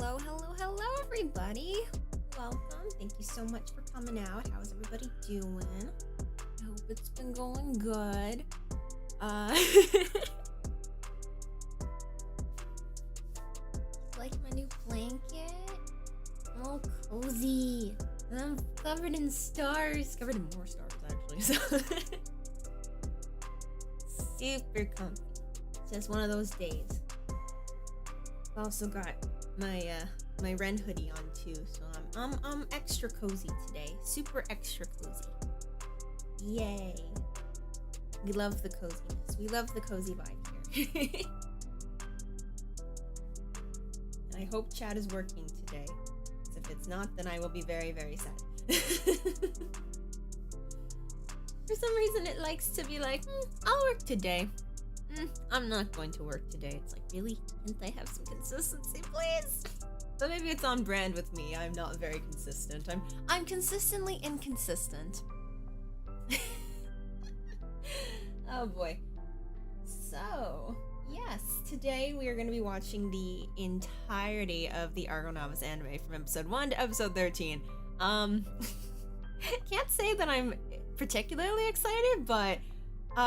Hello, everybody. Welcome. Thank you so much for coming out. How's everybody doing? I hope it's been going good. Like my new blanket? Oh, cozy. I'm covered in stars. Covered in more stars, actually. So super comfy. Just one of those days. I've also got my Ren hoodie on too, so I'm extra cozy today. Super extra cozy. Yay. We love the coziness. We love the cozy vibe here. And I hope chat is working today. Because if it's not, then I will be very, very sad. For some reason it likes to be like, I'll work today. I'm not going to work today. It's like, really? Can't I have some consistency, please? But maybe it's on brand with me. I'm not very consistent. I'm consistently inconsistent. Oh boy. So, yes, today we are going to be watching the entirety of the ARGONAVIS anime from episode 1 to episode 13. Can't say that I'm particularly excited, but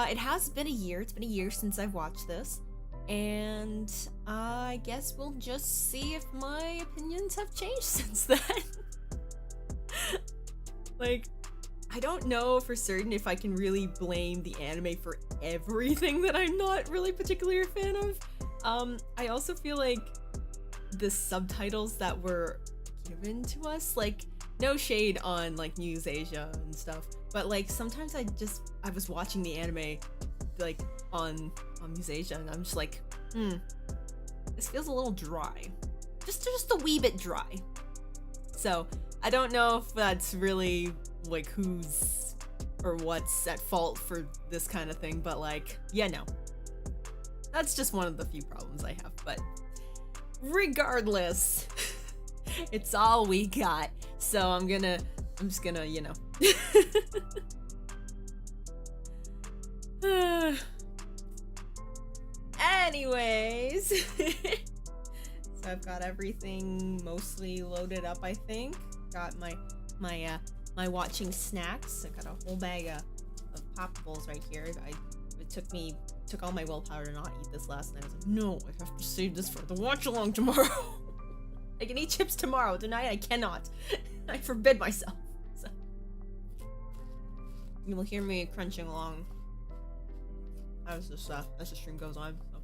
it has been a year. It's been a year since I've watched this, and I guess we'll just see if my opinions have changed since then. Like, I don't know for certain if I can really blame the anime for everything that I'm not really particularly a fan of. I also feel like the subtitles that were given to us, like, no shade on like MuseAsia and stuff, but like sometimes I was watching the anime like on MuseAsia and I'm just like, this feels a little dry. Just a wee bit dry. So I don't know if that's really like who's or what's at fault for this kind of thing, but like, yeah, no. That's just one of the few problems I have, but regardless, it's all we got. So I'm just gonna, you know. Anyways. So I've got everything mostly loaded up, I think. Got my watching snacks. I got a whole bag of Poppables right here. It took all my willpower to not eat this last night. I was like, no, I have to save this for the watch along tomorrow. I can eat chips tomorrow. Tonight I cannot. I forbid myself. So. You will hear me crunching along as the stream goes on. So.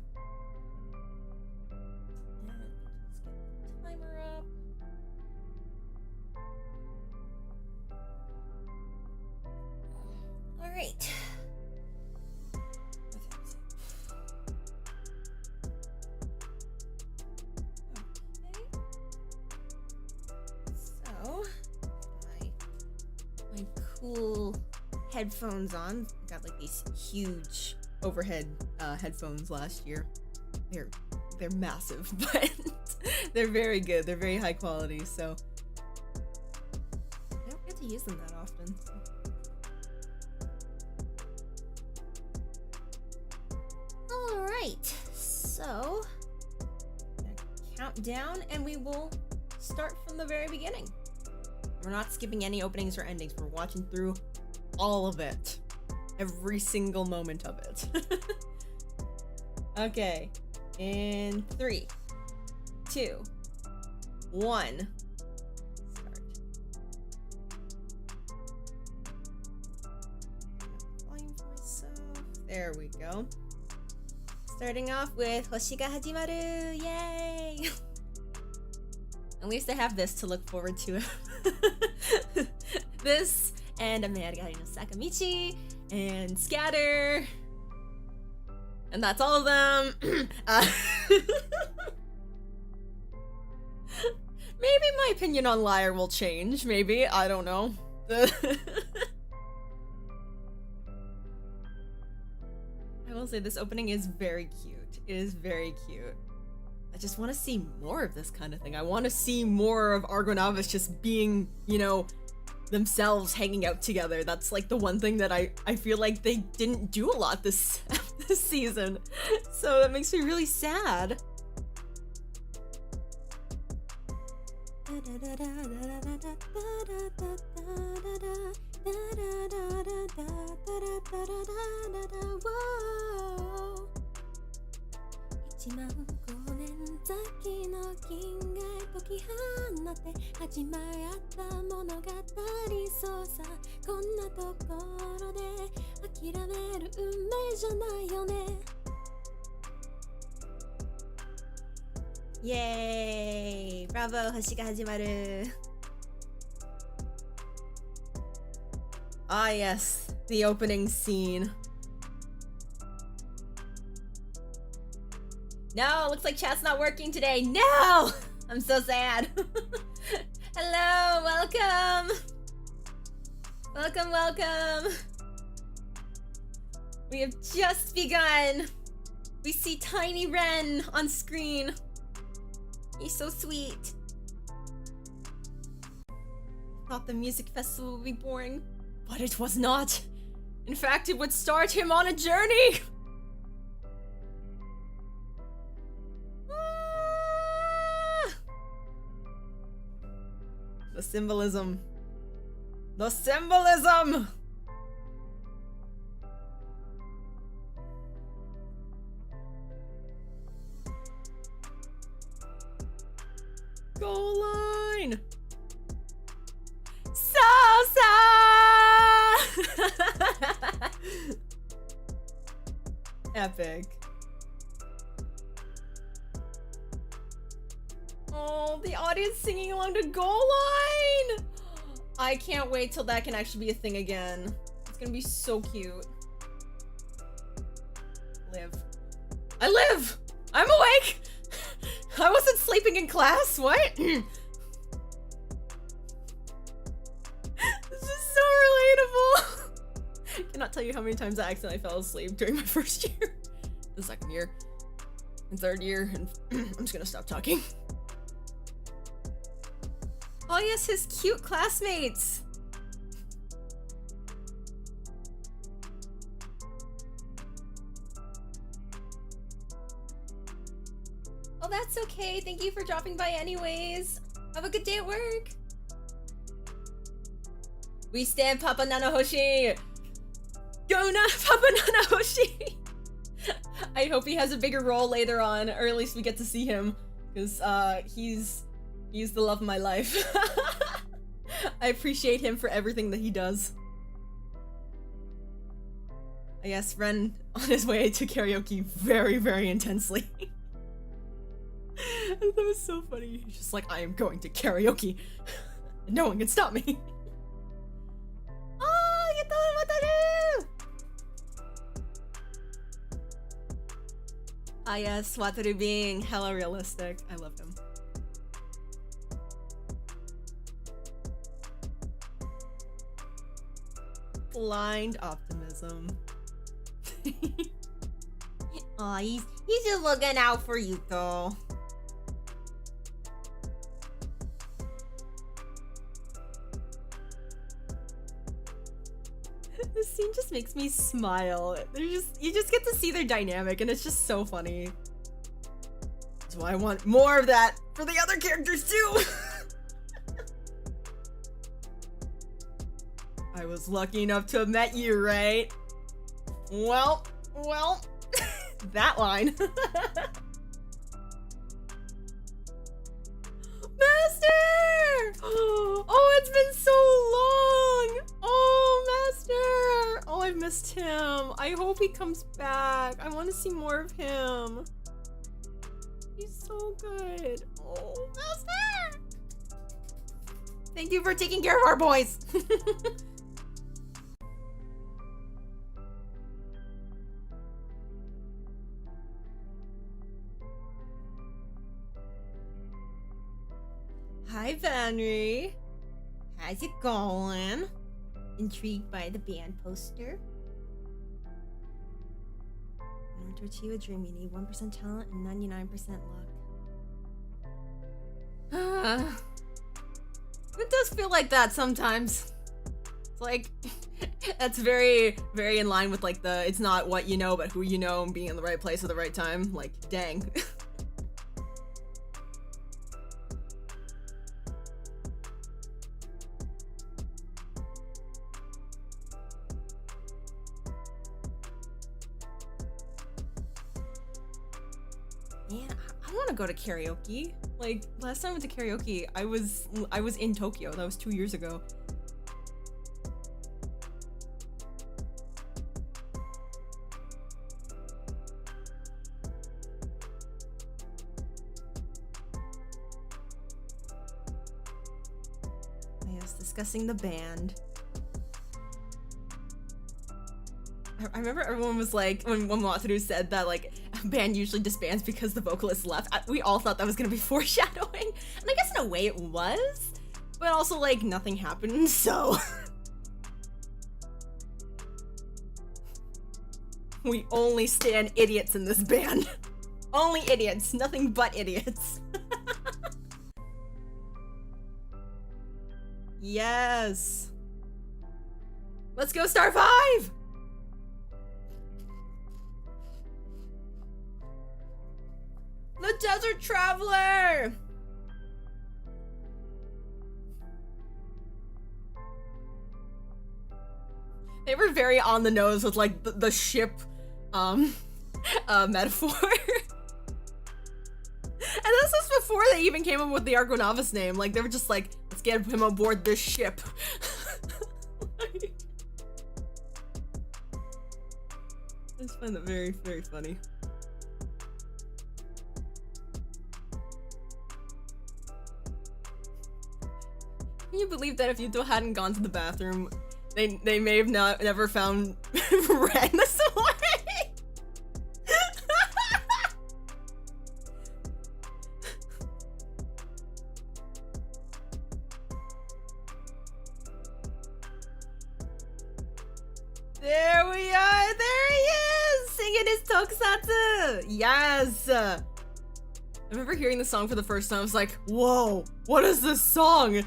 And let's get the timer up. All right. My cool headphones on. I got like these huge overhead headphones last year. They're massive, but they're very good. They're very high quality, so I don't get to use them that often. Alright, so count down and we will start from the very beginning. We're not skipping any openings or endings. We're watching through all of it. Every single moment of it. Okay. In 3, 2, 1. Start. Volume for myself. There we go. Starting off with Hoshi ga hajimaru. Yay! At least I have this to look forward to. This and Amearigari no Sakamichi and Scatter, and that's all of them. Maybe my opinion on Liar will change. Maybe, I don't know. I will say this opening is very cute. It is very cute. I just want to see more of this kind of thing. I want to see more of ARGONAVIS just being, you know, themselves hanging out together. That's like the one thing that I feel like they didn't do a lot this season. So that makes me really sad. 1万5年先の銀河へ解き放って始まった物語そうさこんなところで諦める運命じゃないよねイエーイブラボー星が始まるAh yes, the opening scene. No, looks like chat's not working today. No! I'm so sad. Hello, welcome. Welcome, welcome. We have just begun. We see Tiny Ren on screen. He's so sweet. Thought the music festival would be boring, but it was not. In fact, it would start him on a journey. The symbolism. The symbolism! Goal line! Salsa! Epic. Oh, the audience singing along to Goal Line! I can't wait till that can actually be a thing again. It's gonna be so cute. Live. I live! I'm awake! I wasn't sleeping in class, what? This is so relatable! Cannot tell you how many times I accidentally fell asleep during my first year, the second year, and third year, and I'm just gonna stop talking. Oh yes, his cute classmates! Oh, that's okay. Thank you for dropping by anyways. Have a good day at work. We stand Papa Nanahoshi! Go Papa Nanahoshi! I hope he has a bigger role later on, or at least we get to see him. Because he's the love of my life. I appreciate him for everything that he does. I guess Ren on his way to karaoke very, very intensely. That was so funny. He's just like, I am going to karaoke. No one can stop me. Oh, Wataru! Ah yes, Wataru being hella realistic. I love him. Blind optimism. Aw, he's just looking out for you, though. This scene just makes me smile. You just get to see their dynamic, and it's just so funny. That's why I want more of that for the other characters too. I was lucky enough to have met you, right? Well, that line. Master! Oh, it's been so long! Oh, Master! Oh, I've missed him. I hope he comes back. I want to see more of him. He's so good. Oh, Master! Thank you for taking care of our boys! Hi, Vanry. How's it going? Intrigued by the band poster? In order to achieve a dream, you need 1% talent and 99% luck. It does feel like that sometimes. It's like, that's very, very in line with like the, it's not what you know, but who you know and being in the right place at the right time. Like, dang. want to go to karaoke. Like, last time I went to karaoke, I was in Tokyo. That was 2 years ago. Yes, discussing the band. I remember everyone was like, when Wataru said that, like, a band usually disbands because the vocalist left, we all thought that was gonna be foreshadowing. And I guess in a way it was, but also, like, nothing happened, so. We only stand idiots in this band. Only idiots, nothing but idiots. Yes. Let's go Star 5! The Desert Traveler! They were very on the nose with, like, the ship, metaphor. And this was before they even came up with the ARGONAVIS name. Like, they were just like, let's get him aboard this ship. I just find that very, very funny. Can you believe that if Yuto hadn't gone to the bathroom, they may have never found Ren this way? There we are! There he is! Singing his tokusatsu! Yes! I remember hearing the song for the first time. I was like, whoa, what is this song? I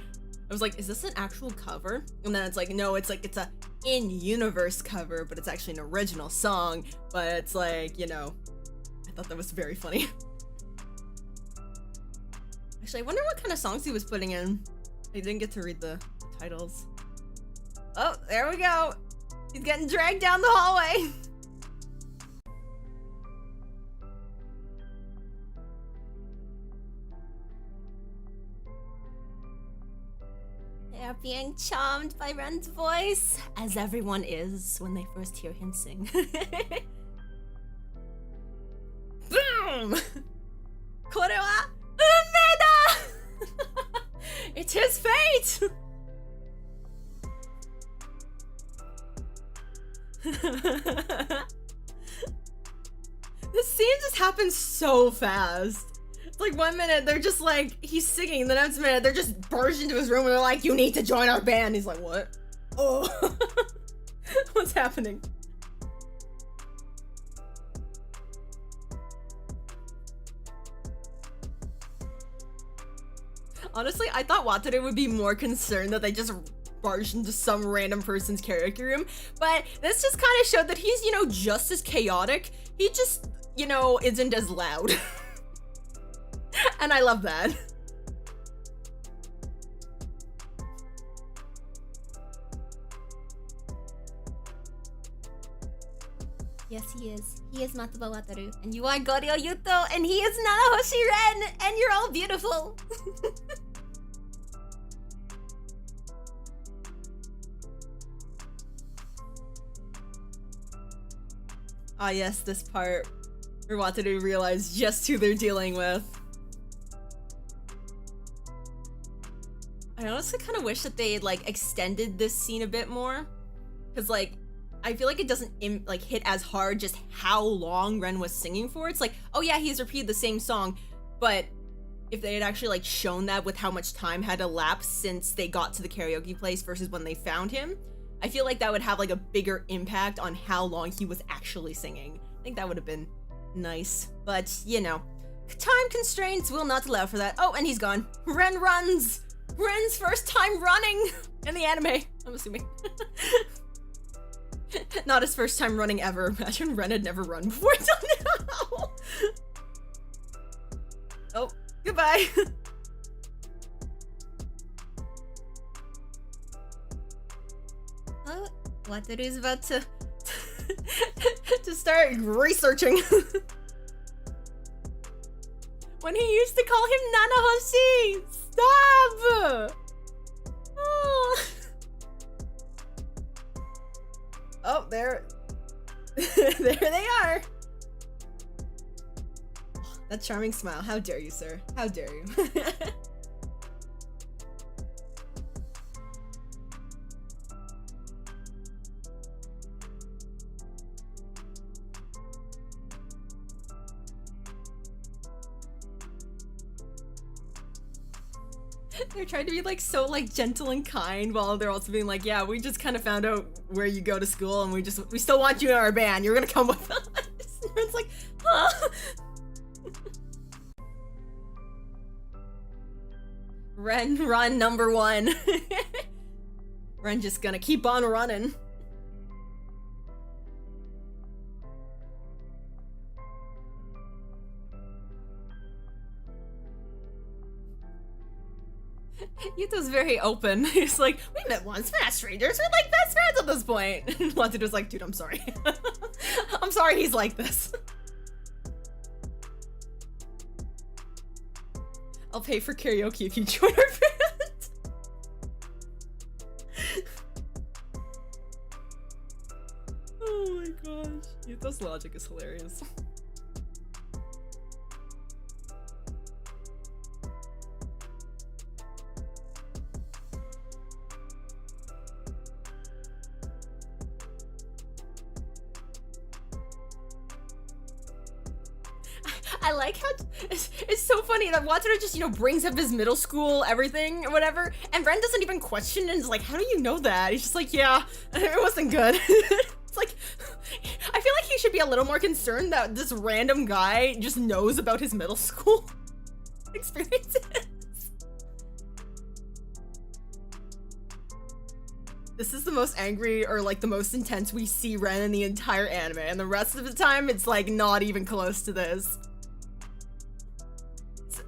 was like, is this an actual cover? And then it's like, no, it's like, it's a in-universe cover, but it's actually an original song. But it's like, you know, I thought that was very funny. Actually, I wonder what kind of songs he was putting in. I didn't get to read the titles. Oh, there we go. He's getting dragged down the hallway. They are being charmed by Ren's voice, as everyone is when they first hear him sing. Boom! これは運命だ! It's his fate! This scene just happens so fast. It's like 1 minute they're just like, he's singing, the next minute they're just burst into his room and they're like, you need to join our band. He's like, what? Oh. What's happening? Honestly, I thought Wataru would be more concerned that they just barged into some random person's karaoke room, but this just kind of showed that he's, you know, just as chaotic. He just, you know, isn't as loud. And I love that. Yes, he is. He is Matsuba Wataru. And you are Goryo Yuto, and he is Nanahoshi Ren, and you're all beautiful. Ah yes, this part where Wataru realized just who they're dealing with. I honestly kind of wish that they had, like, extended this scene a bit more, because, like, I feel like it doesn't hit as hard just how long Ren was singing for. It's like, oh yeah, he's repeated the same song, but if they had actually, like, shown that with how much time had elapsed since they got to the karaoke place versus when they found him, I feel like that would have, like, a bigger impact on how long he was actually singing. I think that would have been nice, but, you know, time constraints will not allow for that. Oh, and he's gone. Ren runs! Ren's first time running in the anime, I'm assuming. Not his first time running ever. Imagine Ren had never run before until now. Oh, goodbye. Oh, Wataru's about to to start researching. When he used to call him Nanahoshi! Stop! Oh, oh there they are. That charming smile. How dare you, sir? How dare you? They're trying to be like so like gentle and kind while they're also being like, yeah, we just kind of found out where you go to school and we still want you in our band. You're gonna come with us. And it's like, huh? Ren, run, number one. Ren just gonna keep on running. Yuto's very open. He's like, we met once, we're not strangers, we're like best friends at this point. And Wataru's like, dude, I'm sorry. I'm sorry he's like this. I'll pay for karaoke if you join our band. Oh my gosh. Yuto's logic is hilarious. I like how it's so funny that Wataru just, you know, brings up his middle school, everything, or whatever, and Ren doesn't even question it and is like, how do you know that? He's just like, yeah, it wasn't good. It's like, I feel like he should be a little more concerned that this random guy just knows about his middle school experiences. This is the most angry or like the most intense we see Ren in the entire anime, and the rest of the time it's like not even close to this.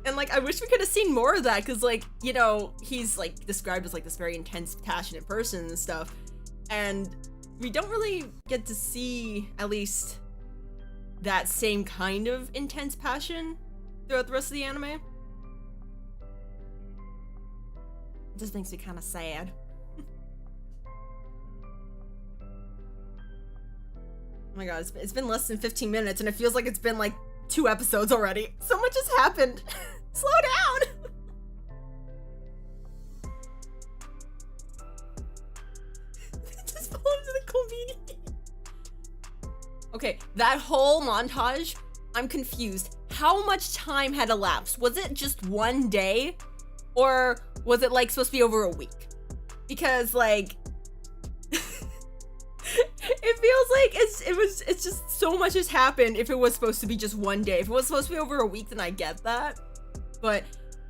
And like, I wish we could have seen more of that, because like, you know, he's like described as like this very intense, passionate person and stuff, and we don't really get to see at least that same kind of intense passion throughout the rest of the anime. It just makes me kind of sad. Oh my god, it's been less than 15 minutes and it feels like it's been like 2 episodes already. So much has happened. Slow down! Just fall into the convenience. Okay, that whole montage, I'm confused. How much time had elapsed? Was it just 1 day? Or was it like supposed to be over a week? Because like, it feels like it's just so much has happened if it was supposed to be just 1 day. If it was supposed to be over a week, then I get that. But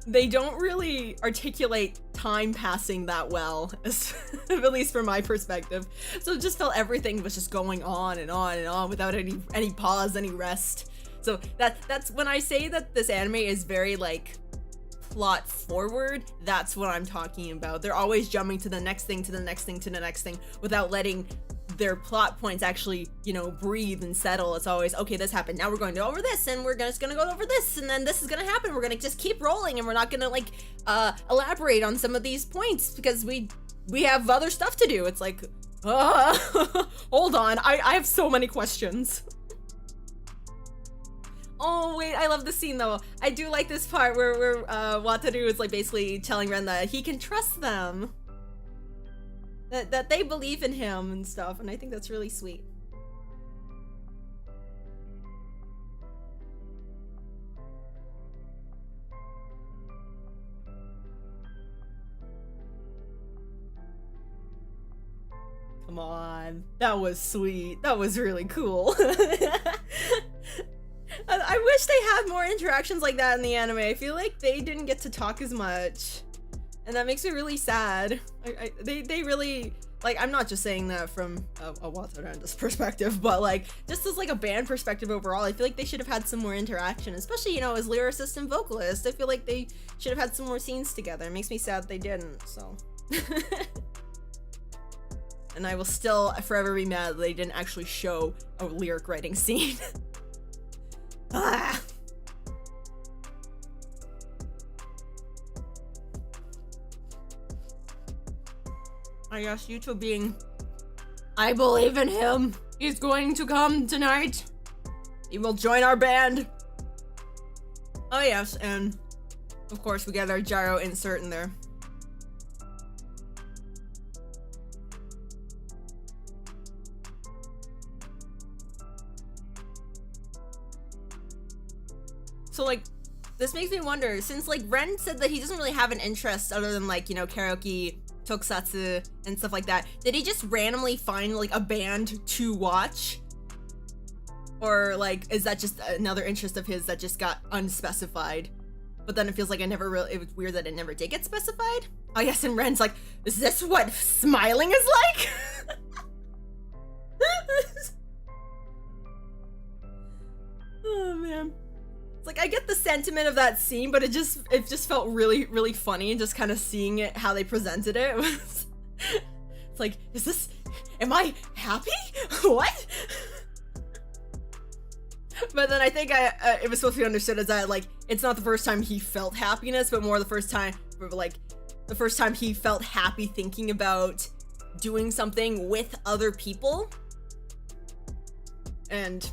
they don't really articulate time passing that well, at least from my perspective. So it just felt everything was just going on and on and on without any pause, any rest. So that's when I say that this anime is very like plot forward, that's what I'm talking about. They're always jumping to the next thing, to the next thing, to the next thing, without letting their plot points actually, you know, breathe and settle. It's always, okay, this happened, now we're going to go over this, and we're just gonna go over this, and then this is gonna happen. We're gonna just keep rolling, and we're not gonna like elaborate on some of these points because we have other stuff to do. It's like, hold on, I have so many questions. Oh wait, I love the scene though. I do like this part where Wataru is like basically telling Ren that he can trust them. That they believe in him and stuff, and I think that's really sweet. Come on, that was sweet. That was really cool. I wish they had more interactions like that in the anime. I feel like they didn't get to talk as much, and that makes me really sad. They really, like, I'm not just saying that from a Wataranda's perspective, but like just as like a band perspective overall, I feel like they should have had some more interaction, especially, you know, as lyricist and vocalist. I feel like they should have had some more scenes together. It makes me sad they didn't, so. And I will still forever be mad that they didn't actually show a lyric writing scene. Ah. I guess Yuto being, I believe in him. He's going to come tonight. He will join our band. Oh yes, and of course we get our gyro insert in there. So like, this makes me wonder, since like Ren said that he doesn't really have an interest other than like, you know, karaoke, tokusatsu, and stuff like that, did he just randomly find like a band to watch? Or like, is that just another interest of his that just got unspecified? But then it feels like it was weird that it never did get specified? Oh yes, and Ren's like, is this what smiling is like? Oh man. It's like, I get the sentiment of that scene, but it just felt really, really funny, just kind of seeing it, how they presented it. It's like, am I happy? What? But then I think it was supposed to be understood as that, like, it's not the first time he felt happiness, but more the first time he felt happy thinking about doing something with other people. And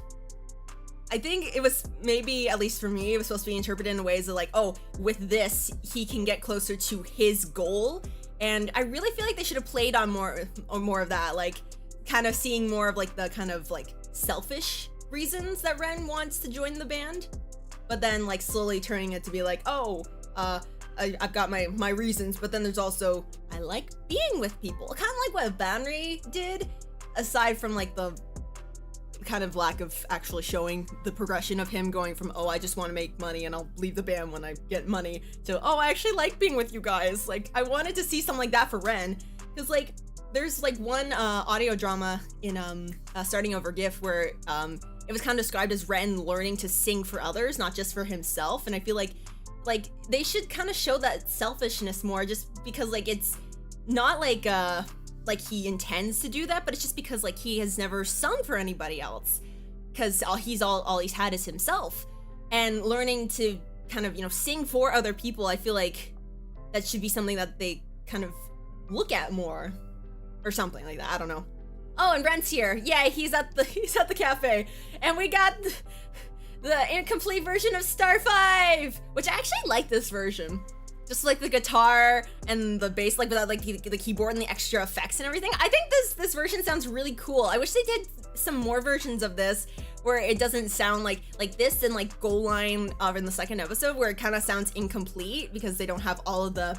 I think it was maybe, at least for me, it was supposed to be interpreted in ways of like, oh, with this, he can get closer to his goal. And I really feel like they should have played on more of that, like, kind of seeing more of like the kind of like selfish reasons that Ren wants to join the band, but then like slowly turning it to be like, oh, I've got my reasons, but then there's also, I like being with people, kind of like what Banri did, aside from like the kind of lack of actually showing the progression of him going from, oh, I just want to make money and I'll leave the band when I get money, to, oh, I actually like being with you guys. Like, I wanted to see something like that for Ren, because like there's like one audio drama in Starting Over GIF where it was kind of described as Ren learning to sing for others, not just for himself. And I feel like they should kind of show that selfishness more, just because like it's not like he intends to do that, but it's just because like he has never sung for anybody else, because all he's had is himself. And learning to kind of, you know, sing for other people, I feel like that should be something that they kind of look at more, or something like that. I don't know. Oh, and Ren's here. Yeah, he's at the cafe, and we got the incomplete version of Star 5, which I actually like this version. Just like the guitar and the bass, like without like the keyboard and the extra effects and everything. I think this version sounds really cool. I wish they did some more versions of this where it doesn't sound like this, and like Goal Line in the second episode where it kind of sounds incomplete because they don't have all the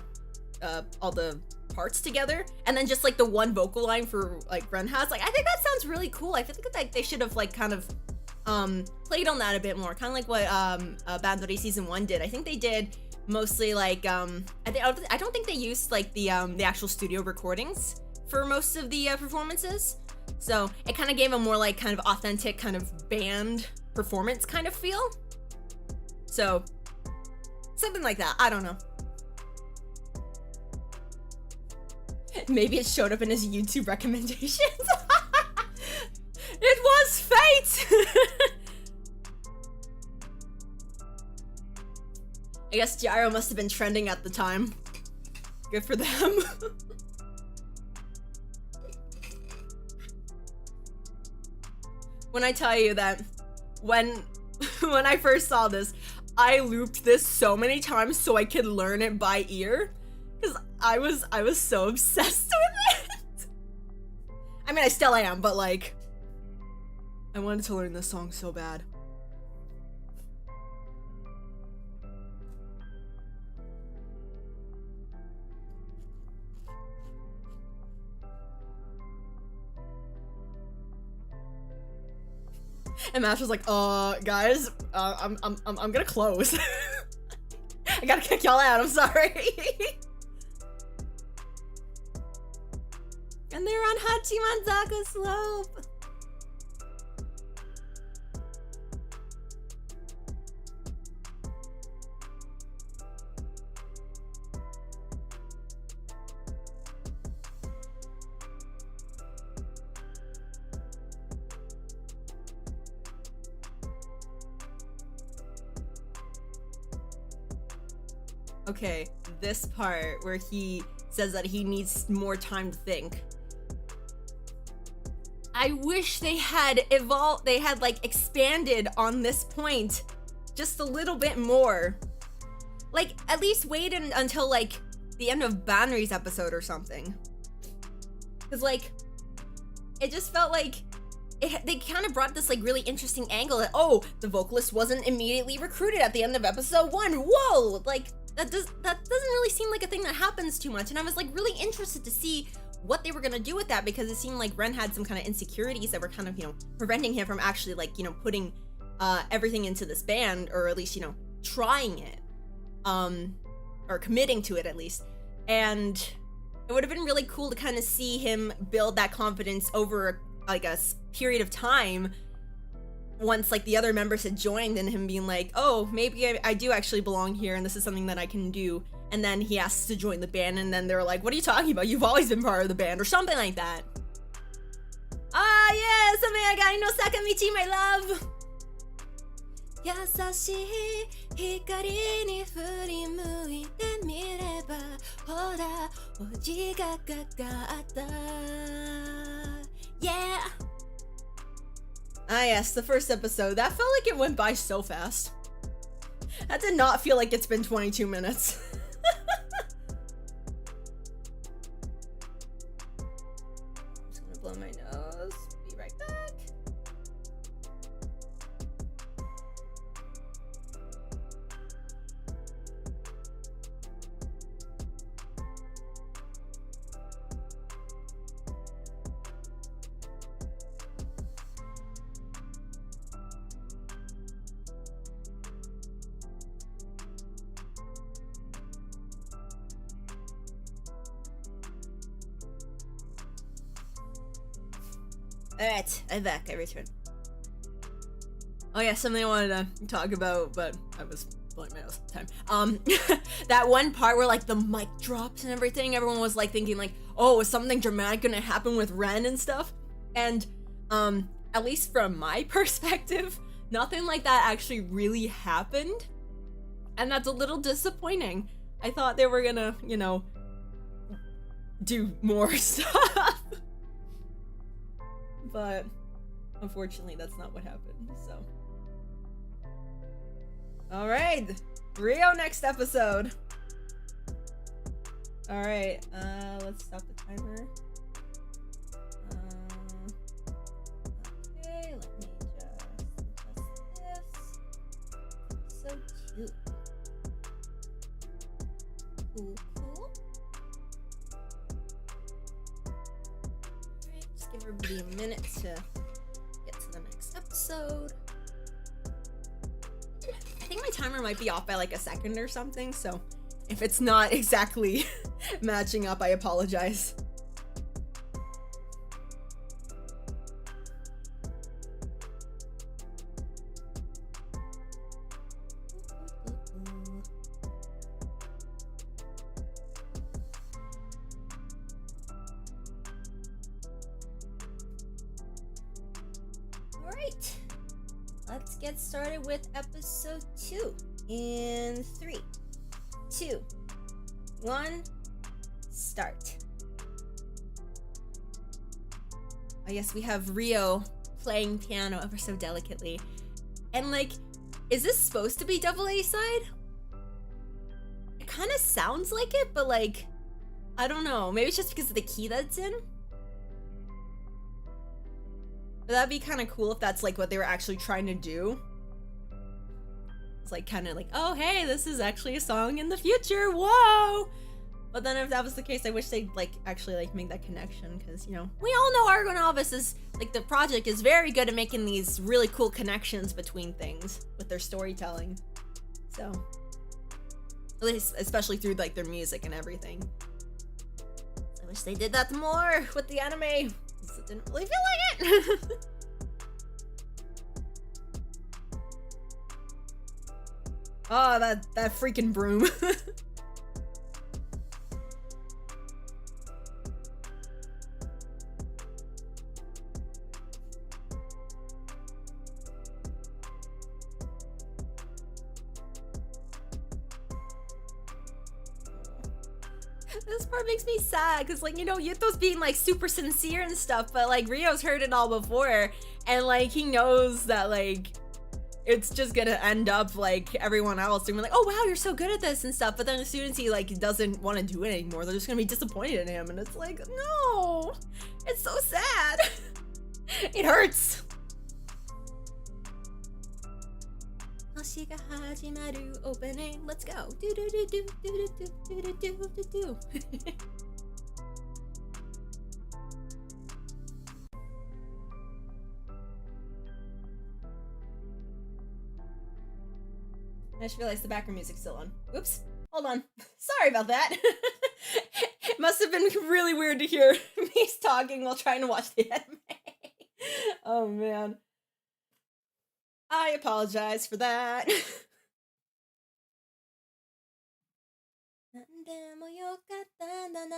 parts together, and then just like the one vocal line for like Ren has. Like, I think that sounds really cool. I feel like they should have like kind of played on that a bit more, kind of like what Bandori season 1 did. I think they did mostly like I don't think they used like the actual studio recordings for most of the performances, so it kind of gave a more like kind of authentic kind of band performance kind of feel. So something like that. I don't know. Maybe it showed up in his YouTube recommendations. It was fate. I guess Gyro must have been trending at the time. Good for them. When I tell you that when I first saw this, I looped this so many times so I could learn it by ear, because I was so obsessed with it. I mean, I still am, but like, I wanted to learn this song so bad. And Mash was like, guys, I'm gonna close. I gotta kick y'all out, I'm sorry. And they're on Hachimanzaka Slope. Okay, this part where he says that he needs more time to think. I wish they had like expanded on this point just a little bit more. Like, at least wait until like the end of Banri's episode or something. Cause like, it just felt like they kind of brought this like really interesting angle that, oh, the vocalist wasn't immediately recruited at the end of episode 1. Whoa, like that doesn't really seem like a thing that happens too much. And I was like really interested to see what they were gonna do with that, because it seemed like Ren had some kind of insecurities that were kind of, you know, preventing him from actually like, you know, putting everything into this band, or at least, you know, trying it, or committing to it at least. And it would have been really cool to kind of see him build that confidence over like a period of time once like the other members had joined, and him being like, oh, maybe I do actually belong here and this is something that I can do. And then he asks to join the band, and then they're like, what are you talking about? You've always been part of the band, or something like that. Ah, yes, Omegai no Sakamichi, my love! Yasashi hikari ni furimuite mireba, hora oji ga gagatta. Yeah! Ah, yes, the first episode. That felt like it went by so fast. That did not feel like it's been 22 minutes. Blow my nose. Be right back. Alright, I'm back. I returned. Oh yeah, something I wanted to talk about, but I was blowing my nose at the time. That one part where like the mic drops and everything, everyone was like thinking like, oh, is something dramatic gonna happen with Ren and stuff? And at least from my perspective, nothing like that actually really happened. And that's a little disappointing. I thought they were gonna, you know, do more stuff. But unfortunately, that's not what happened, so. Alright, Rio next episode. Alright, let's stop the timer. Okay, let me just adjust this. So cute. Cool, cool. Alright, just give everybody a minute to get to the next episode. I think my timer might be off by like a second or something, so if it's not exactly matching up, I apologize. Alright, let's get started with episode 2 in 3, 2, 1, start. Oh yes, we have Rio playing piano ever so delicately. And like, is this supposed to be double A side? It kind of sounds like it, but like, I don't know. Maybe it's just because of the key that's in? But that'd be kind of cool if that's like what they were actually trying to do. It's like kind of like, oh hey, this is actually a song in the future, whoa! But then if that was the case, I wish they'd like actually like make that connection, because you know, we all know ARGONAVIS is like, the project is very good at making these really cool connections between things with their storytelling. So, at least especially through like their music and everything. I wish they did that more with the anime. It didn't really feel like it. Oh, that freaking broom. This part makes me sad because, like, you know, Yuto's being like super sincere and stuff, but like Rio's heard it all before, and like he knows that like it's just gonna end up like everyone else doing like, oh wow, you're so good at this and stuff. But then as soon as he like doesn't want to do it anymore, they're just gonna be disappointed in him, and it's like, no, it's so sad. It hurts. 星が始まる opening, let's go. Do do do do do do do do do do. I just realized the background music's still on. Oops. Hold on. Sorry about that. It must have been really weird to hear me talking while trying to watch the anime. Oh man. I apologize for that. なんでもよかったんだな。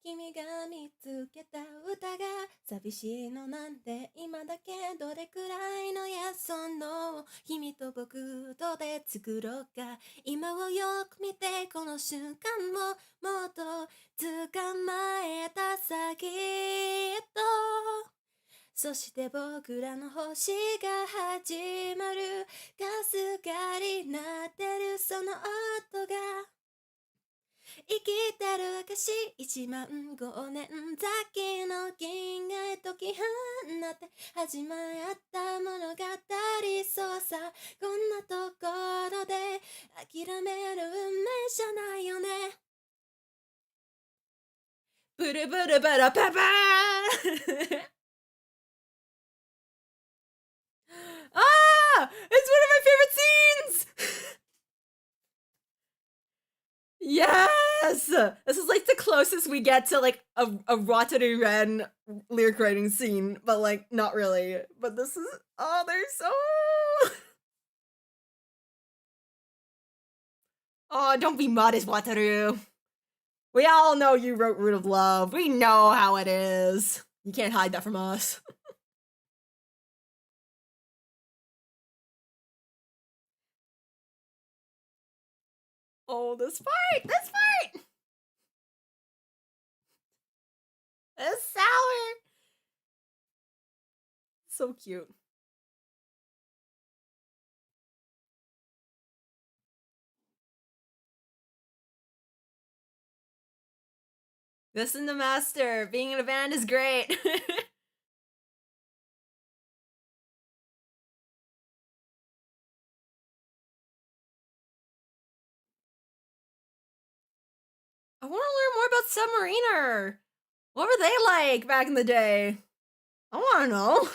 君が見つけた歌が寂しいのなんて今だけどれくらいのやその君と僕とで作ろうか今をよく見てこの瞬間をもっと捕まえた先へとそして僕らの星が始まるかすかになってるその音が生きてる証1万5年先の銀河へとき放って始まった物語そうさこんなところで諦める運命じゃないよねブルブルブルパパーAh! It's one of my favorite scenes! Yes! This is like the closest we get to like a Wataru Ren lyric writing scene, but like not really. But this is, oh, they're so... Oh, don't be modest, Wataru. We all know you wrote Root of Love. We know how it is. You can't hide that from us. Oh, this fight! This fight! It's sour! So cute. Listen to Master. Being in a band is great. I want to learn more about Submariner. What were they like back in the day? I want to know.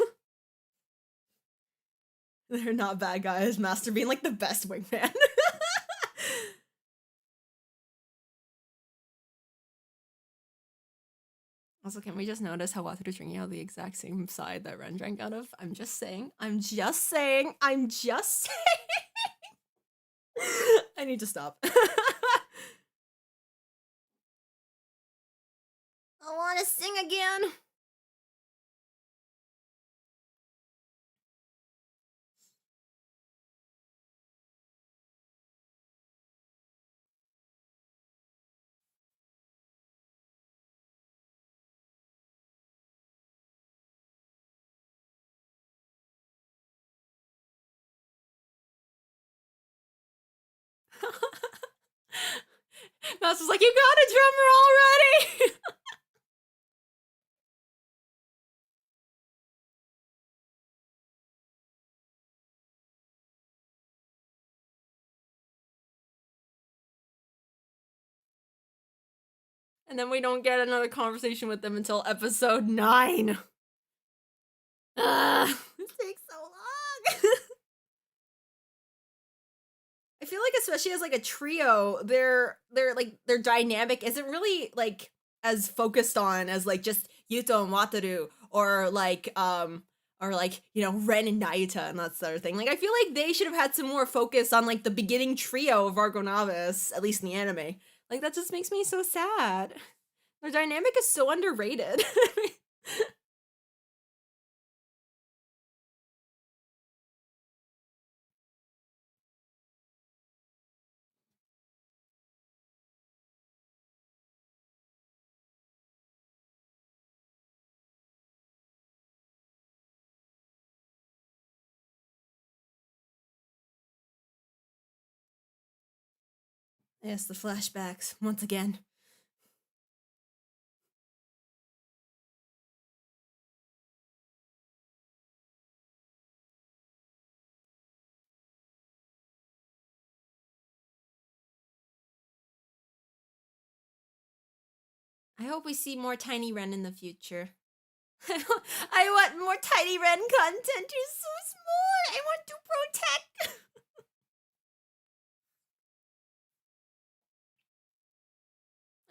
They're not bad guys. Master being like the best wingman. Also, can we just notice how Wataru's drinking out of the exact same side that Ren drank out of? I'm just saying. I'm just saying. I'm just saying. I need to stop. I want to sing again. Master's like, you got a drummer already! And then we don't get another conversation with them until episode 9. It takes so long. I feel like especially as like a trio, their dynamic isn't really like as focused on as like just Yuto and Wataru or like you know Ren and Naita and that sort of thing. Like I feel like they should have had some more focus on like the beginning trio of ARGONAVIS, at least in the anime. Like that just makes me so sad. Their dynamic is so underrated. Yes, the flashbacks, once again. I hope we see more Tiny Ren in the future. I want more Tiny Ren content. You're so small. I want to protect.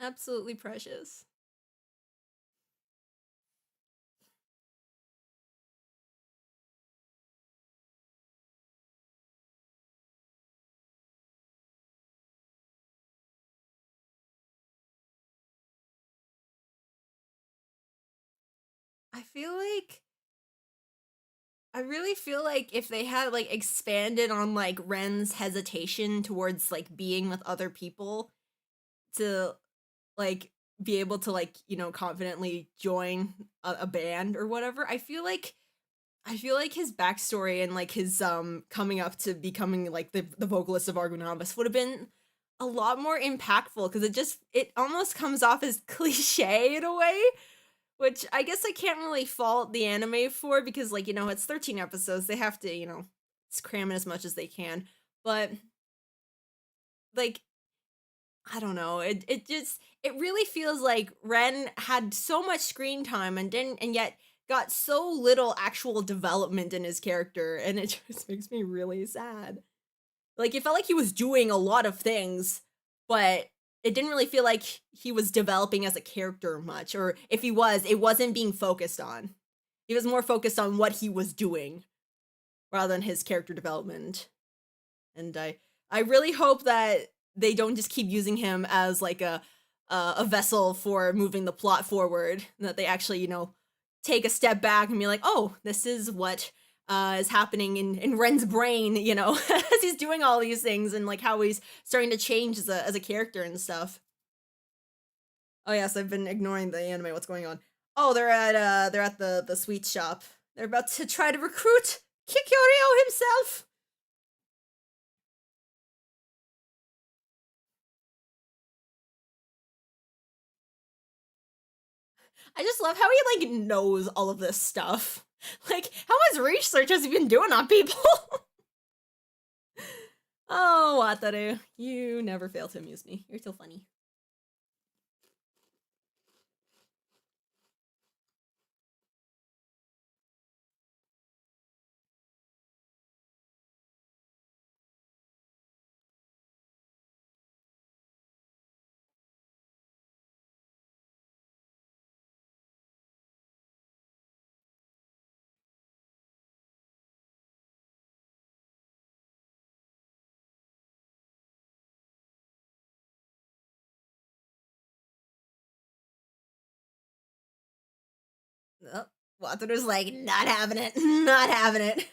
Absolutely precious. I really feel like if they had like expanded on like Ren's hesitation towards like being with other people to like be able to like, you know, confidently join a band or whatever, I feel like his backstory and like his coming up to becoming like the vocalist of Argonavis would have been a lot more impactful, because it almost comes off as cliche in a way, which I guess I can't really fault the anime for, because like, you know, it's 13 episodes, they have to, you know, cram in as much as they can. But like, I don't know, it really feels like Ren had so much screen time and yet got so little actual development in his character, and it just makes me really sad. Like, it felt like he was doing a lot of things, but it didn't really feel like he was developing as a character much, or if he was, it wasn't being focused on. He was more focused on what he was doing rather than his character development. And I really hope that they don't just keep using him as like a vessel for moving the plot forward, and that they actually, you know, take a step back and be like, oh, this is what is happening in Ren's brain, you know, as he's doing all these things, and like how he's starting to change as a character and stuff. Oh yes, I've been ignoring the anime. What's going on? Oh, they're at the sweet shop. They're about to try to recruit Kikyorio himself. I just love how he like knows all of this stuff. Like, how much research has he been doing on people? Oh, Wataru, you never fail to amuse me. You're so funny. Oh, Wataru's like, not having it, not having it.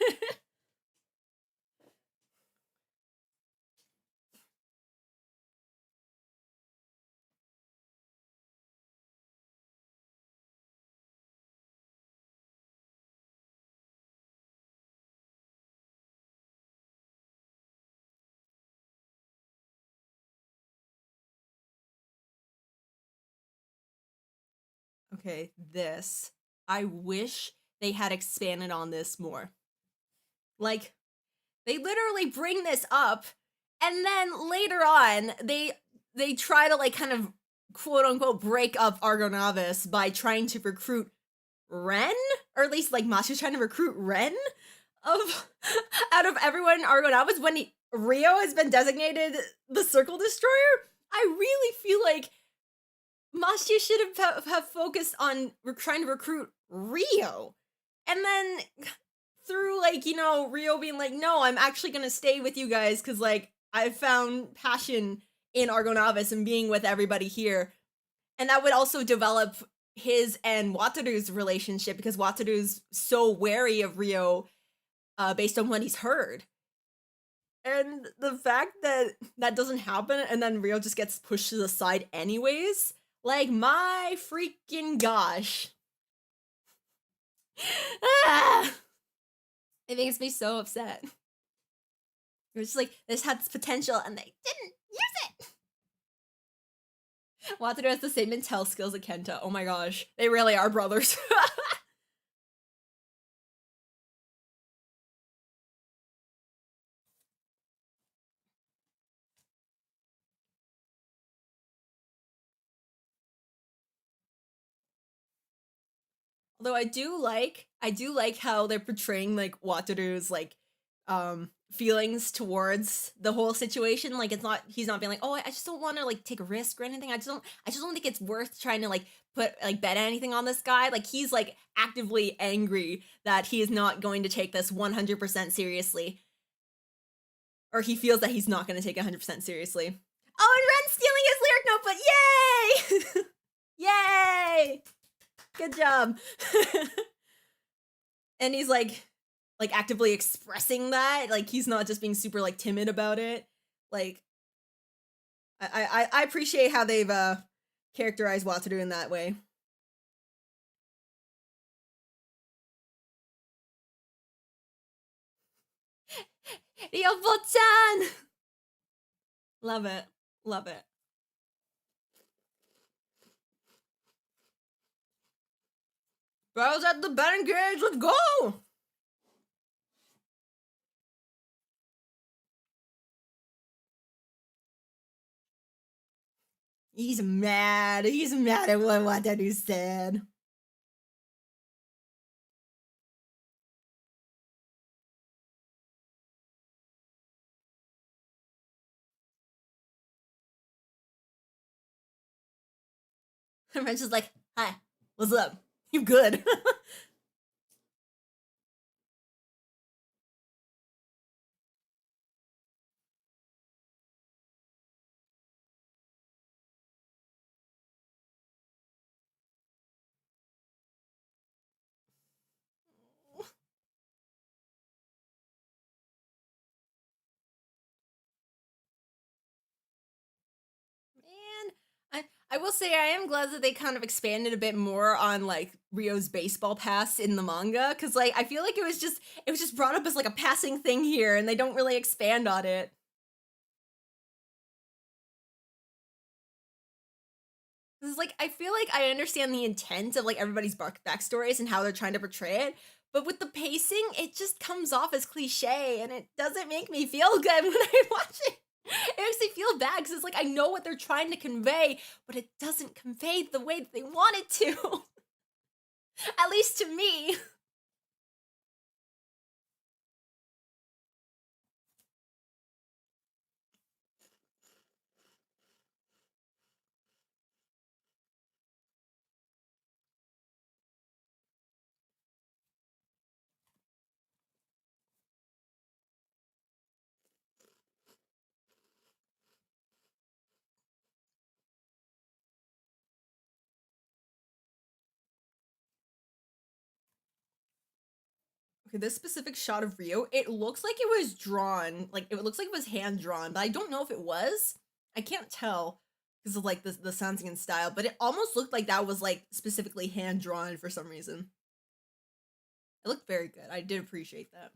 Okay, this. I wish they had expanded on this more. Like, they literally bring this up, and then later on, they try to like kind of quote unquote break up Argonavis by trying to recruit Ren, or at least like Mashu's trying to recruit Ren of out of everyone in Argonavis when Rio has been designated the Circle Destroyer. I really feel like Mashu should have focused on trying to recruit Rio, and then through like, you know, Rio being like, no, I'm actually gonna stay with you guys because like I found passion in Argonavis and being with everybody here, and that would also develop his and Wataru's relationship, because Wataru's so wary of Rio based on what he's heard. And the fact that that doesn't happen and then Rio just gets pushed to the side anyways, like, my freaking gosh. Ah! It makes me so upset. It was just like, this had this potential and they didn't use it. Wataru has the same intel skills as Kenta. Oh my gosh. They really are brothers. Although I do like how they're portraying like Wataru's like feelings towards the whole situation. Like it's not he's not being like, oh, I just don't want to like take a risk or anything. I just don't think it's worth trying to like put like bet anything on this guy. Like he's like actively angry that he is not going to take this 100% seriously. Or he feels that he's not going to take 100% seriously. Oh, and Ren's stealing his lyric notebook. Yay! Yay! Good job. And he's like actively expressing that. Like he's not just being super like timid about it. Like I appreciate how they've characterized Wataru in that way. Ryobo-chan! Love it. Love it. Bros at the batting cage, let's go! He's mad. He's mad at what Wataru said. And Wrench is like, hi, what's up? You good? Man, I will say I am glad that they kind of expanded a bit more on like Rio's baseball pass in the manga, because like I feel like it was just brought up as like a passing thing here, and they don't really expand on it. It's like I feel like I understand the intent of like everybody's backstories and how they're trying to portray it, but with the pacing, it just comes off as cliche, and it doesn't make me feel good when I watch it. It makes me feel bad because it's like I know what they're trying to convey, but it doesn't convey the way that they want it to. At least to me. Okay, this specific shot of Rio, it looks like it was drawn, like it looks like it was hand drawn, but I don't know if it was. I can't tell because of like the sounding and style, but it almost looked like that was like specifically hand drawn for some reason. It looked very good. I did appreciate that.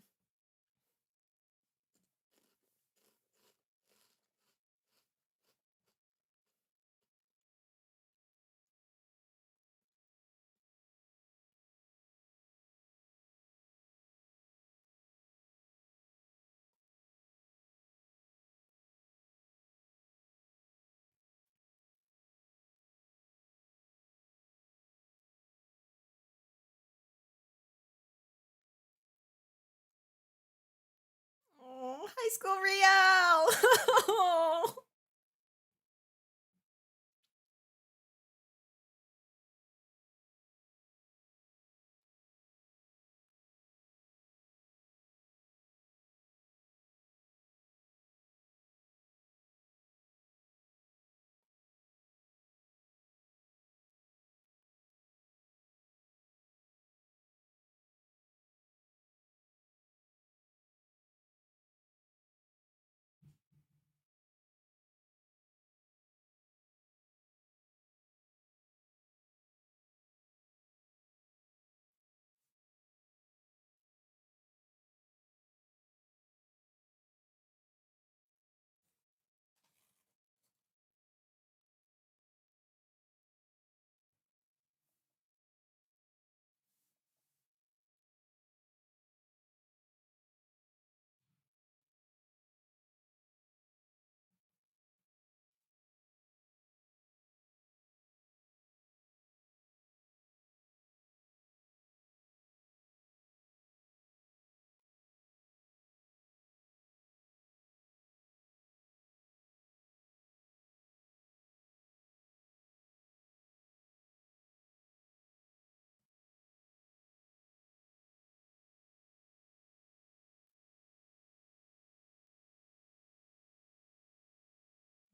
Oh, high school Rio.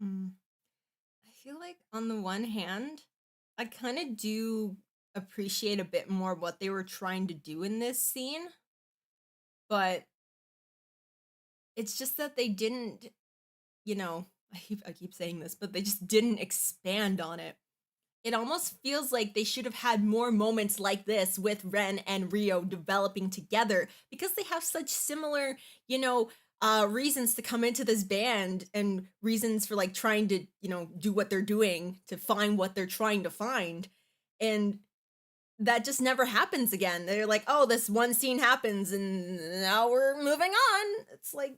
I feel like on the one hand, I kind of do appreciate a bit more what they were trying to do in this scene, but it's just that they didn't, you know, I keep saying this, but they just didn't expand on it. It almost feels like they should have had more moments like this with Ren and Rio developing together because they have such similar, reasons to come into this band and reasons for like trying to, do what they're doing to find what they're trying to find. And that just never happens again. They're like, oh, this one scene happens and now we're moving on. It's like,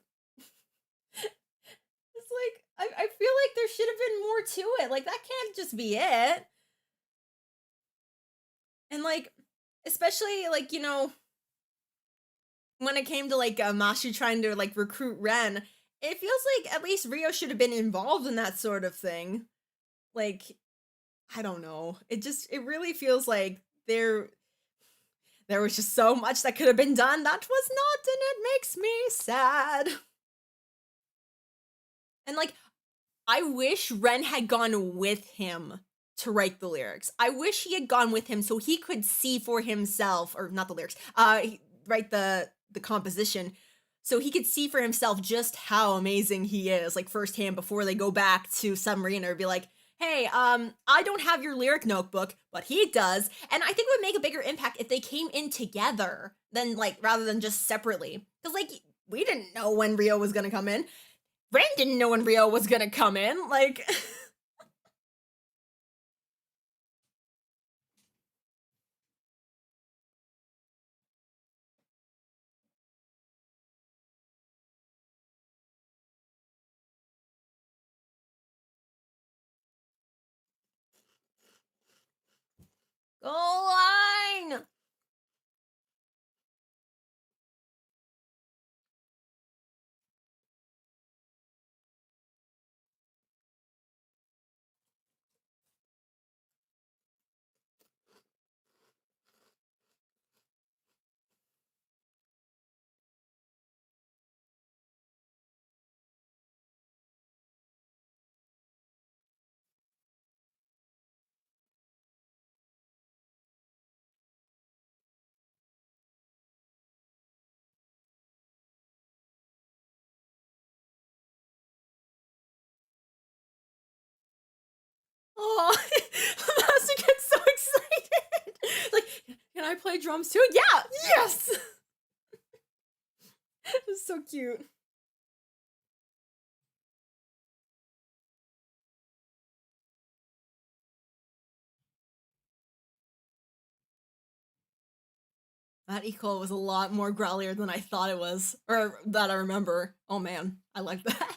I feel like there should have been more to it. Like, that can't just be it. And like, especially like, when it came to like Mashu trying to like recruit Ren, it feels like at least Rio should have been involved in that sort of thing. Like, I don't know. It really feels like there was just so much that could have been done that was not, and it makes me sad. And like, I wish Ren had gone with him to write the lyrics. I wish he had gone with him so he could see for himself, or not the lyrics, write the composition, so he could see for himself just how amazing he is, like firsthand, before they go back to Submariner and be like, hey, I don't have your lyric notebook, but he does. And I think it would make a bigger impact if they came in together than like, rather than just separately. Because like, we didn't know when Rio was gonna come in. Ren didn't know when Rio was gonna come in, like... Go line! Oh, Master gets so excited. Like, can I play drums too? Yeah, yes! It's so cute. That equal was a lot more growlier than I thought it was, or that I remember. Oh man, I like that.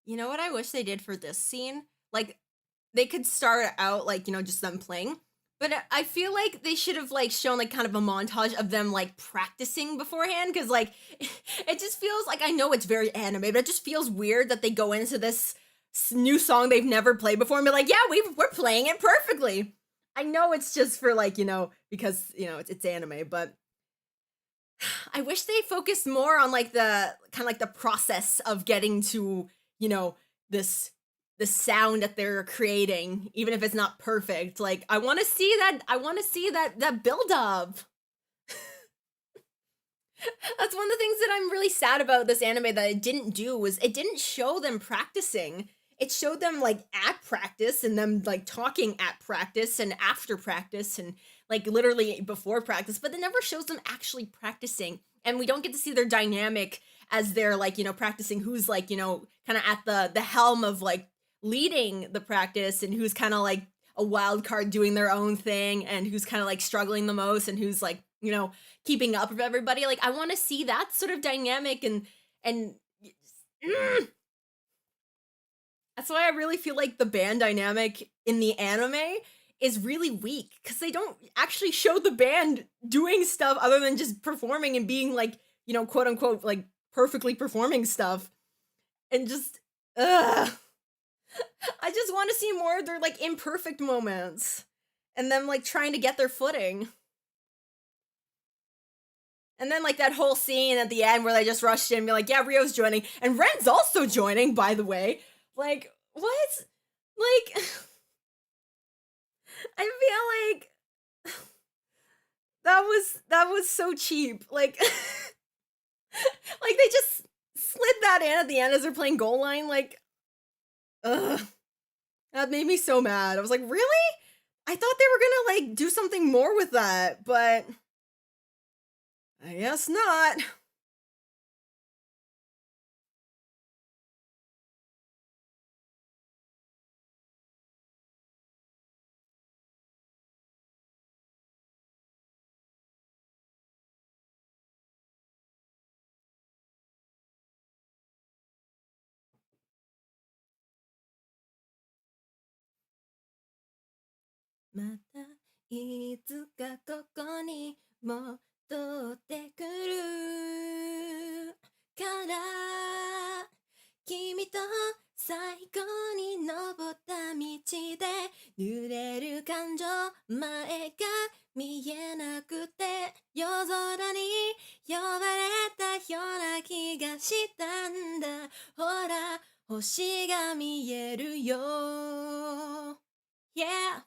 You know what I wish they did for this scene? Like, they could start out like, just them playing, but I feel like they should have like shown like kind of a montage of them like practicing beforehand, because like it just feels like, I know it's very anime, but it just feels weird that they go into this new song they've never played before and be like, yeah, we're playing it perfectly. I know it's just for like, because it's anime, but I wish they focused more on like the kind of like the process of getting to, this the sound that they're creating, even if it's not perfect. Like, I want to see that build up. That's one of the things that I'm really sad about this anime that it didn't do, was it didn't show them practicing. It showed them like at practice and them like talking at practice and after practice and like literally before practice, but it never shows them actually practicing. And we don't get to see their dynamic as they're like, practicing, who's like, kind of at the helm of like leading the practice and who's kind of like a wild card doing their own thing and who's kind of like struggling the most and who's like, keeping up with everybody. Like, I want to see that sort of dynamic and that's why I really feel like the band dynamic in the anime is really weak, because they don't actually show the band doing stuff other than just performing and being like, quote unquote, like perfectly performing stuff. And just, ugh. I just want to see more of their like imperfect moments and them like trying to get their footing. And then like that whole scene at the end where they just rushed in and be like, yeah, Rio's joining. And Ren's also joining, by the way. Like, what? Like, I feel like that was so cheap. Like, like they just slid that in at the end as they're playing goal line. Like, ugh. That made me so mad. I was like, really? I thought they were gonna like do something more with that, but I guess not. "またいつかここに戻ってくるから君と最後に登った道で濡れる感情前が見えなくて夜空に呼ばれたような気がしたんだほら星が見えるよ Yeah!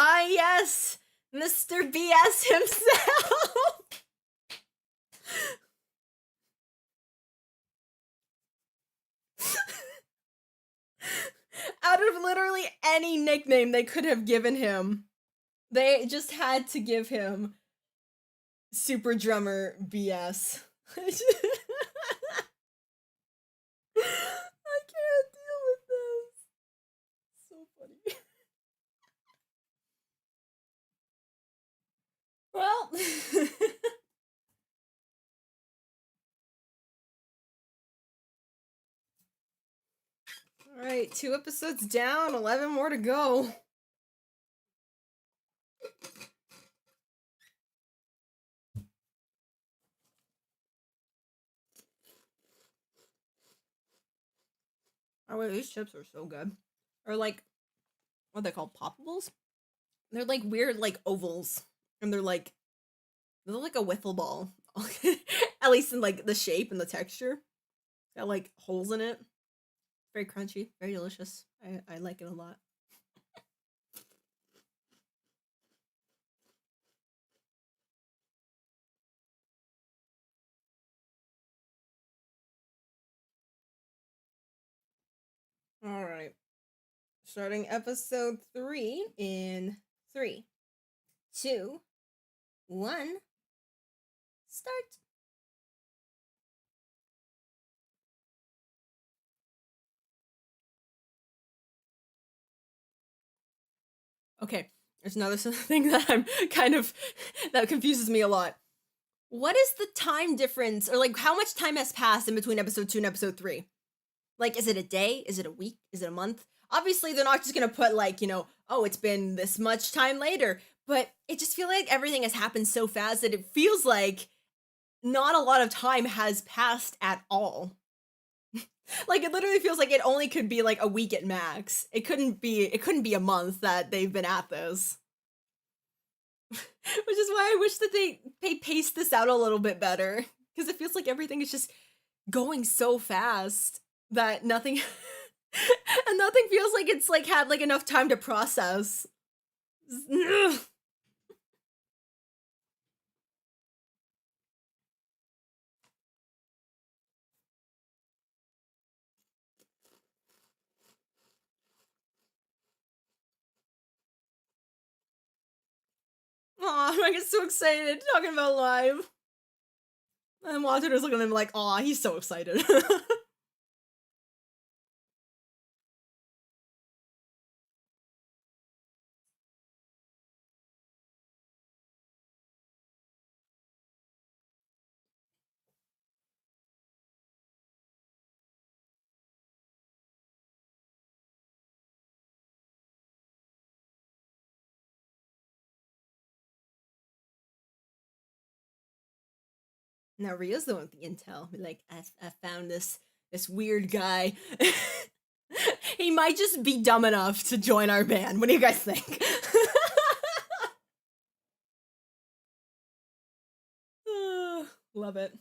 Ah, yes! Mr. BS himself! Out of literally any nickname they could have given him, they just had to give him Super Drummer BS. I can't deal with this. So funny. Well, all right, 2 episodes down, 11 more to go. Oh wait, these chips are so good. Or like, what are they called? Poppables? They're like weird, like ovals, and they're like a wiffle ball. At least in like the shape and the texture. Got like holes in it. Very crunchy, very delicious. I like it a lot. All right. Starting episode 3 in 3, 2, 1. Start. Okay, there's another thing that I'm kind of that confuses me a lot. What is the time difference, or like how much time has passed in between episode 2 and episode 3? Like, is it a day? Is it a week? Is it a month? Obviously, they're not just gonna put like, oh, it's been this much time later. But it just feels like everything has happened so fast that it feels like not a lot of time has passed at all. Like it literally feels like it only could be like a week at max. It couldn't be a month that they've been at this. Which is why I wish that they paced this out a little bit better. Because it feels like everything is just going so fast that nothing and nothing feels like it's like had like enough time to process. Ugh. Aw, I get so excited talking about live. And Walter was looking at him like, aw, he's so excited. Now Rio's the one with the intel. Like, I found this weird guy. He might just be dumb enough to join our band. What do you guys think? Love it.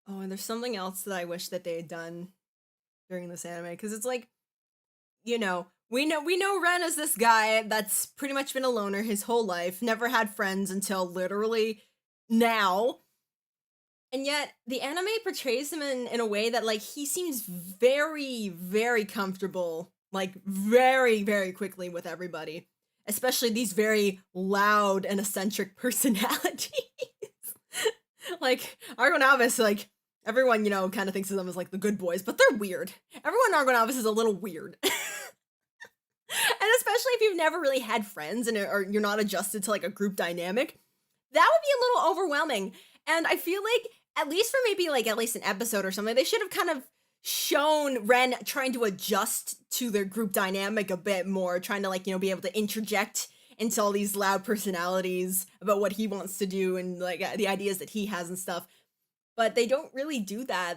Oh, and there's something else that I wish that they had done during this anime, because it's like, we know Ren as this guy that's pretty much been a loner his whole life, never had friends until literally now. And yet the anime portrays him in a way that, like, he seems very, very comfortable, like very, very quickly with everybody, especially these very loud and eccentric personalities. Like ARGONAVIS, like everyone, kind of thinks of them as like the good boys, but they're weird. Everyone in ARGONAVIS is a little weird. And especially if you've never really had friends or you're not adjusted to like a group dynamic, that would be a little overwhelming. And I feel like, at least for maybe like at least an episode or something, they should have kind of shown Ren trying to adjust to their group dynamic a bit more, trying to, like, be able to interject into all these loud personalities about what he wants to do and like the ideas that he has and stuff. But they don't really do that.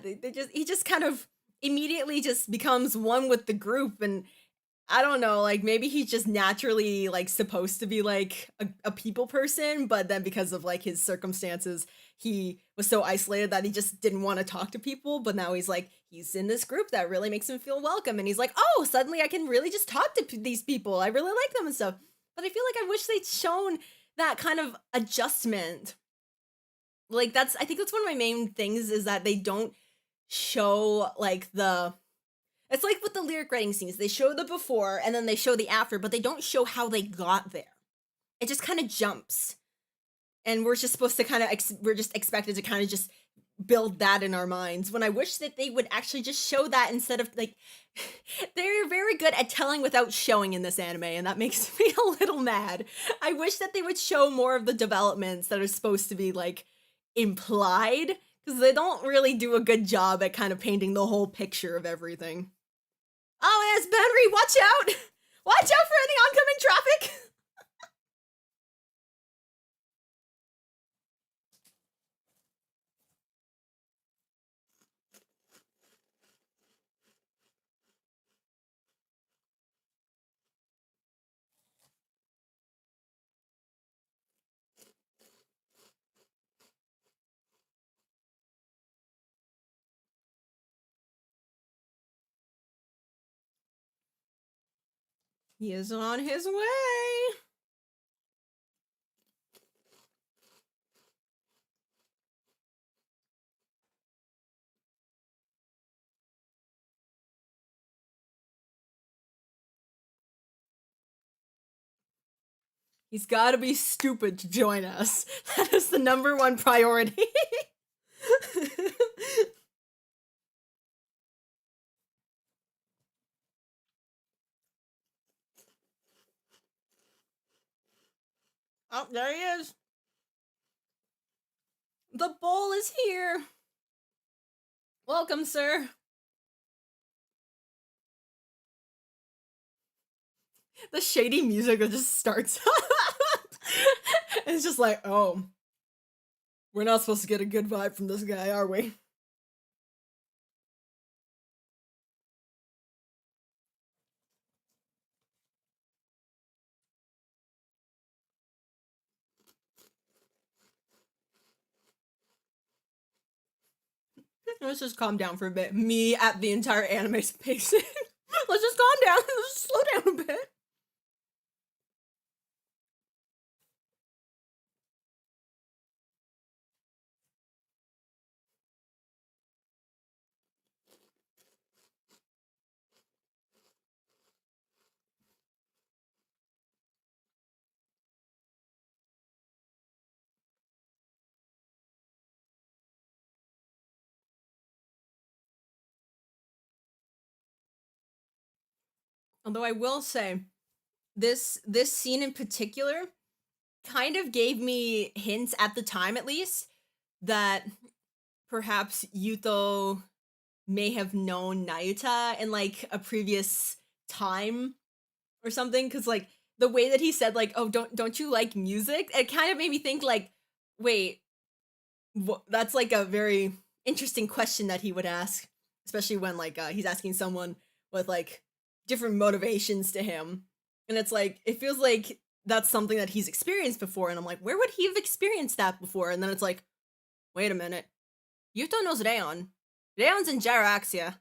He just kind of immediately just becomes one with the group. And I don't know, like maybe he's just naturally like supposed to be like a people person, but then because of like his circumstances, he was so isolated that he just didn't want to talk to people. But now he's in this group that really makes him feel welcome, and he's like, oh, suddenly I can really just talk to these people. I really like them and stuff. But I feel like I wish they'd shown that kind of adjustment. Like I think that's one of my main things, is that they don't show like it's like with the lyric writing scenes, they show the before and then they show the after, but they don't show how they got there. It just kind of jumps. And we're just supposed to kind of, we're just expected to kind of just build that in our minds, when I wish that they would actually just show that instead of like, they're very good at telling without showing in this anime, and that makes me a little mad. I wish that they would show more of the developments that are supposed to be like implied, because they don't really do a good job at kind of painting the whole picture of everything. Oh, yes, Benry, watch out! Watch out for any oncoming traffic! He is on his way! He's gotta be stupid to join us. That is the #1 priority. Oh, there he is. The bowl is here. Welcome, sir. The shady music that just starts. It's just like, oh, we're not supposed to get a good vibe from this guy, are we? Let's just calm down for a bit. Me at the entire anime's pacing. Let's just calm down. Let's just slow down a bit. Although I will say, this scene in particular kind of gave me hints at the time, at least, that perhaps Yuto may have known Nayuta in like a previous time or something, because like the way that he said like, oh, don't you like music, it kind of made me think like, wait, that's like a very interesting question that he would ask, especially when like he's asking someone with like different motivations to him, and it's like it feels like that's something that he's experienced before, and I'm like, where would he have experienced that before? And then it's like, wait a minute, Yuto knows Rayon. Rayon's in Gyraxia.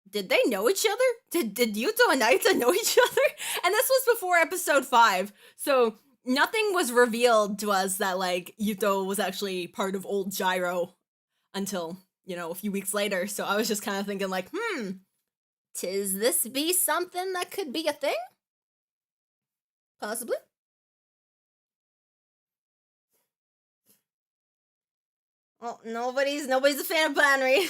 Did they know each other? Did Yuto and Naita know each other? And this was before episode 5, so nothing was revealed to us that like Yuto was actually part of old Gyro until, you know, a few weeks later. So I was just kind of thinking like, tis this be something that could be a thing? Possibly. Well, nobody's a fan of Banry.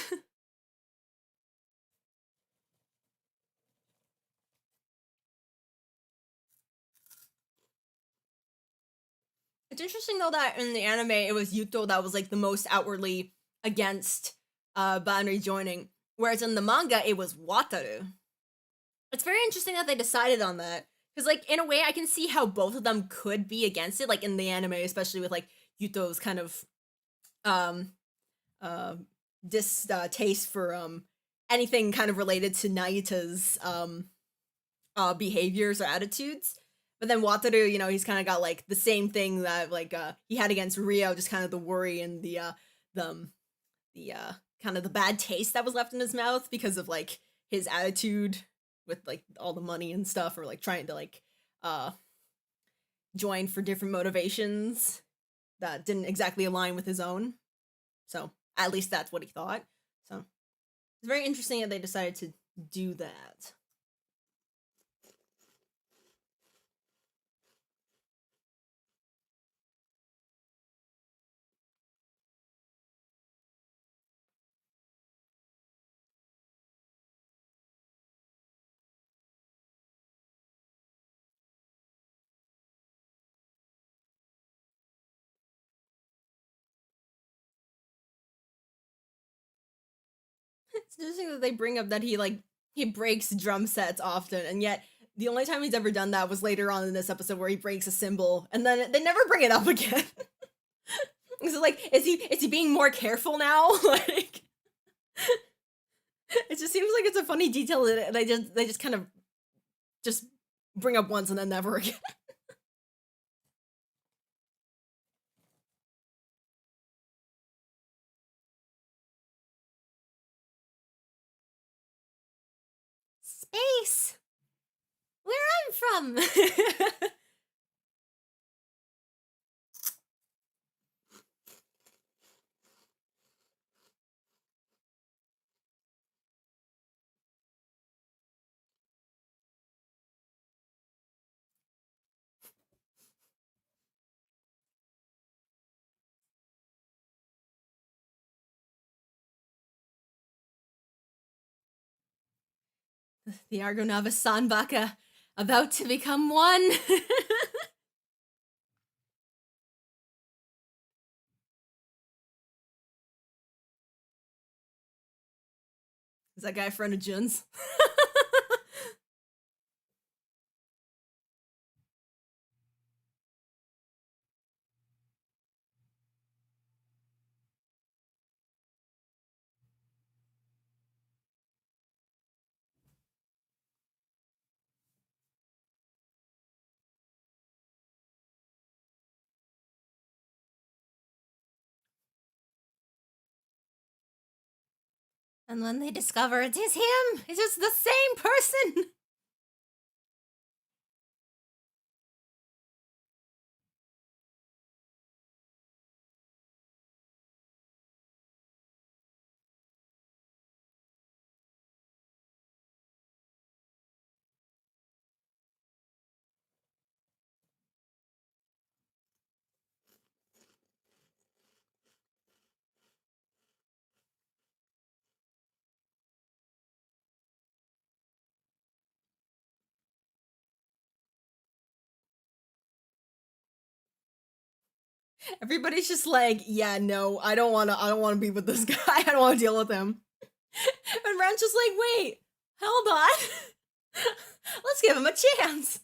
It's interesting though that in the anime it was Yuto that was like the most outwardly against Banry joining, whereas in the manga it was Wataru. It's very interesting that they decided on that, because like in a way I can see how both of them could be against it, like in the anime, especially with like Yuto's kind of um distaste for anything kind of related to Naita's behaviors or attitudes. But then Wataru, you know, he's kind of got like the same thing that like he had against Rio, just kind of the worry and the kind of the bad taste that was left in his mouth because of like his attitude with like all the money and stuff, or like trying to like join for different motivations that didn't exactly align with his own. So at least that's what he thought. So it's very interesting that they decided to do that. It's interesting that they bring up that he breaks drum sets often, and yet the only time he's ever done that was later on in this episode where he breaks a cymbal, and then they never bring it up again. So like, is he being more careful now? Like, it just seems like it's a funny detail that they just kind of just bring up once and then never again. Space, where I'm from. The Argonavis Sanbaka about to become one. Is that guy a friend of Jun's? And when they discover it is him, it is the same person. Everybody's just like, yeah, no, I don't want to be with this guy. I don't want to deal with him. And Ren's just like, wait, hold on. Let's give him a chance.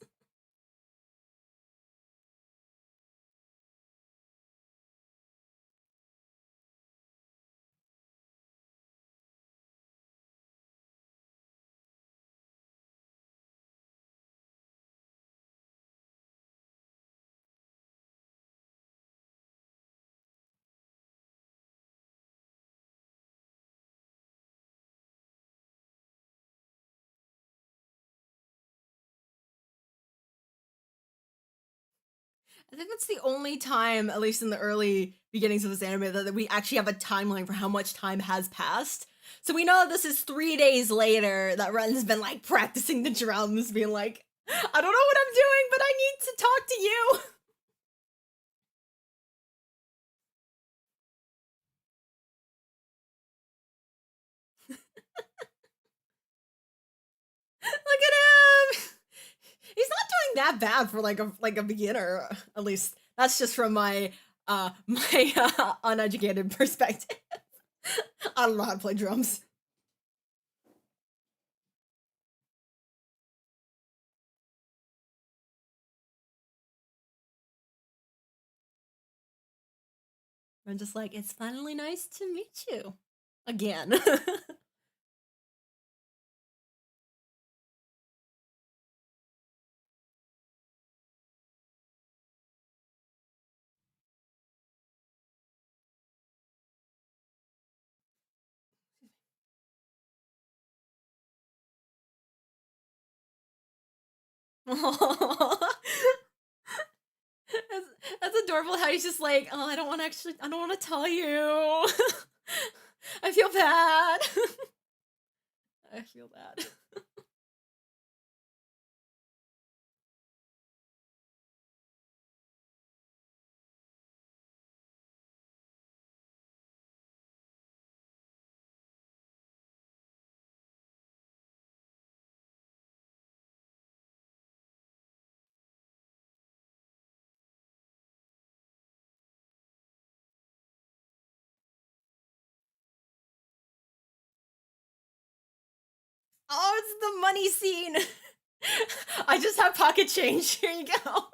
I think that's the only time, at least in the early beginnings of this anime, that we actually have a timeline for how much time has passed. So we know this is 3 days later that Ren's been like practicing the drums, being like, I don't know what I'm doing, but I need to talk to you. Look at him. He's not doing that bad for like a beginner. At least that's just from my uneducated perspective. I don't know how to play drums. I'm just like, it's finally nice to meet you again. That's adorable how he's just like, oh, I don't want to actually, I don't want to tell you. I feel bad. I feel bad. Oh, it's the money scene. I just have pocket change. Here you go.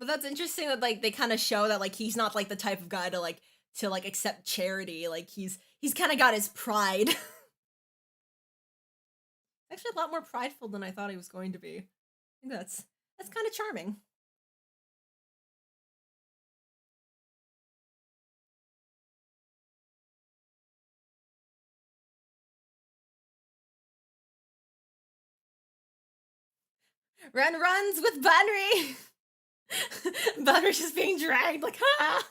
But that's interesting that like they kind of show that like he's not like the type of guy to accept charity. Like he's kind of got his pride. Actually, a lot more prideful than I thought he was going to be. I think that's kind of charming. Ren runs with Banri. Banri's just being dragged like ah.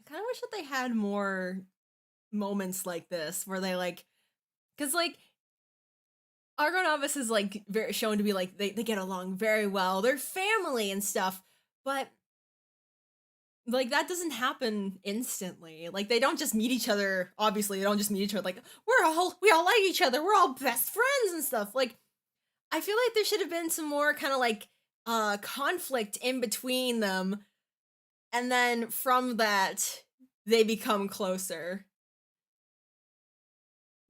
I kind of wish that they had more moments like this where they like, because like ARGONAVIS is like very shown to be like they get along very well. They're family and stuff, but like that doesn't happen instantly. Like they don't just meet each other. Obviously, they don't just meet each other like we all like each other. We're all best friends and stuff. Like I feel like there should have been some more kind of like conflict in between them, and then from that they become closer.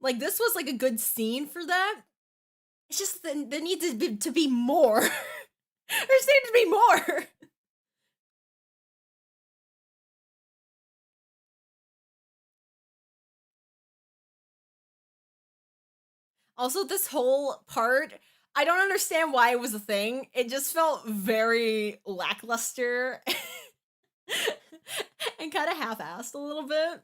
Like this was like a good scene for that. It's just that there needs to be more. There needs to be more. Also, this whole part, I don't understand why it was a thing. It just felt very lackluster and kind of half-assed a little bit.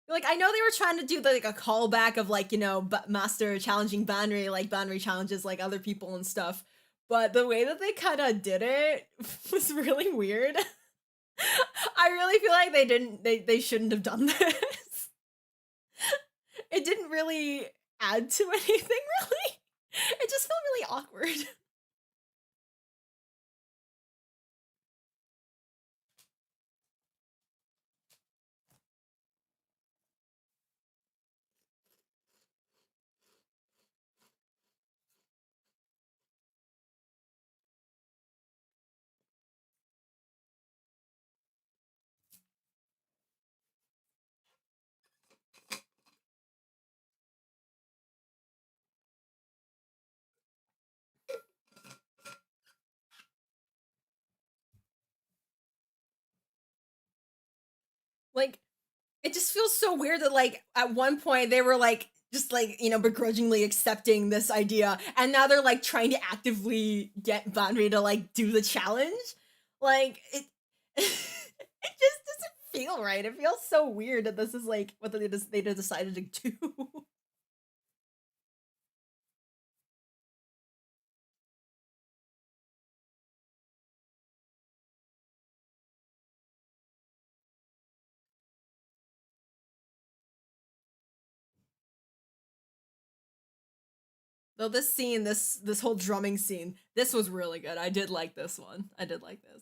Like, I know they were trying to do like a callback of like, you know, Master challenging Banri, like Banri challenges like other people and stuff. But the way that they kind of did it was really weird. I really feel like they shouldn't have done this. It didn't really add to anything really. It just felt really awkward. Like, it just feels so weird that like at one point they were like just like, you know, begrudgingly accepting this idea, and now they're like trying to actively get Banri to like do the challenge. Like it it just doesn't feel right. It feels so weird that this is like what they decided to do. Though this scene, this whole drumming scene, this was really good. I did like this one. I did like this.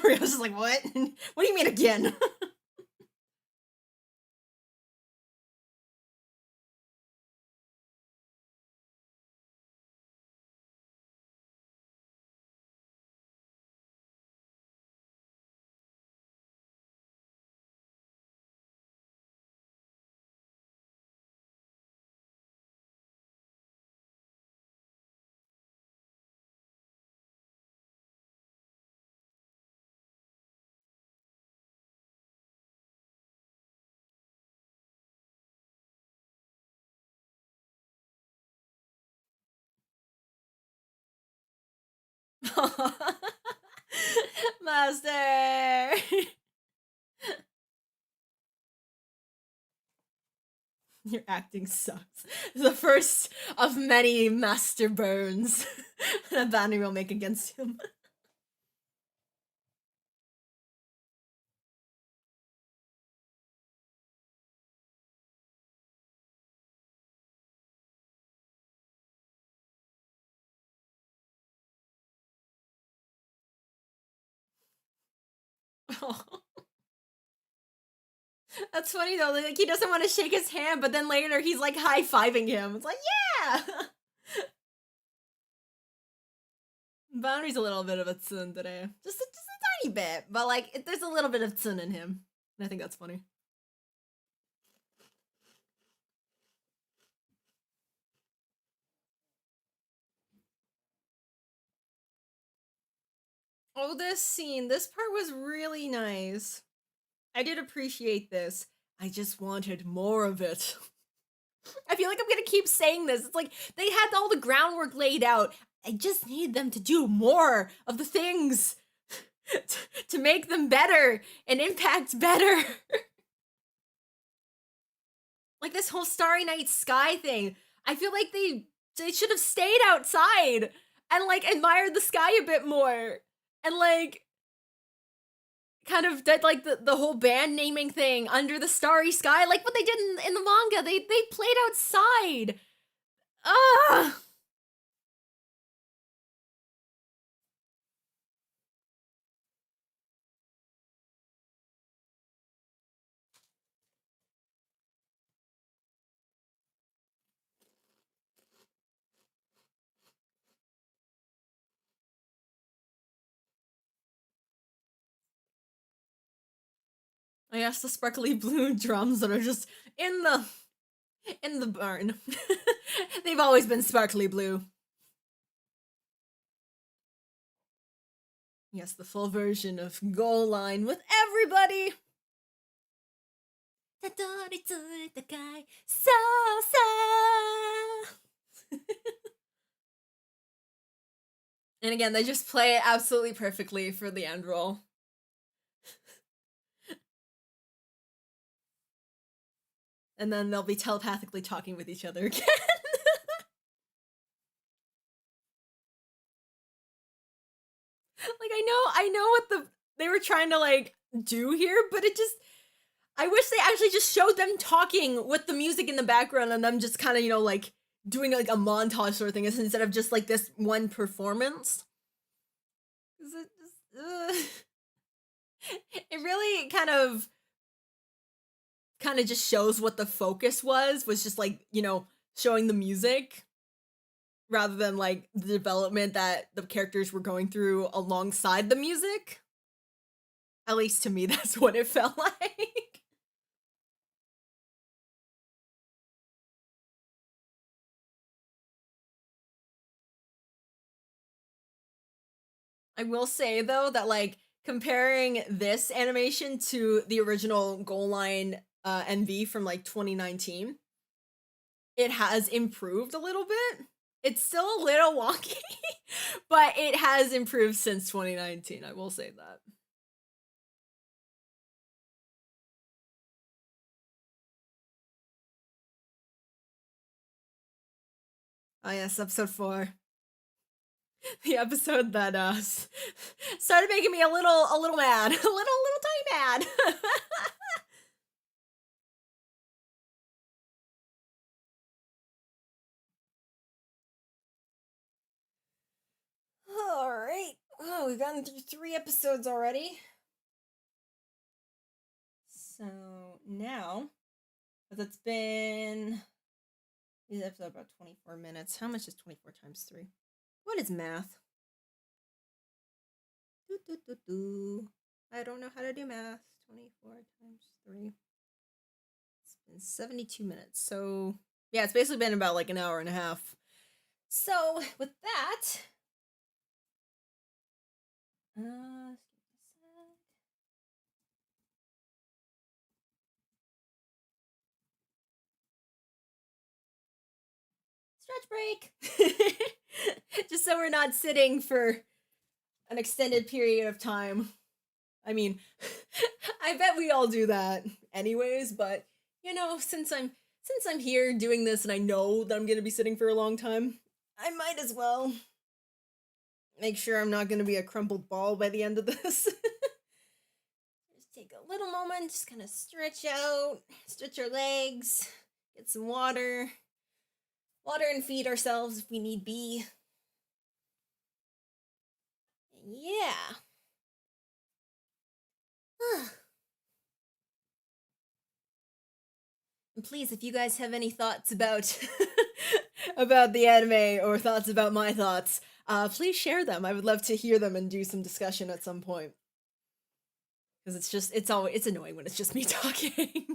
Rio's just like, what? What do you mean again? Master! Your acting sucks. The first of many master burns that Banner will make against him. That's funny though. Like he doesn't want to shake his hand, but then later he's like high-fiving him. It's like, yeah. Boundary's a little bit of a tsun today, just a tiny bit, but like there's a little bit of tsun in him. And I think that's funny. Oh, this scene, this part was really nice. I did appreciate this. I just wanted more of it. I feel like I'm gonna keep saying this. It's like they had all the groundwork laid out. I just need them to do more of the things to make them better and impact better. Like this whole Starry Night Sky thing. I feel like they should have stayed outside and like admired the sky a bit more. And like kind of did like the whole band naming thing under the starry sky, like what they did in the manga. They played outside. Ugh. I asked the sparkly blue drums that are just in the barn. They've always been sparkly blue. Yes, the full version of Goal Line with everybody. And again, they just play it absolutely perfectly for the end roll. And then they'll be telepathically talking with each other again. Like, I know what they were trying to, like, do here, but it just, I wish they actually just showed them talking with the music in the background and them just kind of, you know, like, doing, like, a montage sort of thing instead of just, like, this one performance. Is it just, it really kind of just shows what the focus was just, like, you know, showing the music rather than, like, the development that the characters were going through alongside the music. At least to me, that's what it felt like. I will say though that, like, comparing this animation to the original Goal Line NV from like 2019, it has improved a little bit. It's still a little wonky, but it has improved since 2019. I will say that. Oh yes, episode 4. The episode that started making me a little mad. A little tiny mad. All right. Oh, we've gotten through 3 episodes already. So now, that's been this episode about 24 minutes. How much is 24 times 3? What is math? I don't know how to do math. 24 times 3. It's been 72 minutes. So yeah, it's basically been about like an hour and a half. So with that, stretch break. Just so we're not sitting for an extended period of time. I mean, I bet we all do that anyways, but you know, since I'm here doing this and I know that I'm going to be sitting for a long time, I might as well make sure I'm not going to be a crumpled ball by the end of this. Just take a little moment, just kind of stretch out, stretch our legs, get some water and feed ourselves if we need be. Yeah. And please, if you guys have any thoughts about about the anime or thoughts about my thoughts, please share them. I would love to hear them and do some discussion at some point. Because it's annoying when it's just me talking.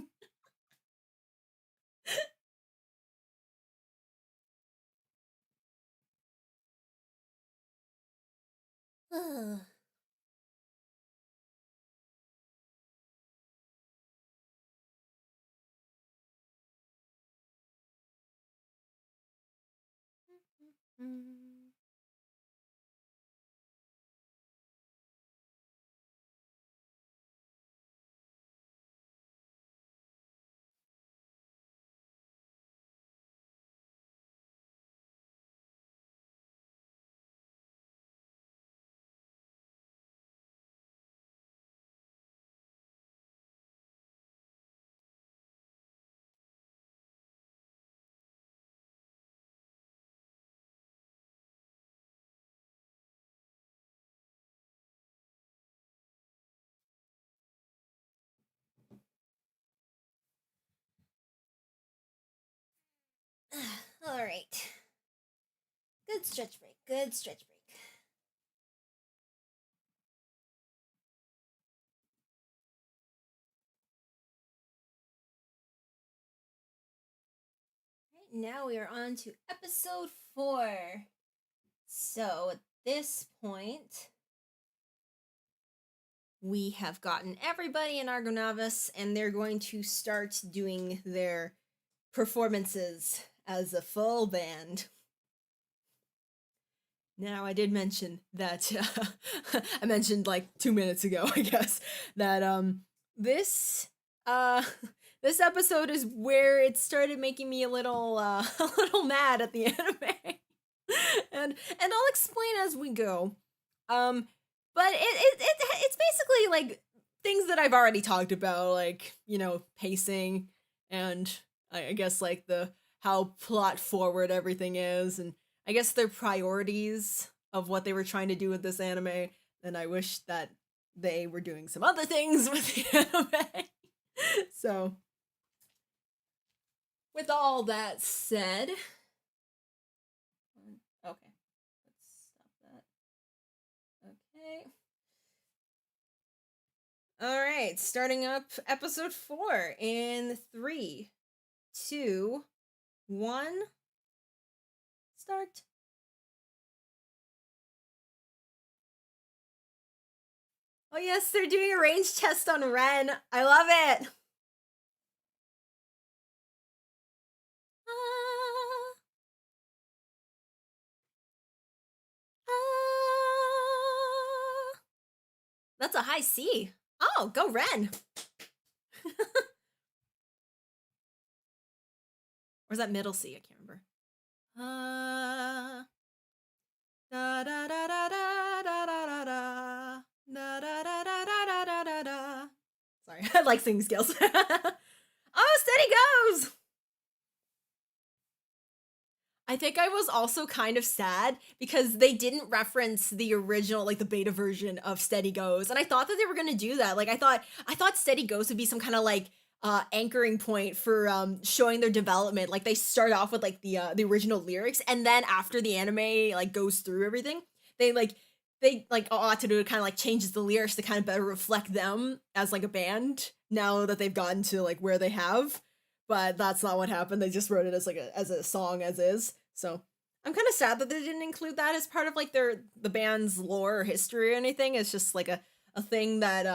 All right. Good stretch break. Good stretch break. now we are on to episode 4. So at this point, we have gotten everybody in ARGONAVIS, and they're going to start doing their performances as a full band. Now, I did mention that, I mentioned like 2 minutes ago, I guess, that this episode is where it started making me a little a little mad at the anime. and I'll explain as we go. But it's basically like things that I've already talked about, like, you know, pacing and I guess like the how plot forward everything is, and I guess their priorities of what they were trying to do with this anime. And I wish that they were doing some other things with the anime. So, with all that said, okay, let's stop that. Okay. All right, starting up episode 4 in 3, 2, 1, start. Oh yes, they're doing a range test on Ren. I love it. That's a high C. Oh, go Ren. Or is that middle C? I can't remember. Da da da da da da da da da da da da da da da da. Sorry, I like singing skills. Oh, steady goes. I think I was also kind of sad because they didn't reference the original, like the beta version of Steady Goes, and I thought that they were gonna do that. Like I thought Steady Goes would be some kind of like anchoring point for showing their development. Like they start off with like the original lyrics, and then after the anime like goes through everything, they like ought to do it kind of like changes the lyrics to kind of better reflect them as like a band now that they've gotten to like where they have. But that's not what happened. They just wrote it as like as a song as is. So I'm kind of sad that they didn't include that as part of like the band's lore or history or anything. It's just like a thing that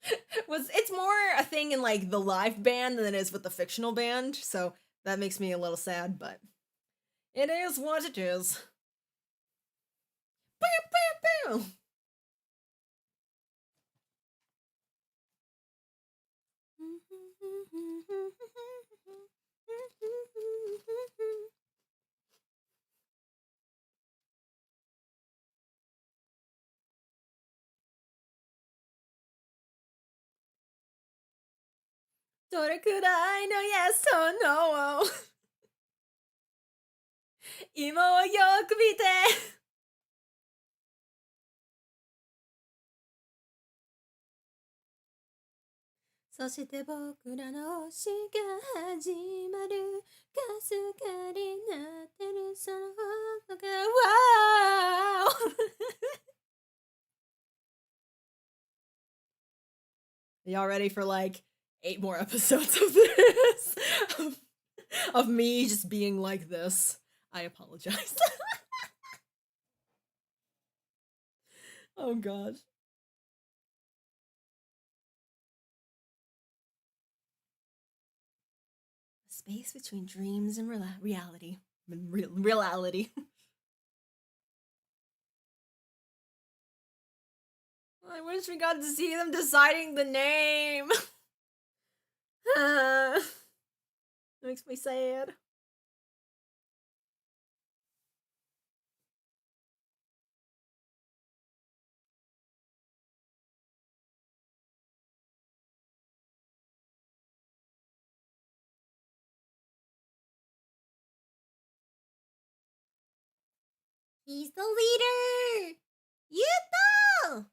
it's more a thing in like the live band than it is with the fictional band. So that makes me a little sad, but it is what it is. Bow, bow, bow. Dore kurai no yes or no. 今をよく見て。そして僕らの詩が始まる。かすかになってるその方が Wow! Y'all ready for like 8 more episodes of this? of me just being like this. I apologize. Oh gosh. The space between dreams and reality. Reality. I wish we got to see them deciding the name. It makes me sad. He's the leader! Yuto!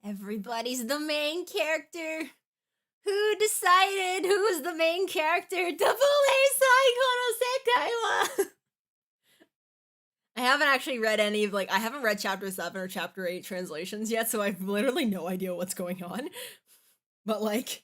Everybody's the main character. Who decided who's the main character? I haven't actually read any of, like, I haven't read chapter 7 or chapter 8 translations yet, so I've literally no idea what's going on. But, like...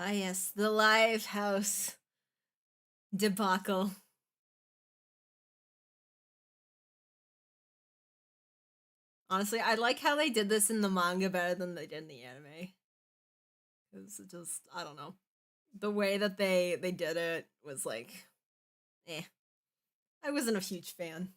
Ah yes, the live house debacle. Honestly, I like how they did this in the manga better than they did in the anime. Because it just, I don't know. The way that they did it was like, eh. I wasn't a huge fan.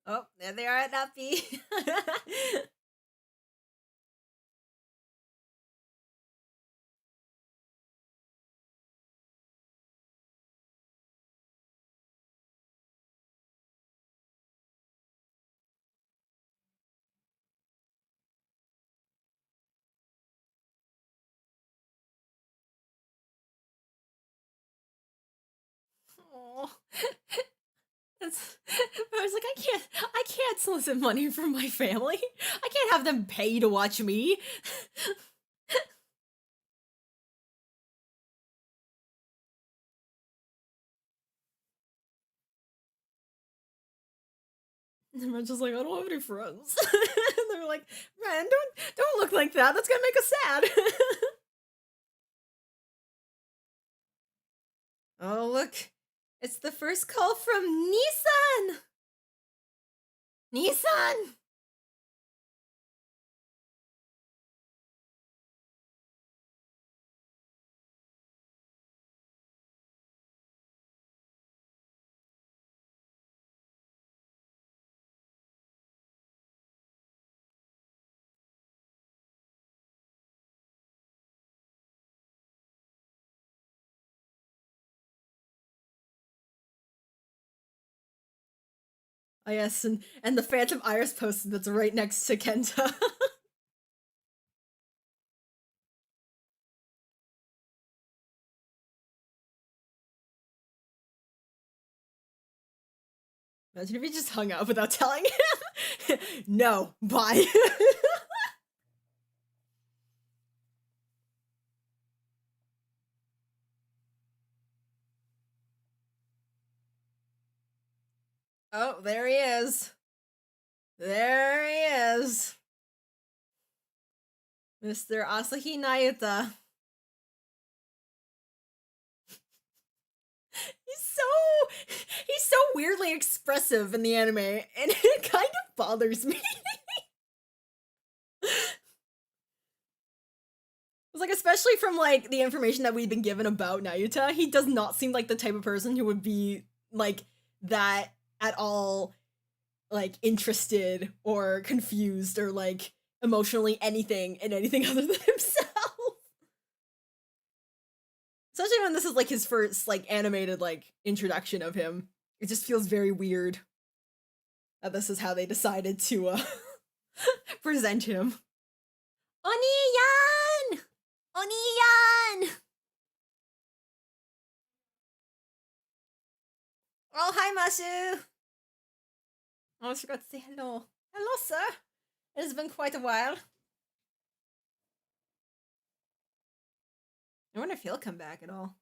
Oh, there they are at Nappy. Oh. I was like, I can't solicit money from my family. I can't have them pay to watch me. And I'm just like, I don't have any friends. And they're like, man, don't look like that. That's gonna make us sad. Oh, look. It's the first call from Nissan! Nissan! Oh yes, and the Phantom Iris post that's right next to Kenta. Imagine if he just hung up without telling him. No, bye. Oh, there he is. There he is. Mr. Asahi Nayuta. He's so weirdly expressive in the anime, and it kind of bothers me. It's like, especially from like the information that we've been given about Nayuta, he does not seem like the type of person who would be like that at all, like interested or confused or like emotionally anything in anything other than himself. Especially when this is like his first like animated like introduction of him. It just feels very weird that this is how they decided to present him. Oni-yan! Oni-yan! Oh, hi, Masu! I almost forgot to say hello. Hello, sir! It has been quite a while. I wonder if he'll come back at all.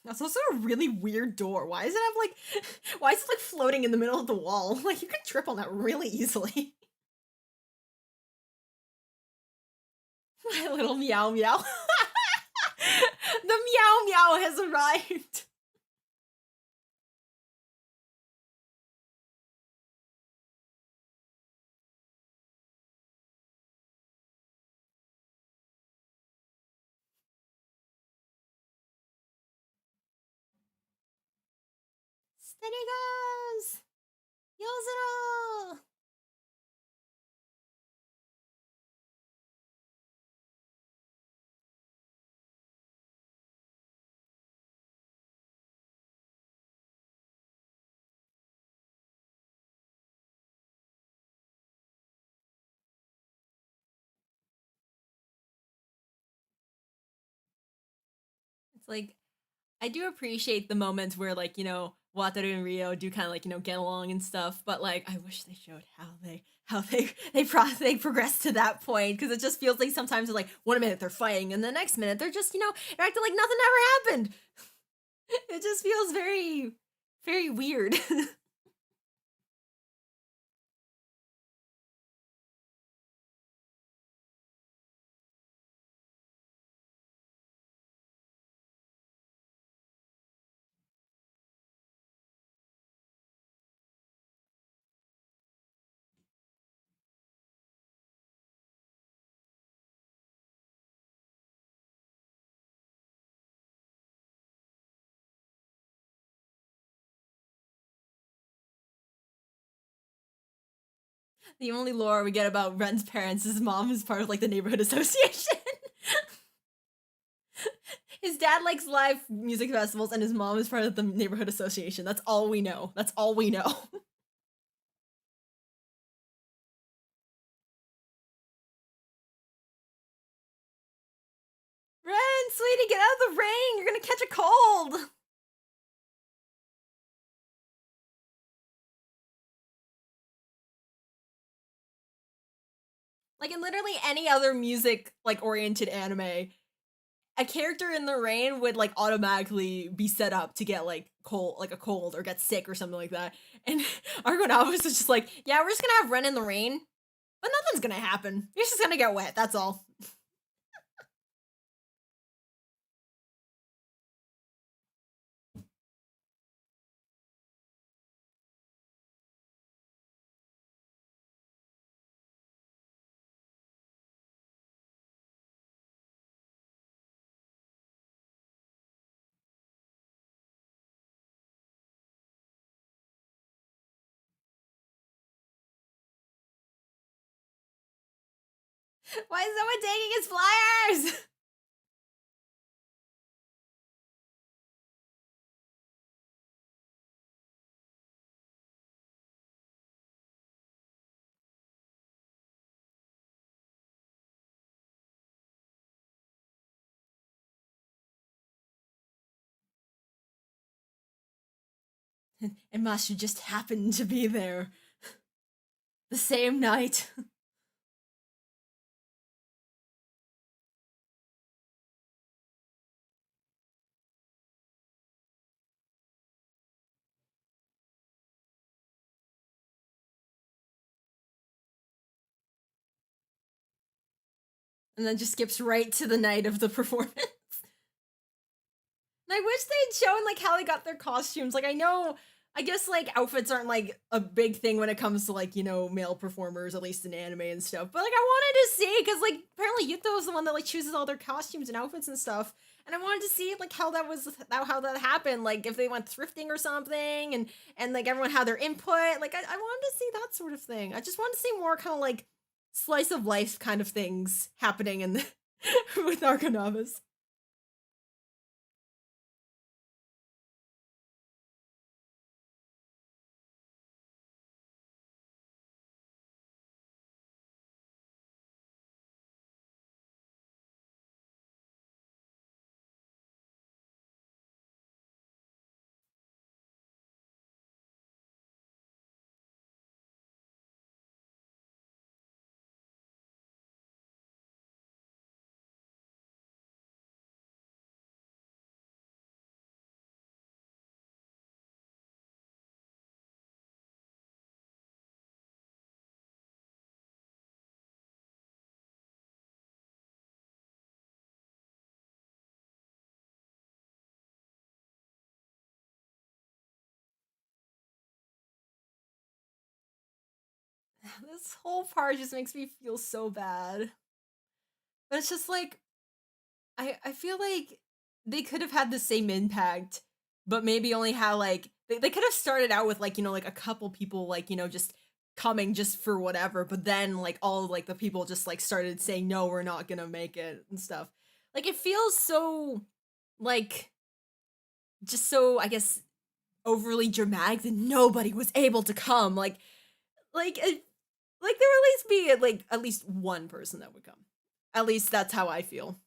That's also a really weird door. Why does it have like, why is it like floating in the middle of the wall? Like, you can trip on that really easily. My little meow meow. The meow meow has arrived. Steady goes! Yozero! It's like, I do appreciate the moments where like, you know, Wataru and Rio do kind of like, you know, get along and stuff, but like I wish they showed how they progress to that point, because it just feels like sometimes like 1 minute they're fighting and the next minute they're just, you know, acting like nothing ever happened. It just feels very, very weird. The only lore we get about Ren's parents is his mom is part of like the neighborhood association. His dad likes live music festivals and his mom is part of the neighborhood association. That's all we know. That's all we know. Ren, sweetie, get out of the rain. You're gonna catch a cold. Like in literally any other music like oriented anime, a character in the rain would like automatically be set up to get like cold, like a cold or get sick or something like that. And Argonavis is just like, yeah, we're just gonna have Ren in the rain, but nothing's gonna happen. You're just gonna get wet. That's all. Why is someone taking his flyers? And Mashu just happened to be there the same night. And then just skips right to the night of the performance. And I wish they'd shown like how they got their costumes. Like I guess like outfits aren't like a big thing when it comes to like, you know, male performers, at least in anime and stuff. But like I wanted to see, because like apparently Yuto is the one that like chooses all their costumes and outfits and stuff. And I wanted to see like how that happened, like if they went thrifting or something, and like everyone had their input. Like I wanted to see that sort of thing. I just wanted to see more kind of like slice of life kind of things happening in the with ARGONAVIS. This whole part just makes me feel so bad. But it's just like I feel like they could have had the same impact, but maybe only how like they could have started out with like, you know, like a couple people like, you know, just coming just for whatever, but then like all like the people just like started saying no, we're not gonna make it and stuff. Like it feels so like just so, I guess, overly dramatic that nobody was able to come. Like there would at least be like at least one person that would come. At least that's how I feel.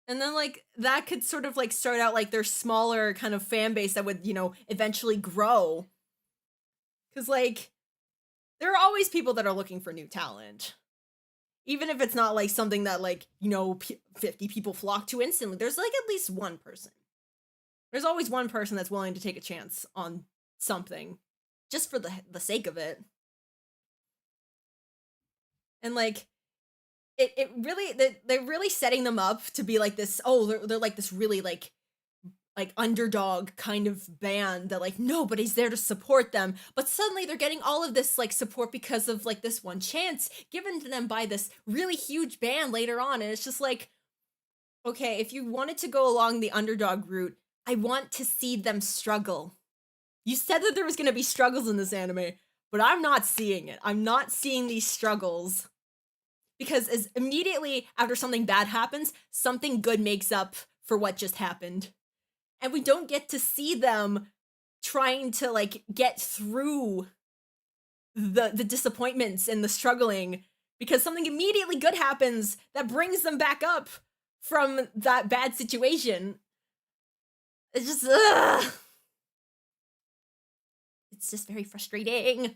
And then like that could sort of like start out like their smaller kind of fan base that would, you know, eventually grow. Cause like there are always people that are looking for new talent. Even if it's not like something that like, you know, 50 people flock to instantly, there's like at least one person. There's always one person that's willing to take a chance on something just for the sake of it. And like it really they're really setting them up to be like this, oh, they're like this really like underdog kind of band that like nobody's there to support them, but suddenly they're getting all of this like support because of like this one chance given to them by this really huge band later on. And it's just like, okay, if you wanted to go along the underdog route, I want to see them struggle. You said that there was going to be struggles in this anime, but I'm not seeing it. I'm not seeing these struggles, because as immediately after something bad happens, something good makes up for what just happened. And we don't get to see them trying to like get through the disappointments and the struggling, because something immediately good happens that brings them back up from that bad situation. It's just it's just very frustrating.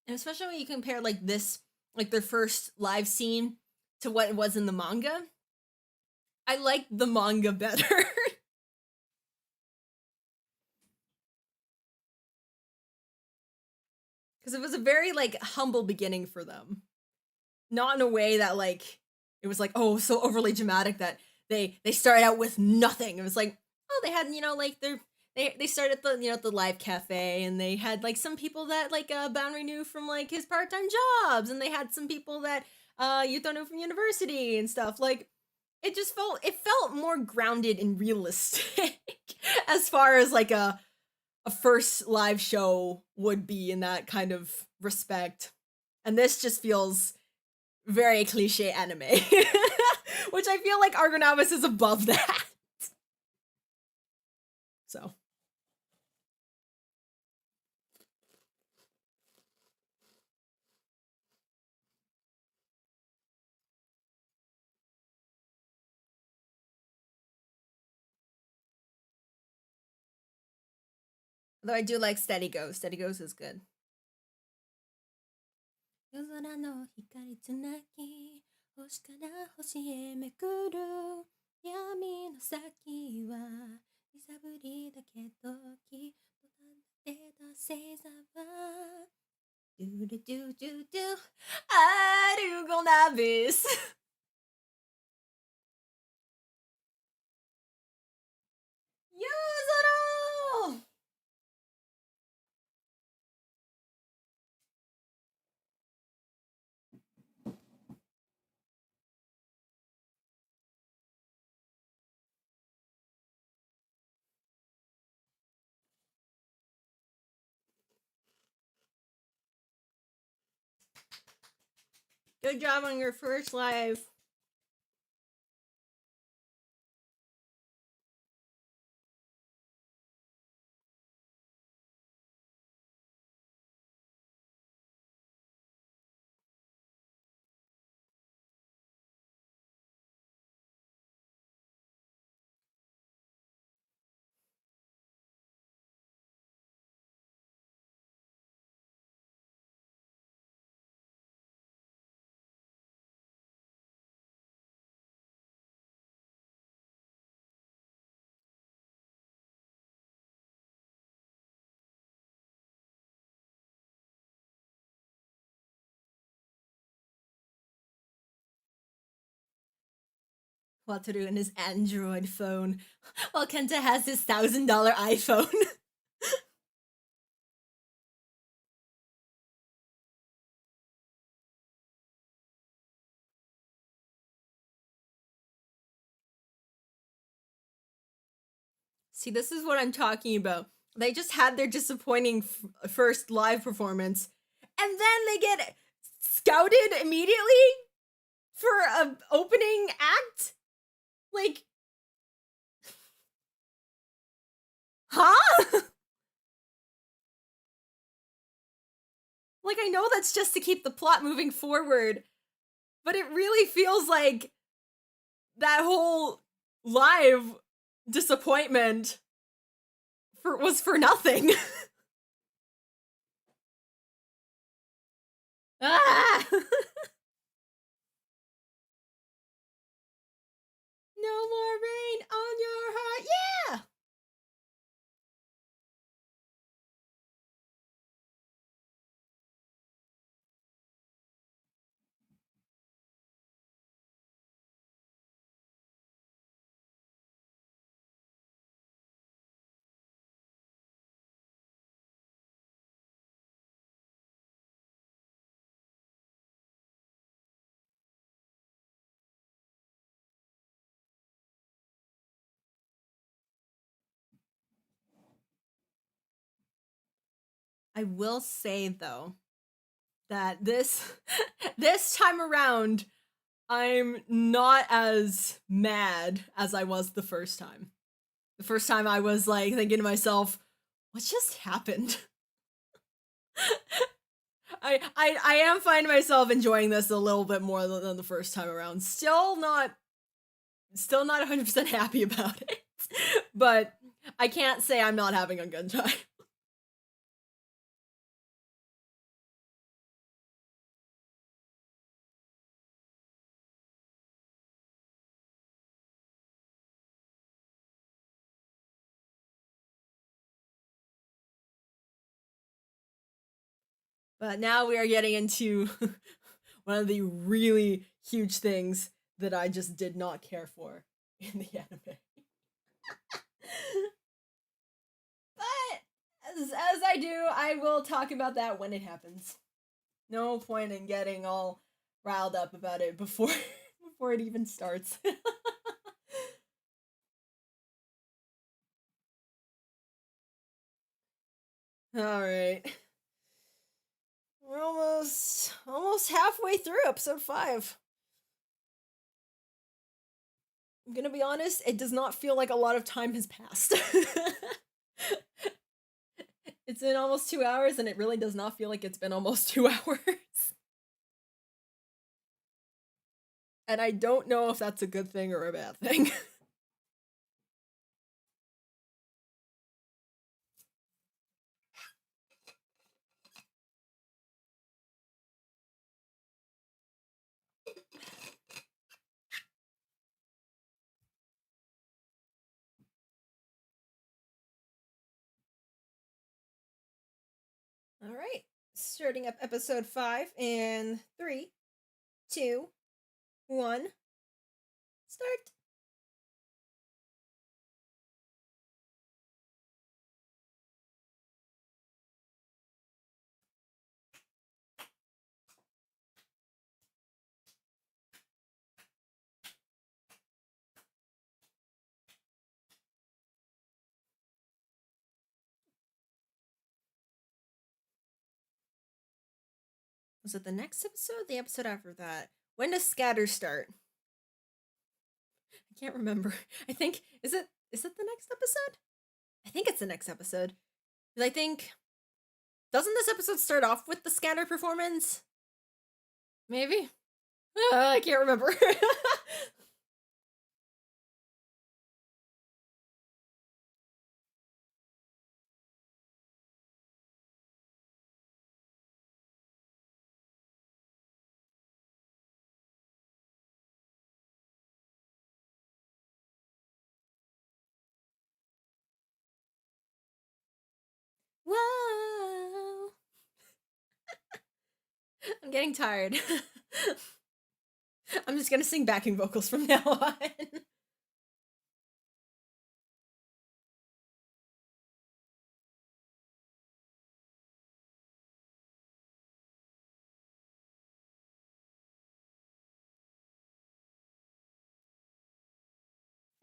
And especially when you compare like this, like their first live scene to what it was in the manga. I like the manga better. Because it was a very like humble beginning for them. Not in a way that like it was like, oh, so overly dramatic that they started out with nothing. It was like, oh, they had, you know, like they started at the, you know, the live cafe, and they had like some people that like Boundary knew from like his part-time jobs, and they had some people that Yuto knew from university and stuff. Like it just felt more grounded and realistic as far as like a a first live show would be in that kind of respect. And this just feels very cliche anime, which I feel like ARGONAVIS is above that. So. Though I do like Steady Goes. Steady Goes is good. 夜空の光つなぎ星から星へめくる闇の先は揺さぶりだけどきっと出た星座はドゥルドゥドゥドゥアルゴナビス夜空 Good job on your first live. Wataru and his Android phone, while Kenta has his $1,000 iPhone. See, this is what I'm talking about. They just had their disappointing first live performance, and then they get scouted immediately for an opening act? Like, huh? Like, I know that's just to keep the plot moving forward, but it really feels like that whole live disappointment was for nothing. Ah! No more rain on your heart. Yeah! I will say though that this time around I'm not as mad as I was the first time. The first time I was like thinking to myself, what just happened? I am finding myself enjoying this a little bit more than the first time around. Still not 100% happy about it. But I can't say I'm not having a good time. But now we are getting into one of the really huge things that I just did not care for in the anime. But as I do, I will talk about that when it happens. No point in getting all riled up about it before it even starts. Alright. We're almost halfway through episode 5. I'm gonna be honest, it does not feel like a lot of time has passed. It's been almost 2 hours, and it really does not feel like it's been almost 2 hours. And I don't know if that's a good thing or a bad thing. Alright, starting up episode 5 in 3, 2, 1, start. Was it the next episode? The episode after that? When does Scatter start? I can't remember. I think is it the next episode? I think it's the next episode. Because I think doesn't this episode start off with the Scatter performance? Maybe? I can't remember. Whoa. I'm getting tired. I'm just gonna sing backing vocals from now on.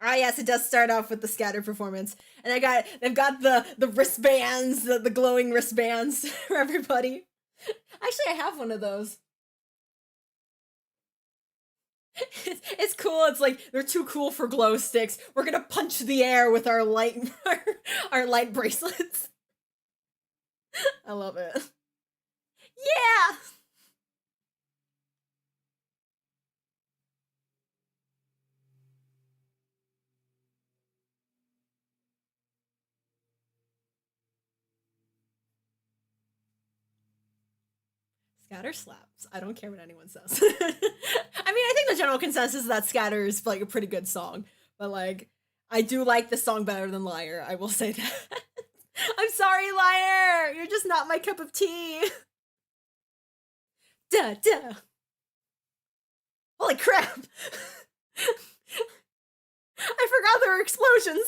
Ah, yes, it does start off with the Scatter performance, and they've got the wristbands, the glowing wristbands for everybody. Actually, I have one of those. It's cool. It's like they're too cool for glow sticks. We're gonna punch the air with our light our light bracelets. I love it. Yeah. Scatter slaps. I don't care what anyone says. I mean, I think the general consensus is that Scatter is like a pretty good song, but like, I do like the song better than Liar. I will say that. I'm sorry, Liar. You're just not my cup of tea. Duh, duh. Holy crap. I forgot there were explosions.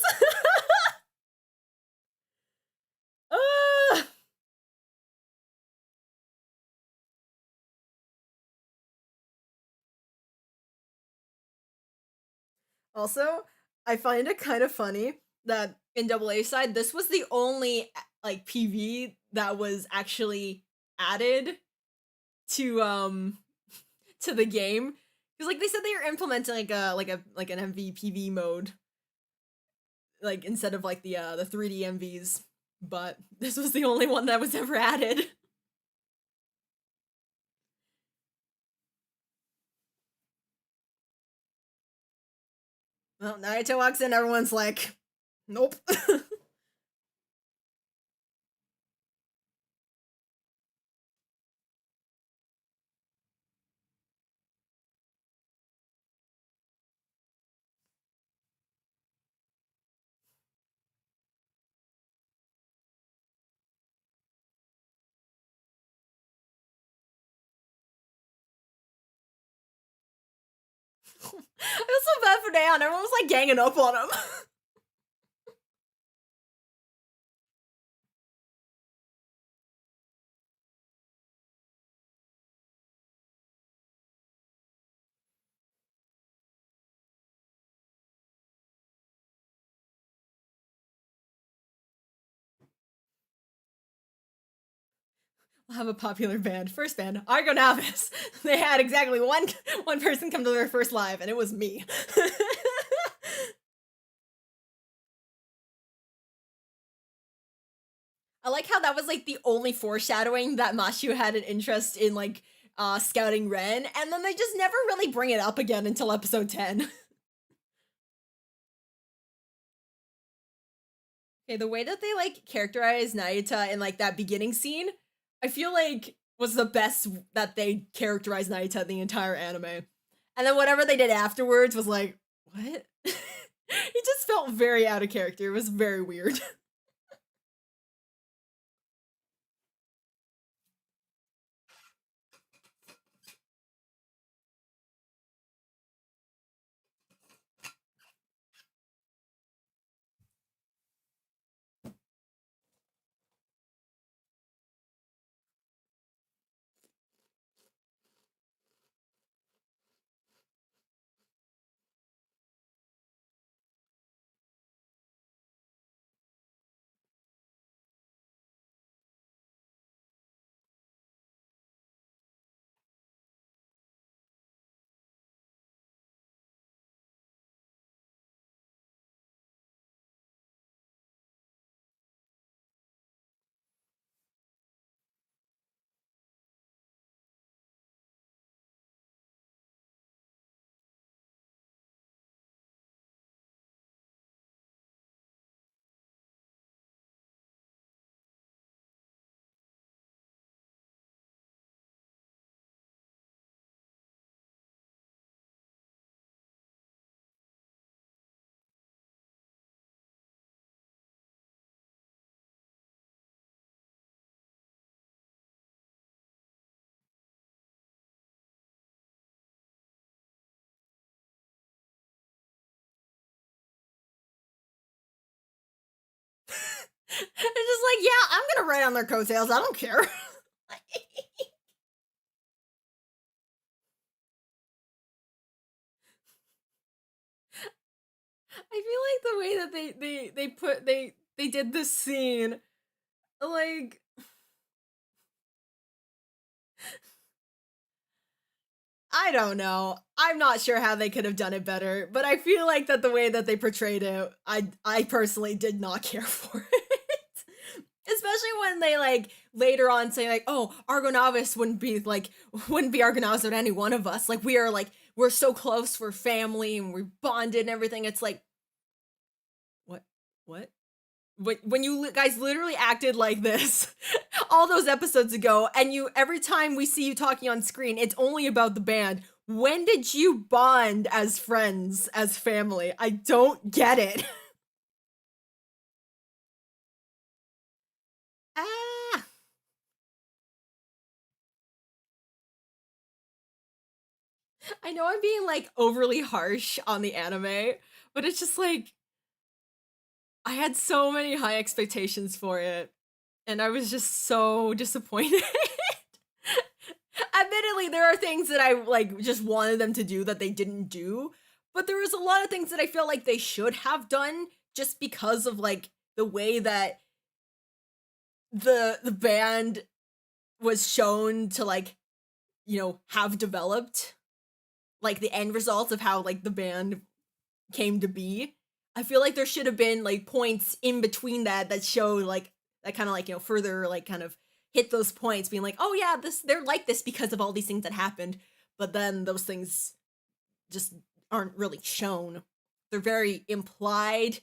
uh. Also, I find it kind of funny that in AA side, this was the only like PV that was actually added to to the game, because like they said they were implementing like an MVPV mode, like instead of like the 3D MVs, but this was the only one that was ever added. Well, Naruto walks in, everyone's like, nope. I feel so bad for Dan. Everyone was like ganging up on him. I'll have a popular band. First band, ARGONAVIS. They had exactly one person come to their first live, and it was me. I like how that was like the only foreshadowing that Mashu had an interest in like scouting Ren, and then they just never really bring it up again until episode 10. Okay, the way that they like characterize Naita in like that beginning scene, I feel like was the best that they characterized Naita the entire anime. And then whatever they did afterwards was like, what? It just felt very out of character. It was very weird. It's just like, yeah, I'm gonna ride on their coattails. I don't care. I feel like the way that they did this scene, like I don't know. I'm not sure how they could have done it better, but I feel like that the way that they portrayed it, I personally did not care for it. Especially when they like later on say like, "Oh, Argonavis wouldn't be Argonavis without any one of us. Like we're so close, we're family, and we're bonded and everything." It's like, what, what? When you guys literally acted like this all those episodes ago, and you every time we see you talking on screen, it's only about the band. When did you bond as friends, as family? I don't get it. Ah, I know I'm being like overly harsh on the anime, but it's just like I had so many high expectations for it, and I was just so disappointed. Admittedly, there are things that I like just wanted them to do that they didn't do, but there was a lot of things that I feel like they should have done just because of like the way that the band was shown to like, have developed, like the end results of how like the band came to be. I feel like there should have been like points in between that show like that kind of like, further like kind of hit those points being like, "Oh yeah, this they're like this because of all these things that happened." But then those things just aren't really shown. They're very implied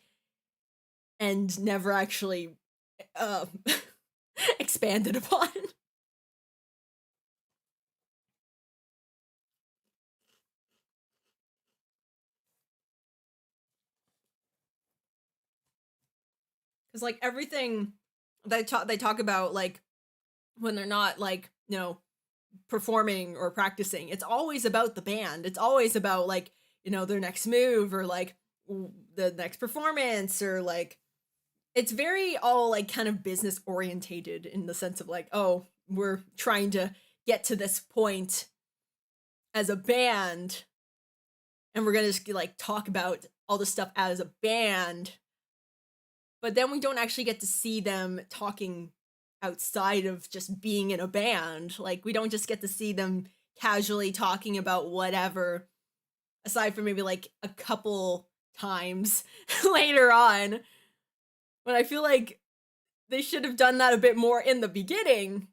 and never actually uh expanded upon. Cuz like everything they talk about like when they're not like, performing or practicing, it's always about the band. It's always about like, their next move or like the next performance or like it's very all like kind of business orientated in the sense of like, oh, we're trying to get to this point as a band and we're gonna just like talk about all this stuff as a band, but then we don't actually get to see them talking outside of just being in a band. Like, we don't just get to see them casually talking about whatever, aside from maybe like a couple times later on. But I feel like they should have done that a bit more in the beginning.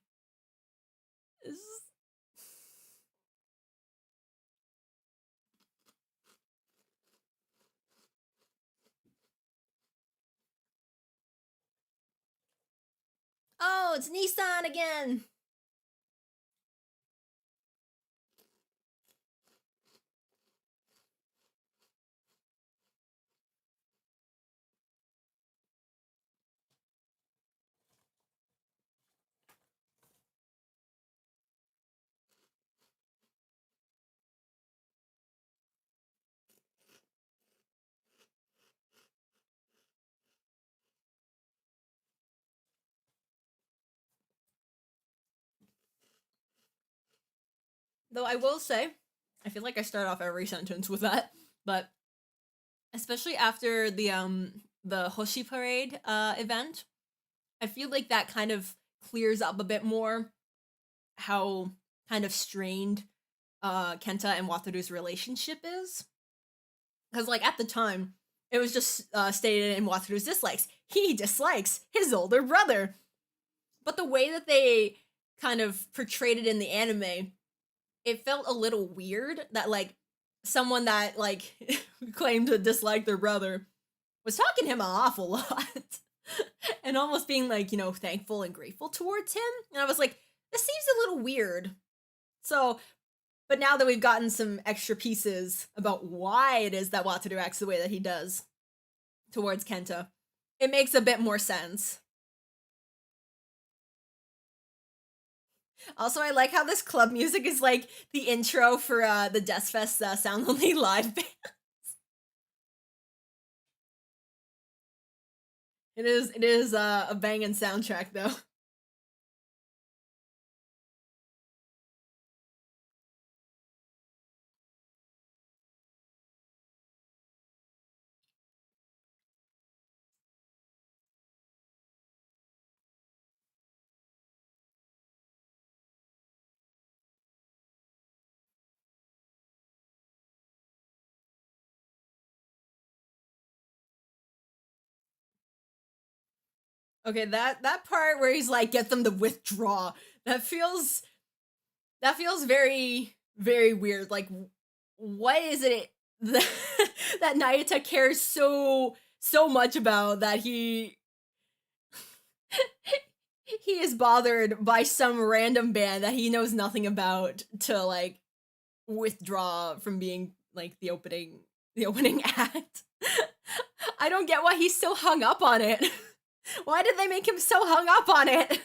Oh, it's Nissan again! Though I will say, I feel like I start off every sentence with that, but especially after the Hoshi Parade event, I feel like that kind of clears up a bit more how kind of strained Kenta and Wataru's relationship is. Because, like, at the time, it was just stated in Wataru's dislikes. He dislikes his older brother. But the way that they kind of portrayed it in the anime, it felt a little weird that, like, someone that, like, claimed to dislike their brother was talking to him an awful lot. And almost being, like, you know, thankful and grateful towards him. And I was like, this seems a little weird. So, but now that we've gotten some extra pieces about why it is that Wataru acts the way that he does towards Kenta, it makes a bit more sense. Also, I like how this club music is like the intro for the Death Fest Sound Only live band. It is a banging soundtrack though. Okay, that part where he's like, get them to withdraw. That feels very, very weird. Like, what is it that, that Nayuta cares so much about that he is bothered by some random band that he knows nothing about to like withdraw from being like the opening act. I don't get why he's so hung up on it. Why did they make him so hung up on it?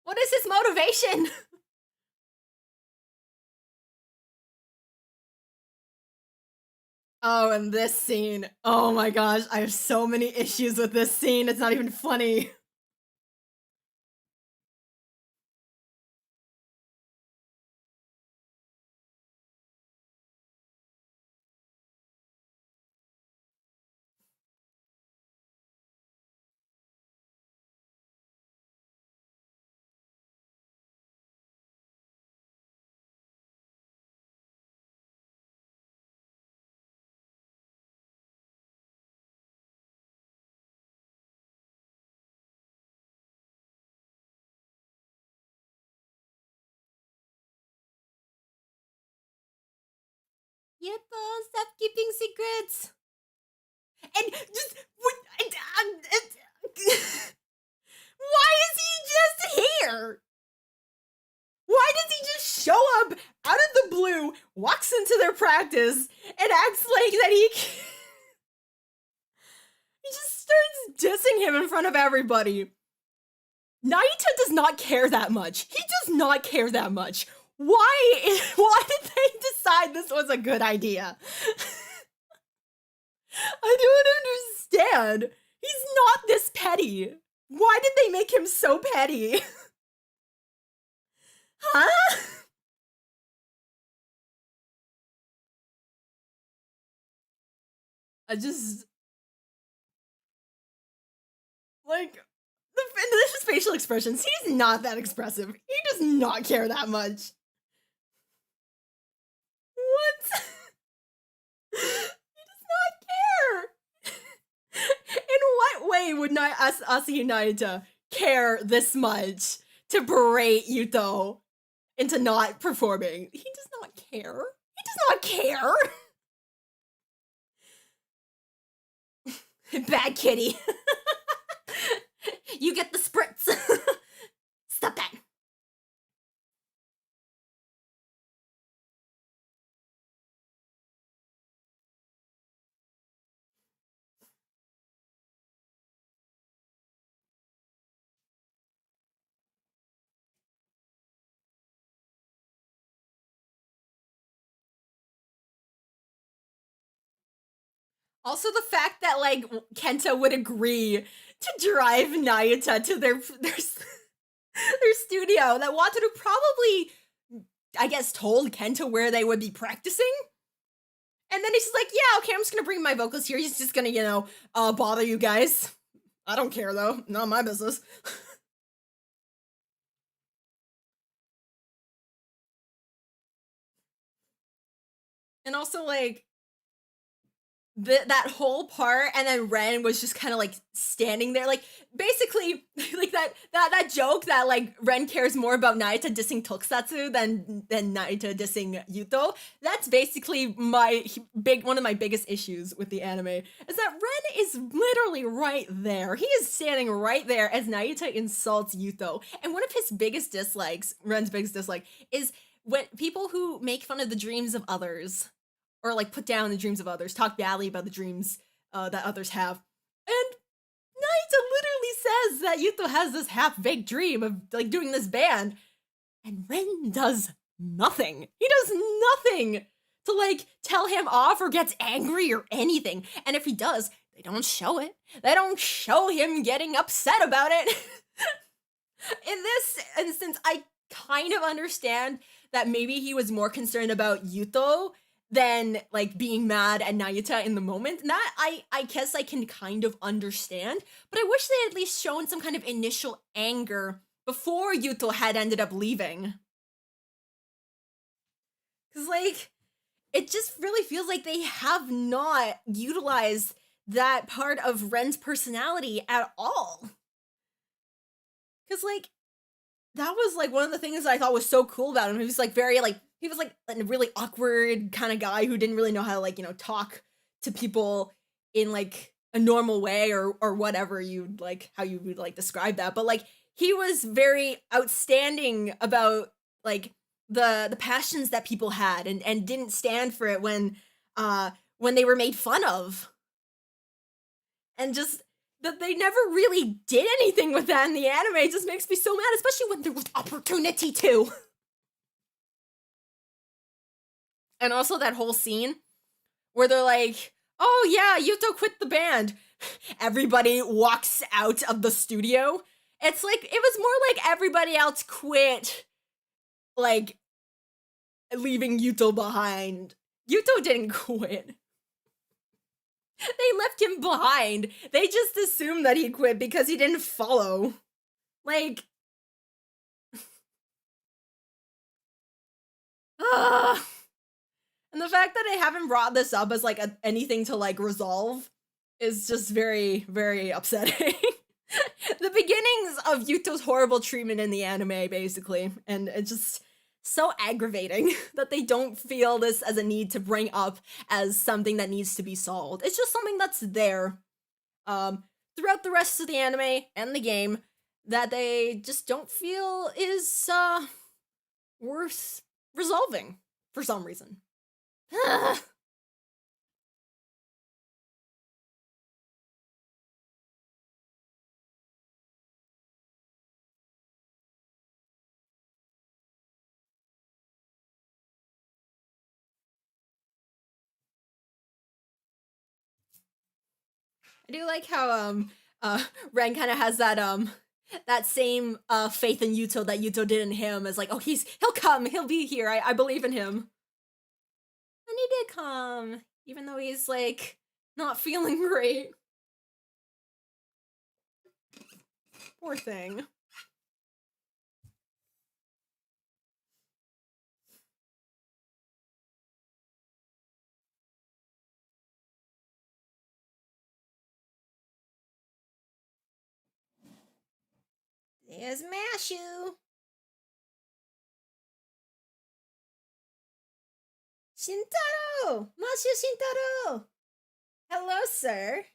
What is his motivation? Oh, and this scene. Oh my gosh, I have so many issues with this scene. It's not even funny. Yeto, stop keeping secrets. And just why is he just here? Why does he just show up out of the blue, walks into their practice, and acts like that he just starts dissing him in front of everybody? Naita does not care that much. He does not care that much. Why did they decide this was a good idea? I don't understand. He's not this petty. Why did they make him so petty? Huh? I just like the his facial expressions, he's not that expressive. He does not care that much. What? He does not care. In what way would Asa Naita care this much to berate Yuto into not performing? He does not care. He does not care. Bad kitty. You get the spritz. Stop that. Also, the fact that like Kenta would agree to drive Nayuta to their studio, that Wataru probably, I guess, told Kenta where they would be practicing. And then he's just like, yeah, okay, I'm just gonna bring my vocals here. He's just gonna, you know, bother you guys. I don't care though. Not my business. And also, like, that whole part, and then Ren was just kind of like standing there, like basically like that joke that like Ren cares more about Naita dissing Tokusatsu than Naita dissing Yuto. That's basically one of my biggest issues with the anime, is that Ren is literally right there. He is standing right there as Naita insults Yuto, and one of his biggest dislikes, Ren's biggest dislike, is when people who make fun of the dreams of others, or like put down the dreams of others, talk badly about the dreams that others have. And Naita literally says that Yuto has this half-baked dream of like doing this band, and Ren does nothing. He does nothing to like tell him off or gets angry or anything. And if he does, they don't show it. They don't show him getting upset about it. In this instance, I kind of understand that maybe he was more concerned about Yuto than like being mad at Nayuta in the moment. And that I guess I can kind of understand, but I wish they had at least shown some kind of initial anger before Yuto had ended up leaving. Cause like, it just really feels like they have not utilized that part of Ren's personality at all. Cause like, that was like one of the things that I thought was so cool about him. He was like very like, he was like a really awkward kind of guy who didn't really know how to like, you know, talk to people in like a normal way or whatever you'd like, how you would like describe that. But like, he was very outstanding about like the passions that people had, and didn't stand for it when they were made fun of. And just that they never really did anything with that in the anime just makes me so mad, especially when there was opportunity to. And also that whole scene where they're like, oh yeah, Yuto quit the band. Everybody walks out of the studio. It's like, it was more like everybody else quit, like, leaving Yuto behind. Yuto didn't quit. They left him behind. They just assumed that he quit because he didn't follow. Like, and the fact that I haven't brought this up as like anything to like resolve is just very, very upsetting. The beginnings of Yuto's horrible treatment in the anime, basically, and it's just so aggravating that they don't feel this as a need to bring up as something that needs to be solved. It's just something that's there throughout the rest of the anime and the game that they just don't feel is worth resolving for some reason. I do like how Ren kind of has that same faith in Yuto that Yuto did in him, as like, oh, he'll come, he'll be here, I believe in him. And he did come, even though he's like not feeling great. Poor thing. There's Mashu. Shintaro! Mashu Shintaro! Hello, sir.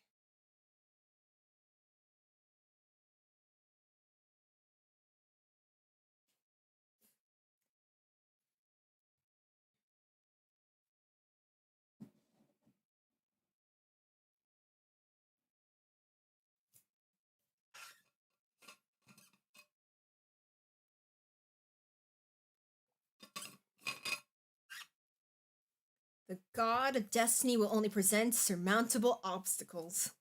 The god of destiny will only present surmountable obstacles.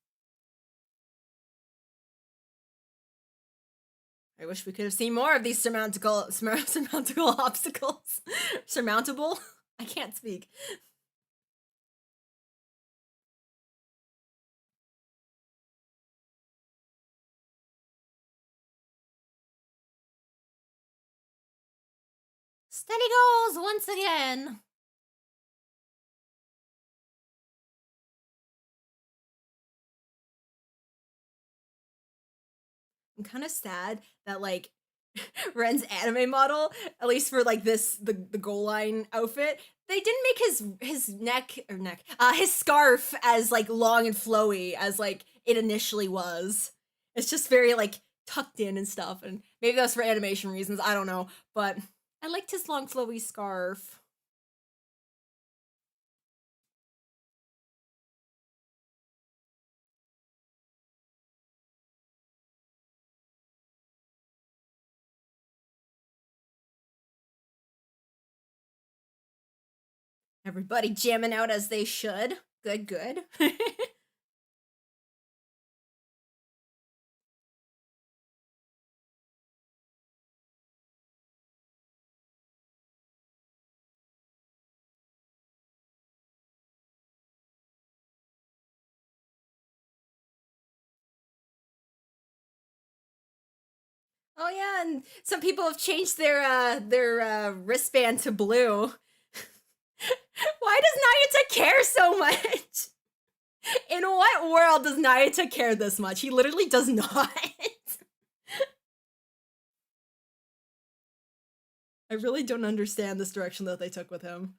I wish we could have seen more of these surmountable obstacles. Surmountable? I can't speak. Steady goals once again. I'm kind of sad that like Ren's anime model, at least for like this the goal line outfit, they didn't make his scarf as like long and flowy as like it initially was. It's just very like tucked in and stuff, and maybe that's for animation reasons, I don't know, but I liked his long flowy scarf. Everybody jamming out as they should. Good, good. Oh yeah, and some people have changed their wristband to blue. Why does Nayuta care so much? In what world does Nayuta care this much? He literally does not. I really don't understand this direction that they took with him.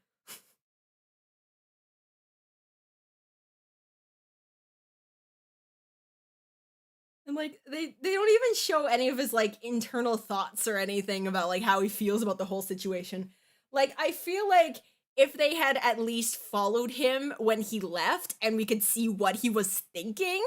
And like they don't even show any of his like internal thoughts or anything about like how he feels about the whole situation. Like I feel like if they had at least followed him when he left and we could see what he was thinking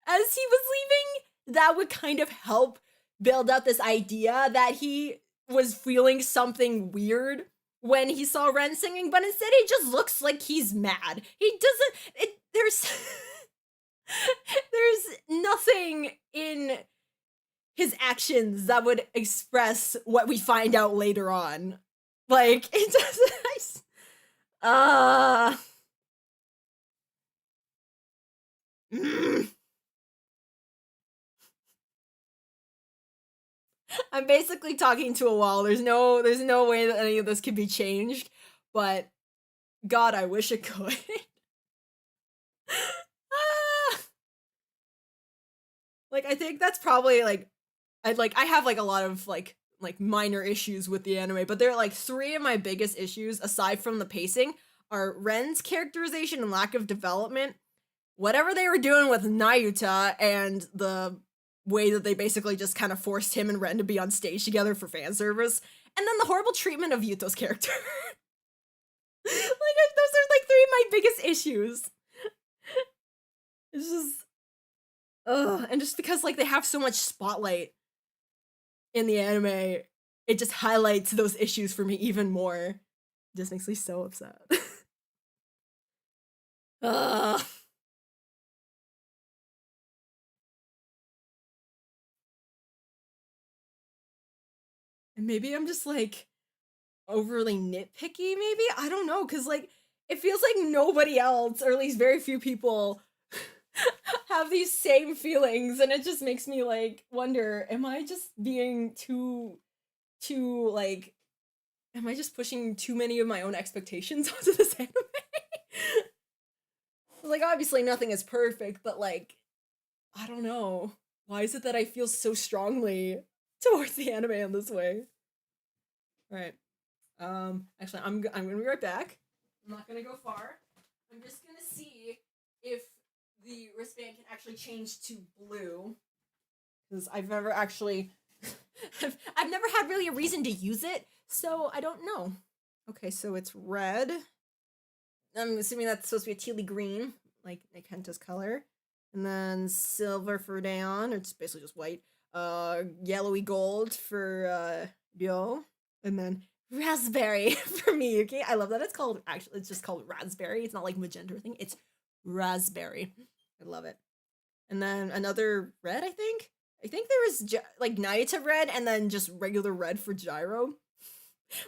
as he was leaving, that would kind of help build up this idea that he was feeling something weird when he saw Ren singing, but instead he just looks like he's mad. He doesn't there's there's nothing in his actions that would express what we find out later on. Like, it doesn't. I'm basically talking to a wall. There's no way that any of this can be changed, but God, I wish it could. Like, I think that's probably like I have like a lot of like minor issues with the anime, but there are like three of my biggest issues aside from the pacing are Ren's characterization and lack of development, whatever they were doing with Nayuta, and the way that they basically just kind of forced him and Ren to be on stage together for fan service, and then the horrible treatment of Yuto's character. Like, those are like three of my biggest issues. It's just and just because like they have so much spotlight in the anime, it just highlights those issues for me even more. It just makes me so upset. And maybe I'm just like overly nitpicky, maybe? I don't know, because like it feels like nobody else, or at least very few people, have these same feelings, and it just makes me like wonder, am I just being too like, am I just pushing too many of my own expectations onto this anime? Like, obviously nothing is perfect, but like, I don't know. Why is it that I feel so strongly towards the anime in this way? Alright. Actually, I'm gonna be right back. I'm not gonna go far. I'm just gonna see if the wristband can actually change to blue. Because I've never actually... I've never had really a reason to use it, so I don't know. Okay, so it's red. I'm assuming that's supposed to be a tealy green, like Nikenta's color. And then silver for Daeon, or it's basically just white. Yellowy gold for Ryo. And then raspberry for Miyuki. I love that it's called, actually, it's just called raspberry. It's not like magenta thing, it's raspberry. I love it. And then another red, I think? I think there was like Nayuta red and then just regular red for Gyro.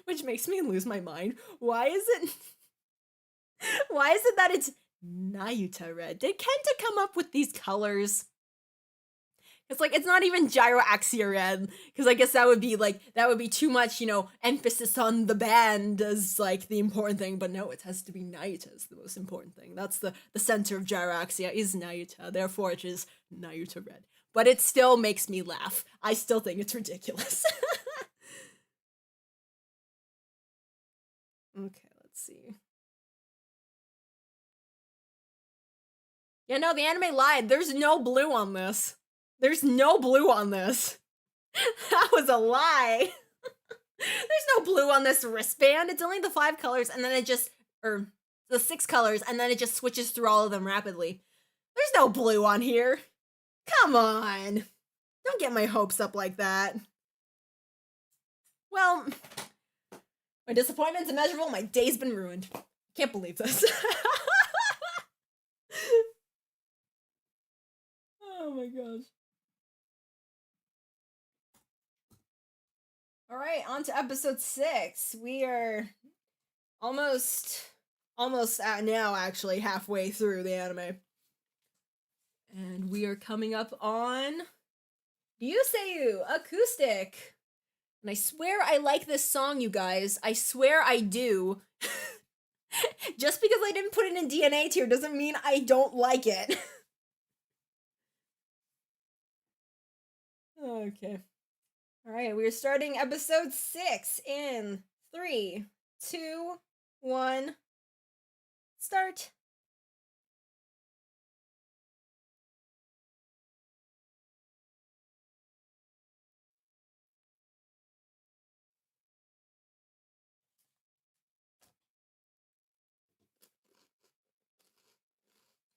Which makes me lose my mind. Why is it that it's Nayuta red? Did Kenta come up with these colors? It's like, it's not even Gyro Axia red, because I guess that would be too much, you know, emphasis on the band as like the important thing, but no, it has to be Nayuta is the most important thing. That's the center of Gyro Axia is Nayuta, therefore it is Nayuta red. But it still makes me laugh. I still think it's ridiculous. Okay, let's see. Yeah, no, the anime lied. There's no blue on this. There's no blue on this. That was a lie. There's no blue on this wristband. It's only the 5 colors, and then it just, or the 6 colors, and then it just switches through all of them rapidly. There's no blue on here. Come on. Don't get my hopes up like that. Well, my disappointment's immeasurable. My day's been ruined. Can't believe this. Oh my gosh. Alright, on to episode 6. We are almost now actually halfway through the anime. And we are coming up on Ryuseiyu Acoustic. And I swear I like this song, you guys. I swear I do. Just because I didn't put it in DNA tier doesn't mean I don't like it. Okay. Alright, we're starting episode 6 in 3, 2, 1, start.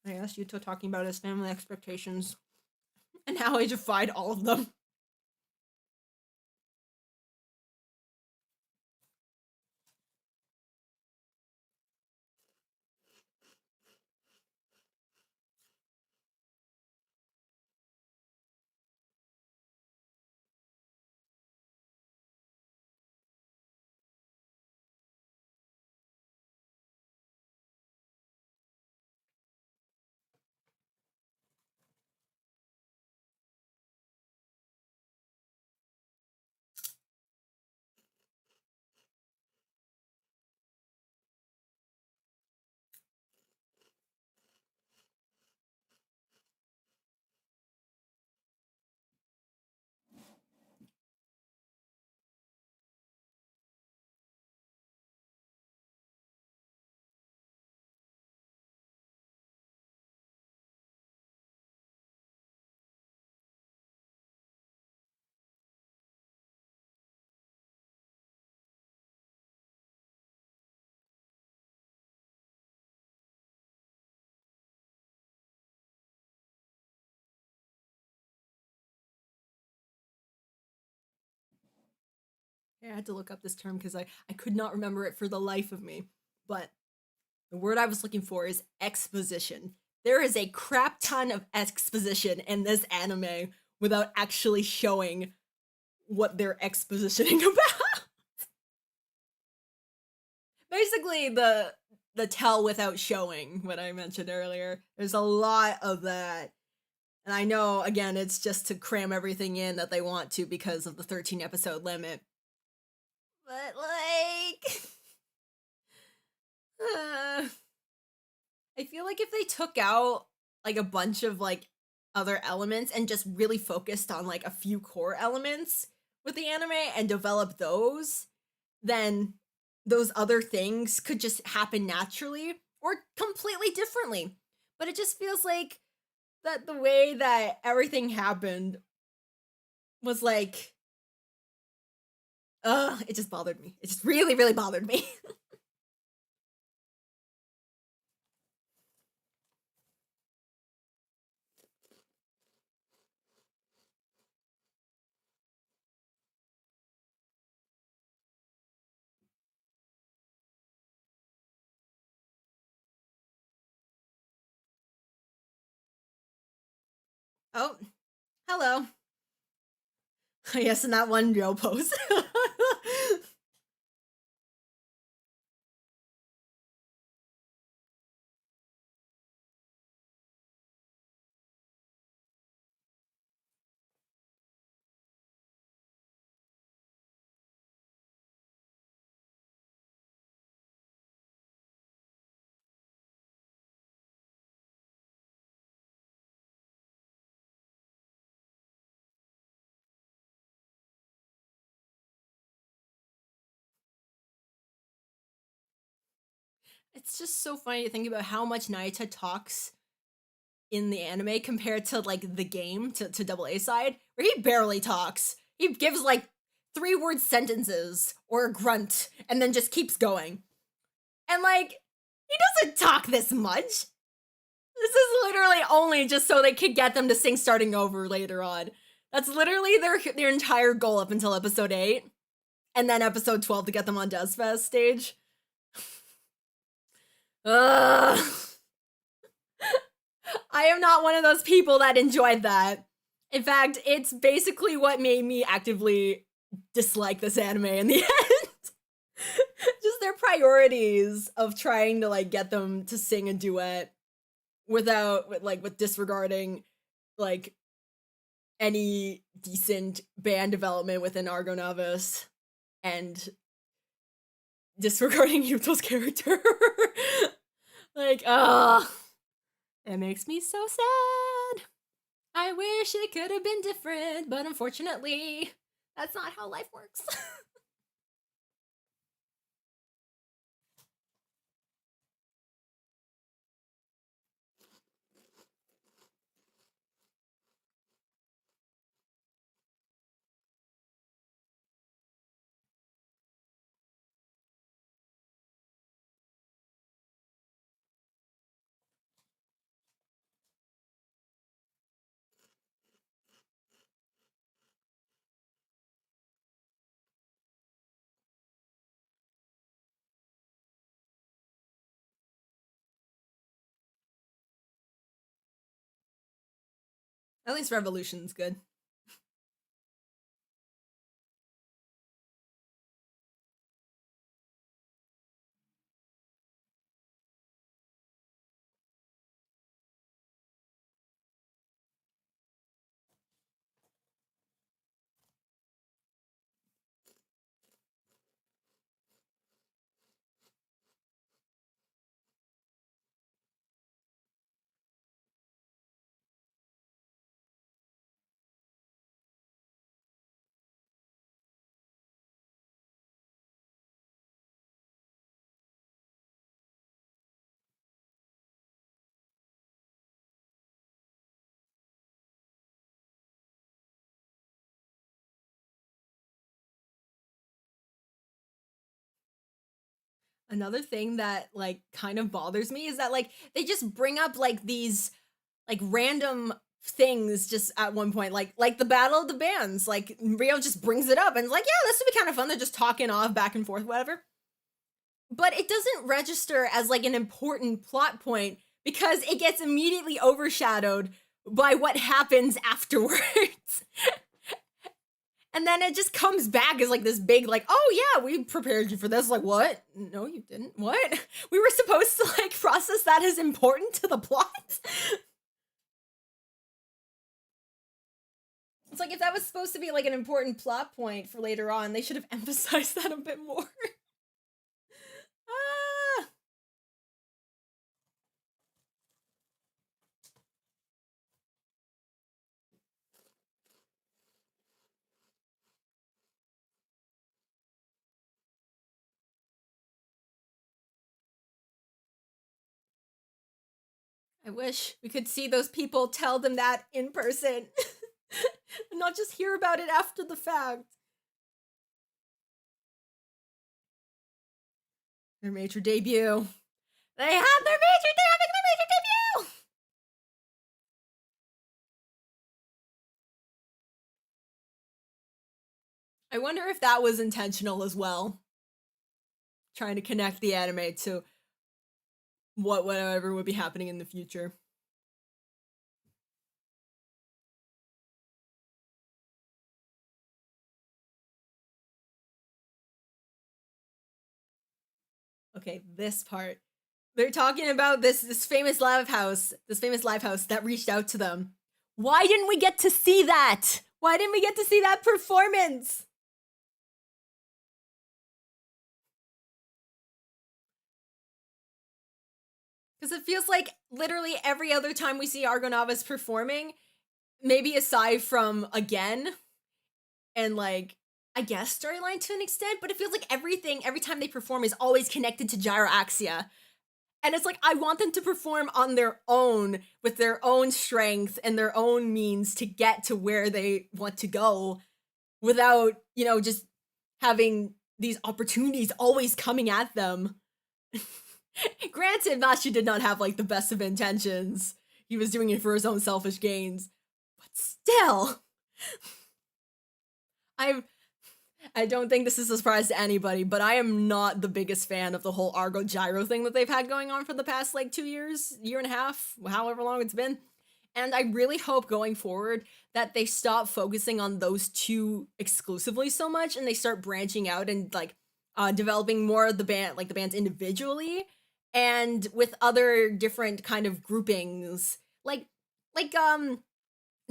I asked Yuto talking about his family expectations, and how I defied all of them. I had to look up this term because I could not remember it for the life of me. But the word I was looking for is exposition. There is a crap ton of exposition in this anime without actually showing what they're expositioning about. Basically, the the tell without showing, what I mentioned earlier. There's a lot of that. And I know, again, it's just to cram everything in that they want to because of the 13 episode limit. But, like... I feel like if they took out, like, a bunch of, like, other elements and just really focused on, like, a few core elements with the anime and developed those, then those other things could just happen naturally or completely differently. But it just feels like that the way that everything happened was like, it just bothered me. It just really, really bothered me. Oh, hello. Yes, in that one Joe pose. It's just so funny to think about how much Naita talks in the anime compared to like the game to double A side, where he barely talks. He gives like 3-word sentences or a grunt and then just keeps going. And like, he doesn't talk this much. This is literally only just so they could get them to sing starting over later on. That's literally their entire goal up until episode 8. And then episode 12 to get them on Desfest stage. Ugh. I am not one of those people that enjoyed that. In fact, it's basically what made me actively dislike this anime in the end. Just their priorities of trying to like get them to sing a duet with disregarding like any decent band development within ARGONAVIS and disregarding Yuto's character. Like, it makes me so sad. I wish it could have been different, but unfortunately, that's not how life works. At least Revolution's good. Another thing that like kind of bothers me is that like they just bring up like these like random things just at one point, like the battle of the bands. Like Rio just brings it up and it's like, yeah, this would be kind of fun. They're just talking off back and forth, whatever. But it doesn't register as like an important plot point because it gets immediately overshadowed by what happens afterwards. And then it just comes back as like this big, like, oh yeah, we prepared you for this. Like, what? No, you didn't. What? We were supposed to like process that as important to the plot. It's like if that was supposed to be like an important plot point for later on, they should have emphasized that a bit more. Ah. I wish we could see those people tell them that in person. And not just hear about it after the fact. Their major debut. They have their major debut! I wonder if that was intentional as well. Trying to connect the anime to whatever would be happening in the future. Okay, this part. They're talking about this famous live house that reached out to them. Why didn't we get to see that? Why didn't we get to see that performance? Because it feels like literally every other time we see ARGONAVIS performing, maybe aside from Again, and like, I guess storyline to an extent, but it feels like every time they perform is always connected to Gyroaxia. And it's like, I want them to perform on their own, with their own strength and their own means to get to where they want to go without, you know, just having these opportunities always coming at them. Granted, Mashi did not have like the best of intentions. He was doing it for his own selfish gains. But still, I don't think this is a surprise to anybody, but I am not the biggest fan of the whole Argo Gyro thing that they've had going on for the past like 2 years, year and a half, however long it's been. And I really hope going forward that they stop focusing on those two exclusively so much and they start branching out and like developing more of the band, like the bands individually and with other different kind of groupings, like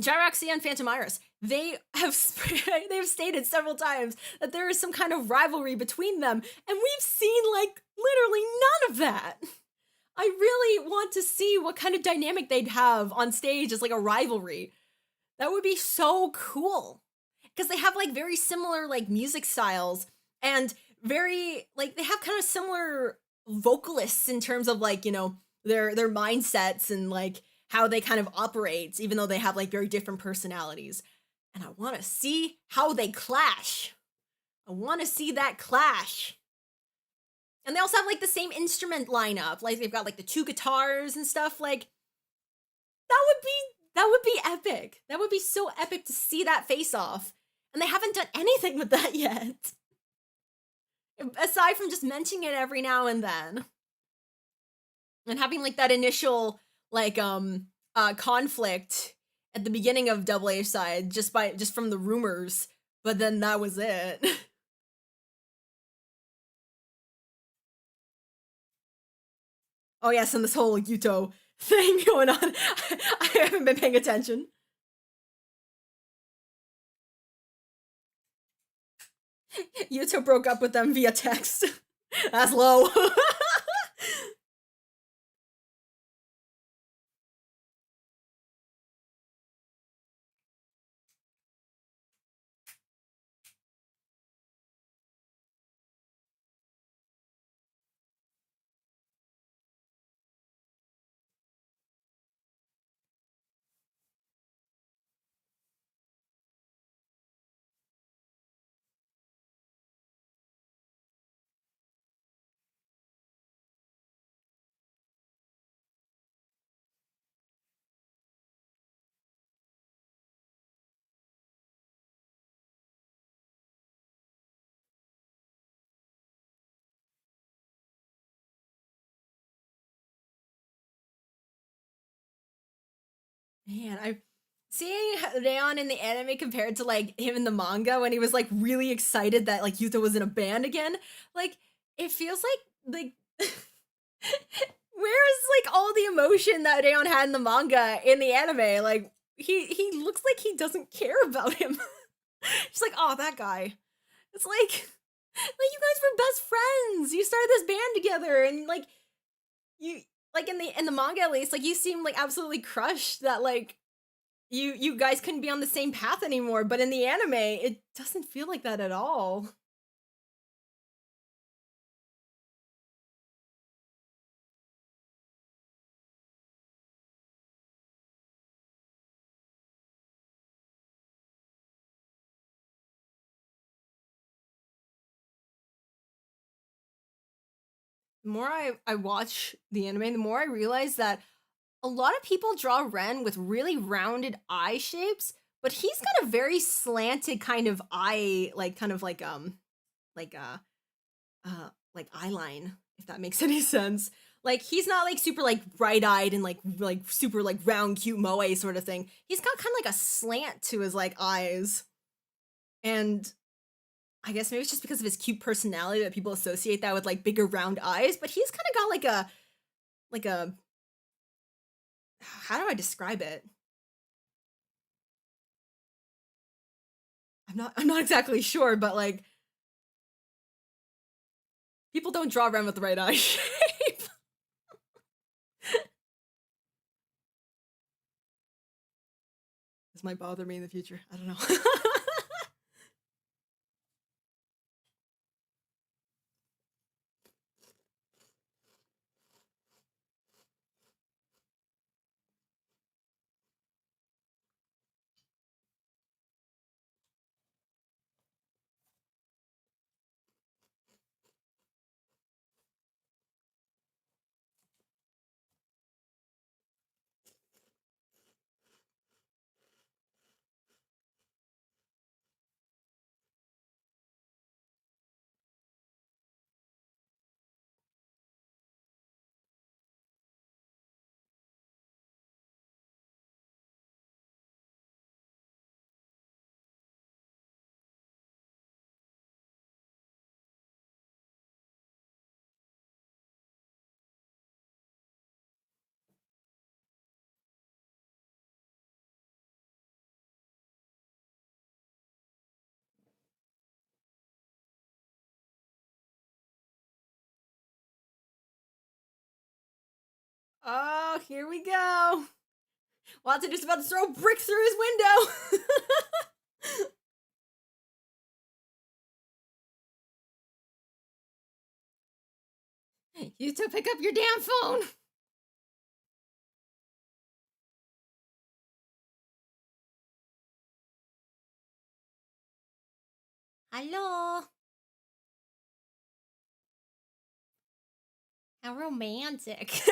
Gyroxia and Phantom Iris. They have stated several times that there is some kind of rivalry between them, and we've seen like literally none of that. I really want to see what kind of dynamic they'd have on stage as like a rivalry. That would be so cool. Because they have like very similar like music styles and very like they have kind of similar vocalists in terms of like, you know, their mindsets and like how they kind of operate, even though they have like very different personalities. And I want to see how they clash. I want to see that clash. And they also have like the same instrument lineup. Like they've got like the 2 guitars and stuff. Like that would be epic. That would be so epic to see that face off. And they haven't done anything with that yet. Aside from just mentioning it every now and then. And having like that initial like conflict at the beginning of Double A side just from the rumors, but then that was it. Oh yes, and this whole Yuto thing going on. I haven't been paying attention. Yuto broke up with them via text. That's low. Man, seeing Rayon in the anime compared to like him in the manga when he was like really excited that like Yuta was in a band again, like it feels like where's like all the emotion that Rayon had in the manga in the anime? Like he looks like he doesn't care about him. Just like, oh, that guy. It's like you guys were best friends. You started this band together, and like you like in the manga at least, like you seem like absolutely crushed that like you guys couldn't be on the same path anymore. But in the anime, it doesn't feel like that at all. The more I watch the anime, the more I realize that a lot of people draw Ren with really rounded eye shapes, but he's got a very slanted kind of eye, like kind of like like eyeline, if that makes any sense. Like he's not like super like bright eyed and like super like round cute moe sort of thing. He's got kind of like a slant to his like eyes, and I guess maybe it's just because of his cute personality that people associate that with like bigger round eyes. But he's kind of got like a how do I describe it? I'm not exactly sure, but like people don't draw Ren with the right eye shape. This might bother me in the future. I don't know. Oh, here we go. Watson just about to throw a brick through his window. You two pick up your damn phone. Hello. How romantic.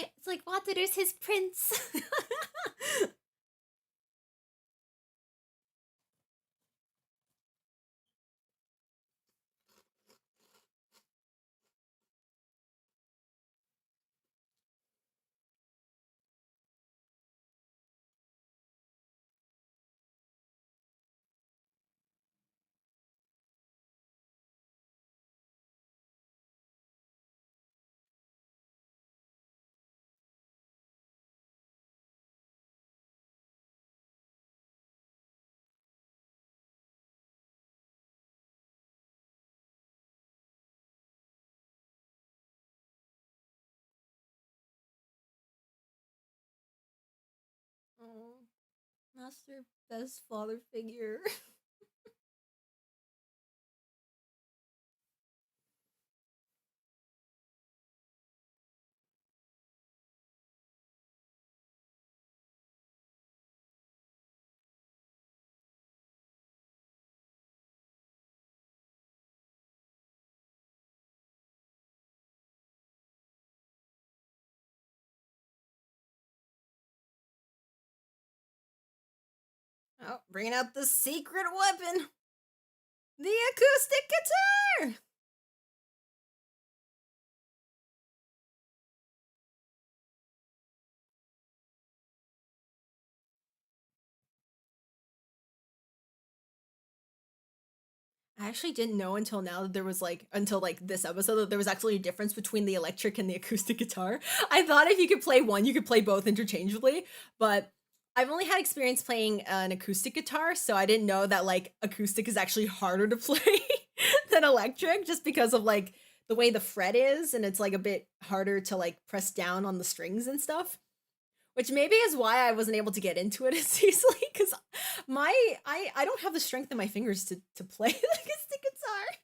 It's like Wataru's his prince. Oh, master best father figure. Oh, bringing out the secret weapon. The acoustic guitar. I actually didn't know until now that there was like until like this episode that there was actually a difference between the electric and the acoustic guitar. I thought if you could play one, you could play both interchangeably, but I've only had experience playing an acoustic guitar, so I didn't know that like acoustic is actually harder to play than electric just because of like the way the fret is and it's like a bit harder to like press down on the strings and stuff. Which maybe is why I wasn't able to get into it as easily because I don't have the strength in my fingers to play the acoustic guitar.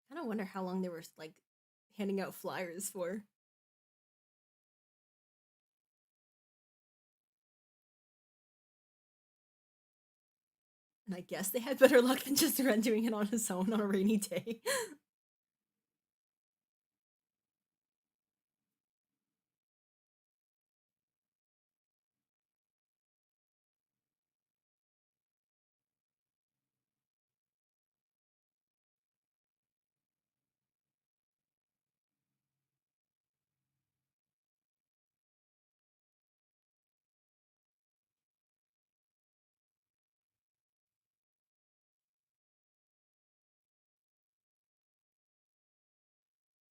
I kind of wonder how long they were like handing out flyers for. And I guess they had better luck than just Ren doing it on his own on a rainy day.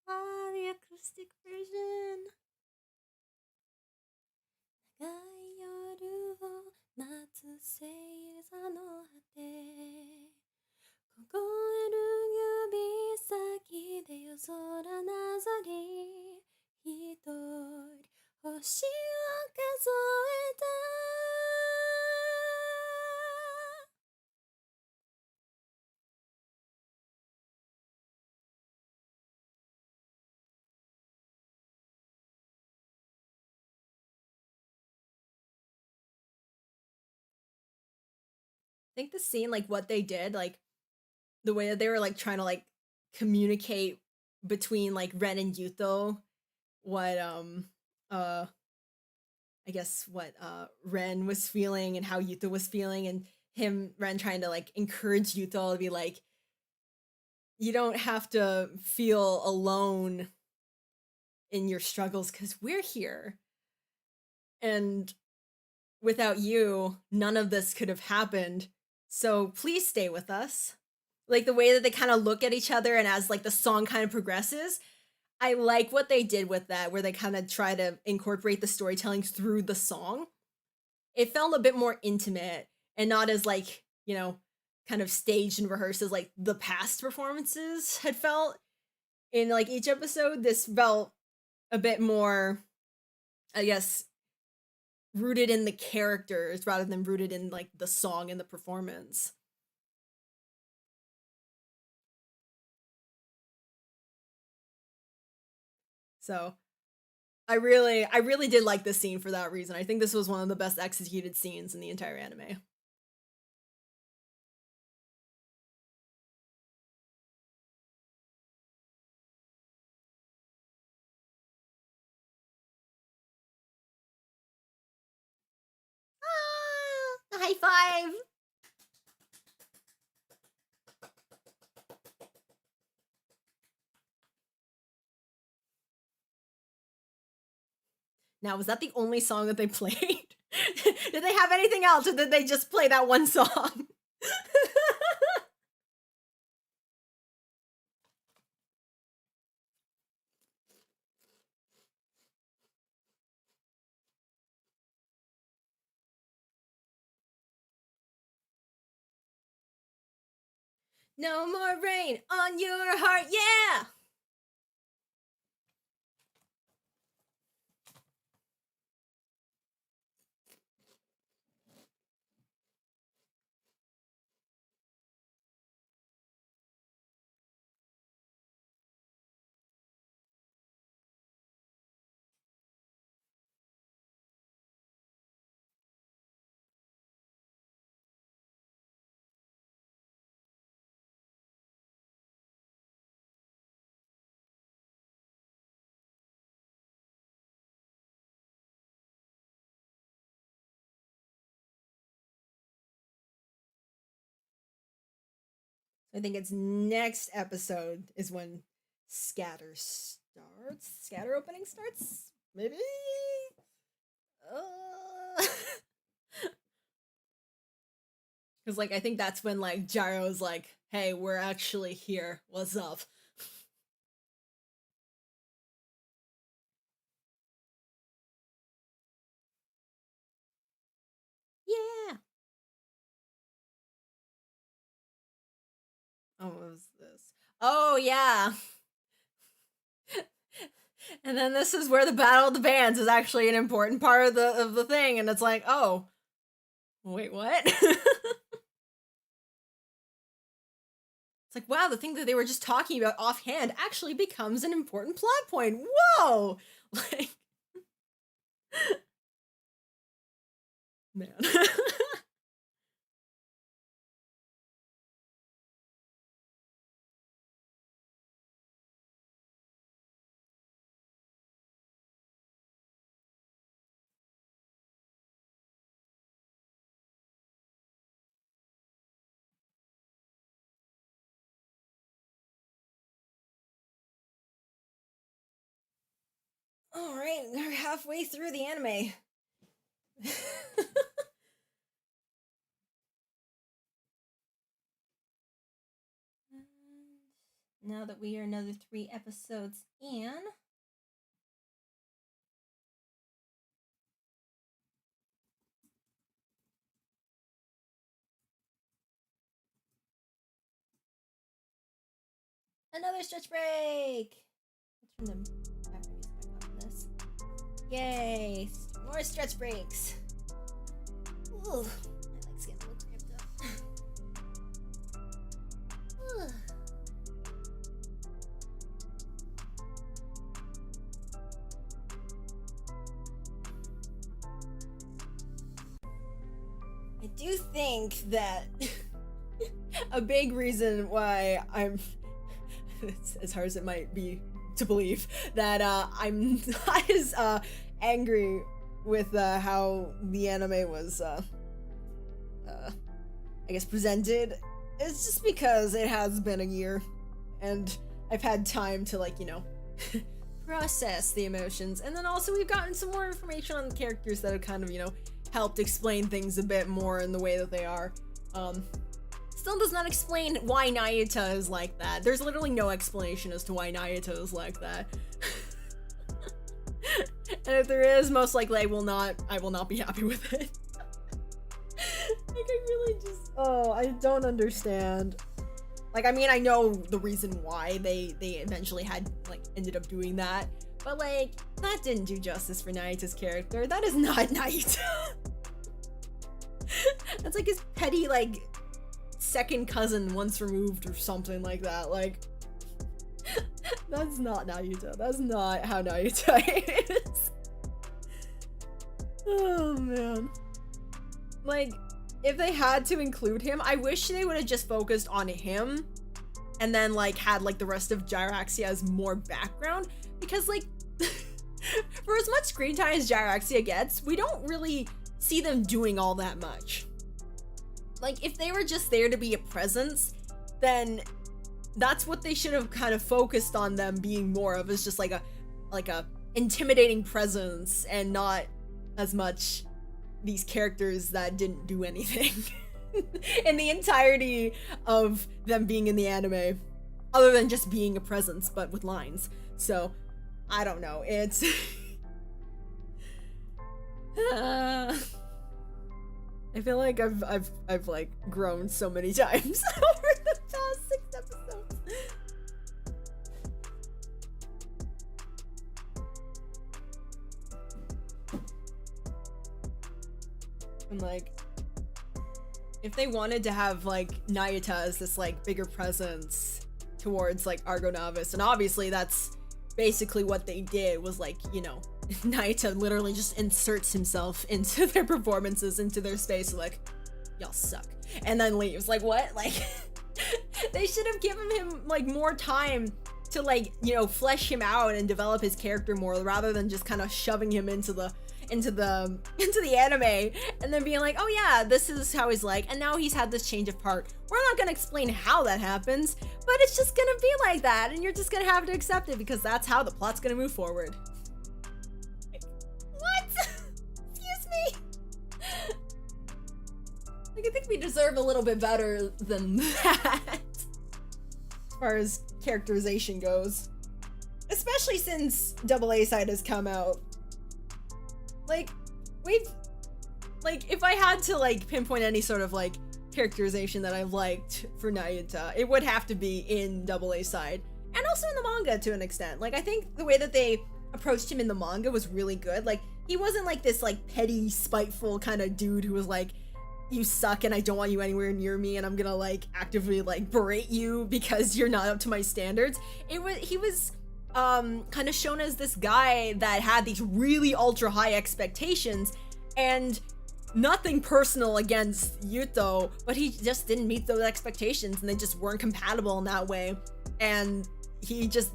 Ah, the acoustic version. 長い夜を待つ星座の果て凍える指先で夜空なぞり一人星を数えた I think the scene, like what they did, like the way that they were like trying to like communicate between like Ren and Yuto, what uh I guess what Ren was feeling and how Yuto was feeling, and him Ren trying to like encourage Yuto to be like, you don't have to feel alone in your struggles because we're here, and without you, none of this could have happened. So please stay with us. Like the way that they kind of look at each other, and as like the song kind of progresses, I like what they did with that, where they kind of try to incorporate the storytelling through the song. It felt a bit more intimate and not as like, you know, kind of staged and rehearsed as like the past performances had felt in like each episode. This felt a bit more, I guess, rooted in the characters rather than rooted in like the song and the performance. So I really did like this scene for that reason. I think this was one of the best executed scenes in the entire anime. Ah, high five! Now, was that the only song that they played? Did they have anything else, or did they just play that one song? No more rain on your heart, yeah! I think it's next episode is when Scatter starts. Scatter opening starts? Maybe? Because, like, I think that's when, like, Gyro's like, hey, we're actually here. What's up? Yeah! Oh, what was this? Oh, yeah! And then this is where the Battle of the Bands is actually an important part of the thing, and it's like, oh. Wait, what? It's like, wow, the thing that they were just talking about offhand actually becomes an important plot point. Whoa! Like, man. Alright, we're halfway through the anime. Now that we are another 3 episodes in. Another stretch break! Let's turn the background music back up for this. Yay! More stretch breaks! Ooh, my legs getting a little cramped up. I do think that a big reason why I'm, as hard as it might be to believe, that I'm not as angry with how the anime was, I guess, presented, is just because it has been a year, and I've had time to, like, you know, process the emotions, and then also we've gotten some more information on the characters that have kind of, you know, helped explain things a bit more in the way that they are. Still does not explain why Nayuta is like that. There's literally no explanation as to why Nayuta is like that. And if there is, most likely I will not be happy with it. Like, I really just, I don't understand. Like, I mean, I know the reason why they eventually had, like, ended up doing that, but, like, that didn't do justice for Nayuta's character. That is not Nayuta. That's like his petty, like, second cousin once removed or something like that. Like, that's not Nayuta. That's not how Nayuta is. Oh, man. Like, if they had to include him, I wish they would have just focused on him and then, like, had, like, the rest of Gyraxia as more background, because, like, for as much screen time as Gyraxia gets, we don't really see them doing all that much. Like, if they were just there to be a presence, then that's what they should have kind of focused on them being more of, is just like a intimidating presence, and not as much these characters that didn't do anything in the entirety of them being in the anime, other than just being a presence but with lines. So I don't know, it's I feel like I've like grown so many times over the past And like, if they wanted to have like Nayuta as this like bigger presence towards like ARGONAVIS, and obviously that's basically what they did, was like, you know, Nayuta literally just inserts himself into their performances, into their space, like, y'all suck, and then leaves. Like, what? Like, they should have given him like more time to like, you know, flesh him out and develop his character more, rather than just kind of shoving him into the anime and then being like, oh yeah, this is how he's like, and now he's had this change of heart. We're not gonna explain how that happens, but it's just gonna be like that, and you're just gonna have to accept it because that's how the plot's gonna move forward. What? Excuse me. Like, I think we deserve a little bit better than that as far as characterization goes, especially since AA side has come out. Like, if I had to like pinpoint any sort of like characterization that I liked for Nayuta, it would have to be in AA side, and also in the manga to an extent. Like, I think the way that they approached him in the manga was really good. Like, he wasn't like this like petty, spiteful kind of dude who was like, you suck and I don't want you anywhere near me and I'm gonna like actively like berate you because you're not up to my standards. He was kind of shown as this guy that had these really ultra high expectations, and nothing personal against Yuto, but he just didn't meet those expectations and they just weren't compatible in that way, and he just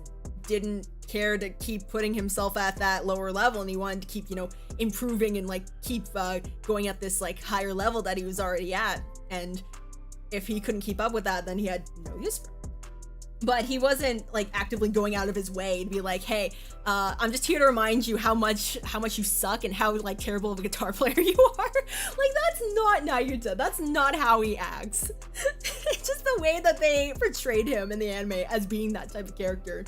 didn't care to keep putting himself at that lower level, and he wanted to keep, you know, improving and like keep going at this like higher level that he was already at, and if he couldn't keep up with that, then he had no use for it. But he wasn't like actively going out of his way to be like, hey, I'm just here to remind you how much you suck and how like terrible of a guitar player you are. Like, that's not Nayuta. That's not how he acts. It's just the way that they portrayed him in the anime as being that type of character.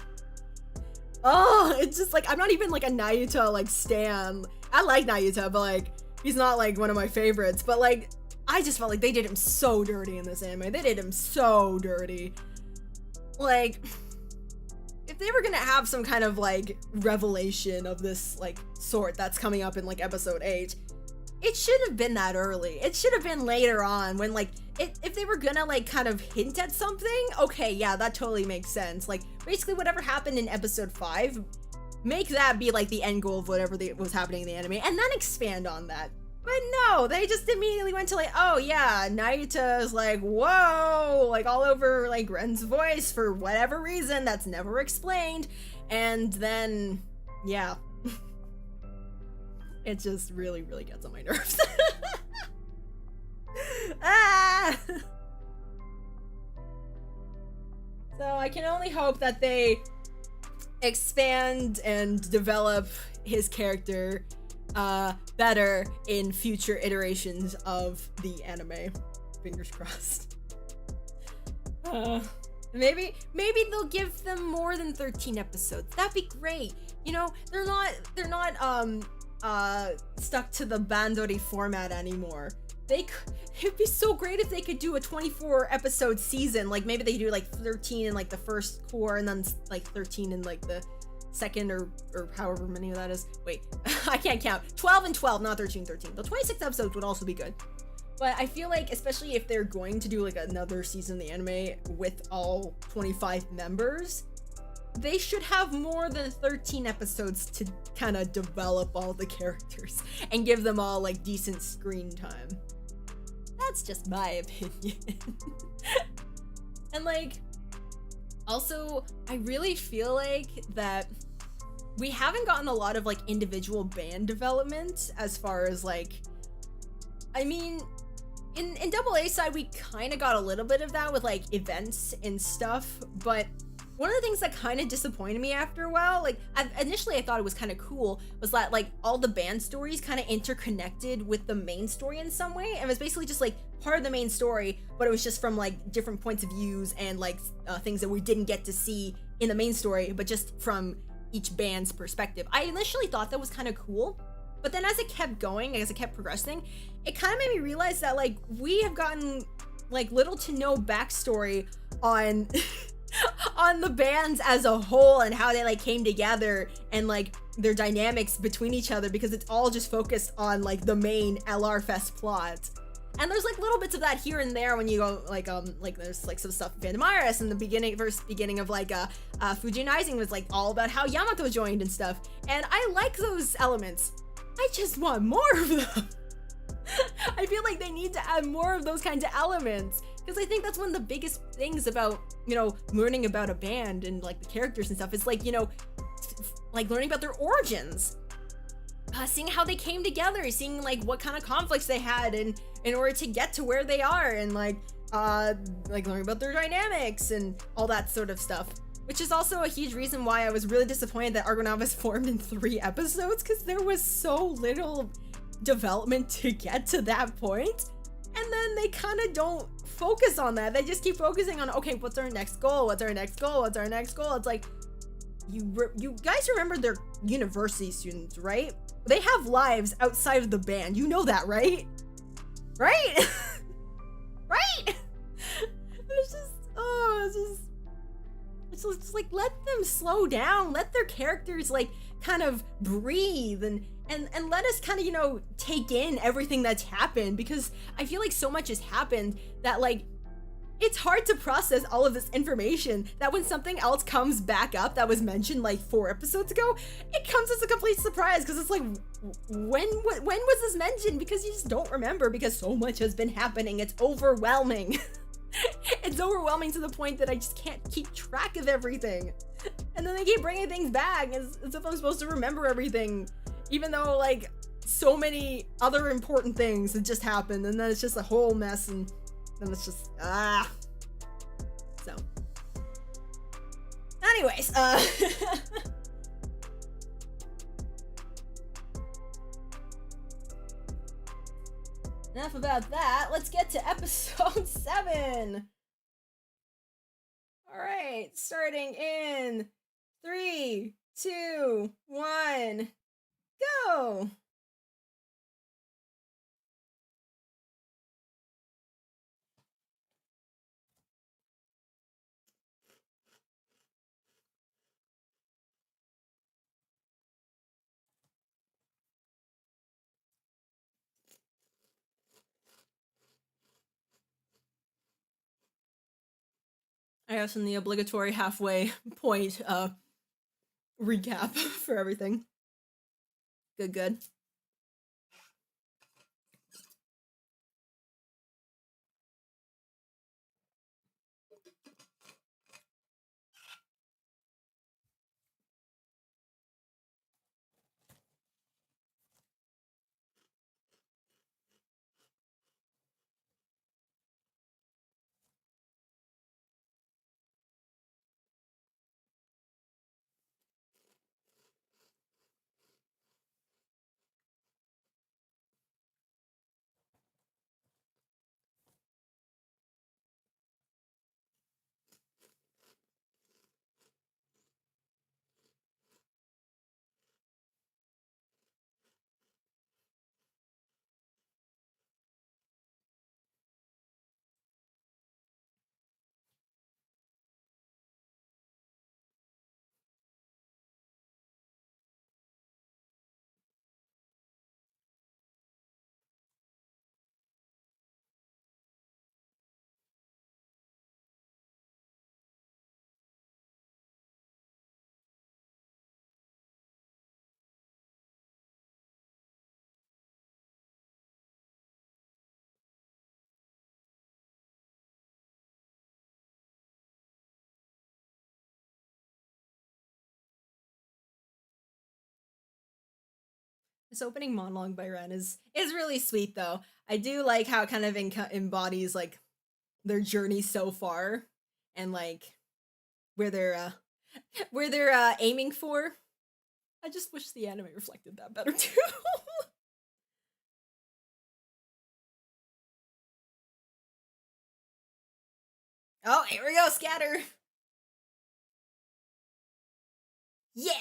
Oh, it's just like, I'm not even like a Nayuta like stan. I like Nayuta, but like, he's not like one of my favorites. But like, I just felt like they did him so dirty in this anime. They did him so dirty. Like, if they were gonna have some kind of like revelation of this like sort that's coming up in like episode 8, it shouldn't have been that early. It should have been later on, when like, if they were gonna like kind of hint at something, okay, yeah, that totally makes sense. Like, basically whatever happened in episode 5, make that be like the end goal of whatever was happening in the anime, and then expand on that. But no, they just immediately went to like, oh yeah, Nayuta is like, whoa, like all over like Ren's voice for whatever reason that's never explained, and then, yeah. It just really, really gets on my nerves. Ah! So I can only hope that they expand and develop his character better in future iterations of the anime. Fingers crossed. Maybe they'll give them more than 13 episodes. That'd be great. You know, they're not stuck to the Bandori format anymore. It'd be so great if they could do a 24 episode season. Like, maybe they do like 13 in like the first core, and then like 13 in like the second, or however many that is. Wait, I can't count. 12 and 12, not 13. The 26 episodes would also be good. But I feel like, especially if they're going to do like another season of the anime with all 25 members, they should have more than 13 episodes to kind of develop all the characters and give them all like decent screen time. That's just my opinion. And like, also, I really feel like that we haven't gotten a lot of like individual band development, as far as like, I mean, in AA side, we kind of got a little bit of that with like events and stuff, but one of the things that kind of disappointed me after a while, like, initially I thought it was kind of cool, was that like all the band stories kind of interconnected with the main story in some way, and it was basically just like part of the main story, but it was just from like different points of views and like things that we didn't get to see in the main story, but just from each band's perspective. I initially thought that was kind of cool, but then as it kept going, as it kept progressing, it kind of made me realize that like we have gotten like little to no backstory on on the bands as a whole, and how they like came together, and like their dynamics between each other, because it's all just focused on like the main LR Fest plot. And there's like little bits of that here and there when you go like there's like some stuff in Phantom Iris in the beginning of like Fuji Rising was like all about how Yamato joined and stuff. And I like those elements. I just want more of them. I feel like they need to add more of those kinds of elements, because I think that's one of the biggest things about, you know, learning about a band and like the characters and stuff. It's like, you know, like learning about their origins, seeing how they came together, seeing like what kind of conflicts they had in order to get to where they are, and like learning about their dynamics and all that sort of stuff. Which is also a huge reason why I was really disappointed that ARGONAVIS formed in 3 episodes, because there was so little development to get to that point. And then they kind of don't focus on that. They just keep focusing on, okay, what's our next goal? What's our next goal? What's our next goal? It's like, you guys remember they're university students, right? They have lives outside of the band. You know that, right? Right? Right? It's just like, let them slow down. Let their characters like kind of breathe and let us kind of, you know, take in everything that's happened, because I feel like so much has happened that like it's hard to process all of this information, that when something else comes back up that was mentioned like 4 episodes ago, it comes as a complete surprise, because it's like, when was this mentioned? Because you just don't remember, because so much has been happening. It's overwhelming. It's overwhelming to the point that I just can't keep track of everything. And then they keep bringing things back as if I'm supposed to remember everything, even though like so many other important things have just happened, and then it's just a whole mess, and then it's just so anyways, enough about that. Let's get to episode 7. All right, starting in 3, 2, 1, go. I have some the obligatory halfway point recap for everything. Good. This opening monologue by Ren is really sweet, though. I do like how it kind of embodies like their journey so far, and like where they're aiming for. I just wish the anime reflected that better too. Oh, here we go, scatter. Yeah.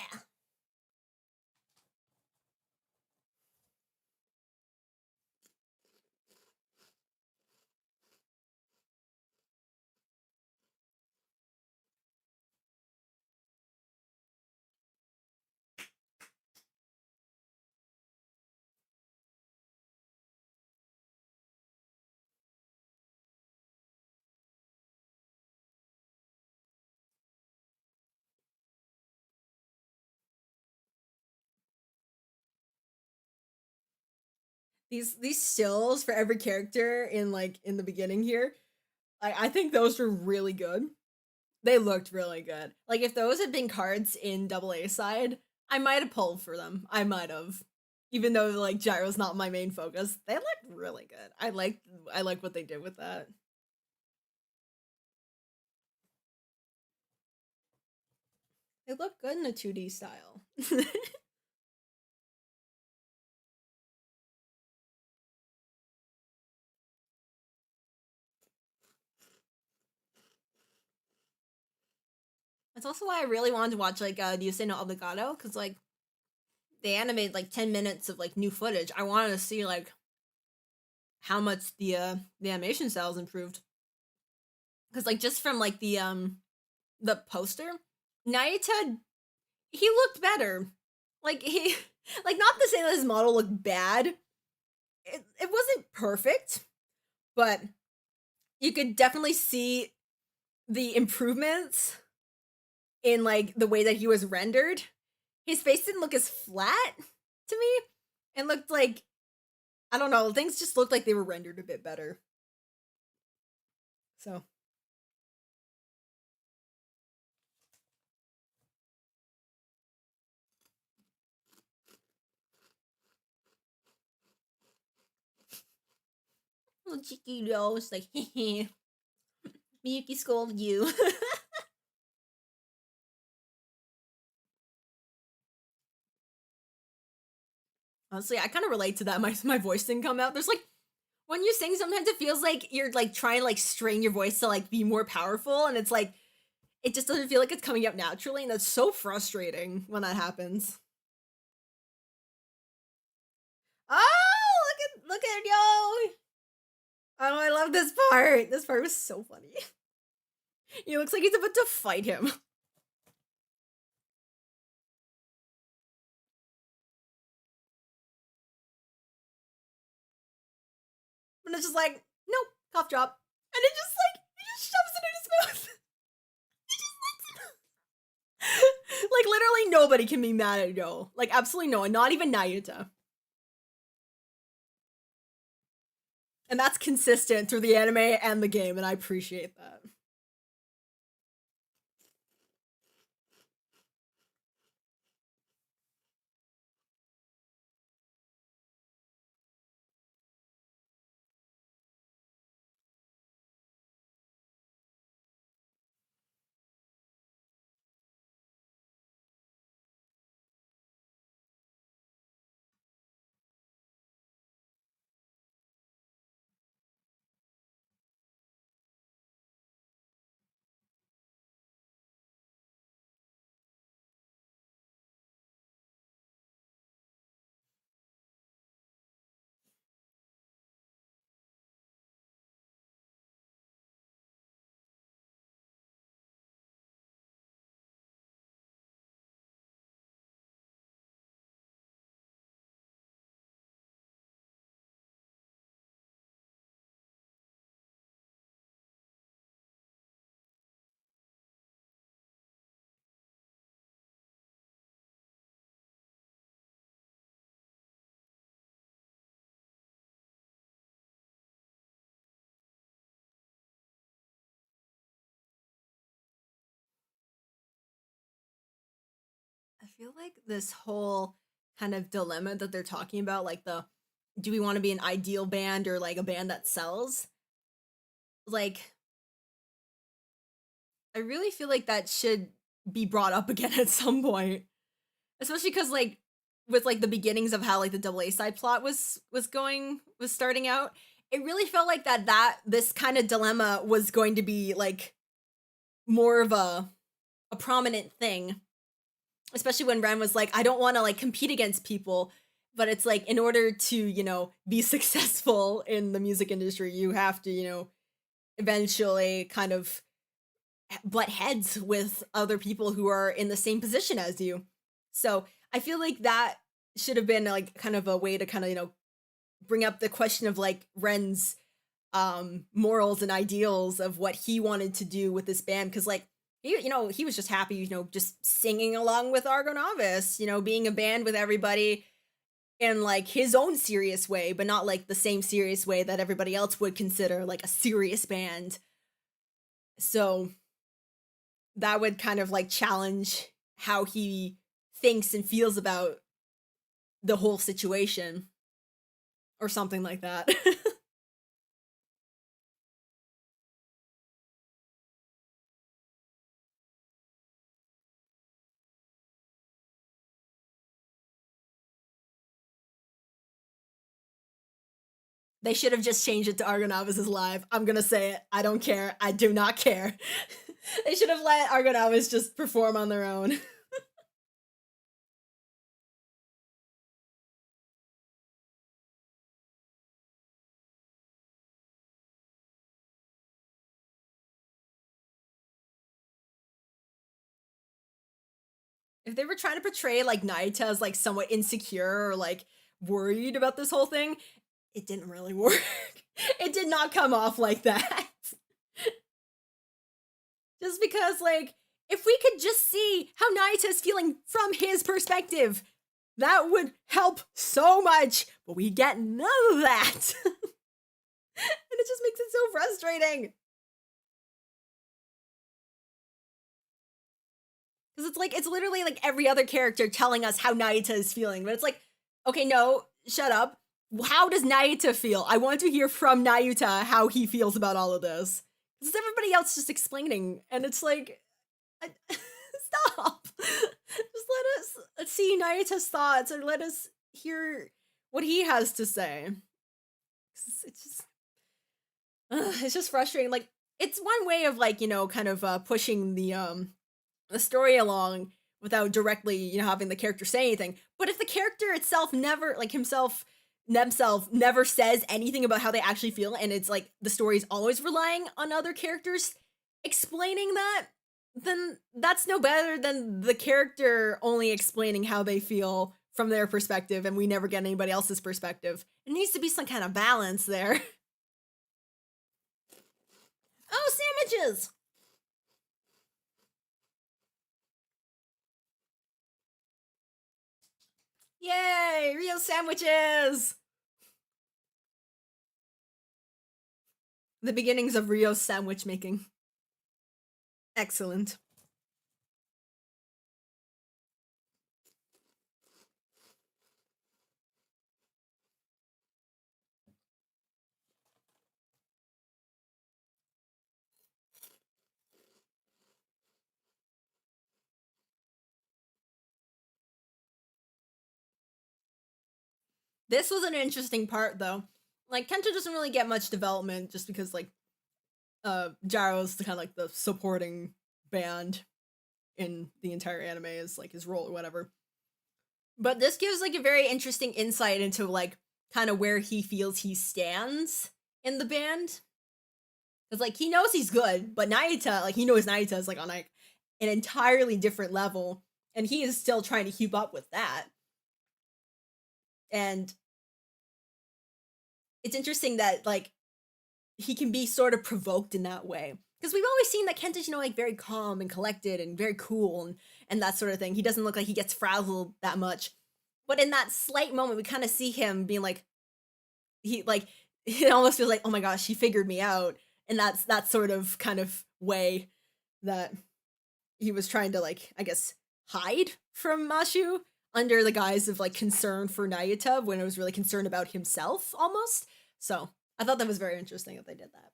these stills for every character in like in the beginning here, I think those were really good. They looked really good. Like if those had been cards in AA side, I might have pulled for them. I might have. Even though like Gyro's not my main focus, they looked really good. I like what they did with that. They look good in a 2D style. That's also why I really wanted to watch like Dios no Obligado, because like they animated like 10 minutes of like new footage. I wanted to see like how much the animation styles improved. Cause like just from like the poster, Naita, he looked better. Like he like not to say that his model looked bad. It wasn't perfect, but you could definitely see the improvements in like the way that he was rendered. His face didn't look as flat to me and looked like, I don't know, things just looked like they were rendered a bit better. So little cheeky nose, like Miyuki scolded you. Honestly, I kind of relate to that. My voice didn't come out. There's like when you sing, sometimes it feels like you're like trying to like strain your voice to like be more powerful, and it's like it just doesn't feel like it's coming out naturally, and that's so frustrating when that happens. Oh, look at yo! Oh, I love this part. This part was so funny. He looks like he's about to fight him. And it's just like, nope, cough drop. And it just like, he just shoves it in his mouth. He just lets it. Like, literally nobody can be mad at Yo. Like, absolutely no one. Not even Nayuta. And that's consistent through the anime and the game, and I appreciate that. I feel like this whole kind of dilemma that they're talking about, like the do we want to be an ideal band or like a band that sells? Like, I really feel like that should be brought up again at some point. Especially because like with like the beginnings of how like the AA side plot was starting out, it really felt like that this kind of dilemma was going to be like more of a prominent thing, especially when Ren was like, I don't want to like compete against people, but it's like in order to, you know, be successful in the music industry, you have to, you know, eventually kind of butt heads with other people who are in the same position as you. So I feel like that should have been like kind of a way to kind of, you know, bring up the question of like Ren's morals and ideals of what he wanted to do with this band, because like he was just happy, you know, just singing along with ARGONAVIS, you know, being a band with everybody. in like his own serious way, but not like the same serious way that everybody else would consider like a serious band. So that would kind of like challenge how he thinks and feels about the whole situation or something like that. They should have just changed it to ARGONAVIS is live. I'm gonna say it. I don't care. I do not care. They should have let ARGONAVIS just perform on their own. If they were trying to portray like Naita as like somewhat insecure or like worried about this whole thing, it didn't really work. It did not come off like that. Just because, like, if we could just see how Naita is feeling from his perspective, that would help so much. But we get none of that. And it just makes it so frustrating. Because it's like, it's literally like every other character telling us how Naita is feeling. But it's like, okay, no, shut up. How does Naita feel? I want to hear from Naita how he feels about all of this. Because everybody else just explaining. And it's like, stop. Just let us see Naita's thoughts or let us hear what he has to say. It's just frustrating. Like, it's one way of like, you know, kind of pushing the story along without directly, you know, having the character say anything. But if the character itself never, like himself never says anything about how they actually feel, and it's like the story's always relying on other characters explaining that, then that's no better than the character only explaining how they feel from their perspective, and we never get anybody else's perspective. It needs to be some kind of balance there. Oh, sandwiches! Yay! Real sandwiches! The beginnings of Rio's sandwich making. Excellent. This was an interesting part though. Like Kenta doesn't really get much development just because like Jaro's the kind of like the supporting band in the entire anime is like his role or whatever. But this gives like a very interesting insight into like kind of where he feels he stands in the band. Cuz like he knows he's good, but Naita, like he knows Naita is like on like an entirely different level and he is still trying to keep up with that. And it's interesting that like he can be sort of provoked in that way because we've always seen that Kenta's, you know, like very calm and collected and very cool and that sort of thing. He doesn't look like he gets frazzled that much, but in that slight moment, we kind of see him being like, he like it almost feels like, oh my gosh, he figured me out, and that's that sort of kind of way that he was trying to like, I guess, hide from Mashu under the guise of like concern for Nayuta when it was really concerned about himself almost. So I thought that was very interesting that they did that.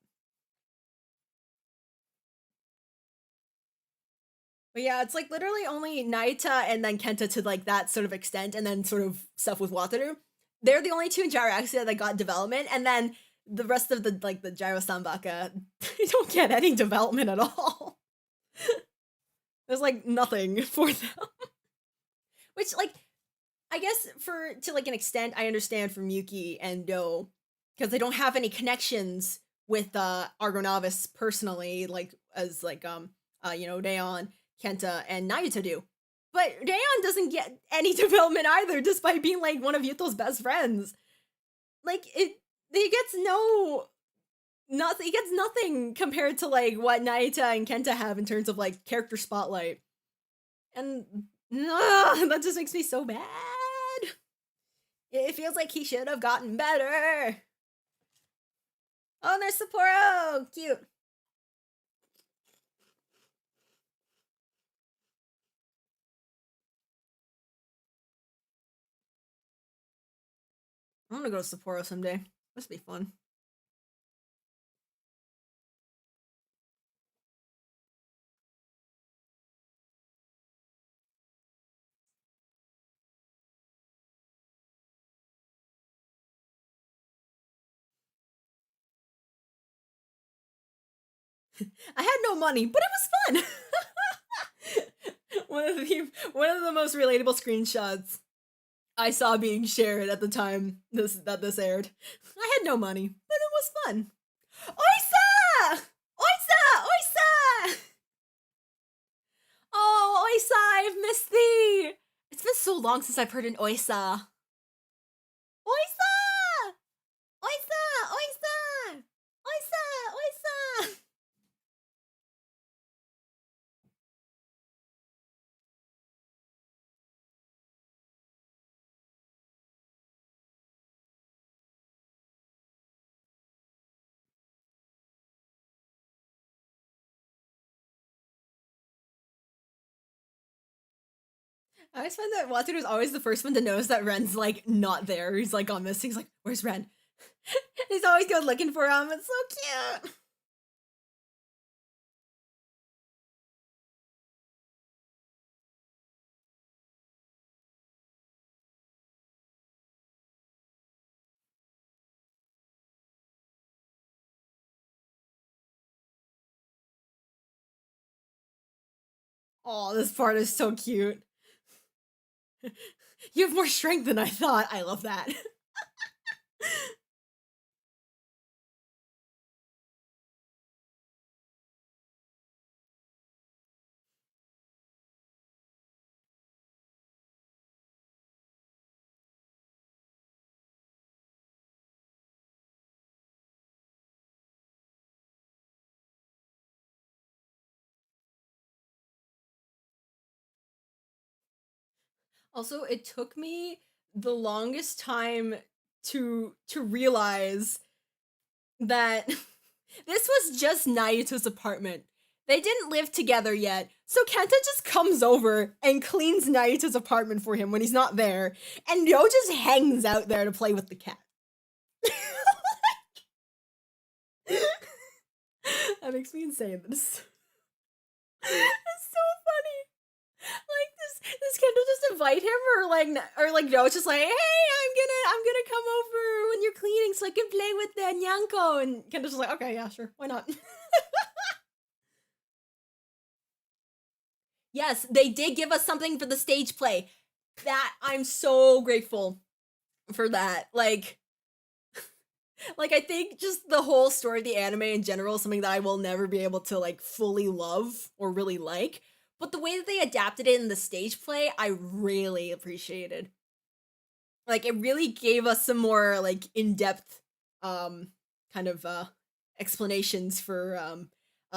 But yeah, it's like literally only Naita and then Kenta to like that sort of extent, and then sort of stuff with Wataru. They're the only two in Gyroaxia that got development, and then the rest of the like the Gyro Sambaka, they don't get any development at all. There's like nothing for them. Which like I guess for to like an extent I understand for Miyuki and Do because they don't have any connections with Argonavis personally, like as like you know, Daeon, Kenta, and Nayuta do. But Daeon doesn't get any development either, despite being like one of Yuto's best friends. Like he gets nothing. He gets nothing compared to like what Nayuta and Kenta have in terms of like character spotlight, and that just makes me so mad. It feels like he should have gotten better. Oh, there's Sapporo! Cute. I'm gonna go to Sapporo someday. This will be fun. I had no money, but it was fun. one of the most relatable screenshots I saw being shared at the time that this aired. I had no money, but it was fun. Oisa! Oisa! Oisa! Oh, Oisa, I've missed thee! It's been so long since I've heard an Oisa. Oisa! Oisa! Oisa! Oisa! Oisa! I always find that Watsuru's always the first one to notice that Ren's like not there. He's like on this. He's like, "Where's Ren?" He's always good looking for him. It's so cute. Oh, this part is so cute. You have more strength than I thought. I love that. Also, it took me the longest time to realize that this was just Nayuto's apartment. They didn't live together yet, so Kenta just comes over and cleans Nayuto's apartment for him when he's not there, and Ryo just hangs out there to play with the cat. That makes me insane. It's so funny. Like this Kenta just invite him or like Ryo's just like, hey, I'm gonna come over when you're cleaning so I can play with the Nyanko, and Kenta's just like, okay, yeah, sure, why not? Yes, they did give us something for the stage play. That I'm so grateful for that. Like I think just the whole story of the anime in general is something that I will never be able to like fully love or really like. But the way that they adapted it in the stage play, I really appreciated. Like it really gave us some more like in-depth kind of explanations for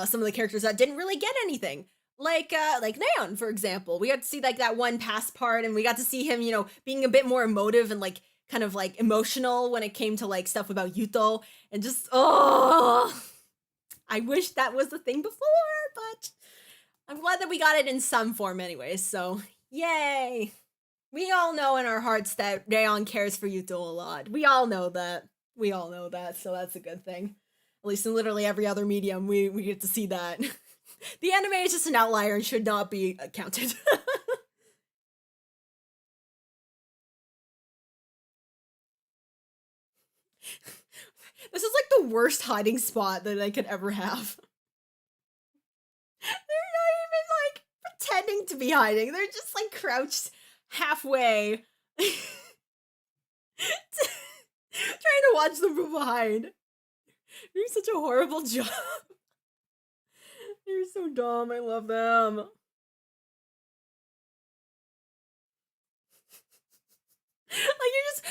some of the characters that didn't really get anything. Like Neon, for example. We got to see like that one past part, and we got to see him, you know, being a bit more emotive and like kind of like emotional when it came to like stuff about Yuto, and just I wish that was the thing before, but I'm glad that we got it in some form anyways, so yay. We all know in our hearts that Rayon cares for Yuto a lot. We all know that. We all know that, so that's a good thing. At least in literally every other medium, we get to see that. The anime is just an outlier and should not be counted. This is like the worst hiding spot that I could ever have. They're not even like pretending to be hiding. They're just like crouched halfway. Trying to watch them from behind. You're such a horrible job. They're so dumb. I love them. Like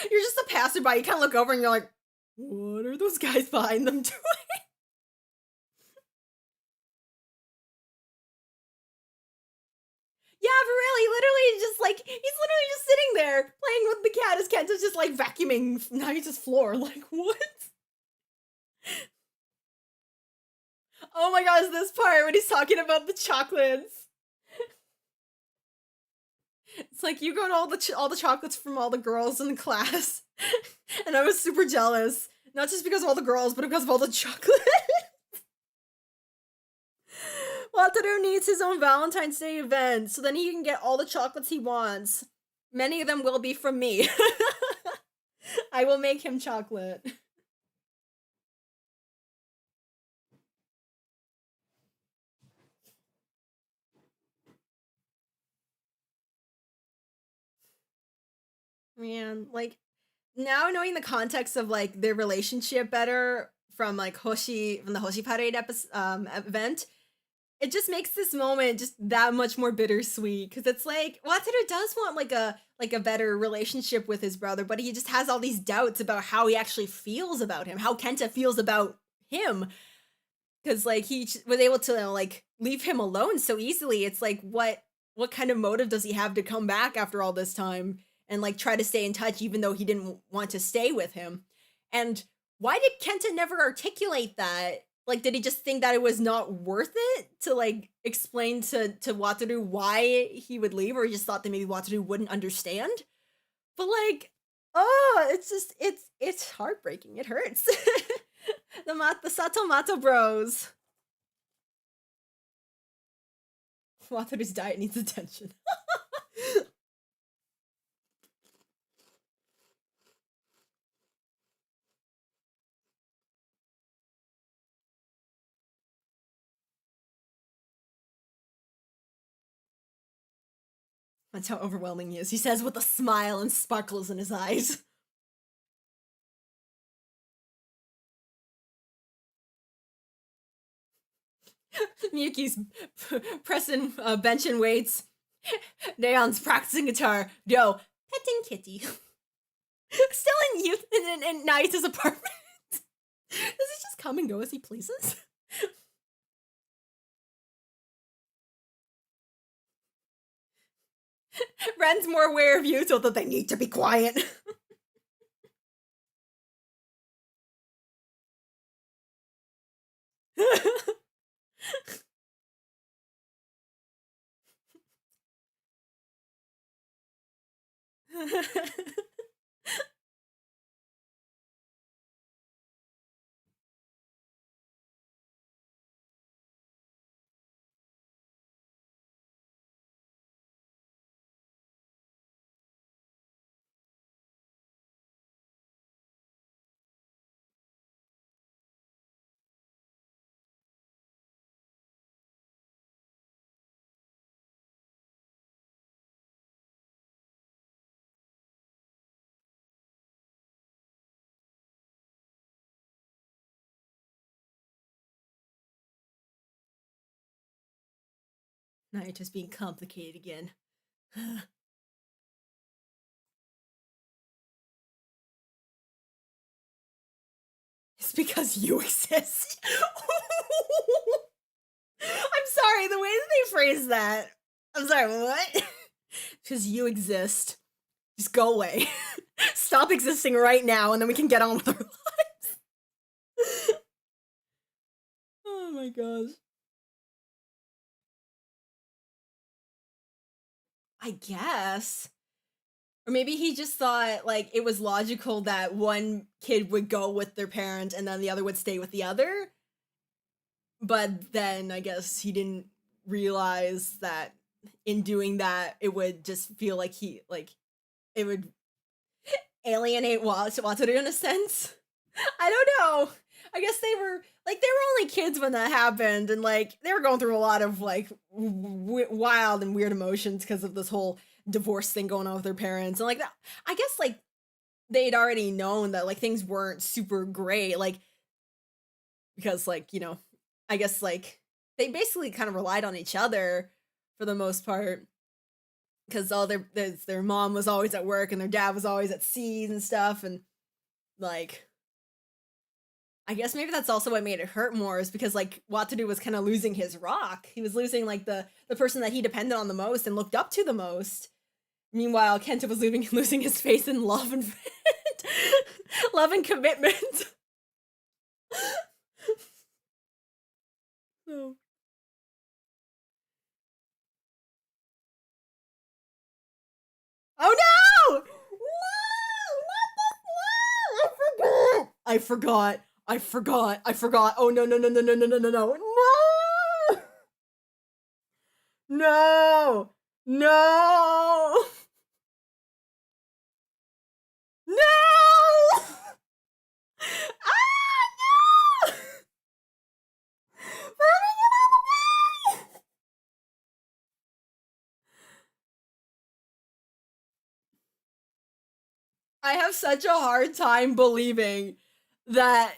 you're just a passerby. You kind of look over and you're like, what are those guys behind them doing? Yeah, for real. he literally just like, he's literally just sitting there playing with the cat as Kenta's just like vacuuming Nagita's floor. Like, what? Oh my gosh, this part when he's talking about the chocolates. It's like, you got all the chocolates from all the girls in the class. And I was super jealous. Not just because of all the girls, but because of all the chocolate. Wataru needs his own Valentine's Day event, so then he can get all the chocolates he wants. Many of them will be from me. I will make him chocolate. Man, like, now knowing the context of like their relationship better from like from the Hoshi Parade event, it just makes this moment just that much more bittersweet, because it's like Wataru does want like a better relationship with his brother, but he just has all these doubts about how he actually feels about him, how Kenta feels about him, because like he was able to like leave him alone so easily. It's like, what kind of motive does he have to come back after all this time and like try to stay in touch even though he didn't want to stay with him? And why did Kenta never articulate that? Like, did he just think that it was not worth it to like explain to Wataru why he would leave, or he just thought that maybe Wataru wouldn't understand? But like, oh, it's just it's heartbreaking. It hurts. The Sato Mato bros. Wataru's diet needs attention. That's how overwhelming he is. He says with a smile and sparkles in his eyes. Miyuki's pressing benching weights. Neon's practicing guitar. Yo, petting kitty. Still in youth in Nagita's apartment. Does he just come and go as he pleases? Ren's more aware of you, so that they need to be quiet. Now you're just being complicated again. It's because you exist. I'm sorry, the way that they phrase that. I'm sorry, what? Because you exist. Just go away. Stop existing right now, and then we can get on with our lives. Oh my gosh. I guess. Or maybe he just thought like it was logical that one kid would go with their parent and then the other would stay with the other. But then I guess he didn't realize that in doing that it would just feel like it would alienate Wataru in a sense. I don't know. I guess they were only kids when that happened, and like they were going through a lot of like wild and weird emotions because of this whole divorce thing going on with their parents, and like that. I guess like they'd already known that like things weren't super great, like because like, you know, I guess like they basically kind of relied on each other for the most part, because all their mom was always at work and their dad was always at sea and stuff, and like I guess maybe that's also what made it hurt more, is because like Wataru was kind of losing his rock. He was losing like the person that he depended on the most and looked up to the most. Meanwhile, Kenta was losing his faith in love and love and commitment. Oh. Oh no! No! I forgot. Oh no no no no no no no no no no no no! Ah no! Moving it out of the way! I have such a hard time believing that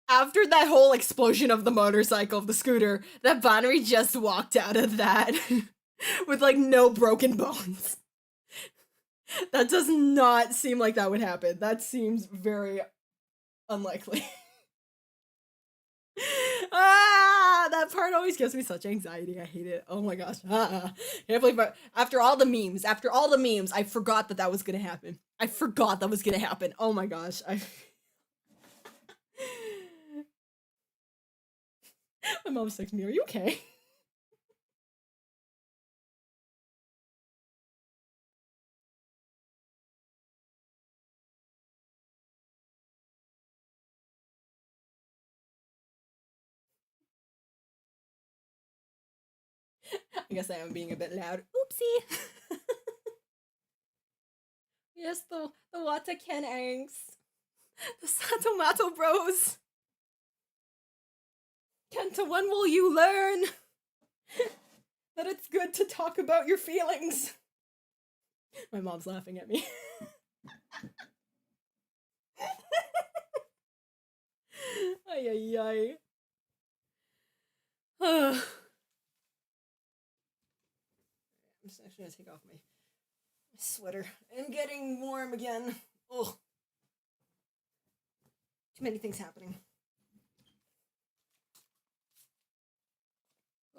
after that whole explosion of the motorcycle, of the scooter, that Banri just walked out of that with like no broken bones. That does not seem like that would happen. That seems very unlikely. That part always gives me such anxiety. I hate it. Oh my gosh. Can't believe it. After all the memes, I forgot that was gonna happen. Oh my gosh. My mom's texting me, are you okay? I guess I am being a bit loud. Oopsie. Yes, the Wata Ken angst. The Satomato bros. Kenta, when will you learn that it's good to talk about your feelings? My mom's laughing at me. Ay ay ay. I'm just actually gonna take off my sweater. I'm getting warm again. Ugh. Too many things happening.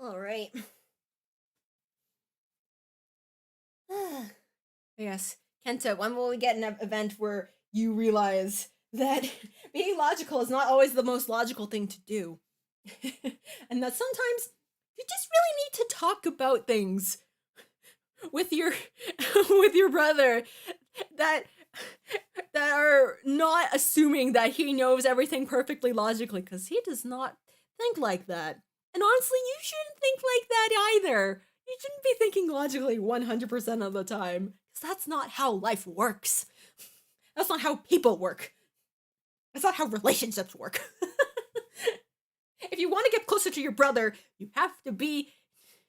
All right. Yes. Kenta, when will we get an event where you realize that being logical is not always the most logical thing to do? And that sometimes you just really need to talk about things with your brother that are not assuming that he knows everything perfectly logically, because he does not think like that. And honestly, you shouldn't think like that either. You shouldn't be thinking logically 100% of the time, because that's not how life works. That's not how people work. That's not how relationships work. If you want to get closer to your brother, you have to be,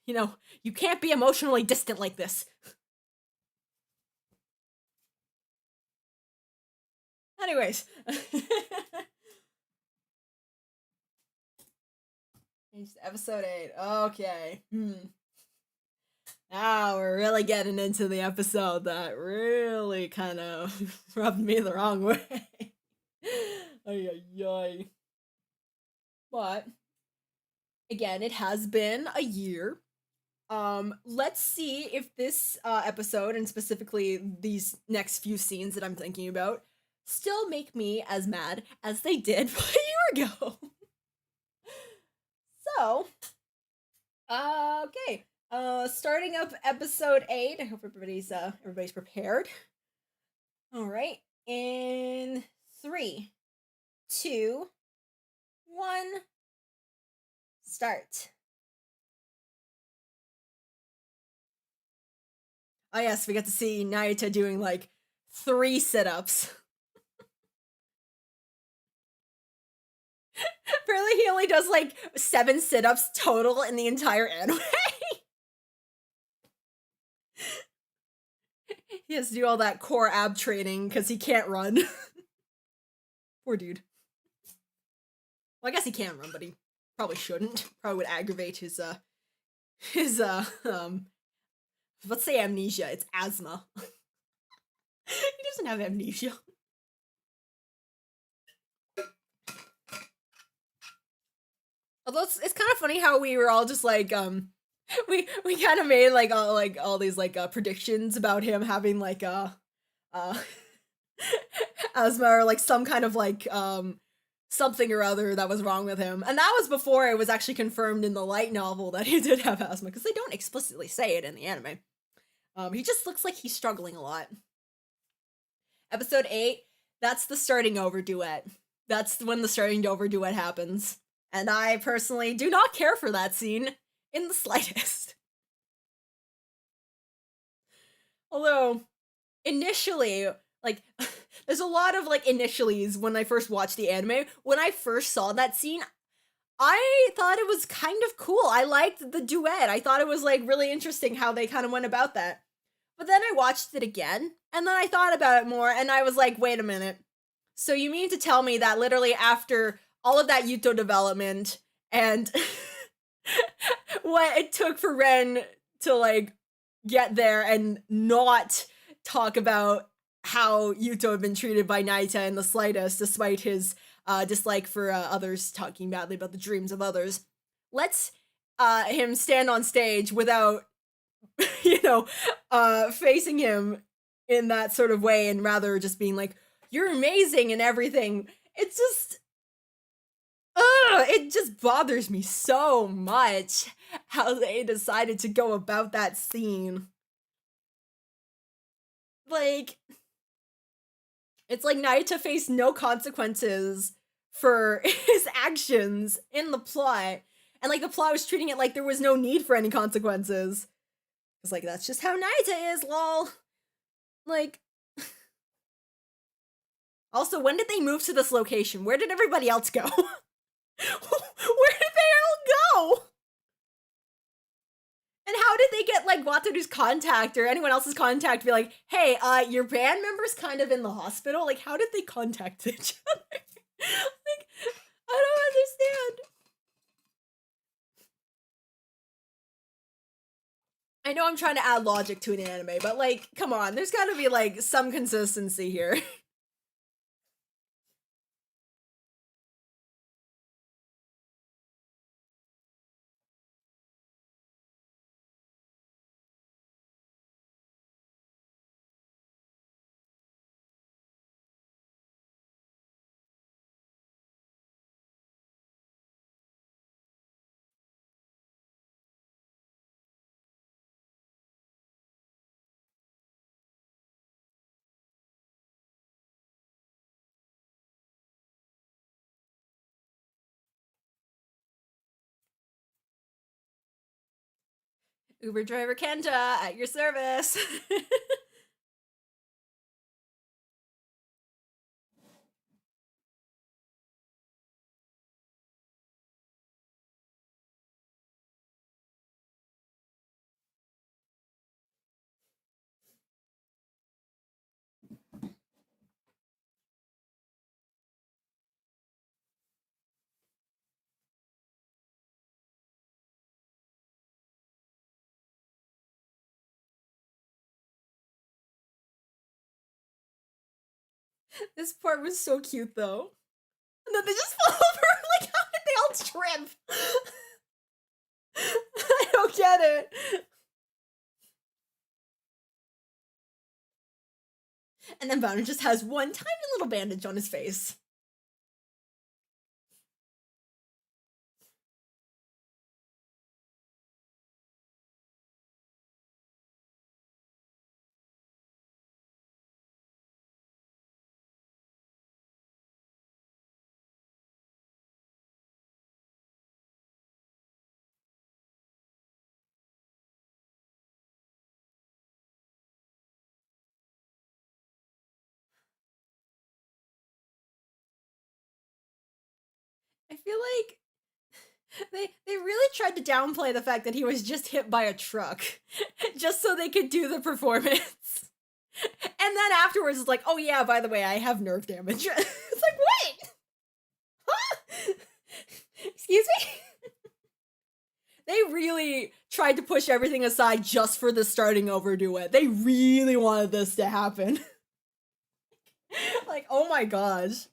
you can't be emotionally distant like this. Anyways. Episode 8. Okay. Now we're really getting into the episode that really kind of rubbed me the wrong way. Ay, ay, ay. But again, it has been a year. Let's see if this episode, and specifically these next few scenes that I'm thinking about, still make me as mad as they did a year ago. So, okay. Starting up episode 8. I hope everybody's prepared. All right. In 3, 2, 1, start. Oh yes, we get to see Naita doing like 3 sit-ups. Apparently he only does like 7 sit-ups total in the entire anime. He has to do all that core ab training because he can't run. Poor dude. Well, I guess he can run, but he probably shouldn't. Probably would aggravate his let's say amnesia. It's asthma. He doesn't have amnesia. Although it's kind of funny how we were all just like we kind of made like all these like predictions about him having like uh asthma or like some kind of like something or other that was wrong with him. And that was before it was actually confirmed in the light novel that he did have asthma, because they don't explicitly say it in the anime. He just looks like he's struggling a lot. Episode 8, that's the starting over duet. That's when the starting over duet happens. And I personally do not care for that scene in the slightest. Although, initially, like, there's a lot of, like, initialies when I first watched the anime. When I first saw that scene, I thought it was kind of cool. I liked the duet. I thought it was, like, really interesting how they kind of went about that. But then I watched it again, and then I thought about it more, and I was like, wait a minute. So you mean to tell me that literally after all of that Yuto development and what it took for Ren to, like, get there and not talk about how Yuto had been treated by Naita in the slightest, despite his dislike for others talking badly about the dreams of others, let's him stand on stage without facing him in that sort of way, and rather just being like, you're amazing and everything. It's just, it just bothers me so much how they decided to go about that scene. Like, it's like Naita faced no consequences for his actions in the plot. And like the plot was treating it like there was no need for any consequences. It's like, that's just how Naita is, lol. Like, also, when did they move to this location? Where did everybody else go? Where did they all go? And how did they get, like, Wataru's contact or anyone else's contact to be like, hey, your band member's kind of in the hospital? Like, how did they contact each other? Like, I don't understand. I know I'm trying to add logic to an anime, but, like, come on, there's gotta be, like, some consistency here. Uber driver Kenta, at your service. This part was so cute, though. And then they just fall over. Like, how did they all trip? I don't get it. And then Bowden just has one tiny little bandage on his face. I feel like they really tried to downplay the fact that he was just hit by a truck, just so they could do the performance. And then afterwards, it's like, oh yeah, by the way, I have nerve damage. It's like, what? Huh? Excuse me? They really tried to push everything aside just for the starting over duet. They really wanted this to happen. Like, oh my gosh.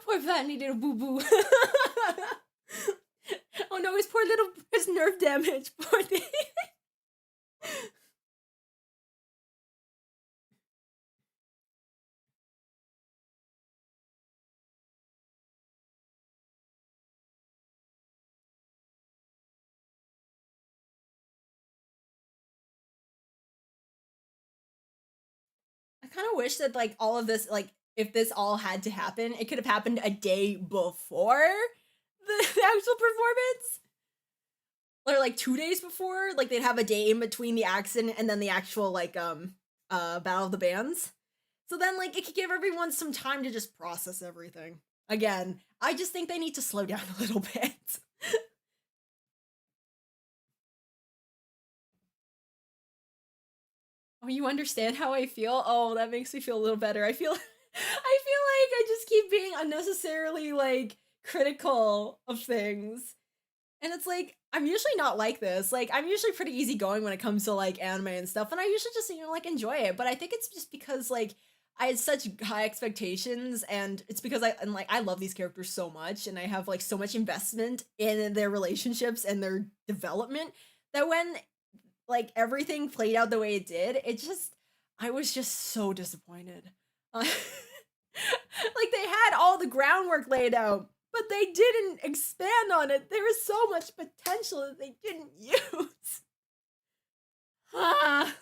Poor Pat needed a boo-boo. Oh no, his nerve damage. Poor thing. I kind of wish that like all of this, like if this all had to happen, it could have happened a day before the actual performance. Or like 2 days before, like they'd have a day in between the accident and then the actual like battle of the bands. So then like it could give everyone some time to just process everything. Again, I just think they need to slow down a little bit. Oh, you understand how I feel? Oh, that makes me feel a little better. I feel I feel like I just keep being unnecessarily like critical of things. And it's like I'm usually not like this. Like I'm usually pretty easygoing when it comes to like anime and stuff, and I usually just like enjoy it. But I think it's just because like I had such high expectations, and it's because I love these characters so much, and I have like so much investment in their relationships and their development that when like everything played out the way it did, I was just so disappointed. Like they had all the groundwork laid out, but they didn't expand on it. There was so much potential that they didn't use. Ah.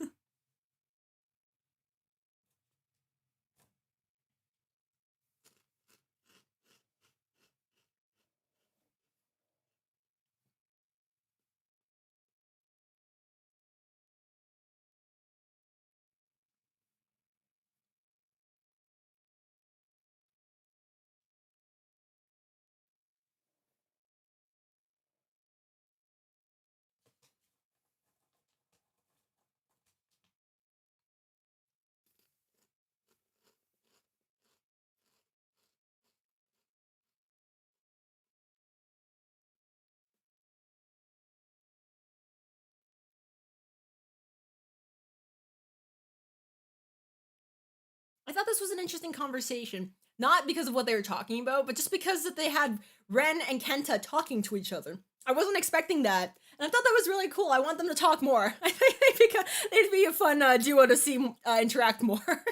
I thought this was an interesting conversation, not because of what they were talking about, but just because that they had Ren and Kenta talking to each other. I wasn't expecting that, and I thought that was really cool. I want them to talk more. I think they'd be a fun duo to see interact more.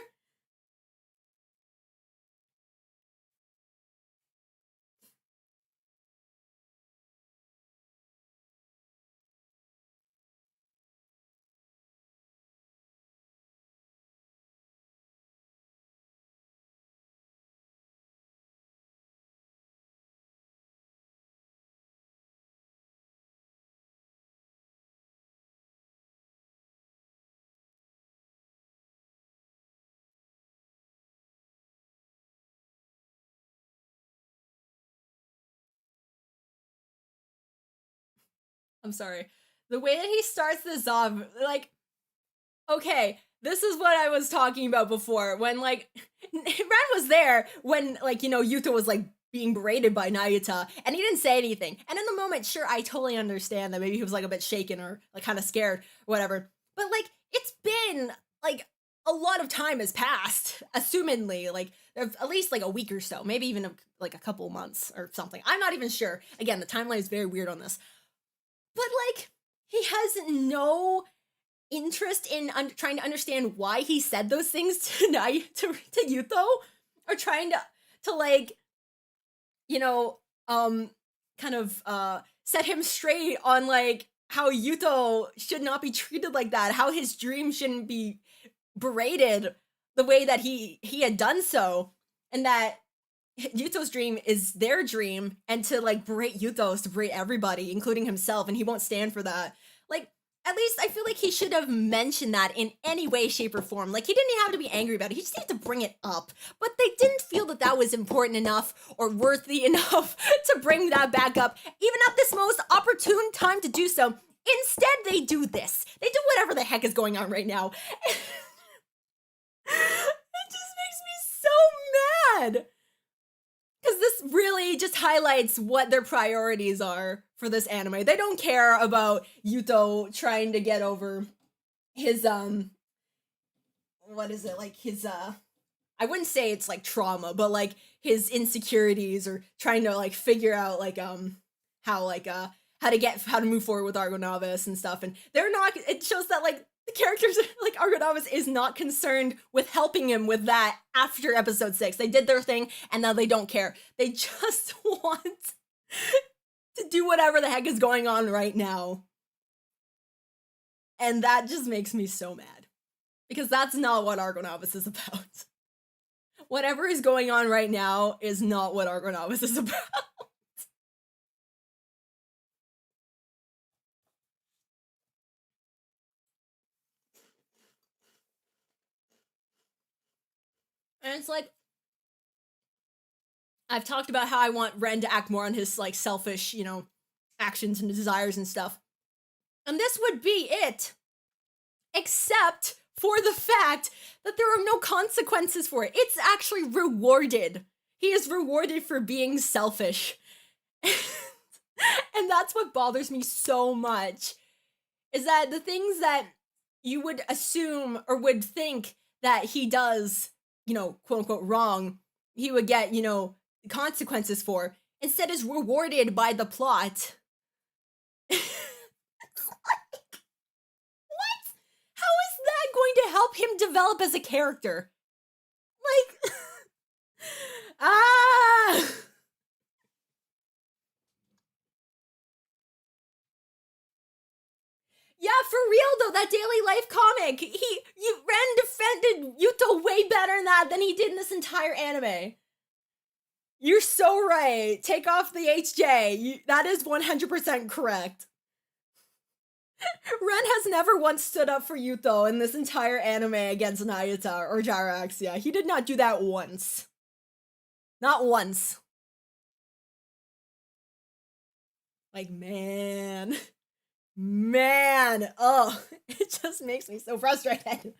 I'm sorry. The way that he starts this off, like, okay, this is what I was talking about before. When like Ren was there when like Yuta was like being berated by Nayuta, and he didn't say anything. And in the moment, sure, I totally understand that maybe he was like a bit shaken or like kind of scared, or whatever. But like it's been like a lot of time has passed, assumedly like at least like a week or so, maybe even like a couple months or something. I'm not even sure. Again, the timeline is very weird on this, but like he has no interest in trying to understand why he said those things to Yuto, or trying to like you know kind of set him straight on like how Yuto should not be treated like that, how his dream shouldn't be berated the way that he had done so, and that Yuto's dream is their dream, and to like berate Yuto is to berate everybody, including himself, and he won't stand for that. Like, at least I feel like he should have mentioned that in any way, shape, or form. Like, he didn't have to be angry about it. He just needed to bring it up. But they didn't feel that that was important enough or worthy enough to bring that back up, even at this most opportune time to do so. Instead, they do this. They do whatever the heck is going on right now. It just makes me so mad. Because this really just highlights what their priorities are for this anime. They don't care about Yuto trying to get over his what is it, like his I wouldn't say it's like trauma, but like his insecurities or trying to like figure out like how like how to move forward with ARGONAVIS and stuff. And they're not, it shows that like the characters like ARGONAVIS is not concerned with helping him with that after episode 6. They did their thing and now they don't care. They just want to do whatever the heck is going on right now. And that just makes me so mad. Because that's not what ARGONAVIS is about. Whatever is going on right now is not what ARGONAVIS is about. And it's like, I've talked about how I want Ren to act more on his like selfish, you know, actions and desires and stuff. And this would be it. Except for the fact that there are no consequences for it. It's actually rewarded. He is rewarded for being selfish. And that's what bothers me so much. Is that the things that you would assume or would think that he does, you know, quote unquote wrong, he would get, you know, consequences for, instead is rewarded by the plot. Going to help him develop as a character? Like, Yeah, for real though, that daily life comic, Ren defended Yuto way better in that than he did in this entire anime. You're so right. Take off the HJ. That is 100% correct. Ren has never once stood up for Yuto in this entire anime against Nayuta or Gyraxia. He did not do that once. Not once. Like, man. Man. Oh, it just makes me so frustrated.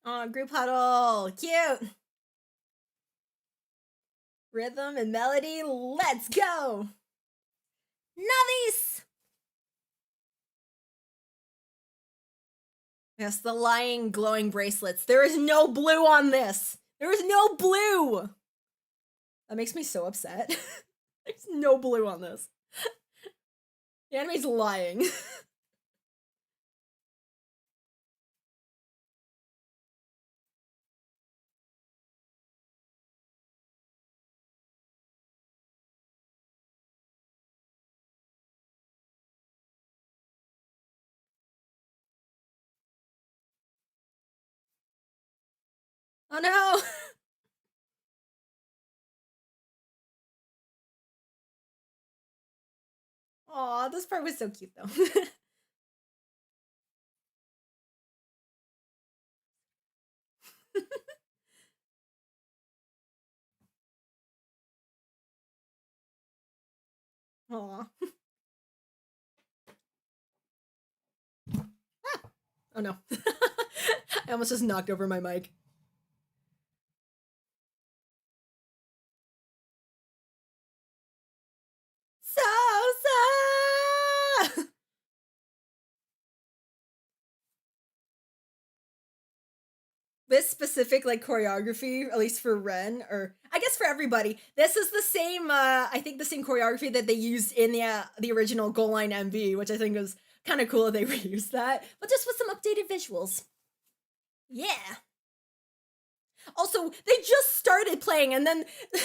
Oh, group huddle. Cute. Rhythm and melody. Let's go. Navis. Yes, the lying glowing bracelets. There is no blue on this. There is no blue. That makes me so upset. There's no blue on this. The anime's lying. Oh no! Aw, this part was so cute though. Aw. Ah. Oh no. I almost just knocked over my mic. So. This specific like choreography, at least for Ren, or I guess for everybody, this is the same. I think the same choreography that they used in the original Goal Line MV, which I think was kind of cool that they reused that, but just with some updated visuals. Yeah. Also, they just started playing, and then did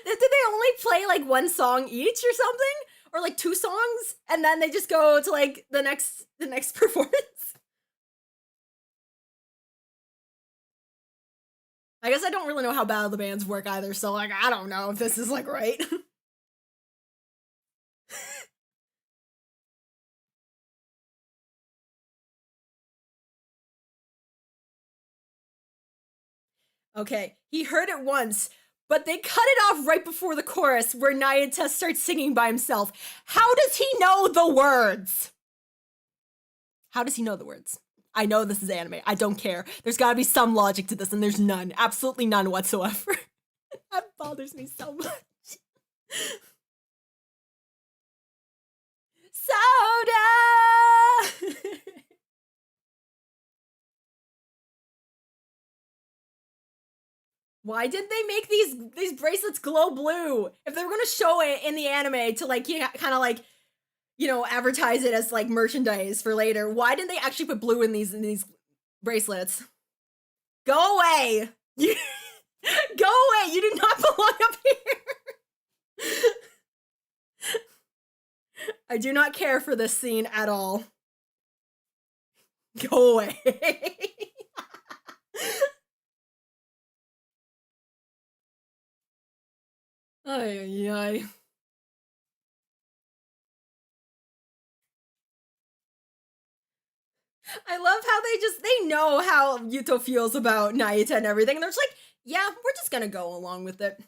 they only play like one song each or something, or like 2 songs, and then they just go to like the next performance? I guess I don't really know how battle the bands work either, so like I don't know if this is like right. Okay, he heard it once, but they cut it off right before the chorus where Nayata starts singing by himself. How does he know the words? How does he know the words? I know this is anime. I don't care. There's gotta be some logic to this, and there's none. Absolutely none whatsoever. That bothers me so much. Soda! Why did they make these bracelets glow blue? If they were gonna show it in the anime to like kind of like, you know, advertise it as like merchandise for later, why didn't they actually put blue in these bracelets? Go away! Go away! You do not belong up here! I do not care for this scene at all. Go away. Ay, ay, ay. I love how they know how Yuto feels about Nayata and everything, and they're just like, yeah, we're just gonna go along with it.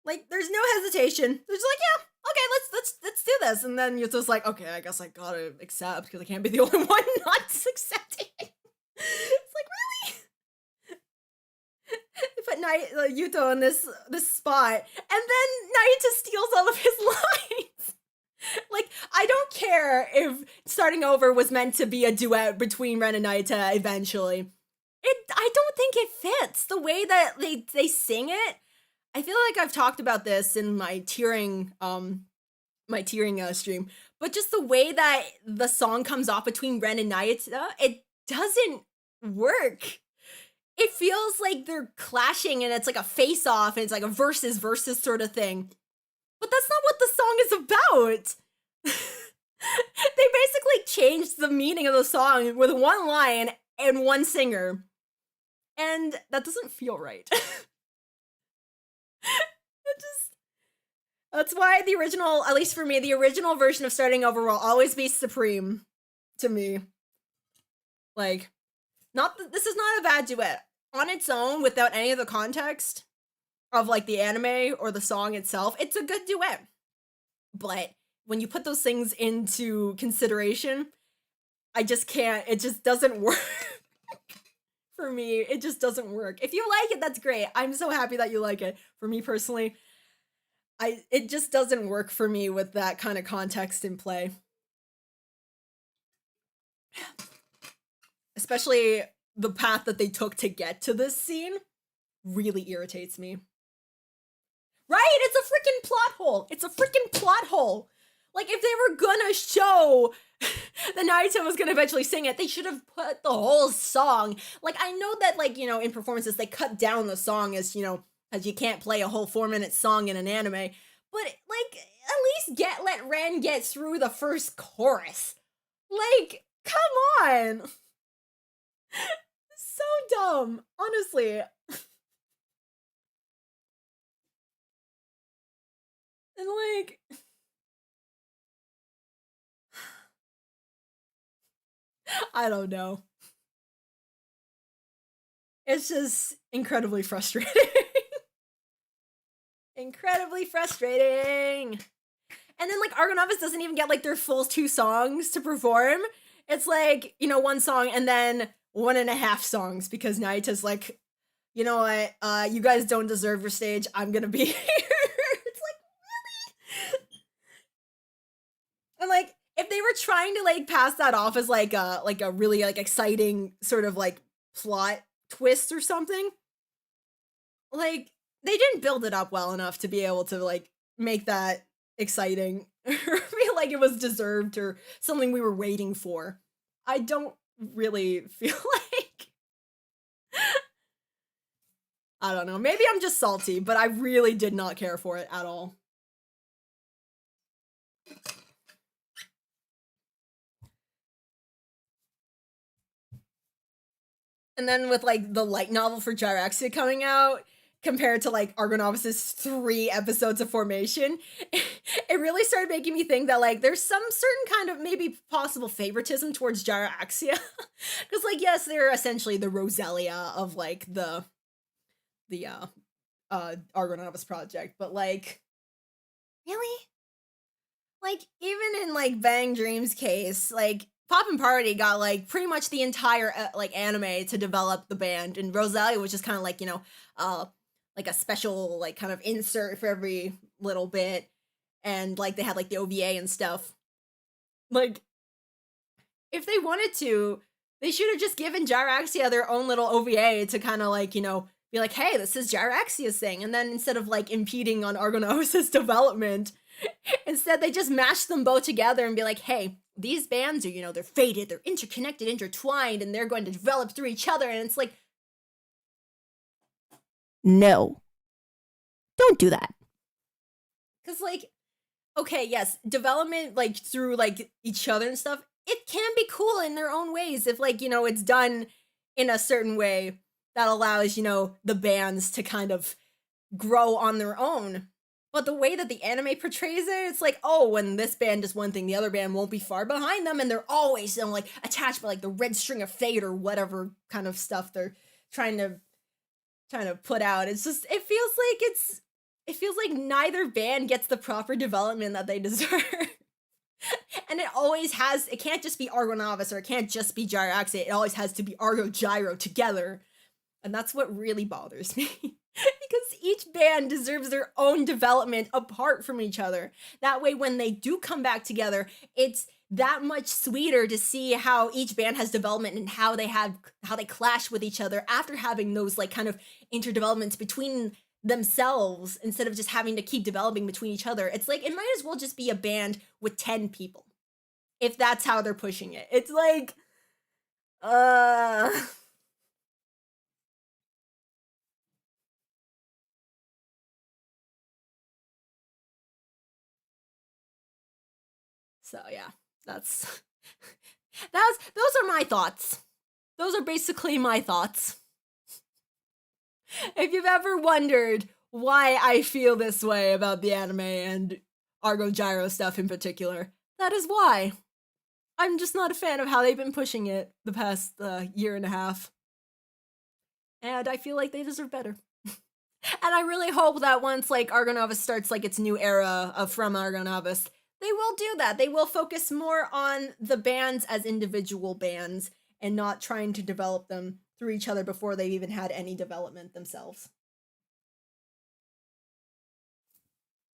Like, there's no hesitation. They're just like, yeah, okay, let's do this. And then Yuto's like, okay, I guess I gotta accept because I can't be the only one not accepting it. It's like, really? They put Yuto in this spot, and then Nayata steals all of his lines. Like, I don't care if starting over was meant to be a duet between Ren and Nayata eventually. I don't think it fits the way that they sing it. I feel like I've talked about this in my tiering stream, but just the way that the song comes off between Ren and Nayata, it doesn't work. It feels like they're clashing and it's like a face-off and it's like a versus sort of thing. But that's not what the song is about. They basically changed the meaning of the song with one line and one singer. And that doesn't feel right. That's why the original, at least for me, the original version of Starting Over will always be supreme to me. Like, this is not a bad duet. On its own, without any of the context of like the anime or the song itself, it's a good duet. But when you put those things into consideration, I just can't, it just doesn't work. For me, it just doesn't work. If you like it, that's great. I'm so happy that you like it. For me personally, it just doesn't work for me with that kind of context in play. Especially the path that they took to get to this scene really irritates me. Right? It's a freaking plot hole. It's a freaking plot hole. Like, if they were gonna show that Nayata was gonna eventually sing it, they should have put the whole song. Like, I know that, like, you know, in performances, they cut down the song as, you know, as you can't play a whole 4-minute song in an anime. But, like, at least let Ren get through the first chorus. Like, come on. So dumb, honestly. And like, I don't know. It's just incredibly frustrating. Incredibly frustrating. And then like ARGONAVIS doesn't even get like their full 2 songs to perform. It's like, you know, 1 song and then 1.5 songs because Nayata's like, you know what, you guys don't deserve your stage. I'm gonna be here. It's like, really? And like, if they were trying to like pass that off as like a really like exciting sort of like plot twist or something, like they didn't build it up well enough to be able to like make that exciting or feel like it was deserved or something we were waiting for. I don't really feel like, I don't know, maybe I'm just salty, but I really did not care for it at all. And then with like the light novel for Gyraxia coming out, compared to like ARGONAVIS' 3 episodes of Formation, it really started making me think that like there's some certain kind of maybe possible favoritism towards Gyraxia. Because like, yes, they're essentially the Roselia of like the the ARGONAVIS project, but like, really? Like, even in like Bang Dream's case, like Poppin' Party got like pretty much the entire like anime to develop the band, and Rosalia was just kind of like, you know, like a special like kind of insert for every little bit, and like they had like the OVA and stuff. Like, if they wanted to, they should have just given Gyraxia their own little OVA to kind of like, you know, be like, hey, this is Gyraxia's thing. And then instead of like impeding on Argonavis' development, instead they just mashed them both together and be like, hey, these bands are, you know, they're fated, they're interconnected, intertwined, and they're going to develop through each other. And it's like, no, don't do that. Because like, okay, yes, development like through like each other and stuff, it can be cool in their own ways if like, you know, it's done in a certain way that allows, you know, the bands to kind of grow on their own. But the way that the anime portrays it, it's like, oh, when this band does one thing, the other band won't be far behind them, and they're always, you know, like attached by like the red string of fate or whatever kind of stuff they're trying to put out. It's just, it feels like neither band gets the proper development that they deserve. And it can't just be Argonavis or it can't just be Gyraxia, it always has to be Argo Gyro together. And that's what really bothers me. Because each band deserves their own development apart from each other. That way, when they do come back together, it's that much sweeter to see how each band has development and how they clash with each other after having those like kind of interdevelopments between themselves instead of just having to keep developing between each other. It's like, it might as well just be a band with 10 people. If that's how they're pushing it. It's like, So yeah, those are my thoughts. Those are basically my thoughts. If you've ever wondered why I feel this way about the anime and Argo Gyro stuff in particular, that is why. I'm just not a fan of how they've been pushing it the past year and a half. And I feel like they deserve better. And I really hope that once like Argonavis starts like its new era of From Argonavis, they will do that. They will focus more on the bands as individual bands and not trying to develop them through each other before they've even had any development themselves.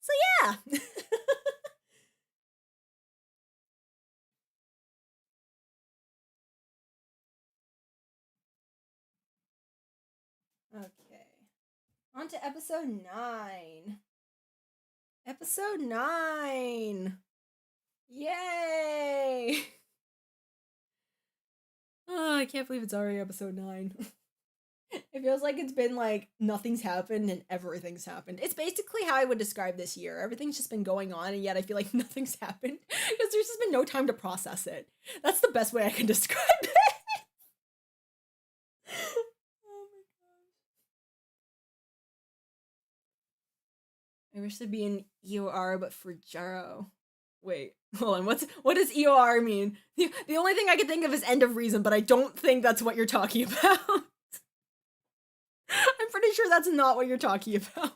So yeah. Okay. On to episode 9. Episode 9! Yay! Oh, I can't believe it's already episode 9. It feels like it's been like nothing's happened and everything's happened. It's basically how I would describe this year. Everything's just been going on and yet I feel like nothing's happened because there's just been no time to process it. That's the best way I can describe it. Oh my gosh. I wish there'd be an EOR but for Jaro. Wait, hold on. What does EOR mean? The only thing I can think of is end of reason, but I don't think that's what you're talking about. I'm pretty sure that's not what you're talking about.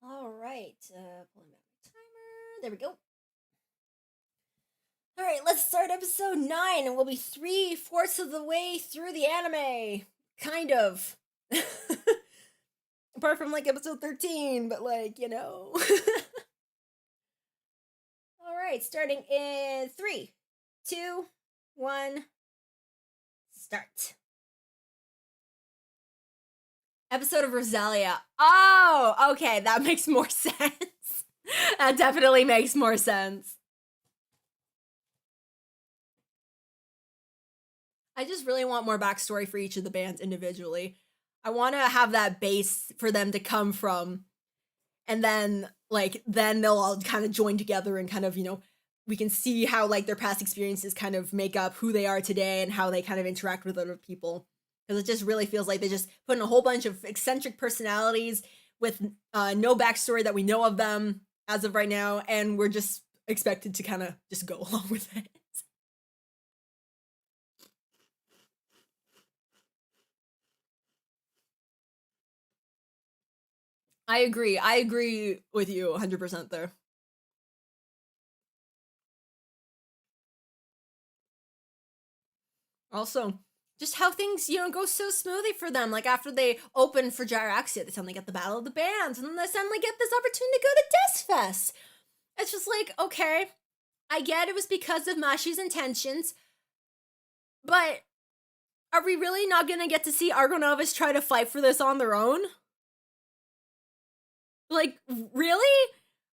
All right, pulling back my timer. There we go. All right, let's start episode 9, and we'll be 3/4 of the way through the anime. Kind of. Apart from like episode 13, but like, you know. All right, starting in 3, 2, 1, start. Episode of Rosalia. Oh, okay, that makes more sense. That definitely makes more sense. I just really want more backstory for each of the bands individually. I want to have that base for them to come from, and then then they'll all kind of join together and kind of, we can see how like their past experiences kind of make up who they are today and how they kind of interact with other people. Because it just really feels like they just put in a whole bunch of eccentric personalities with no backstory that we know of them as of right now, and we're just expected to kind of just go along with it. I agree. I agree with you 100% there. Also, just how things, go so smoothly for them. Like after they open for Gyraxia, they suddenly get the Battle of the Bands, and then they suddenly get this opportunity to go to Death Fest. It's just like, okay, I get it was because of Mashi's intentions, but are we really not gonna get to see ARGONAVIS try to fight for this on their own? Like, really?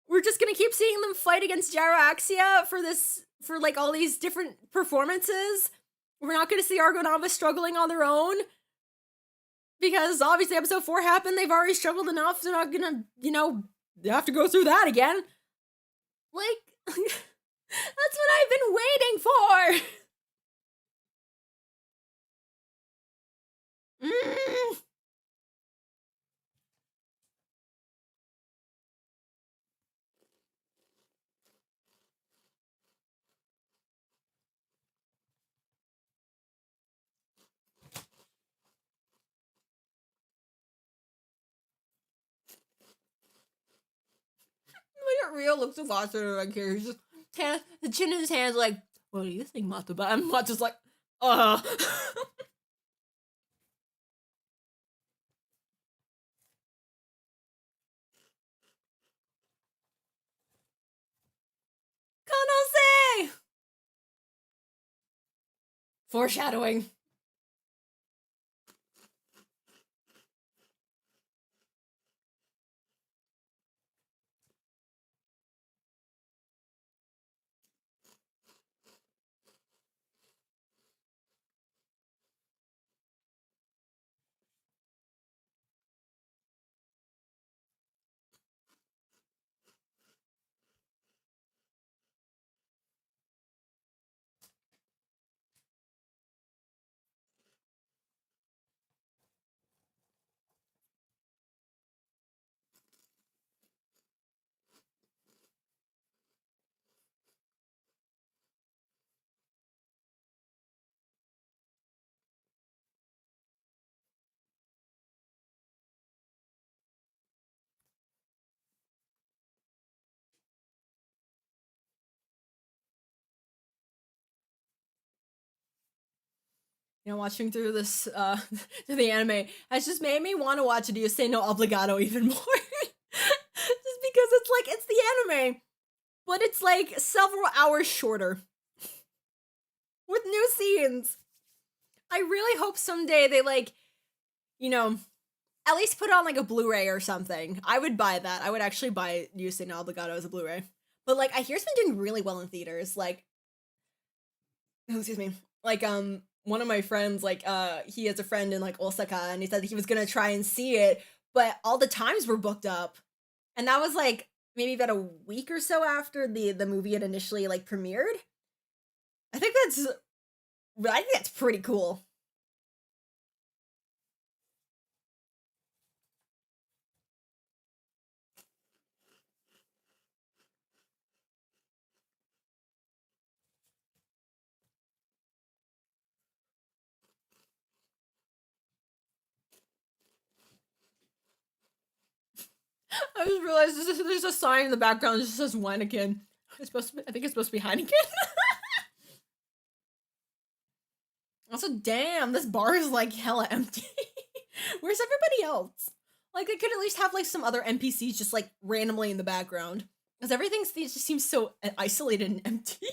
We're just gonna keep seeing them fight against Gyraxia for like all these different performances? We're not gonna see ARGONAVIS struggling on their own? Because obviously episode 4 happened, they've already struggled enough, they're not gonna, they have to go through that again. Like, that's what I've been waiting for! Look at Rio looks so faster like here. He's just the chin in his hands like, what do you think, Matsuba? And Matsu's like, Kanose! Foreshadowing. Watching through this, through the anime has just made me want to watch Dios Say No Obligato even more. Just because it's the anime, but it's like several hours shorter. With new scenes. I really hope someday they at least put on like a Blu-ray or something. I would buy that. I would actually buy Dios Say No Obligato as a Blu-ray. But like I hear it's been doing really well in theaters. Like, oh, excuse me. Like one of my friends, he has a friend in like Osaka, and he said he was gonna try and see it, but all the times were booked up. And that was like maybe about a week or so after the movie had initially like premiered. I think that's pretty cool. I just realized there's a sign in the background that just says Wanakin. I think it's supposed to be Heineken. Also, damn, this bar is like hella empty. Where's everybody else? Like, they could at least have like some other NPCs just like randomly in the background. Because everything just seems so isolated and empty.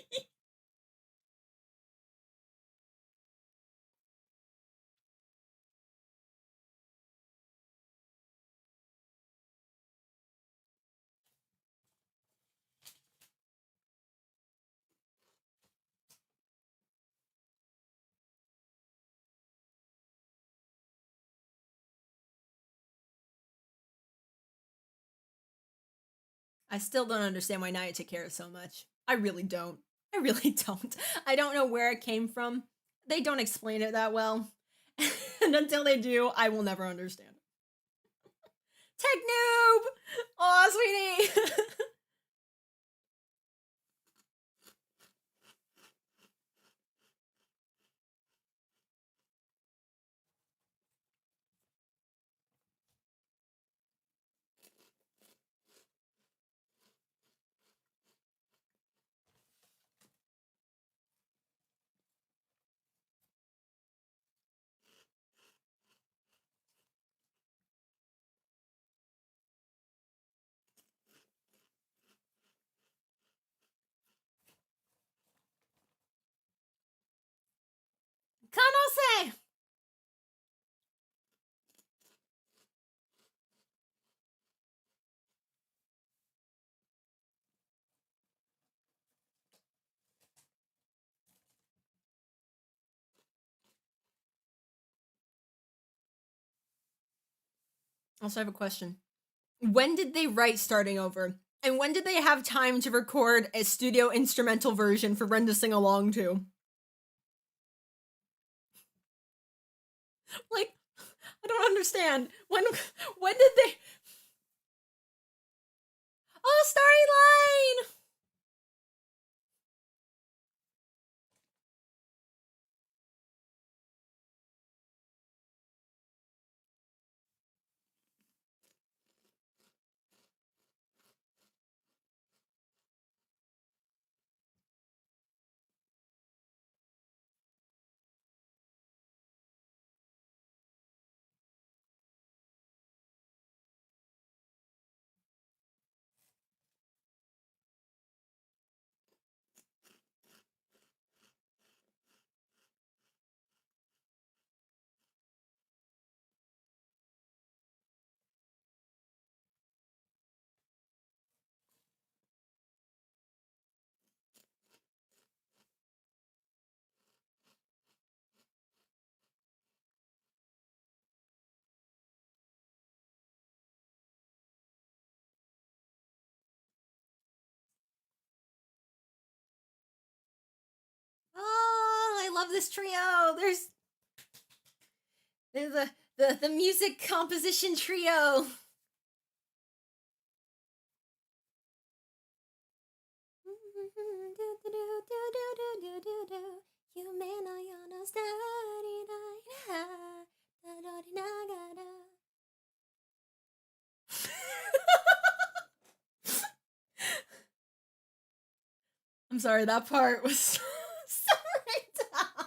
I still don't understand why Niantic cares so much. I really don't. I really don't. I don't know where it came from. They don't explain it that well. And until they do, I will never understand. Tech noob! Aw, sweetie! Kanose! Also, I have a question. When did they write Starting Over? And when did they have time to record a studio instrumental version for Ren to sing along to? Like, I don't understand. When did they? Oh, Starry Line! Oh, I love this trio. There's the music composition trio. I'm sorry, that part was so dumb.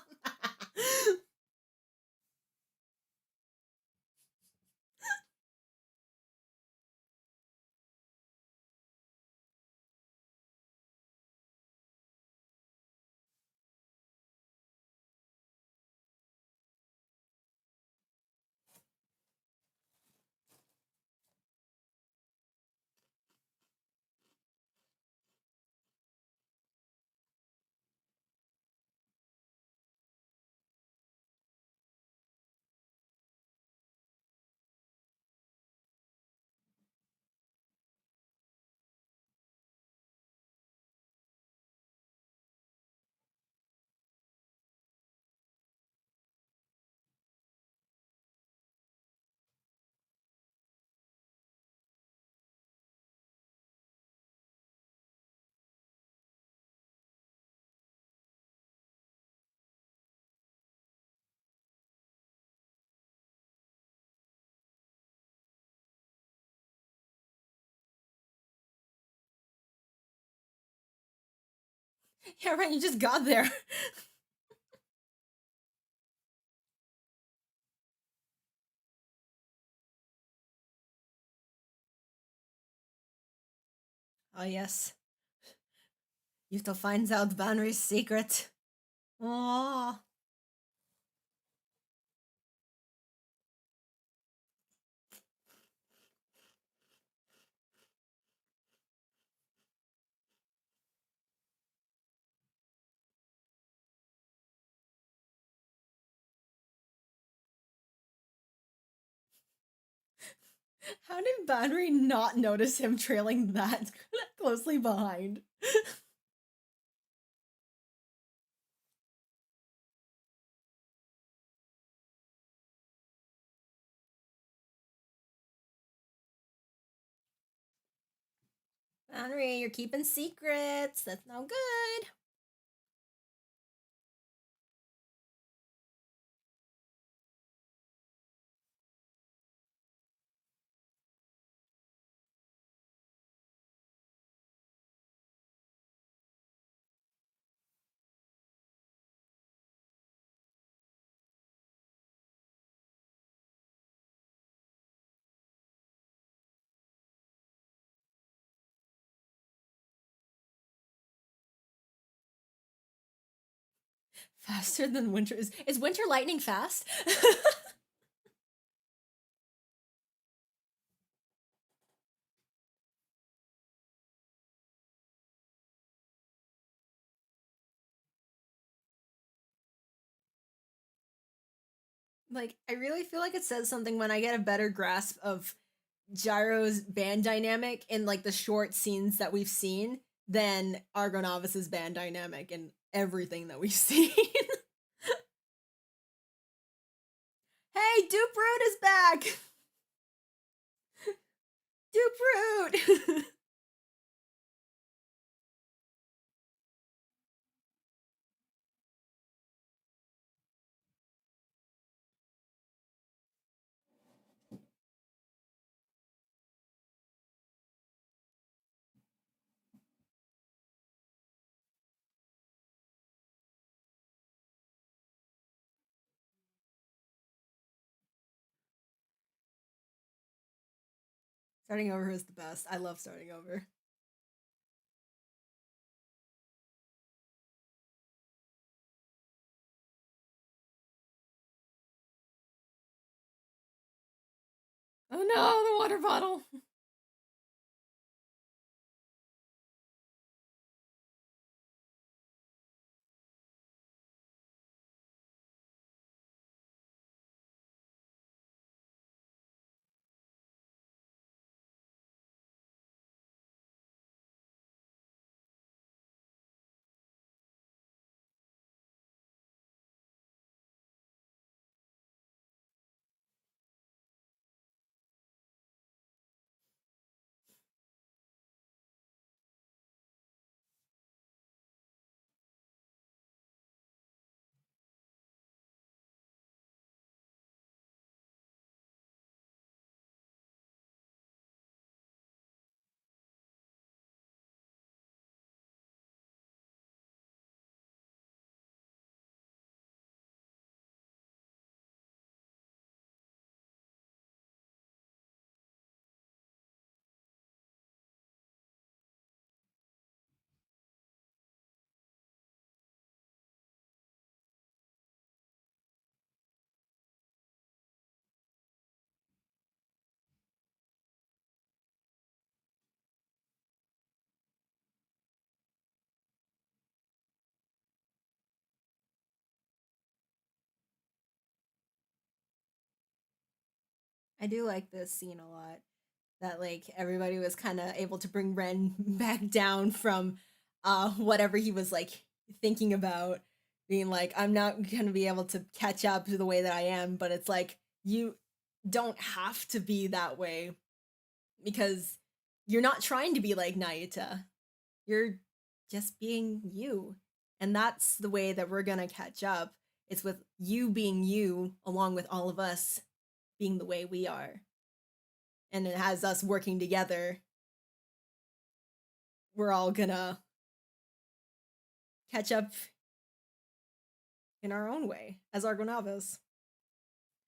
Yeah, right, you just got there. Oh, yes. Yuto finds out Banri's secret. Aww. How did Banri not notice him trailing that closely behind? Banri, you're keeping secrets. That's no good. Faster than winter is winter lightning fast? Like, I really feel like it says something when I get a better grasp of Gyro's band dynamic in like the short scenes that we've seen than ARGONAVIS' band dynamic in everything that we've seen. Hey, Dupe Root is back! Dupe Root! Starting over is the best. I love starting over. Oh no, the water bottle! I do like this scene a lot. That like everybody was kind of able to bring Ren back down from whatever he was like thinking about, being like, I'm not gonna be able to catch up to the way that I am, but it's like you don't have to be that way because you're not trying to be like Naita. You're just being you. And that's the way that we're gonna catch up. It's with you being you along with all of us being the way we are. And it has us working together. We're all gonna catch up in our own way as ARGONAVIS.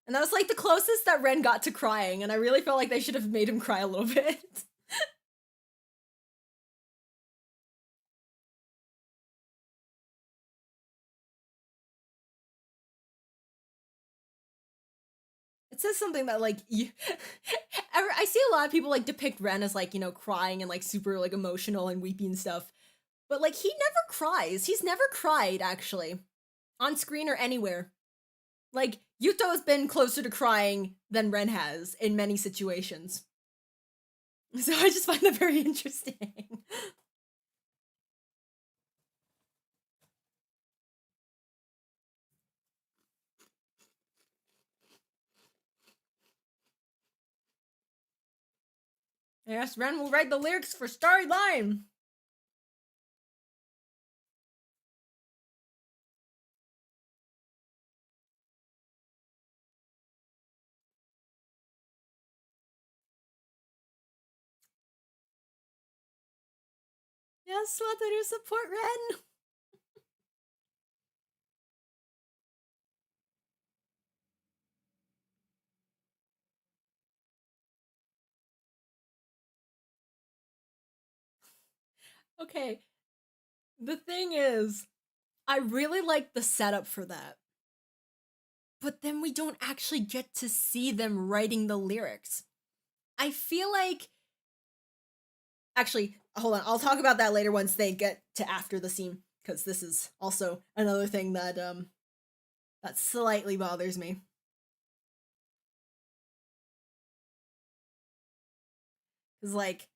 And that was like the closest that Ren got to crying, and I really felt like they should have made him cry a little bit. It says something that like you I see a lot of people like depict Ren as like, you know, crying and like super like emotional and weepy and stuff. But like he never cries. He's never cried actually. On screen or anywhere. Like Yuto's been closer to crying than Ren has in many situations. So I just find that very interesting. Yes, Ren will write the lyrics for Storyline. Yes, Wataru, support Ren. Okay, the thing is, I really like the setup for that. But then we don't actually get to see them writing the lyrics. I feel like. Actually, hold on. I'll talk about that later once they get to after the scene, because this is also another thing that that slightly bothers me. Because like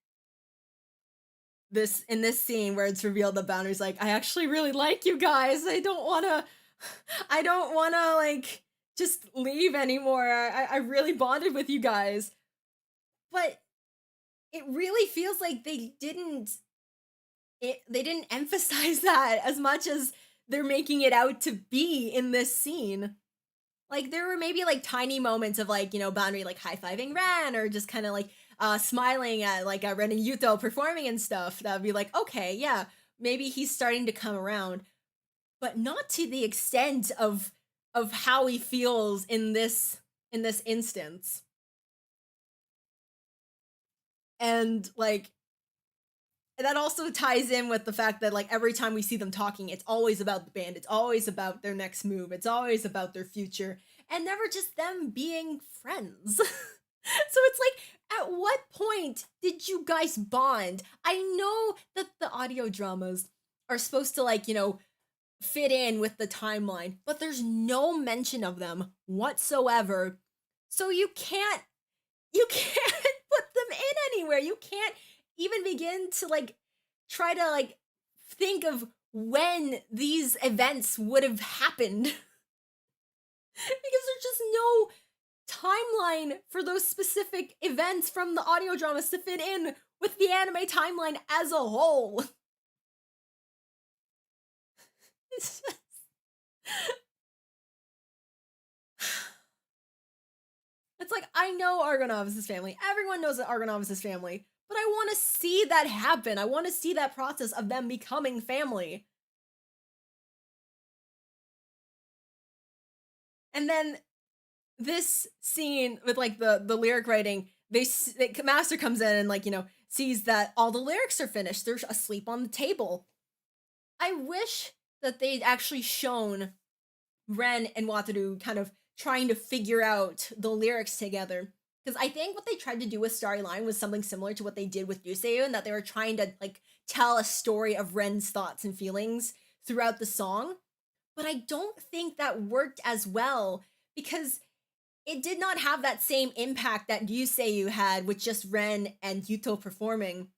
this in this scene where it's revealed that Bounder's like, I actually really like you guys. I don't wanna like just leave anymore. I really bonded with you guys. But it really feels like they didn't emphasize that as much as they're making it out to be in this scene. Like there were maybe like tiny moments of like, Boundary like high-fiving Ren or just kind of like smiling at like Ren and Yuto performing and stuff. That would be like, okay, yeah, maybe he's starting to come around, but not to the extent of how he feels in this instance. And like that also ties in with the fact that like every time we see them talking, it's always about the band, it's always about their next move, it's always about their future, and never just them being friends. So it's like, at what point did you guys bond? I know that the audio dramas are supposed to like, fit in with the timeline, but there's no mention of them whatsoever. So you can't put them in anywhere. You can't even begin to like try to like think of when these events would have happened. Because there's just no timeline for those specific events from the audio dramas to fit in with the anime timeline as a whole. It's just... It's like, I know Argonavis' family. Everyone knows that Argonavis' family. But I want to see that happen. I want to see that process of them becoming family. And then this scene with like the lyric writing, Master comes in and like, sees that all the lyrics are finished. They're asleep on the table. I wish that they'd actually shown Ren and Wataru kind of trying to figure out the lyrics together. Because I think what they tried to do with Storyline was something similar to what they did with Yusei, and that they were trying to like tell a story of Ren's thoughts and feelings throughout the song. But I don't think that worked as well because it did not have that same impact that Yusei had with just Ren and Yuto performing.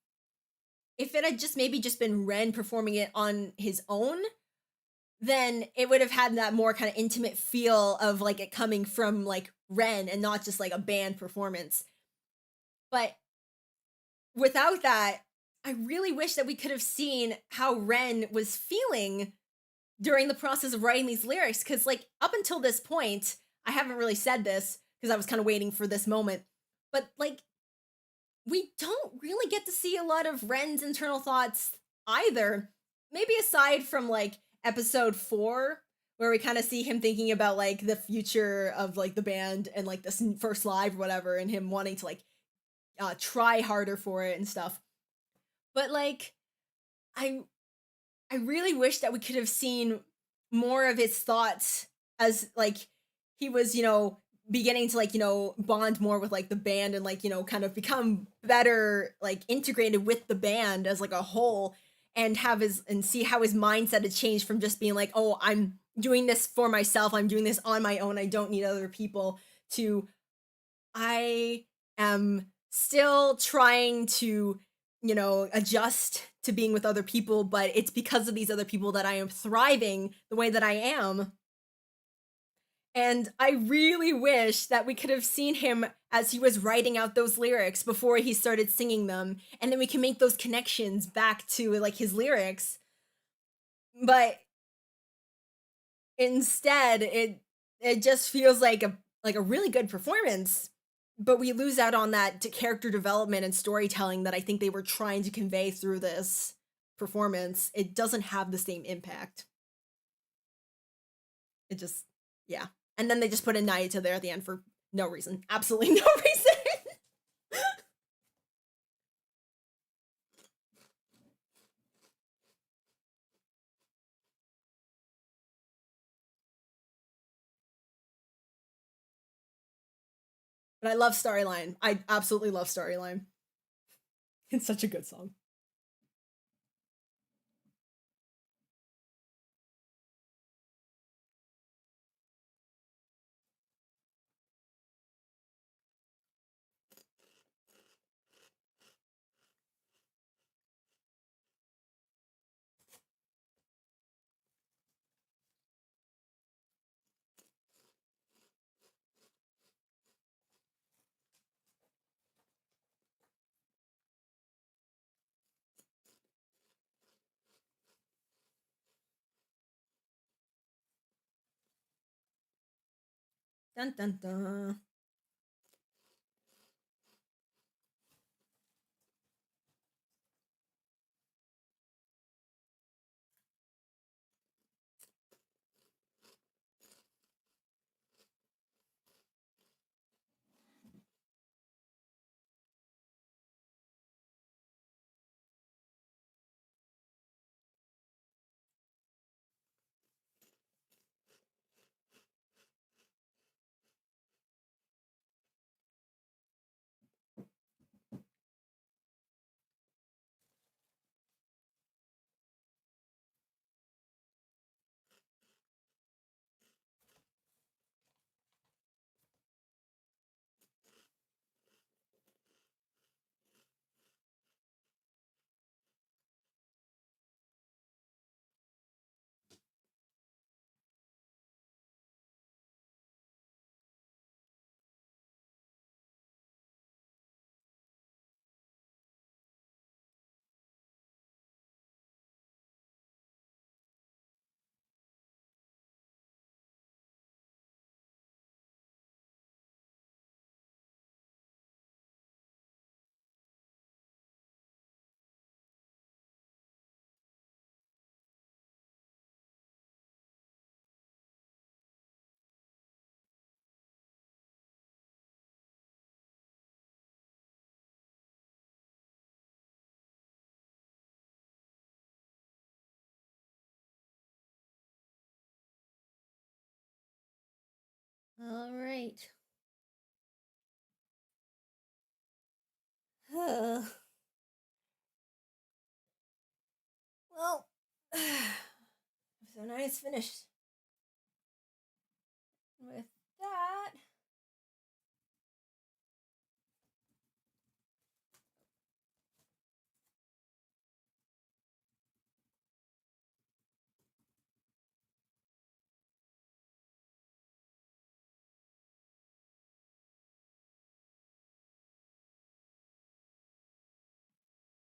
If it had just maybe just been Ren performing it on his own, then it would have had that more kind of intimate feel of like it coming from like Ren and not just like a band performance. But without that, I really wish that we could have seen how Ren was feeling during the process of writing these lyrics. Because like up until this point, I haven't really said this because I was kind of waiting for this moment. But like, we don't really get to see a lot of Ren's internal thoughts either. Maybe aside from like episode 4, where we kind of see him thinking about like the future of like the band and like this first live or whatever, and him wanting to like try harder for it and stuff. But like, I really wish that we could have seen more of his thoughts as like he was, beginning to like, bond more with like the band and like, kind of become better like integrated with the band as like a whole, and see how his mindset had changed from just being like, oh, I'm doing this for myself, I'm doing this on my own, I don't need other people, to I am still trying to, you know, adjust to being with other people, but it's because of these other people that I am thriving the way that I am. And I really wish that we could have seen him as he was writing out those lyrics before he started singing them, and then we can make those connections back to like his lyrics. But instead, it just feels like a really good performance, but we lose out on that character development and storytelling that I think they were trying to convey through this performance. It doesn't have the same impact. It just, yeah. And then they just put a Naito there at the end for no reason. Absolutely no reason. But I love Storyline. I absolutely love Storyline. It's such a good song. Dun dun dun. All right. Well, so now it's finished. With that,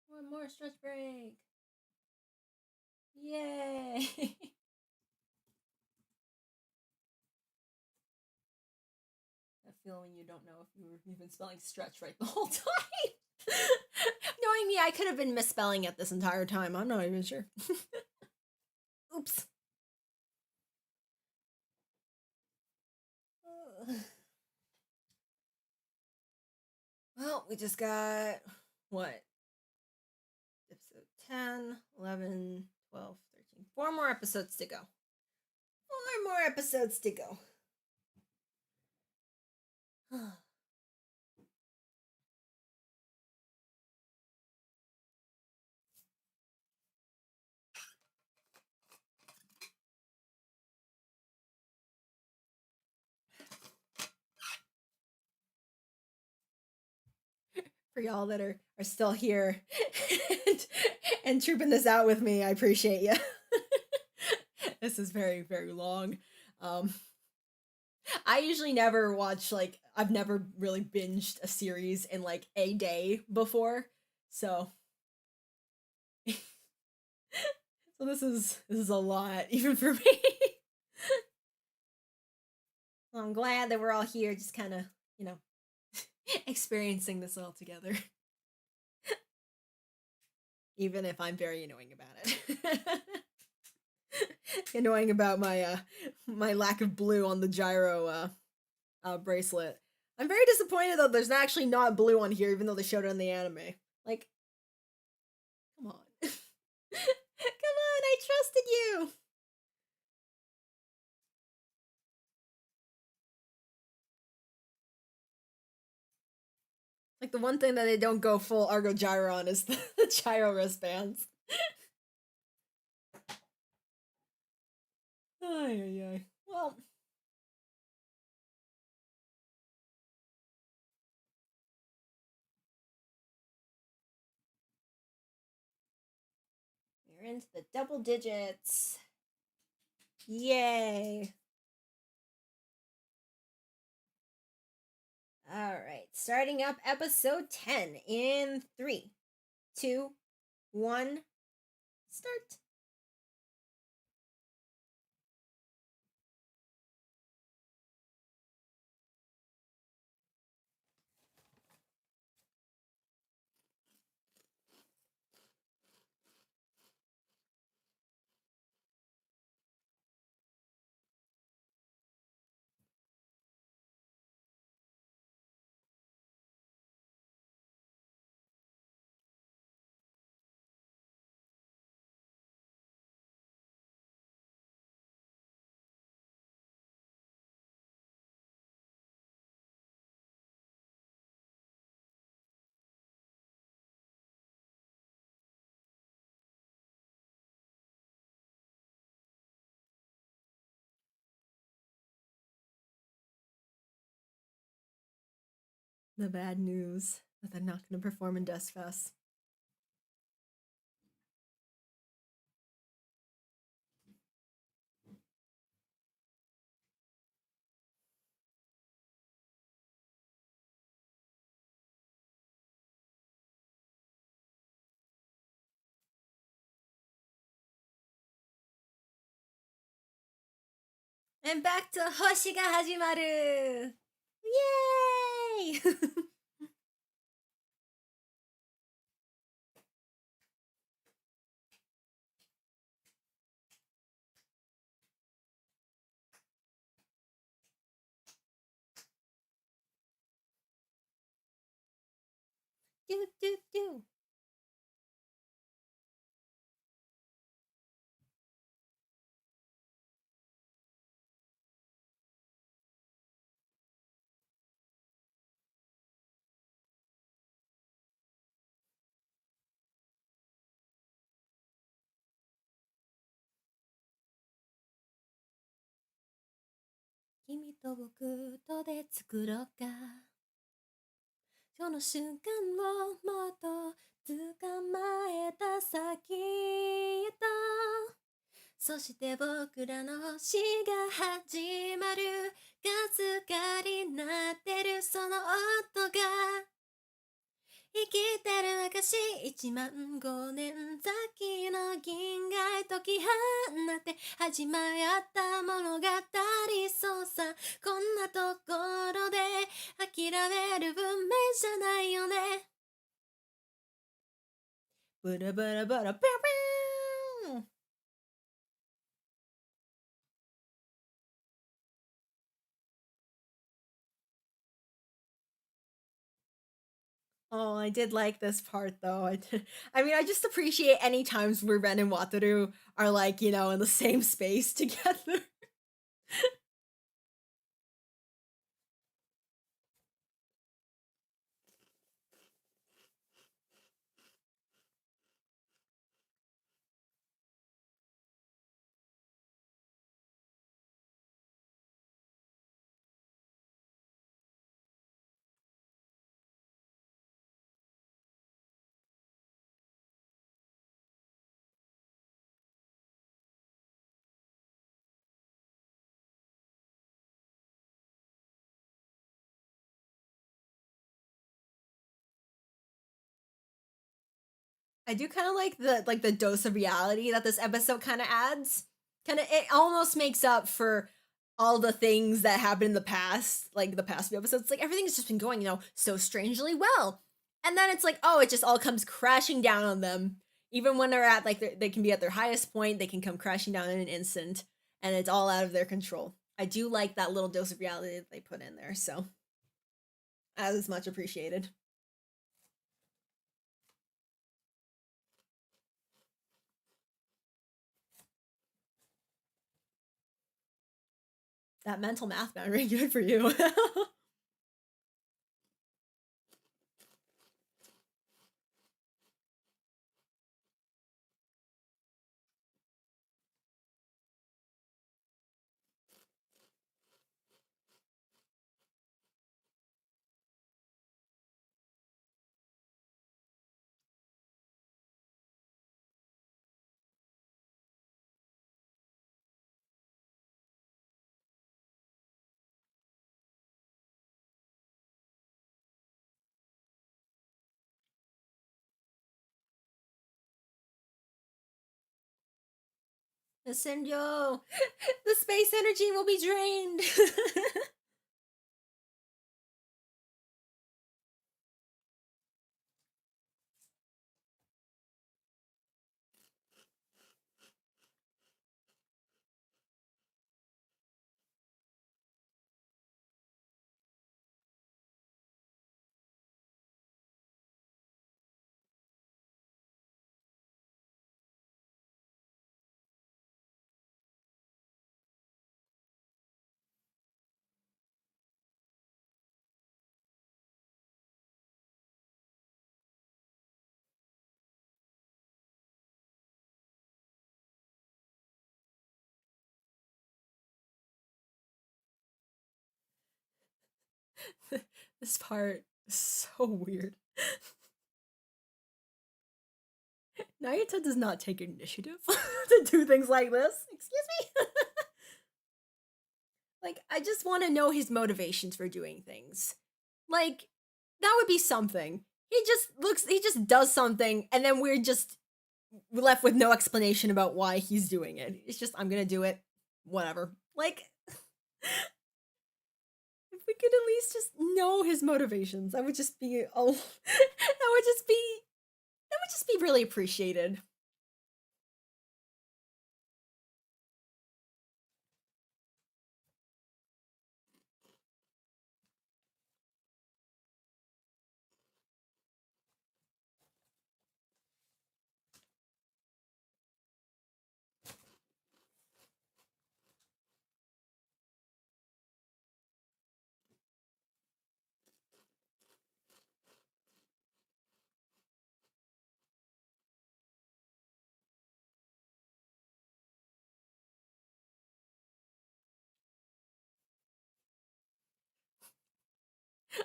one more stretch break. Yay! That feeling you don't know if you've been spelling stretch right the whole time. Knowing me, I could have been misspelling it this entire time. I'm not even sure. Oops. Well, we just got what? Episode 10, 11, 12, 13. 4 more episodes to go. 4 more episodes to go. For y'all that are still here and trooping this out with me, I appreciate you. This is very, very long. I usually never watch, like, I've never really binged a series in like a day before, so so this is a lot even for me. Well, I'm glad that we're all here, just kind of, you know, experiencing this all together. Even if I'm very annoying about it. Annoying about my my lack of blue on the gyro bracelet. I'm very disappointed though there's actually not blue on here, even though they showed it in the anime. Like, come on. Come on, I trusted you! Like, the one thing that they don't go full Argo Gyro on is the gyro wristbands. Ay, ay, ay. Well, we're into the double digits. Yay. Alright, starting up episode 10 in 3, 2, 1, start. The bad news that they're not going to perform in Deathfest. And back to Hoshi ga hajimaru! Yay! do do do. 君と僕とで作ろうかその瞬間をもっと捕まえた先へとそして僕らの死が始まるかすかになってるその音が生きてる証15000年先の銀河へ解き放って始まった物語そうさこんなところで諦める文明じゃないよねブラブラブラピューピュー Oh, I did like this part though. I mean, I just appreciate any times where Ren and Wataru are like, you know, in the same space together. I do kind of like the dose of reality that this episode kind of adds. Kind of it almost makes up for all the things that happened in the past, like the past few episodes. Like everything's just been going, so strangely well. And then it's like, oh, it just all comes crashing down on them. Even when they're at they can be at their highest point, they can come crashing down in an instant, and it's all out of their control. I do like that little dose of reality that they put in there, so that is much appreciated. That mental math boundary, good for you. Listen, yo, the space energy will be drained. This part is so weird. Naruto does not take initiative to do things like this. Excuse me? Like, I just want to know his motivations for doing things. Like, that would be something. He just does something, and then we're just left with no explanation about why he's doing it. It's just, I'm gonna do it. Whatever. Like, if we could at least just know his motivations, that would just be, oh, that would just be really appreciated.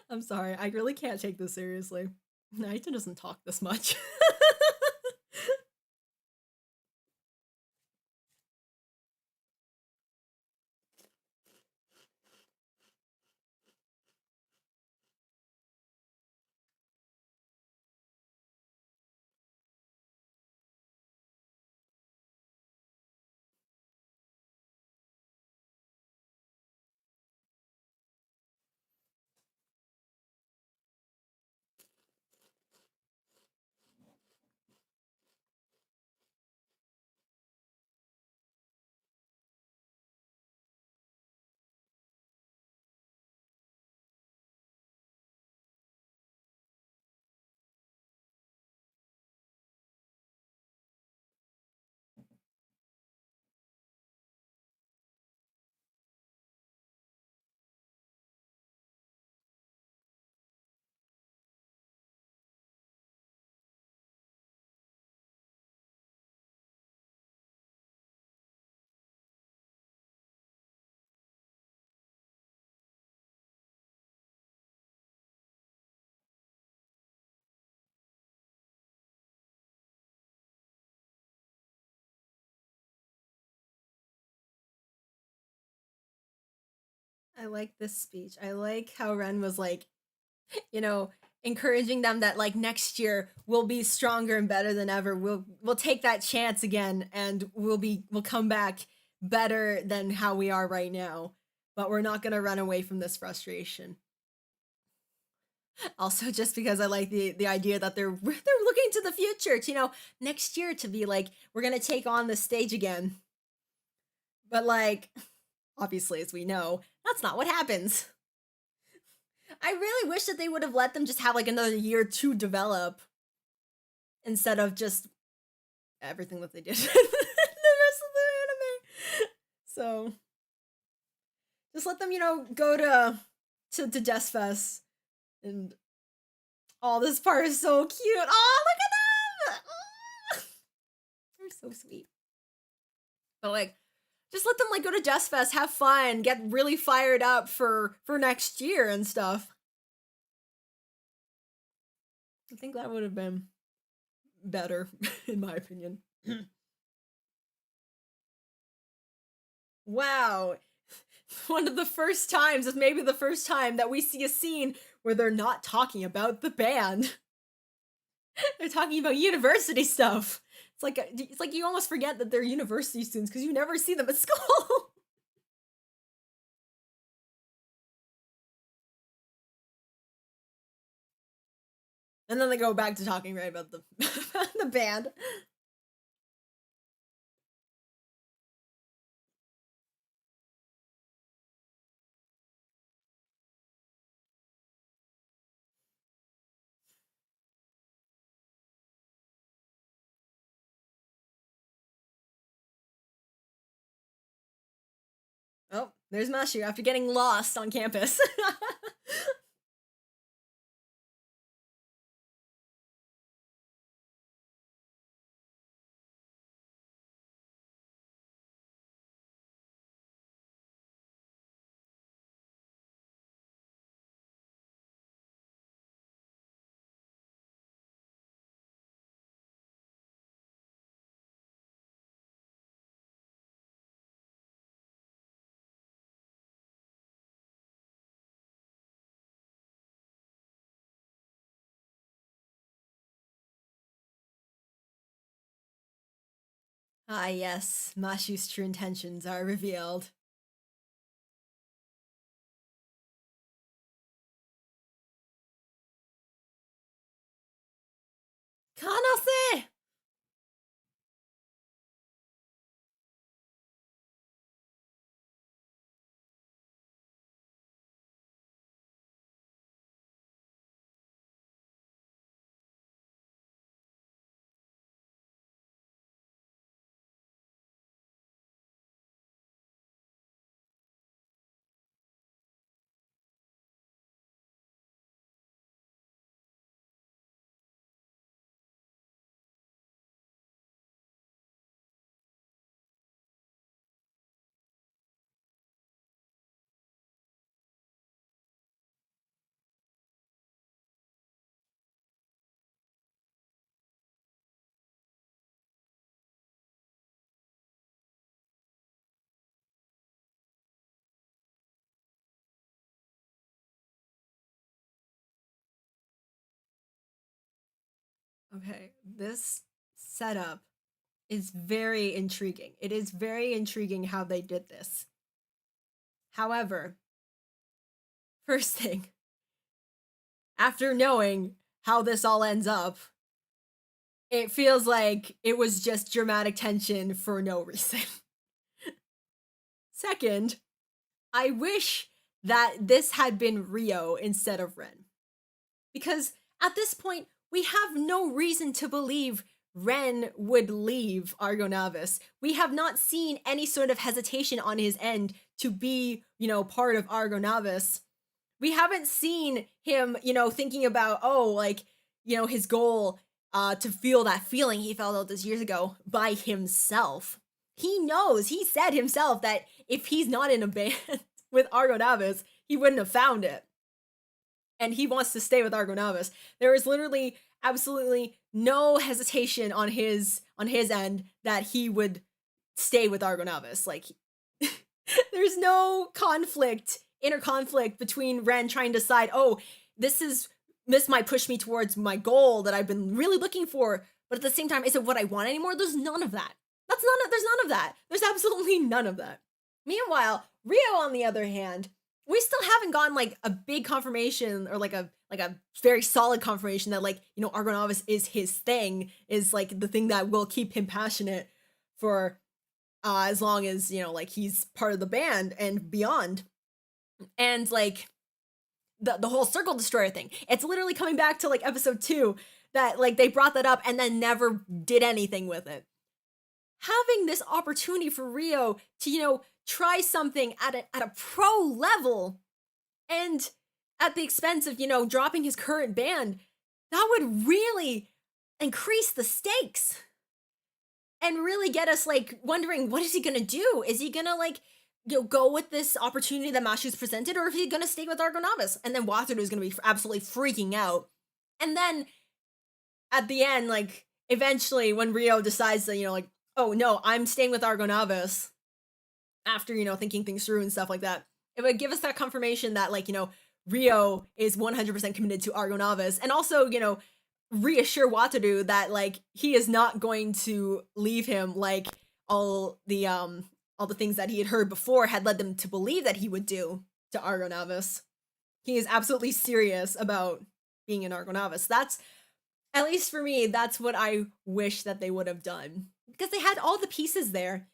I'm sorry, I really can't take this seriously. Naito doesn't talk this much. I like this speech. I like how Ren was like, you know, encouraging them that like next year we'll be stronger and better than ever. We'll take that chance again, and we'll come back better than how we are right now. But we're not gonna run away from this frustration. Also, just because I like the idea that they're looking to the future, to, you know, next year to be like, we're gonna take on the stage again. But like, obviously, as we know, that's not what happens. I really wish that they would have let them just have like another year to develop, instead of just everything that they did in the rest of the anime. So just let them, you know, go to Death Fest. And this part is so cute. Oh, look at them! They're so sweet. But like, just let them like go to Death Fest, have fun, get really fired up for next year and stuff. I think that would have been better, in my opinion. Wow. One of the first times, maybe the first time, that we see a scene where they're not talking about the band. They're talking about university stuff. It's like you almost forget that they're university students because you never see them at school. And then they go back to talking right about the the band. Oh, there's Mashu after getting lost on campus. Ah, yes, Mashu's true intentions are revealed. Kanase! Okay, this setup is very intriguing. It is very intriguing how they did this. However, first thing, after knowing how this all ends up, it feels like it was just dramatic tension for no reason. Second, I wish that this had been Rio instead of Ren. Because at this point, we have no reason to believe Ren would leave ARGONAVIS. We have not seen any sort of hesitation on his end to be, you know, part of ARGONAVIS. We haven't seen him, you know, thinking about, oh, like, you know, his goal to feel that feeling he felt all those years ago by himself. He knows, he said himself that if he's not in a band with ARGONAVIS, he wouldn't have found it. And he wants to stay with ARGONAVIS. There is literally absolutely no hesitation on his end that he would stay with ARGONAVIS. Like, there's no inner conflict between Ren trying to decide, oh, this is this might push me towards my goal that I've been really looking for, but at the same time, is it what I want anymore? There's none of that. There's none of that. There's absolutely none of that. Meanwhile, Rio, on the other hand, we still haven't gotten like a big confirmation or like a very solid confirmation that like, you know, ARGONAVIS is his thing, is like the thing that will keep him passionate for as long as, you know, like he's part of the band and beyond. And like the whole circle destroyer thing, it's literally coming back to like episode 2 that like they brought that up and then never did anything with it. Having this opportunity for Rio to, you know, try something at a pro level and at the expense of, you know, dropping his current band, that would really increase the stakes and really get us like wondering, what is he gonna do? Is he gonna like, you know, go with this opportunity that Mashu's presented, or is he gonna stay with ARGONAVIS? And then Wataru is gonna be absolutely freaking out. And then at the end, like eventually when Rio decides that, you know, like, oh no, I'm staying with ARGONAVIS after, you know, thinking things through and stuff like that, it would give us that confirmation that like, you know, Rio is 100% committed to ARGONAVIS, and also, you know, reassure Wataru that like he is not going to leave him, like all the things that he had heard before had led them to believe that he would do to ARGONAVIS. He is absolutely serious about being in ARGONAVIS. That's, at least for me, that's what I wish that they would have done, because they had all the pieces there.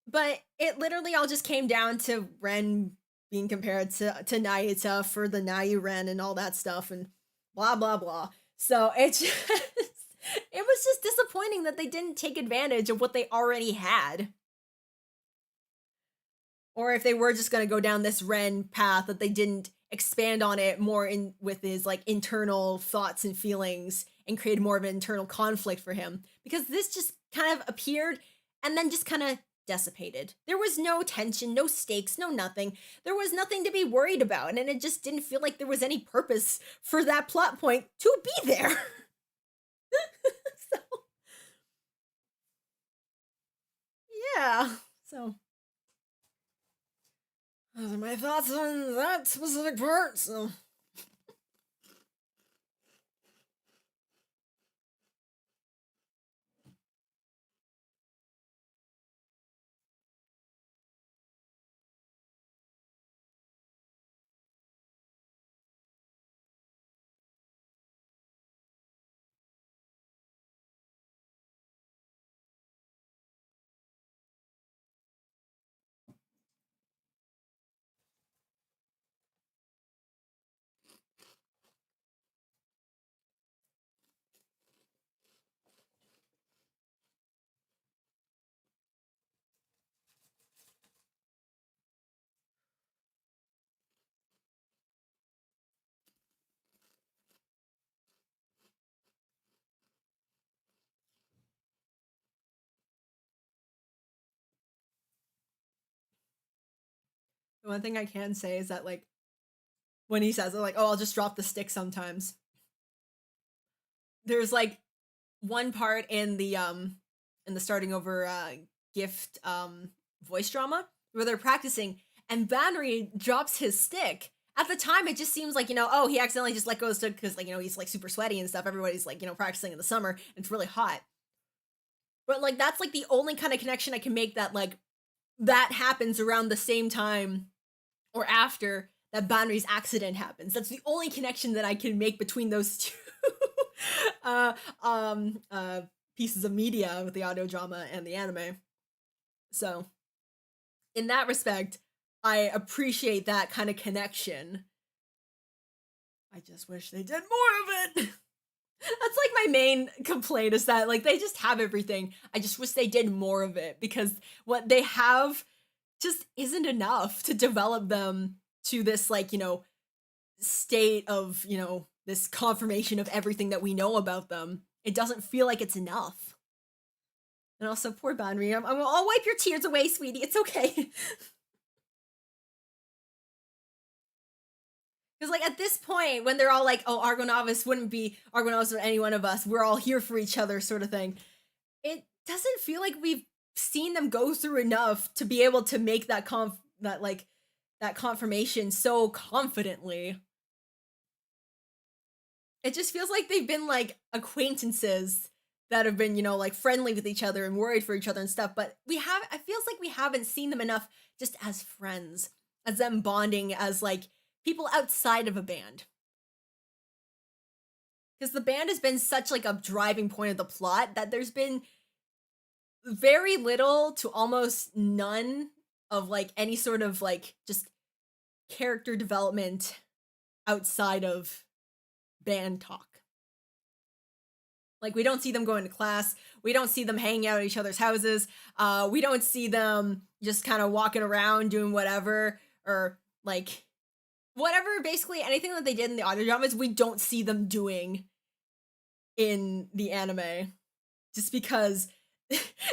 But it literally all just came down to Ren being compared to Nayuta for the Nayu Ren and all that stuff and blah blah blah. So it was just disappointing that they didn't take advantage of what they already had. Or if they were just gonna go down this Ren path, that they didn't expand on it more in with his like internal thoughts and feelings and create more of an internal conflict for him. Because this just kind of appeared and then just kind of dissipated. There was no tension, no stakes, no nothing. There was nothing to be worried about, and it just didn't feel like there was any purpose for that plot point to be there. So, yeah. So, those are my thoughts on that specific part, so. The one thing I can say is that, like, when he says it, like, oh, I'll just drop the stick sometimes. There's like one part in the starting over gift voice drama where they're practicing and Banri drops his stick. At the time, it just seems like, you know, oh, he accidentally just let go of the stick because, like, you know, he's like super sweaty and stuff. Everybody's like, you know, practicing in the summer and it's really hot. But like, that's like the only kind of connection I can make, that like that happens around the same time or after that Banri's accident happens. That's the only connection that I can make between those two pieces of media, with the audio drama and the anime. So, in that respect, I appreciate that kind of connection. I just wish they did more of it. That's like my main complaint, is that like they just have everything. I just wish they did more of it, because what they have just isn't enough to develop them to this, like, you know, state of, you know, this confirmation of everything that we know about them. It doesn't feel like it's enough. And also, poor Banri, I'll wipe your tears away, sweetie. It's okay. Because, like, at this point, when they're all like, oh, ARGONAVIS wouldn't be ARGONAVIS or any one of us, we're all here for each other, sort of thing, it doesn't feel like we've seen them go through enough to be able to make that confirmation so confidently. it just feels like they've been like acquaintances that have been, you know, like friendly with each other and worried for each other and stuff, but it feels like we haven't seen them enough just as friends, as them bonding as like people outside of a band. Because the band has been such like a driving point of the plot that there's been very little to almost none of like any sort of like just character development outside of band talk. Like we don't see them going to class. We don't see them hanging out at each other's houses. We don't see them just kind of walking around doing whatever or like whatever. Basically, anything that they did in the audio dramas, we don't see them doing in the anime, just because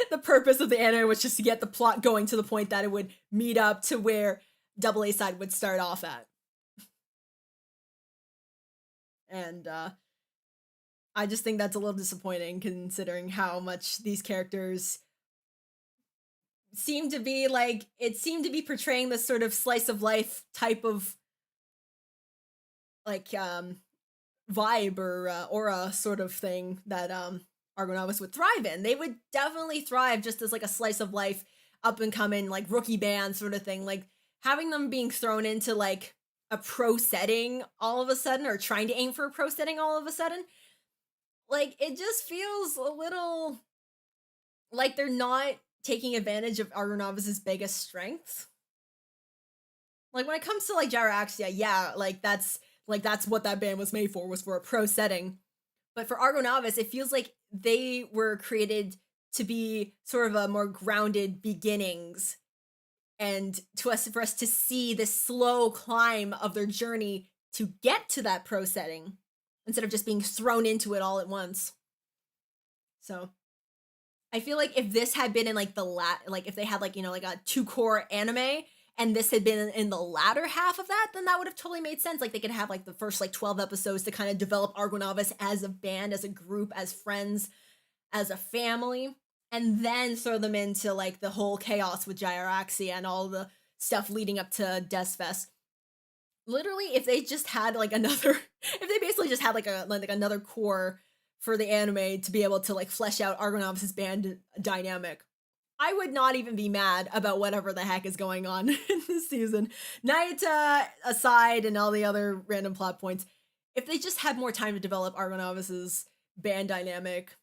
the purpose of the anime was just to get the plot going to the point that it would meet up to where double A side would start off at. And I just think that's a little disappointing considering how much these characters seem to be like, it seemed to be portraying this sort of slice of life type of like vibe or aura sort of thing that ARGONAVIS would thrive in. They would definitely thrive just as like a slice of life, up and coming like rookie band sort of thing. Like having them being thrown into like a pro setting all of a sudden, or trying to aim for a pro setting all of a sudden, like it just feels a little like they're not taking advantage of ARGONAVIS's biggest strengths. Like when it comes to like Gyroaxia, yeah, like that's what that band was made for, was for a pro setting. But for ARGONAVIS, it feels like they were created to be sort of a more grounded beginnings, and for us to see this slow climb of their journey to get to that pro setting, instead of just being thrown into it all at once. So I feel like if this had been in like like if they had like, you know, like a 2-core anime, and this had been in the latter half of that, then that would have totally made sense. Like they could have like the first like 12 episodes to kind of develop ARGONAVIS as a band, as a group, as friends, as a family, and then throw them into like the whole chaos with Gyroaxia and all the stuff leading up to Deathfest. Literally, if they just had like another, if they basically just had like another core for the anime to be able to like flesh out ARGONAVIS's band dynamic, I would not even be mad about whatever the heck is going on in this season. Nayuta aside and all the other random plot points, if they just had more time to develop ARGONAVIS's band dynamic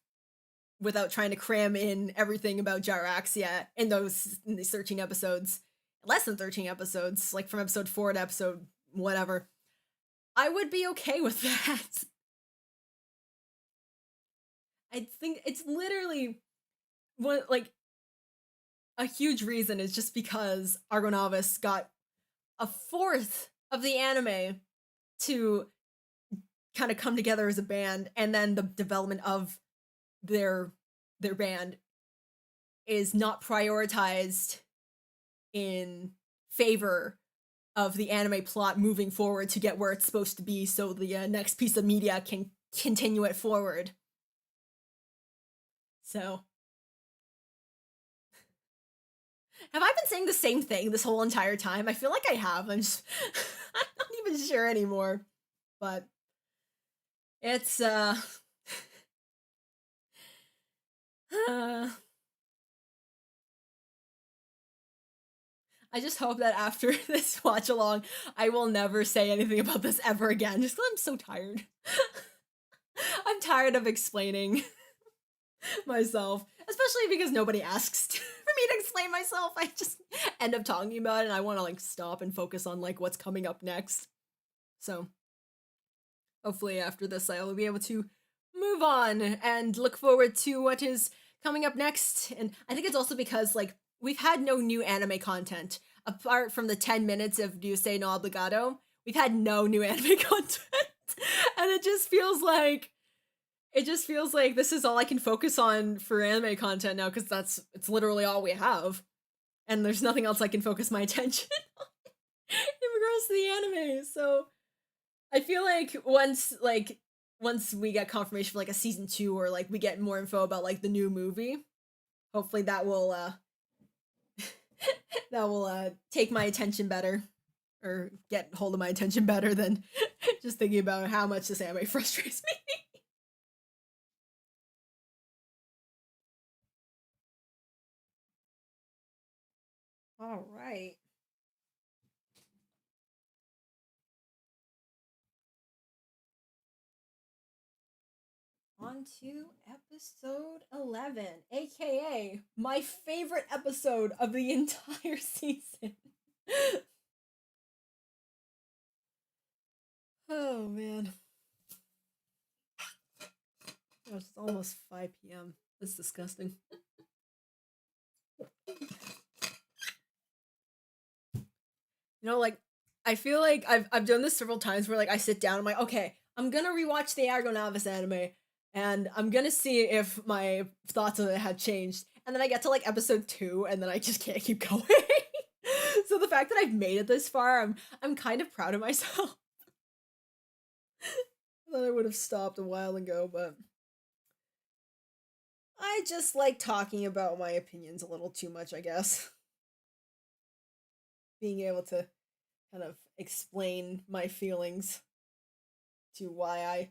without trying to cram in everything about Gyroaxia in these 13 episodes, less than 13 episodes, like from episode 4 to episode whatever, I would be okay with that. I think it's literally what, like, a huge reason is just because ARGONAVIS got a fourth of the anime to kind of come together as a band, and then the development of their band is not prioritized in favor of the anime plot moving forward to get where it's supposed to be, so the next piece of media can continue it forward. So have I been saying the same thing this whole entire time? I feel like I have. I'm just I'm not even sure anymore. But it's I just hope that after this watch along, I will never say anything about this ever again, just 'cause I'm so tired. I'm tired of explaining myself, especially because nobody asks for me to explain myself. I just end up talking about it, and I want to like stop and focus on like what's coming up next. So hopefully after this I will be able to move on and look forward to what is coming up next. And I think it's also because like we've had no new anime content apart from the 10 minutes of Do Say No Obligado. We've had no new anime content, and it just feels like this is all I can focus on for anime content now, because it's literally all we have, and there's nothing else I can focus my attention on in regards to the anime. So I feel like once we get confirmation for like a season 2, or like we get more info about like the new movie, hopefully that will take my attention better. or get hold of my attention better than just thinking about how much this anime frustrates me. All right. On to episode 11, aka my favorite episode of the entire season. Oh man. Gosh, it's almost 5 p.m. That's disgusting. You know, like, I feel like I've done this several times where like I sit down, I'm like, okay, I'm gonna rewatch the ARGONAVIS anime, and I'm gonna see if my thoughts on it have changed. And then I get to like episode 2, and then I just can't keep going. So the fact that I've made it this far, I'm kind of proud of myself. I thought I would have stopped a while ago, but I just like talking about my opinions a little too much, I guess. Being able to kind of explain my feelings to why I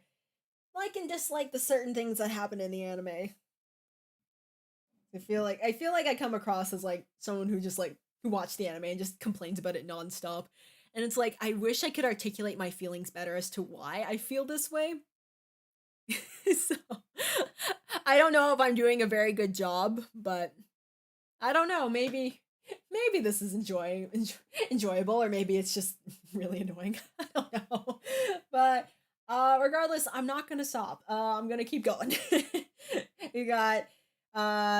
like and dislike the certain things that happen in the anime. I feel like I come across as like someone who just like who watched the anime and just complains about it nonstop. And it's like I wish I could articulate my feelings better as to why I feel this way. So I don't know if I'm doing a very good job, but I don't know, maybe this is enjoyable, or maybe it's just really annoying. I don't know. But regardless, I'm not gonna stop. I'm gonna keep going. We got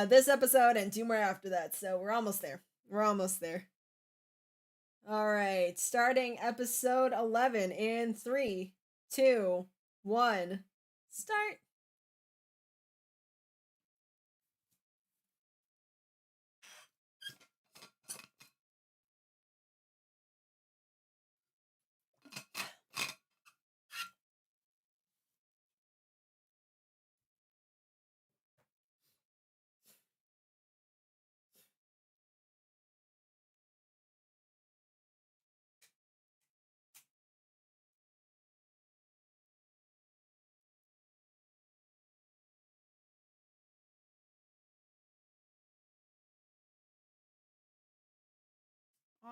this episode and 2 more after that, so we're almost there. We're almost there. All right, starting episode 11 in 3, 2, 1, start.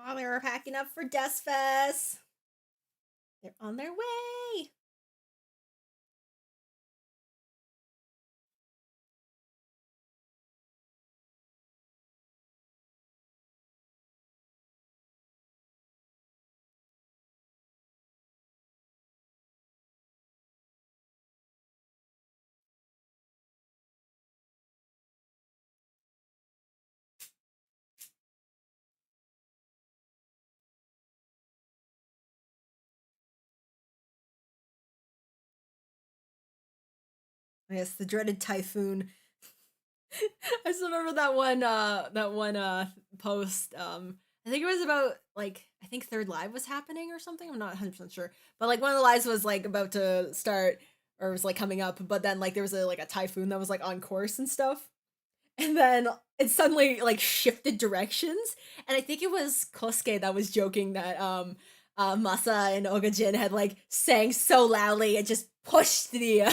Oh, they were packing up for Death Fest. They're on their way. Yes, the dreaded typhoon. I still remember that one post. I think it was about like I think Third Live was happening or something. I'm not 100% sure, but like one of the lives was like about to start or was like coming up, but then like there was a typhoon that was like on course and stuff, and then it suddenly like shifted directions, and I think it was Kosuke that was joking that Masa and Ogajin had like sang so loudly it just pushed the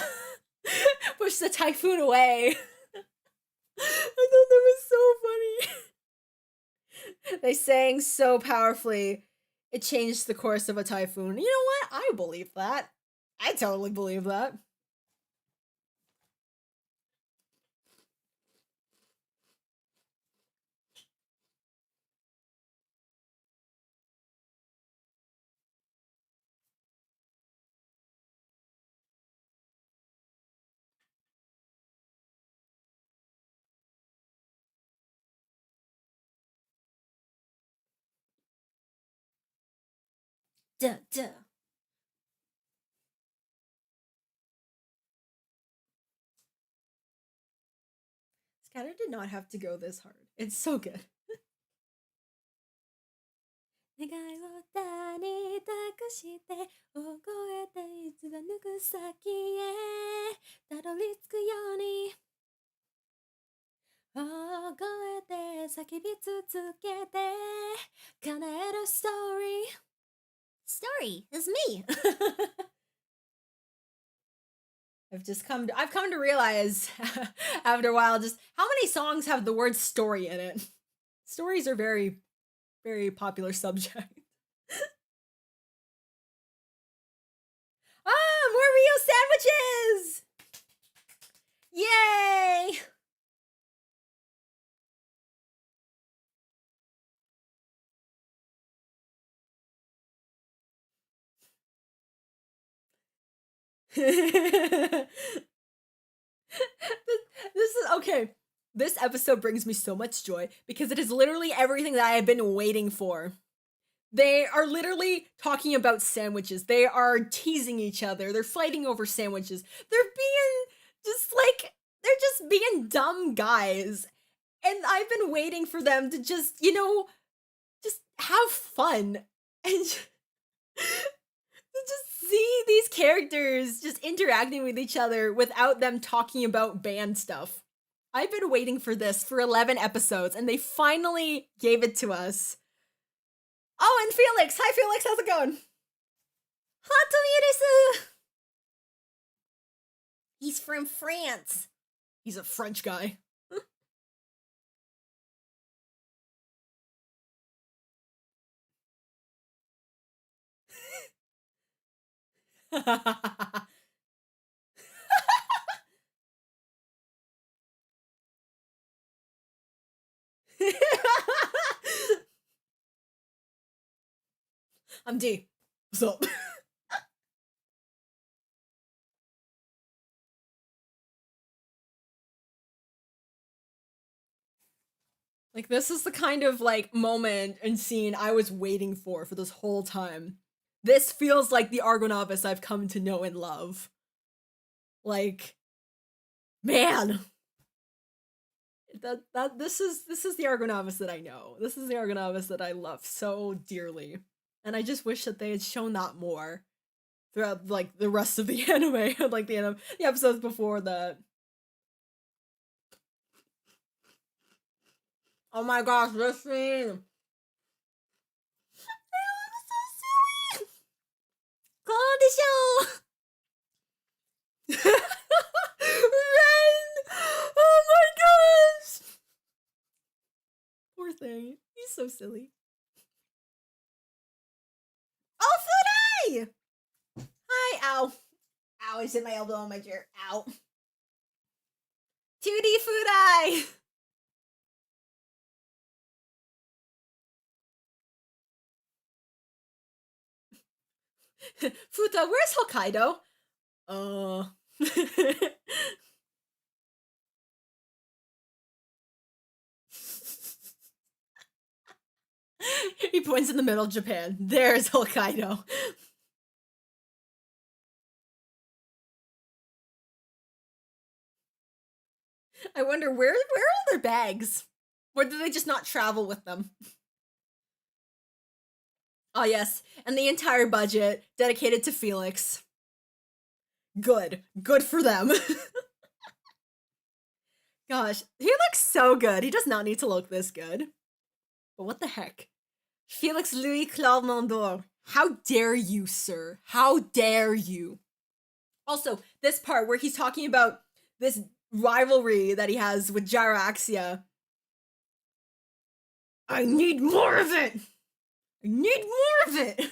pushed the typhoon away. I thought that was so funny. They sang so powerfully, it changed the course of a typhoon. You know what? I believe that. I totally believe that. Duh, duh. Scatter did not have to go this hard. It's so good. 願いを歌に託して覚えていつだ抜く先へたどり着くように覚えて叫び続けて叶えるストーリー Story is me. I've come to realize after a while just how many songs have the word story in it. Stories are very, very popular subject. Ah, more Rio sandwiches! Yay! this is okay. This episode brings me so much joy because it is literally everything that I have been waiting for. They are literally talking about sandwiches. They are teasing each other. They're fighting over sandwiches. They're just being dumb guys. And I've been waiting for them to just, just have fun and just see these characters just interacting with each other without them talking about band stuff. I've been waiting for this for 11 episodes, and they finally gave it to us. Oh, and Felix! Hi, Felix! How's it going? Hatomi-desu! He's from France. He's a French guy. I'm D. What's up? Like, this is the kind of, like, moment and scene I was waiting for this whole time. This feels like the ARGONAVIS I've come to know and love. Like, man! This is the ARGONAVIS that I know. This is the ARGONAVIS that I love so dearly. And I just wish that they had shown that more throughout, like, the rest of the anime, like the episodes before that. Oh my gosh, this scene! It's so silly! Call the show! Ren! Oh my gosh! Poor thing. He's so silly. Oh, Funai! Hi, ow. Ow, I just hit my elbow on my chair. Ow. 2D Funai! Futa, where's Hokkaido? He points in the middle of Japan. There's Hokkaido. I wonder where are all their bags? Or do they just not travel with them? Oh yes, and the entire budget dedicated to Felix. Good. Good for them. Gosh, he looks so good. He does not need to look this good. But what the heck? Felix Louis Claude Mondor. How dare you, sir? How dare you? Also, this part where he's talking about this rivalry that he has with Gyraxia. I need more of it! I need more of it!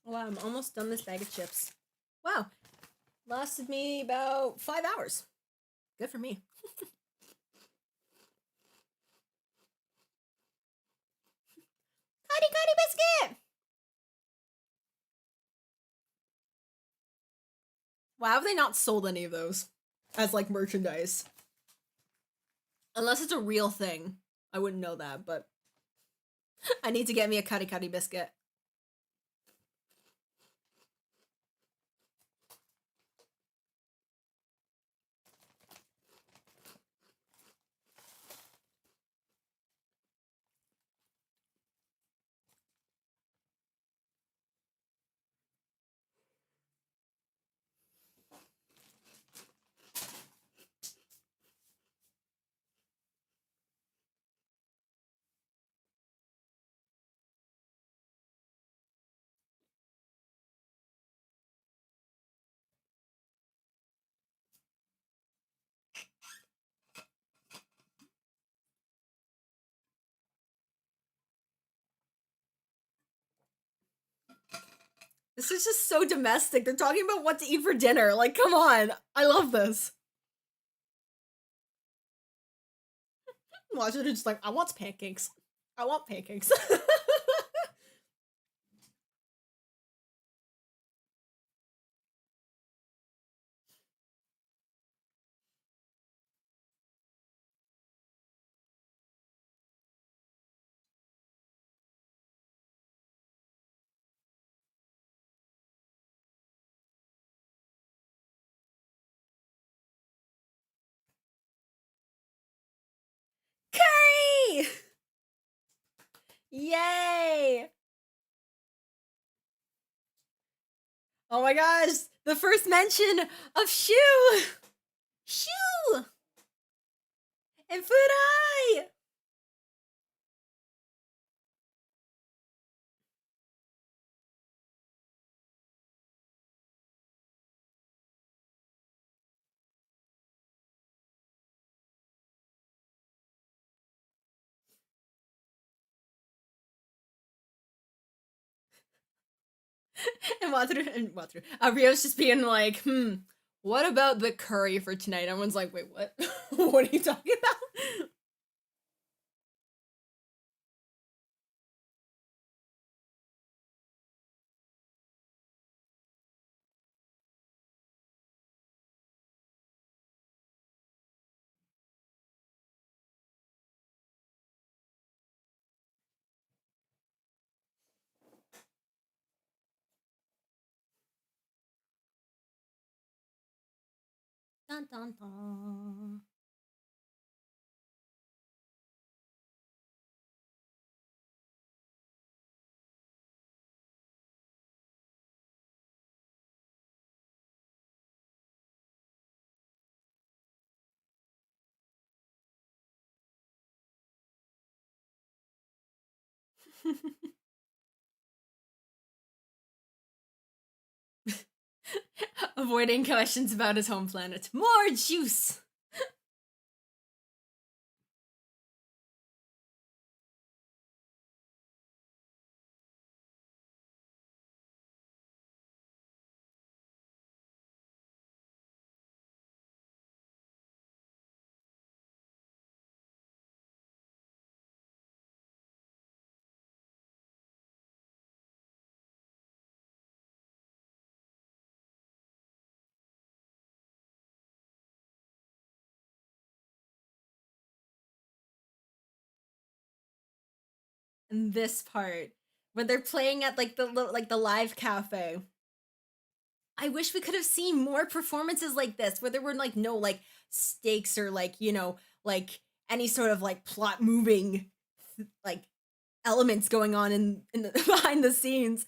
Wow, I'm almost done this bag of chips. Wow, lasted me about 5 hours. Good for me. Cuddy Cuddy Biscuit! Why have they not sold any of those as, like, merchandise? Unless it's a real thing. I wouldn't know that, but I need to get me a Cuddy Cuddy Biscuit. This is just so domestic. They're talking about what to eat for dinner. Like, come on. I love this. Watch it, it's just like, I want pancakes. I want pancakes. Curry! Yay! Oh my gosh, the first mention of Shu! Shu! And Furai! and Wataru, Rio's just being like, what about the curry for tonight? Everyone's like, wait, what? What are you talking about? Dun dun dun. Avoiding questions about his home planet. More juice! And this part, when they're playing at like the live cafe. I wish we could have seen more performances like this, where there were like no like stakes or like, like any sort of like plot moving like elements going on in the behind the scenes.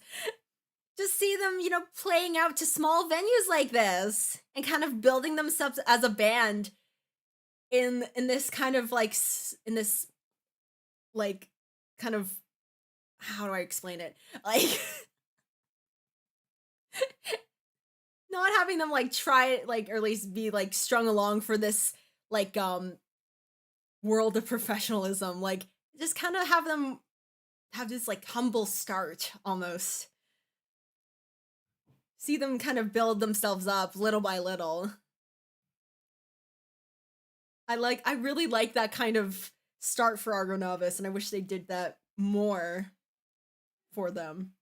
Just see them, playing out to small venues like this and kind of building themselves as a band in this kind of like in this like kind of, how do I explain it? Like not having them like try it, like, or at least be like strung along for this like world of professionalism. Like, just kind of have them have this like humble start almost. See them kind of build themselves up little by little. I really like that kind of start for ARGONAVIS, and I wish they did that more for them.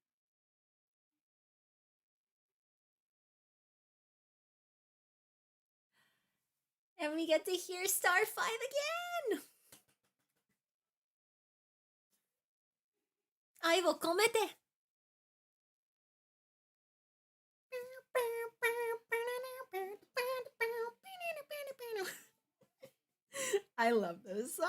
And we get to hear Star 5 again! I will komete! I love this song!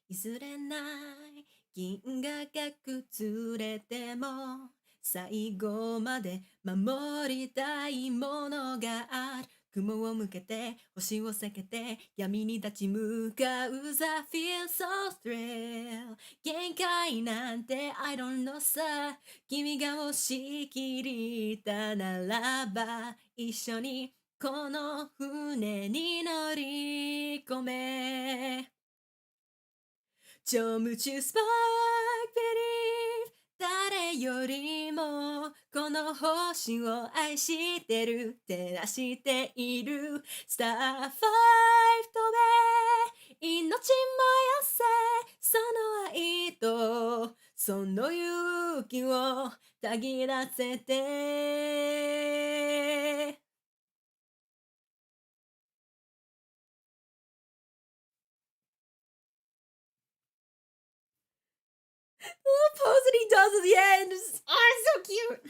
譲れない銀河が崩れても最後まで守りたいものがある雲を向けて星を避けて闇に立ち向かう I feel so thrill 限界なんて I don't know さ君が押し切りたならば一緒にこの船に乗り込め超夢中スパークベリー誰よりもこの星を愛してる照らしているスターファイブ飛べ命燃やせその愛とその勇気をたぎらせてThe pose that he does at the end is so cute.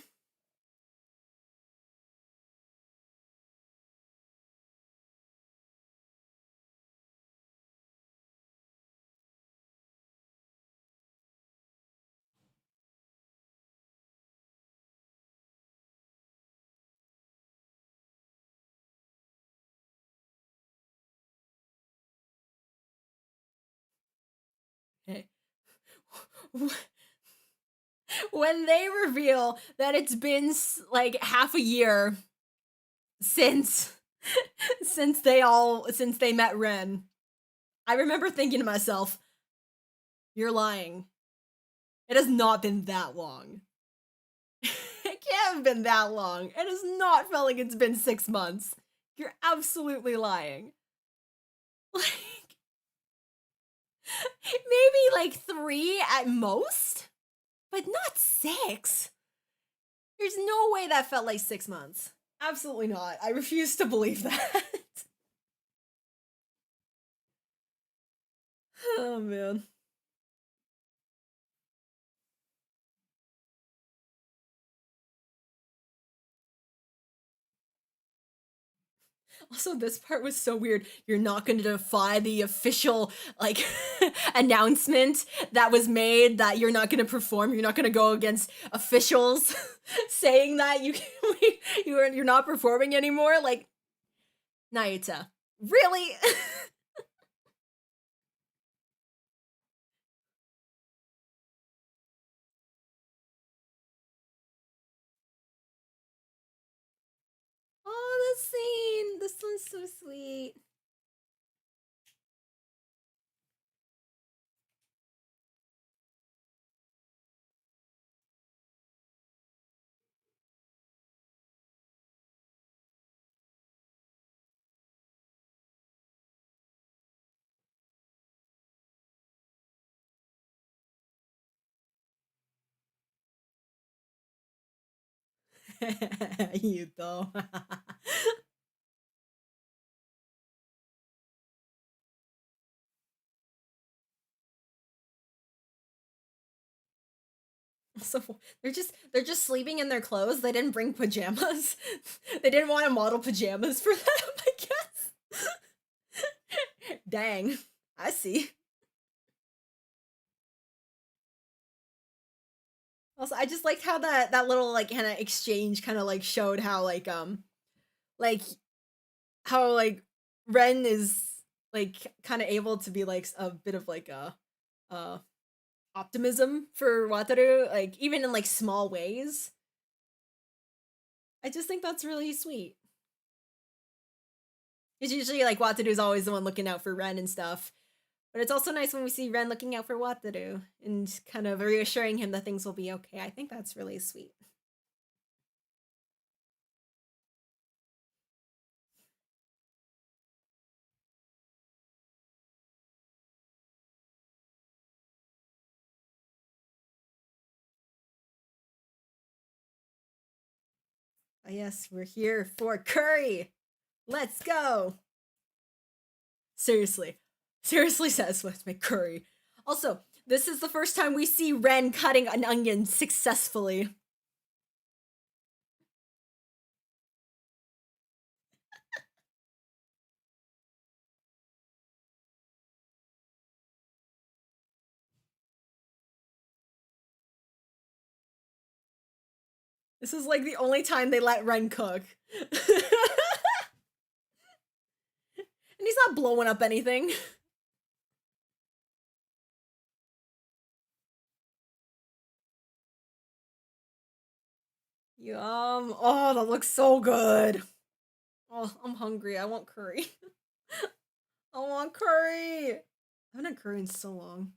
Hey. When they reveal that it's been like half a year since they met Ren, I remember thinking to myself, you're lying. It has not been that long. It can't have been that long. It has not felt like it's been 6 months. You're absolutely lying. Like, maybe like 3 at most, but not 6. There's no way that felt like 6 months. Absolutely not. I refuse to believe that. Oh man. Also, this part was so weird. You're not going to defy the official, like, announcement that was made that you're not going to perform. You're not going to go against officials saying that you're not performing anymore. Like, Naita, really? Oh, the scene. This one's so sweet. Yuto. So they're just sleeping in their clothes. They didn't bring pajamas. They didn't want to model pajamas for them, I guess. Dang. I see. Also, I just liked how that little like kind of exchange kind of like showed how like how like Ren is like kind of able to be like a bit of like a uh optimism for Wataru, like even in like small ways. I just think that's really sweet. It's usually like Wataru's always the one looking out for Ren and stuff. But it's also nice when we see Ren looking out for Wataru and kind of reassuring him that things will be okay. I think that's really sweet. Yes, we're here for curry. Let's go. Seriously. Seriously says, let's make curry. Also, this is the first time we see Ren cutting an onion successfully. This is like the only time they let Ren cook. And he's not blowing up anything. Yum. Oh, that looks so good. Oh, I'm hungry. I want curry. I want curry. I haven't had curry in so long.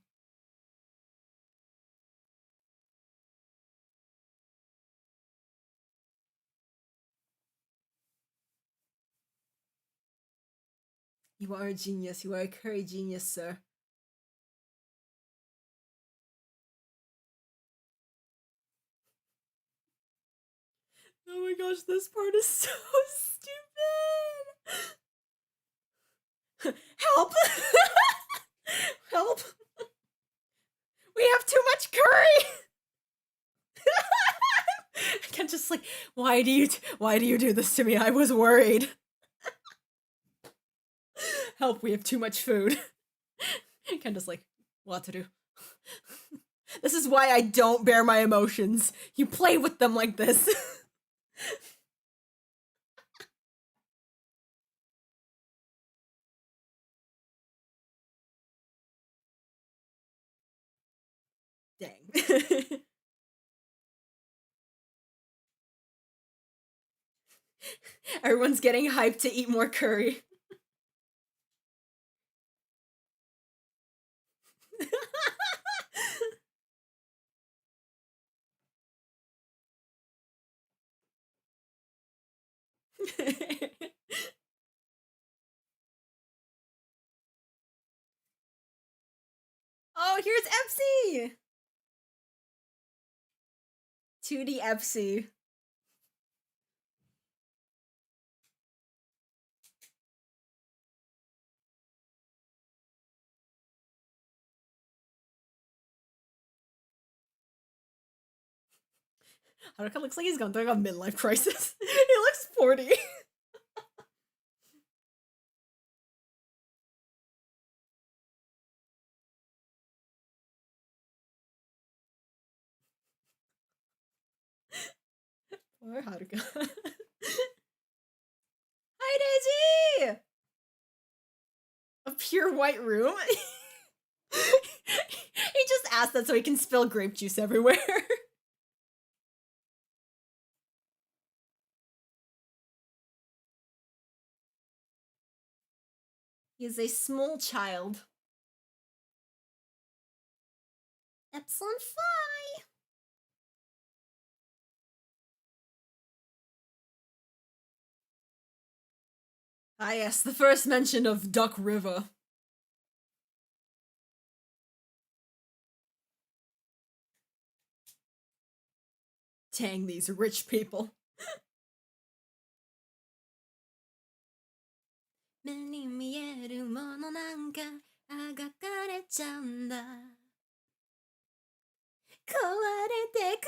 You are a genius. You are a curry genius, sir. Oh my gosh, this part is so stupid. Help! Help! We have too much curry! Ken just like, why do you do this to me? I was worried. Help, we have too much food. Ken just like, what to do? This is why I don't bear my emotions. You play with them like this. Dang. Everyone's getting hyped to eat more curry. Oh, here's Epsy! 2D Epsy. Haruka looks like he's gone through a midlife crisis. He looks 40. Poor Haruka. Hi, Daisy! A pure white room? He just asked that so he can spill grape juice everywhere. He is a small child. Epsilon Phi! Ah yes, the first mention of Duck River. Dang, these rich people. 目に見えるものなんかあがかれちゃうんだ壊れてくんだ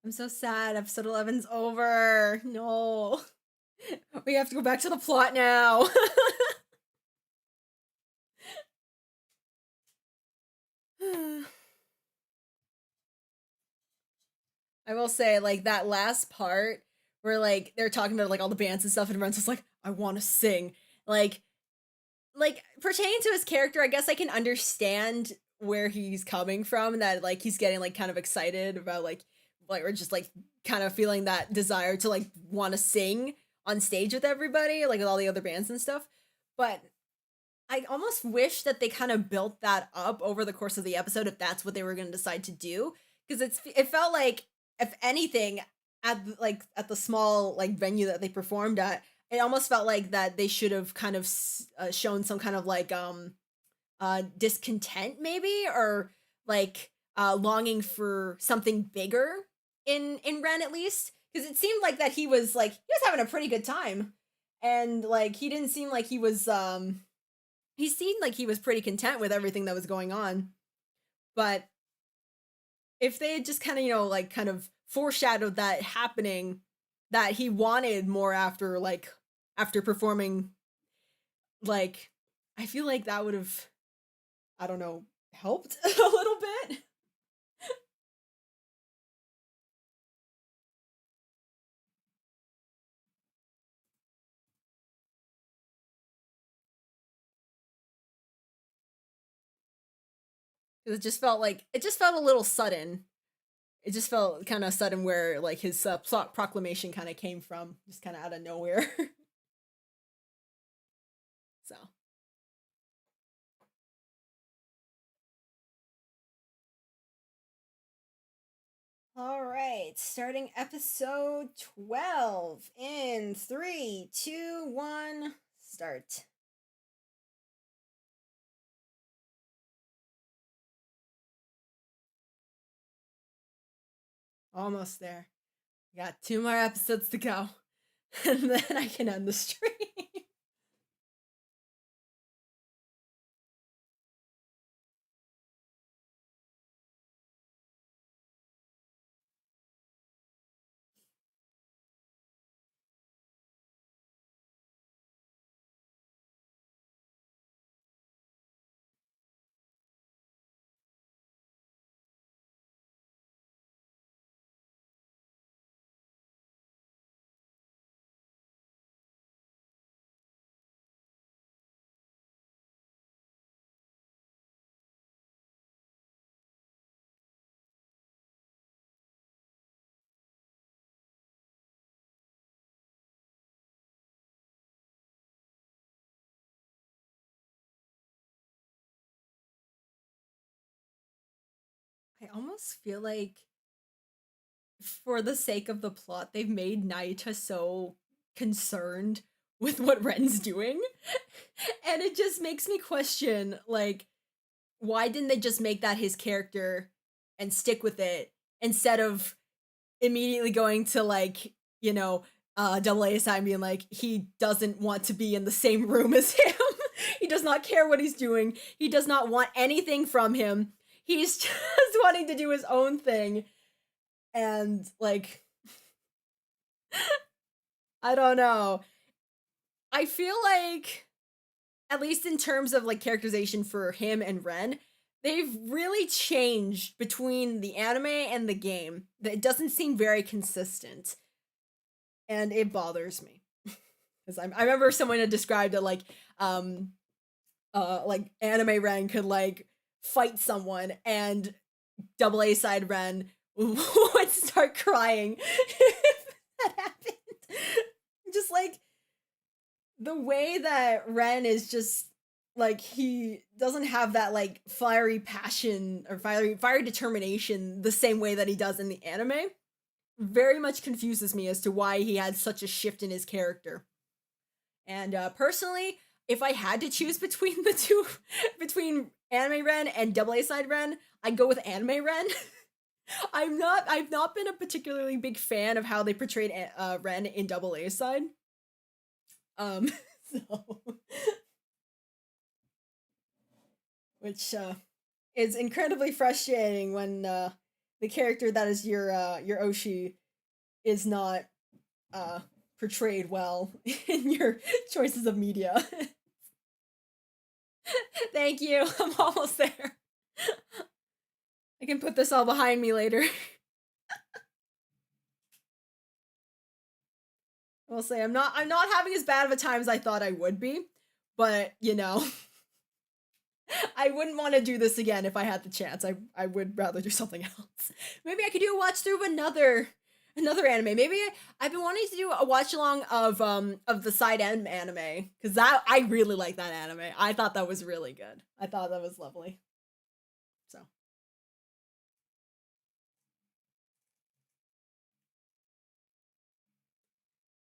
I'm so sad. Episode 11's over. No. We have to go back to the plot now. I will say, like, that last part where, like, they're talking about, like, all the bands and stuff, and Ren's just like, I want to sing. Like, pertaining to his character, I guess I can understand where he's coming from, that, like, he's getting, like, kind of excited about, like, or just, like, kind of feeling that desire to, like, want to sing on stage with everybody, like, with all the other bands and stuff. But I almost wish that they kind of built that up over the course of the episode if that's what they were going to decide to do, because it felt like, if anything, at the small, like, venue that they performed at, it almost felt like that they should have kind of shown some kind of, like, discontent maybe, or like longing for something bigger in Ren, at least, because it seemed like that he was having a pretty good time, and like he didn't seem like he was he seemed like he was pretty content with everything that was going on. But if they had just kind of, like kind of foreshadowed that happening, that he wanted more after after performing, like I feel like that would have, I don't know, helped a little bit. It just felt a little sudden. It just felt kind of sudden where like his plot proclamation kind of came from, just kind of out of nowhere. So, all right, starting episode 12 in 3, 2, 1, start. Almost there. Got 2 more episodes to go, and then I can end the stream. I almost feel like, for the sake of the plot, they've made Naita so concerned with what Ren's doing. And it just makes me question, like, why didn't they just make that his character and stick with it instead of immediately going to, like, double A side being like, he doesn't want to be in the same room as him. He does not care what he's doing. He does not want anything from him. He's just wanting to do his own thing. And, like, I don't know. I feel like, at least in terms of like characterization for him and Ren, they've really changed between the anime and the game. That it doesn't seem very consistent, and it bothers me. Because I remember someone had described it like anime Ren could like fight someone, and double A side Ren would start crying if that happened. Just like the way that Ren is just like, he doesn't have that like fiery passion or fiery determination the same way that he does in the anime, very much confuses me as to why he had such a shift in his character. And personally, if I had to choose between the two, between anime Ren and double A side Ren, I'd go with anime Ren. I've not been a particularly big fan of how they portrayed Ren in double A side. So, which is incredibly frustrating when the character that is your Oshi is not portrayed well in your choices of media. Thank you. I'm almost there. I can put this all behind me later. I'll say I'm not having as bad of a time as I thought I would be, but I wouldn't want to do this again if I had the chance. I would rather do something else. Maybe I could do a watch through of another anime. Maybe I've been wanting to do a watch along of the Side M anime, because that I really like that anime. I thought that was really good. I thought that was lovely. So.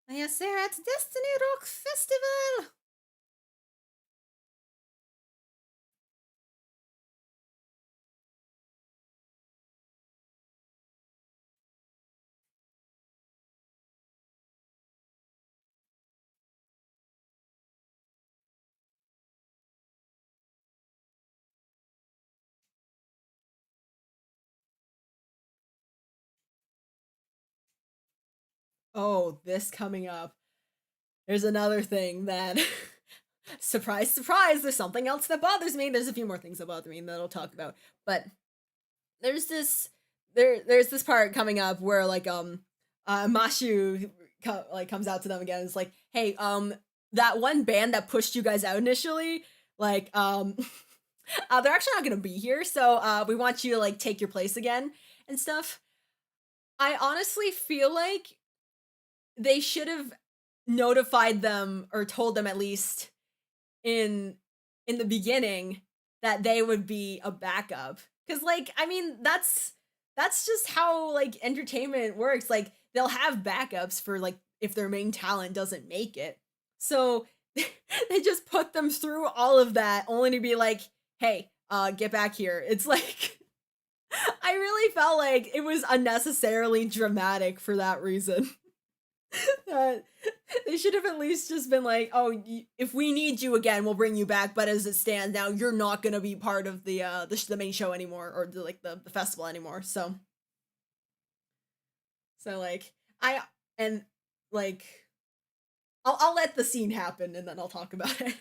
Yes, they're at Destiny Rock Festival. Oh, this coming up. There's another thing that surprise, surprise, there's something else that bothers me. There's a few more things that bother me that I'll talk about. But there's this there's this part coming up where like Mashu comes out to them again. It's like, hey, that one band that pushed you guys out initially, like they're actually not gonna be here, so we want you to like take your place again and stuff. I honestly feel like they should have notified them or told them at least in in the beginning that they would be a backup. Cause like, I mean, that's just how like entertainment works. Like they'll have backups for like if their main talent doesn't make it. So they just put them through all of that only to be like, hey, get back here. It's like I really felt like it was unnecessarily dramatic for that reason. That they should have at least just been like, "Oh, if we need you again, we'll bring you back." But as it stands now, you're not gonna be part of the main show anymore, or the festival anymore. So like I and like I'll let the scene happen and then I'll talk about it.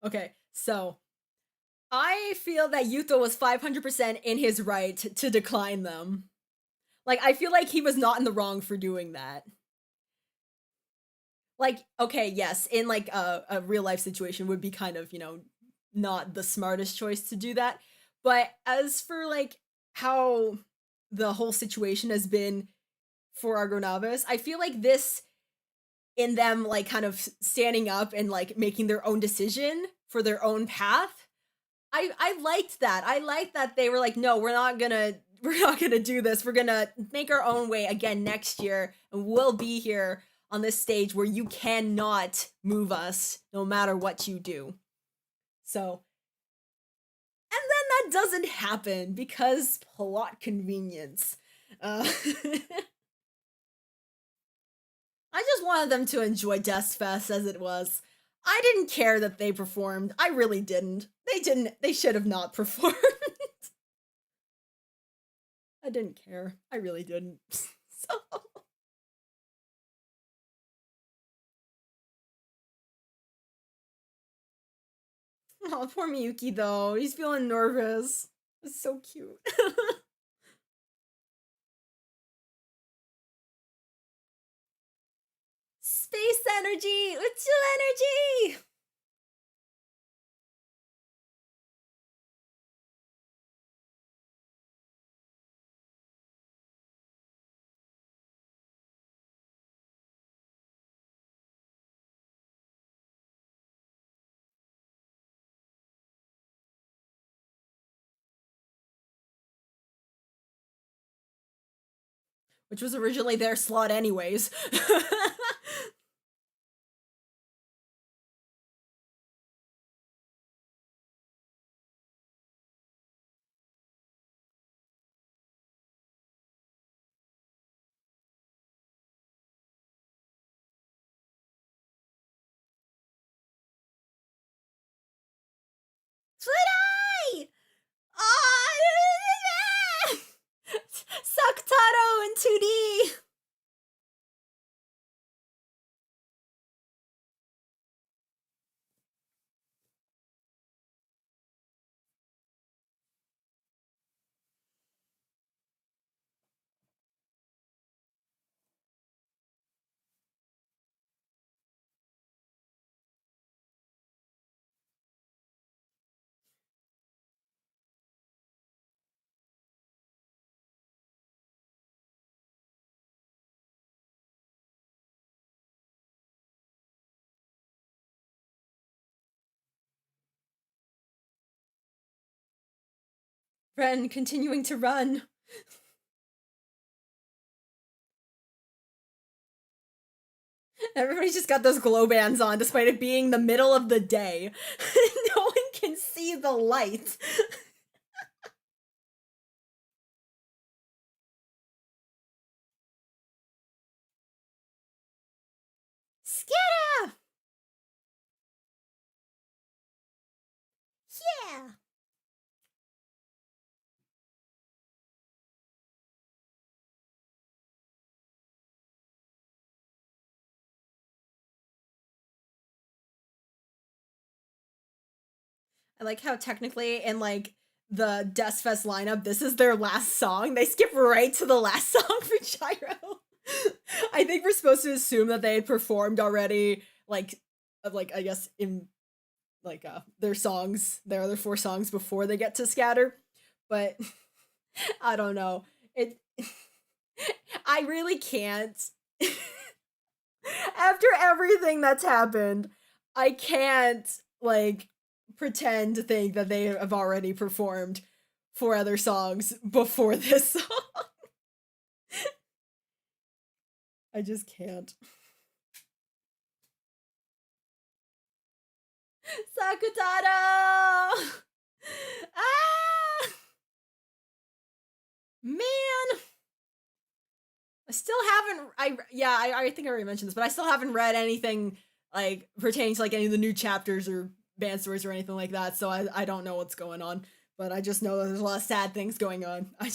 Okay, so I feel that Yuto was 500% in his right to decline them. Like I feel like he was not in the wrong for doing that. Like okay, yes, in like a real life situation would be kind of, not the smartest choice to do that. But as for like how the whole situation has been for ARGONAVIS, I feel like this in them like kind of standing up and like making their own decision for their own path. I liked that. I liked that they were like, no, we're not gonna do this. We're gonna make our own way again next year, and we'll be here on this stage where you cannot move us no matter what you do. So, and then that doesn't happen because plot convenience. I just wanted them to enjoy Death Fest as it was. I didn't care that they performed. I really didn't. They didn't. They should have not performed. I didn't care. I really didn't. So, oh, poor Miyuki though. He's feeling nervous. It's so cute. Space energy! Utsu energy! Which was originally their slot, anyways. Tsurai! Ah! Saktaro in 2D! Ren continuing to run. Everybody's just got those glow bands on despite it being the middle of the day. No one can see the light. Scatter! Yeah! I like how technically in like the Death Fest lineup, this is their last song. They skip right to the last song for Gyro. I think we're supposed to assume that they had performed already, like I guess in like their songs, their other 4 songs before they get to Scatter. But I don't know. It I really can't. After everything that's happened, I can't like pretend to think that they have already performed 4 other songs before this song. I just can't. Sakutaro! Ah! Man! I still haven't, I think I already mentioned this, but I still haven't read anything like pertaining to like any of the new chapters or band stories or anything like that, so I don't know what's going on, but I just know that there's a lot of sad things going on. I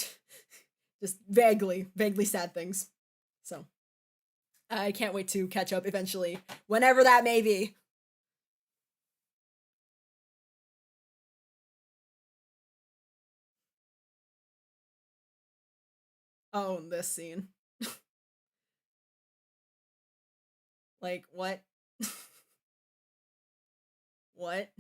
just vaguely sad things. So I can't wait to catch up eventually, whenever that may be. Oh, this scene. Like, what? What?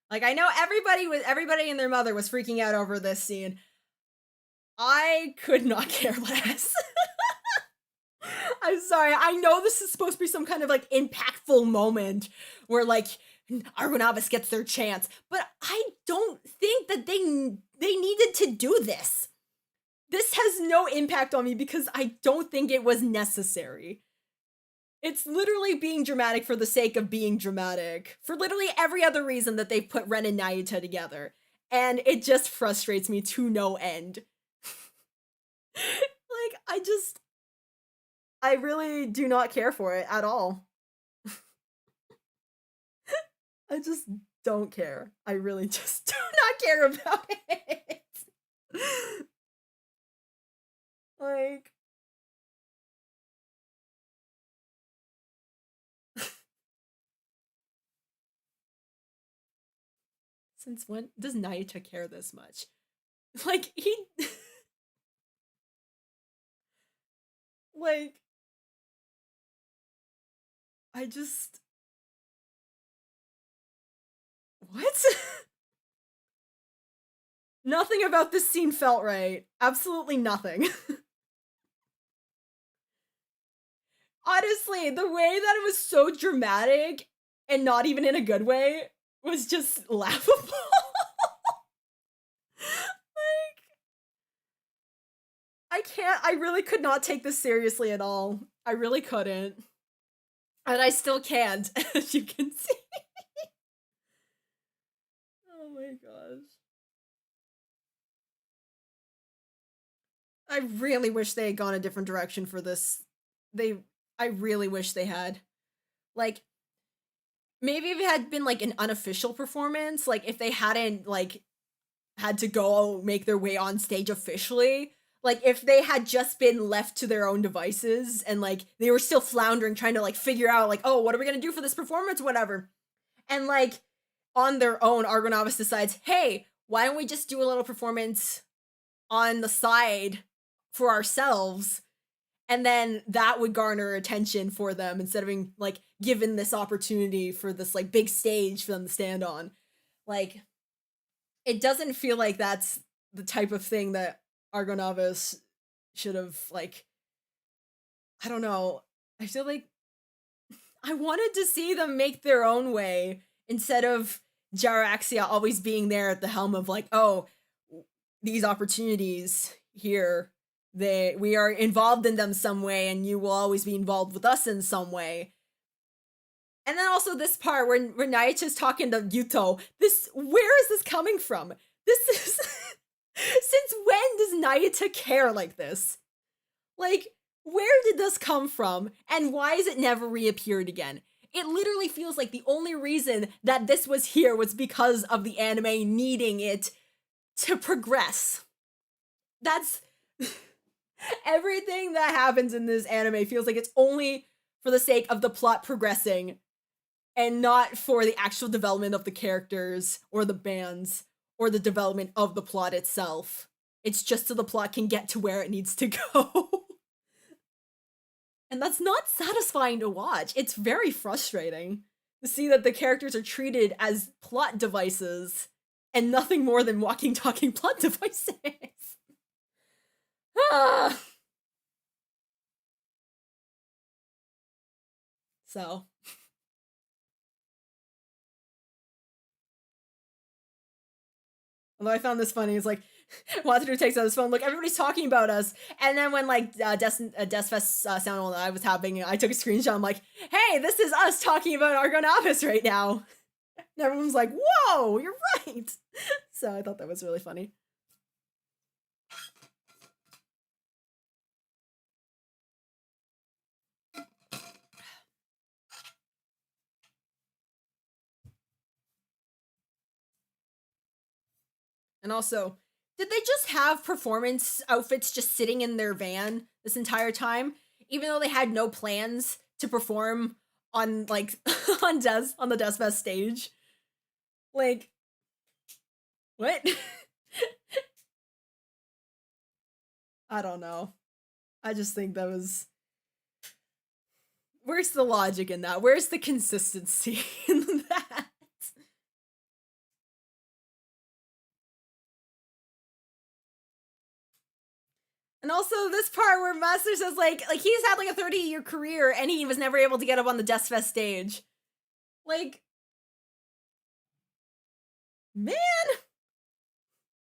Like, I know everybody and their mother was freaking out over this scene. I could not care less. I'm sorry. I know this is supposed to be some kind of like impactful moment where like ARGONAVIS gets their chance, but I don't think that they needed to do this. This has no impact on me because I don't think it was necessary. It's literally being dramatic for the sake of being dramatic, for literally every other reason that they put Ren and Nayuta together. And it just frustrates me to no end. Like, I really do not care for it at all. I just don't care. I really just do not care about it. Like, since when does Nayuta care this much? Like, like, I just, what? Nothing about this scene felt right. Absolutely nothing. Honestly, the way that it was so dramatic and not even in a good way was just laughable. Like, I really could not take this seriously at all. I really couldn't. And I still can't, as you can see. Oh my gosh. I really wish they had gone a different direction for this. I really wish they had. Like, maybe if it had been like an unofficial performance, like if they hadn't like had to go make their way on stage officially, like if they had just been left to their own devices and like they were still floundering trying to like figure out like, oh, what are we going to do for this performance, whatever. And like on their own, ARGONAVIS decides, hey, why don't we just do a little performance on the side for ourselves, and then that would garner attention for them instead of being like given this opportunity for this like big stage for them to stand on. Like, it doesn't feel like that's the type of thing that ARGONAVIS should have, like, I don't know. I feel like I wanted to see them make their own way instead of Gyroaxia always being there at the helm of like, oh, these opportunities here, we are involved in them some way, and you will always be involved with us in some way. And then also this part where Nayucha's talking to Yuto. Where is this coming from? This is since when does Nayuta care like this? Like, where did this come from, and why has it never reappeared again? It literally feels like the only reason that this was here was because of the anime needing it to progress. That's everything that happens in this anime feels like it's only for the sake of the plot progressing and not for the actual development of the characters or the bands or the development of the plot itself. It's just so the plot can get to where it needs to go. And that's not satisfying to watch. It's very frustrating to see that the characters are treated as plot devices and nothing more than walking, talking plot devices. Ah. So. Although I found this funny, it's like, Wataru takes out his phone, look, everybody's talking about us. And then when, like, Deathfest sound I was having, I took a screenshot, I'm like, hey, this is us talking about ARGONAVIS right now. And everyone's like, whoa, you're right. So I thought that was really funny. And also, did they just have performance outfits just sitting in their van this entire time? Even though they had no plans to perform on, like, on the Deathfest stage? Like, what? I don't know. I just think that was... Where's the logic in that? Where's the consistency in that? And also this part where Master says like he's had like a 30-year career and he was never able to get up on the Deathfest stage. Like, man,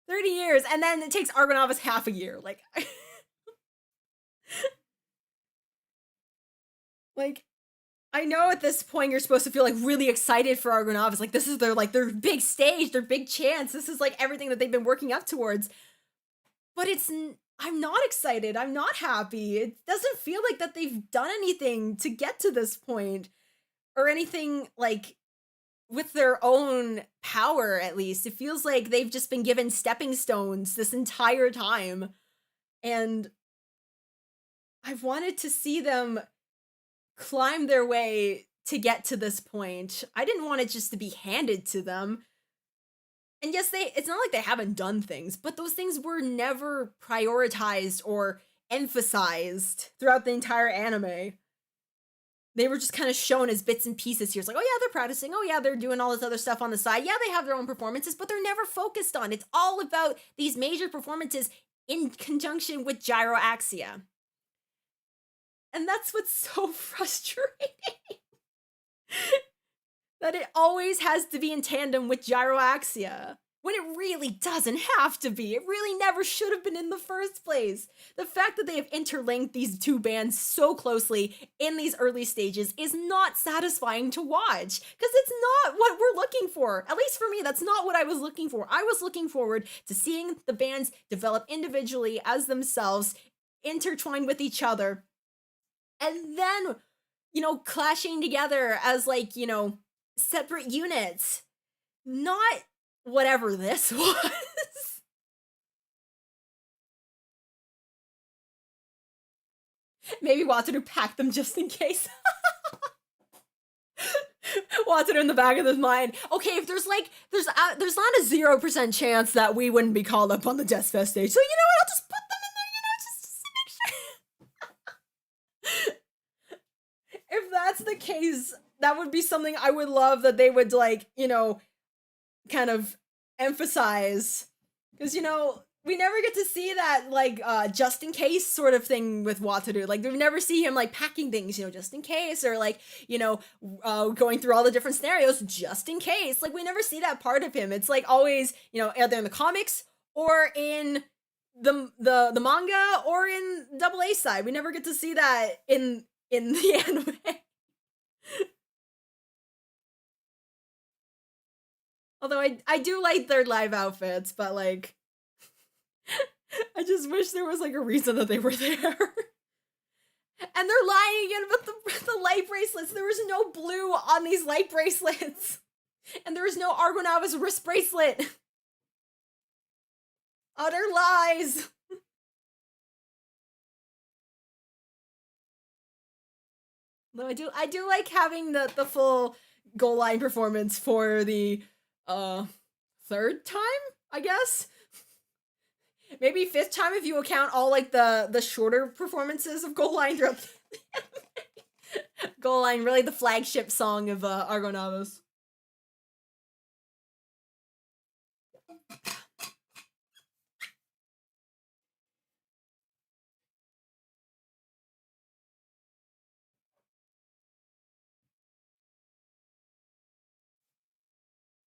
30 years, and then it takes ARGONAVIS half a year. Like, like, I know at this point you're supposed to feel like really excited for ARGONAVIS. Like, this is their big stage, their big chance. This is like everything that they've been working up towards. But I'm not excited. I'm not happy. It doesn't feel like that they've done anything to get to this point, or anything like with their own power, at least. It feels like they've just been given stepping stones this entire time. And I've wanted to see them climb their way to get to this point. I didn't want it just to be handed to them. And yes, it's not like they haven't done things, but those things were never prioritized or emphasized throughout the entire anime. They were just kind of shown as bits and pieces here. It's like, oh yeah, they're practicing. Oh yeah, they're doing all this other stuff on the side. Yeah, they have their own performances, but they're never focused on. It's all about these major performances in conjunction with Gyroaxia. And that's what's so frustrating. That it always has to be in tandem with Gyroaxia, when it really doesn't have to be. It really never should have been in the first place. The fact that they have interlinked these two bands so closely in these early stages is not satisfying to watch, because it's not what we're looking for. At least for me, that's not what I was looking for. I was looking forward to seeing the bands develop individually as themselves, intertwined with each other, and then, you know, clashing together as, like, you know, separate units. Not whatever this was. Maybe Wataru packed them just in case. Wataru in the back of his mind. Okay, if there's not a 0% chance that we wouldn't be called up on the Deathfest stage, so you know what, I'll just put them in there, you know, just to make sure. If that's the case, that would be something I would love that they would, like, you know, kind of emphasize, because, you know, we never get to see that, like, just in case sort of thing with Wataru. Like, we never see him, like, packing things, you know, just in case, or, like, you know, going through all the different scenarios just in case. Like, we never see that part of him. It's, like, always, you know, either in the comics or in the manga or in double A side. We never get to see that in the anime. Although I do like their live outfits, but, like, I just wish there was, like, a reason that they were there. And they're lying again about the light bracelets. There was no blue on these light bracelets. And there was no ARGONAVIS wrist bracelet. Utter lies. Though I do like having the full goal line performance for the third time, I guess. Maybe fifth time if you account all, like, the shorter performances of Goal Line throughout Goal Line, really the flagship song of ARGONAVIS.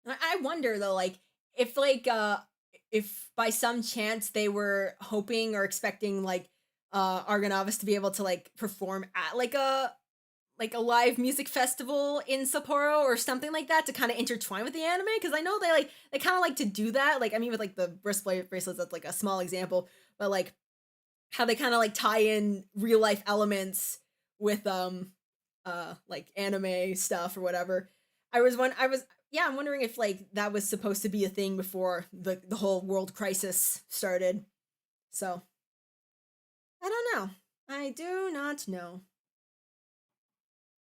I wonder though, like, if, like, if by some chance they were hoping or expecting, like, ARGONAVIS to be able to, like, perform at, like a live music festival in Sapporo or something like that to kind of intertwine with the anime, because I know they kind of like to do that. Like, I mean, with, like, the wrist bracelets, that's, like, a small example, but, like, how they kind of, like, tie in real life elements with like, anime stuff or whatever. I was yeah, I'm wondering if, like, that was supposed to be a thing before the whole world crisis started. So I don't know. I do not know.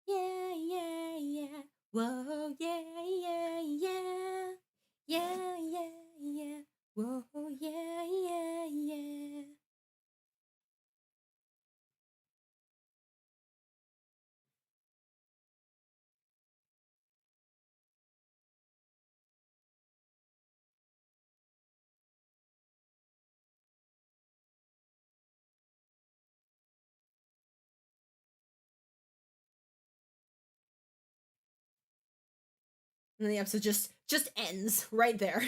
Yeah, yeah, yeah. Whoa, yeah, yeah, yeah. Yeah, yeah, yeah. Whoa, yeah, yeah, yeah. And then the episode just ends right there.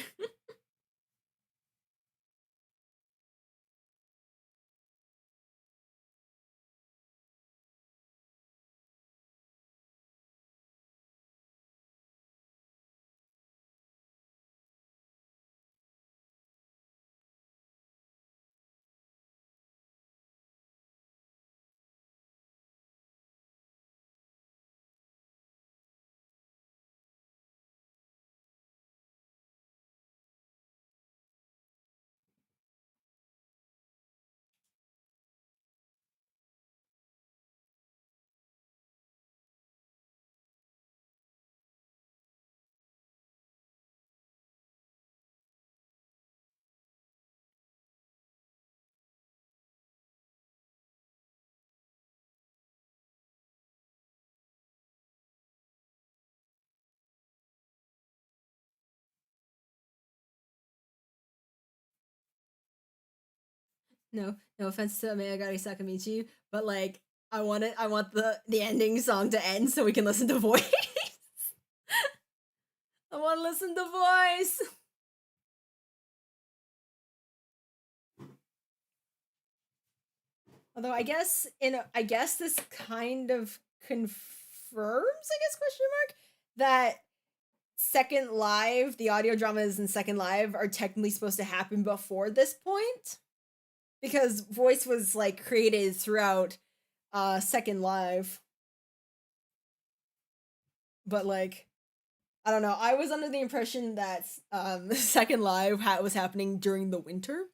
No offense to Miyagari Sakamichi, but, like, I want the ending song to end so we can listen to voice. I want to listen to voice. Although I guess this kind of confirms, I guess, question mark, that second live, the audio dramas in second live are technically supposed to happen before this point, because voice was, like, created throughout second live. But, like, I don't know, I was under the impression that second live was happening during the winter,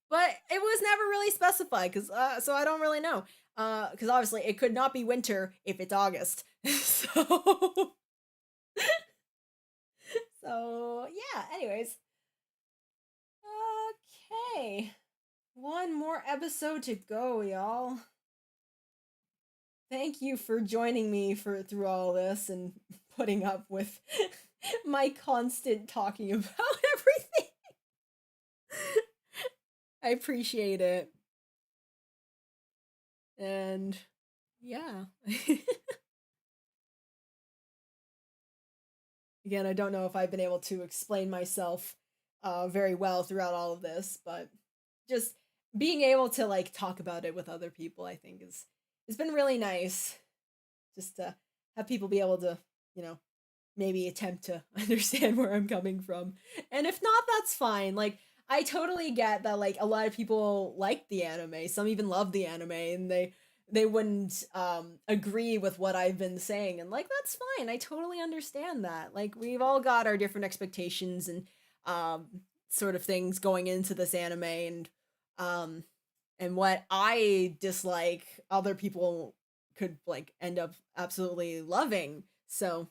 but it was never really specified, because so I don't really know, because obviously it could not be winter if it's August. So so yeah, anyways. Okay. One more episode to go, y'all. Thank you for joining me through all this and putting up with my constant talking about everything. I appreciate it. And yeah. Again, I don't know if I've been able to explain myself very well throughout all of this, but just being able to like talk about it with other people, I think has been really nice. Just to have people be able to, you know, maybe attempt to understand where I'm coming from. And if not, that's fine. Like, I totally get that like a lot of people like the anime. Some even love the anime, and they wouldn't agree with what I've been saying, and like that's fine. I totally understand that. Like, we've all got our different expectations and sort of things going into this anime, and what I dislike other people could like end up absolutely loving. So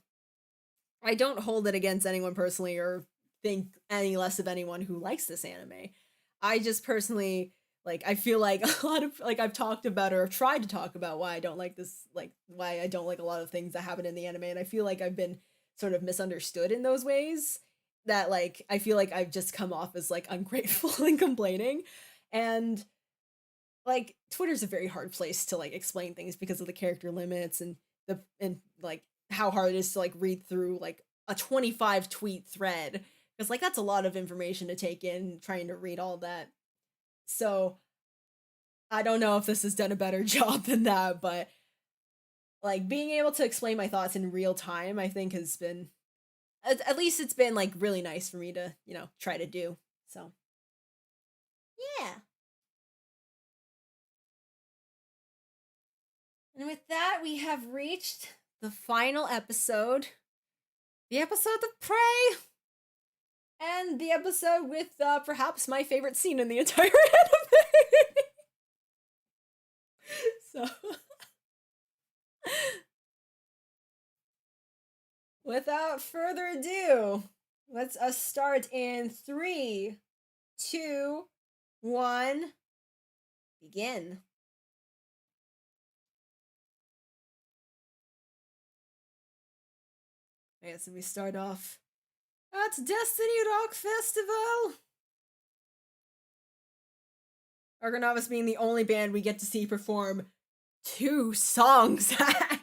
I don't hold it against anyone personally or think any less of anyone who likes this anime. I just personally like, I feel like a lot of like I've talked about or tried to talk about why I don't like this, like why I don't like a lot of things that happen in the anime, and I feel like I've been sort of misunderstood in those ways, that like I feel like I've just come off as like ungrateful and complaining. And like Twitter's a very hard place to like explain things because of the character limits and like how hard it is to like read through like a 25 tweet thread, because like that's a lot of information to take in trying to read all that. So I don't know if this has done a better job than that, but like being able to explain my thoughts in real time, I think has been, at least it's been like really nice for me to, you know, try to do. So yeah. And with that, we have reached the final episode, the episode of Prey, and the episode with perhaps my favorite scene in the entire anime. So, without further ado, let's start in 3, 2, 1, begin. Okay, so we start off at Destiny Rock Festival. ARGONAVIS being the only band we get to see perform 2 songs at.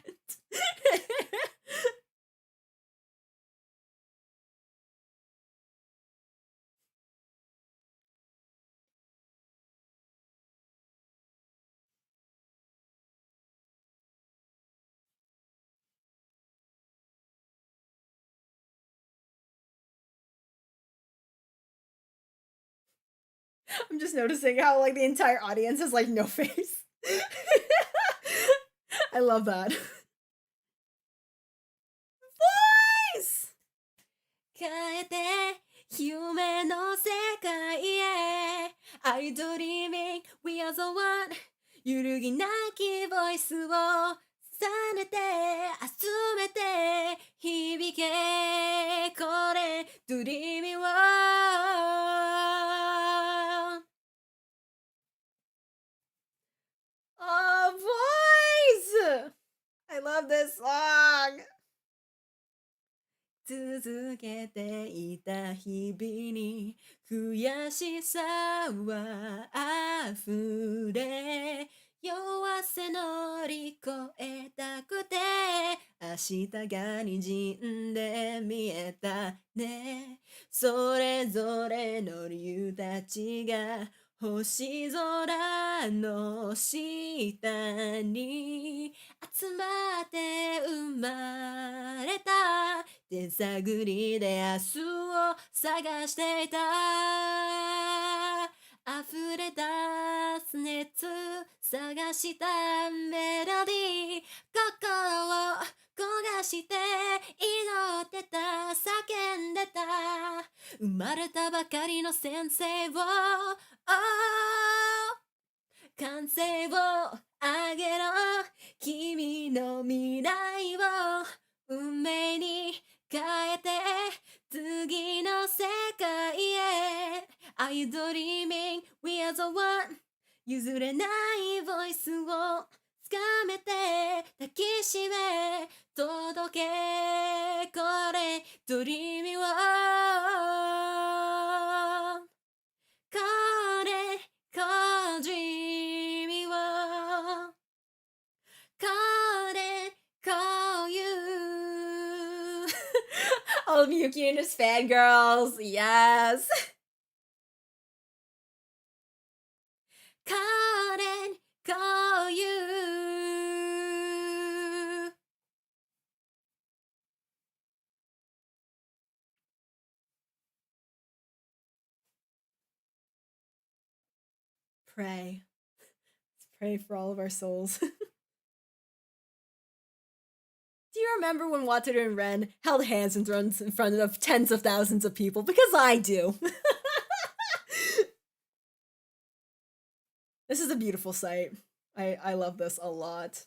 I'm just noticing how like the entire audience has like no face. I love that. Voice! 変えて夢の世界へ I dreaming we are the one 揺るぎなきボイスを重ねて集めて響けこれ Dreamy World. Oh, voice! I love this song. 続けていた日々に悔しさは溢れ弱せ乗り越えたくて明日が滲んで見えたねそれぞれの理由たちが星空の下に集まって生まれた手探りで明日を探していた溢れ出す熱探したメロディー心を焦がして祈ってた叫んでた生まれたばかりの先生を歓声をあげろ君の未来を運命に変えて次の世界へ Are you dreaming we are the one 譲れないボイスをつかめて抱きしめ届けドリーミは彼かじみは彼かyou all of Yuki and his fangirls, yes. Karen call you. Pray. Let's pray for all of our souls. Do you remember when Wataru and Ren held hands in front of tens of thousands of people? Because I do. This is a beautiful sight. I love this a lot.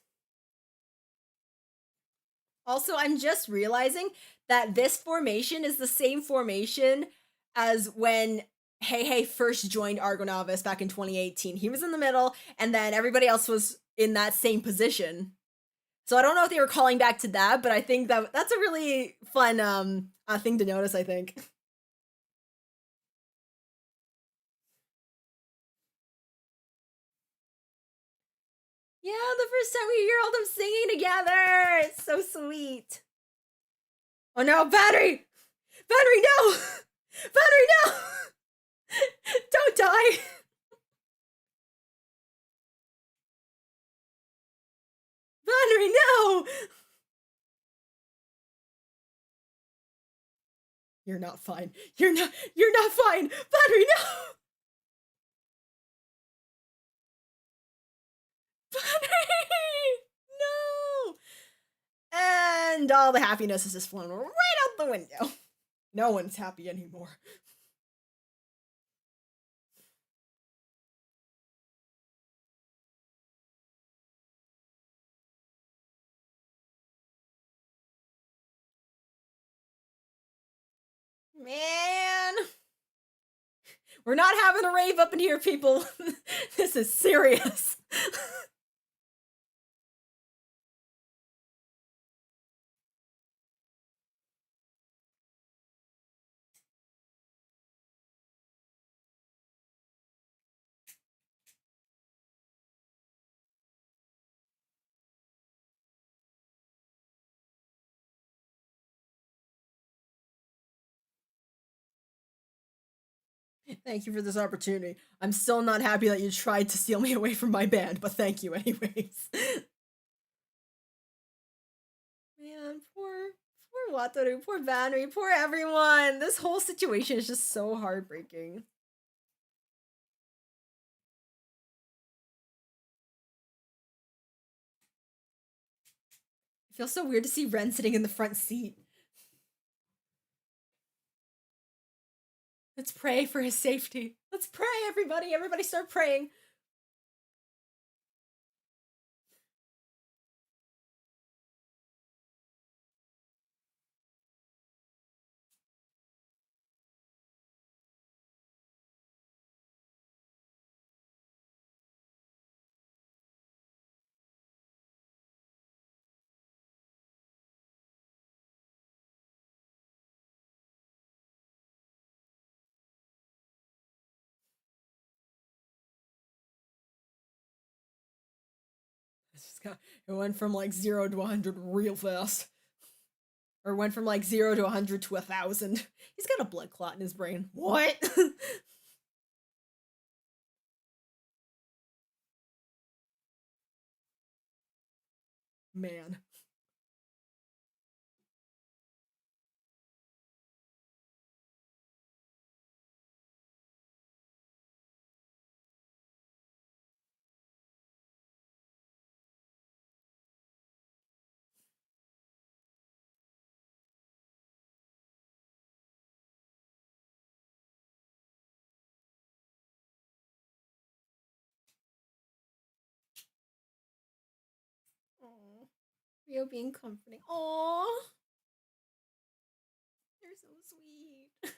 Also, I'm just realizing that this formation is the same formation as when Hey first joined ARGONAVIS back in 2018. He was in the middle, and then everybody else was in that same position. So I don't know if they were calling back to that, but I think that's a really fun thing to notice, I think. Yeah, the first time we hear all them singing together. It's so sweet. Oh no, battery! Battery, no! Battery, no! Don't die! Battery, no! You're not fine. You're not fine! Battery, no! Battery! No! And all the happiness is just flown right out the window. No one's happy anymore. Man! We're not having a rave up in here, people. This is serious. Thank you for this opportunity. I'm still not happy that you tried to steal me away from my band, but thank you anyways. Man, poor Wataru, poor Banri, poor everyone. This whole situation is just so heartbreaking. It feels so weird to see Ren sitting in the front seat. Let's pray for his safety. Let's pray, everybody. Everybody start praying. It went from like 0 to 100 real fast. Or went from like 0 to 100 to 1,000. He's got a blood clot in his brain. What? Man. Aww. Rio being comforting. Aww. They're so sweet.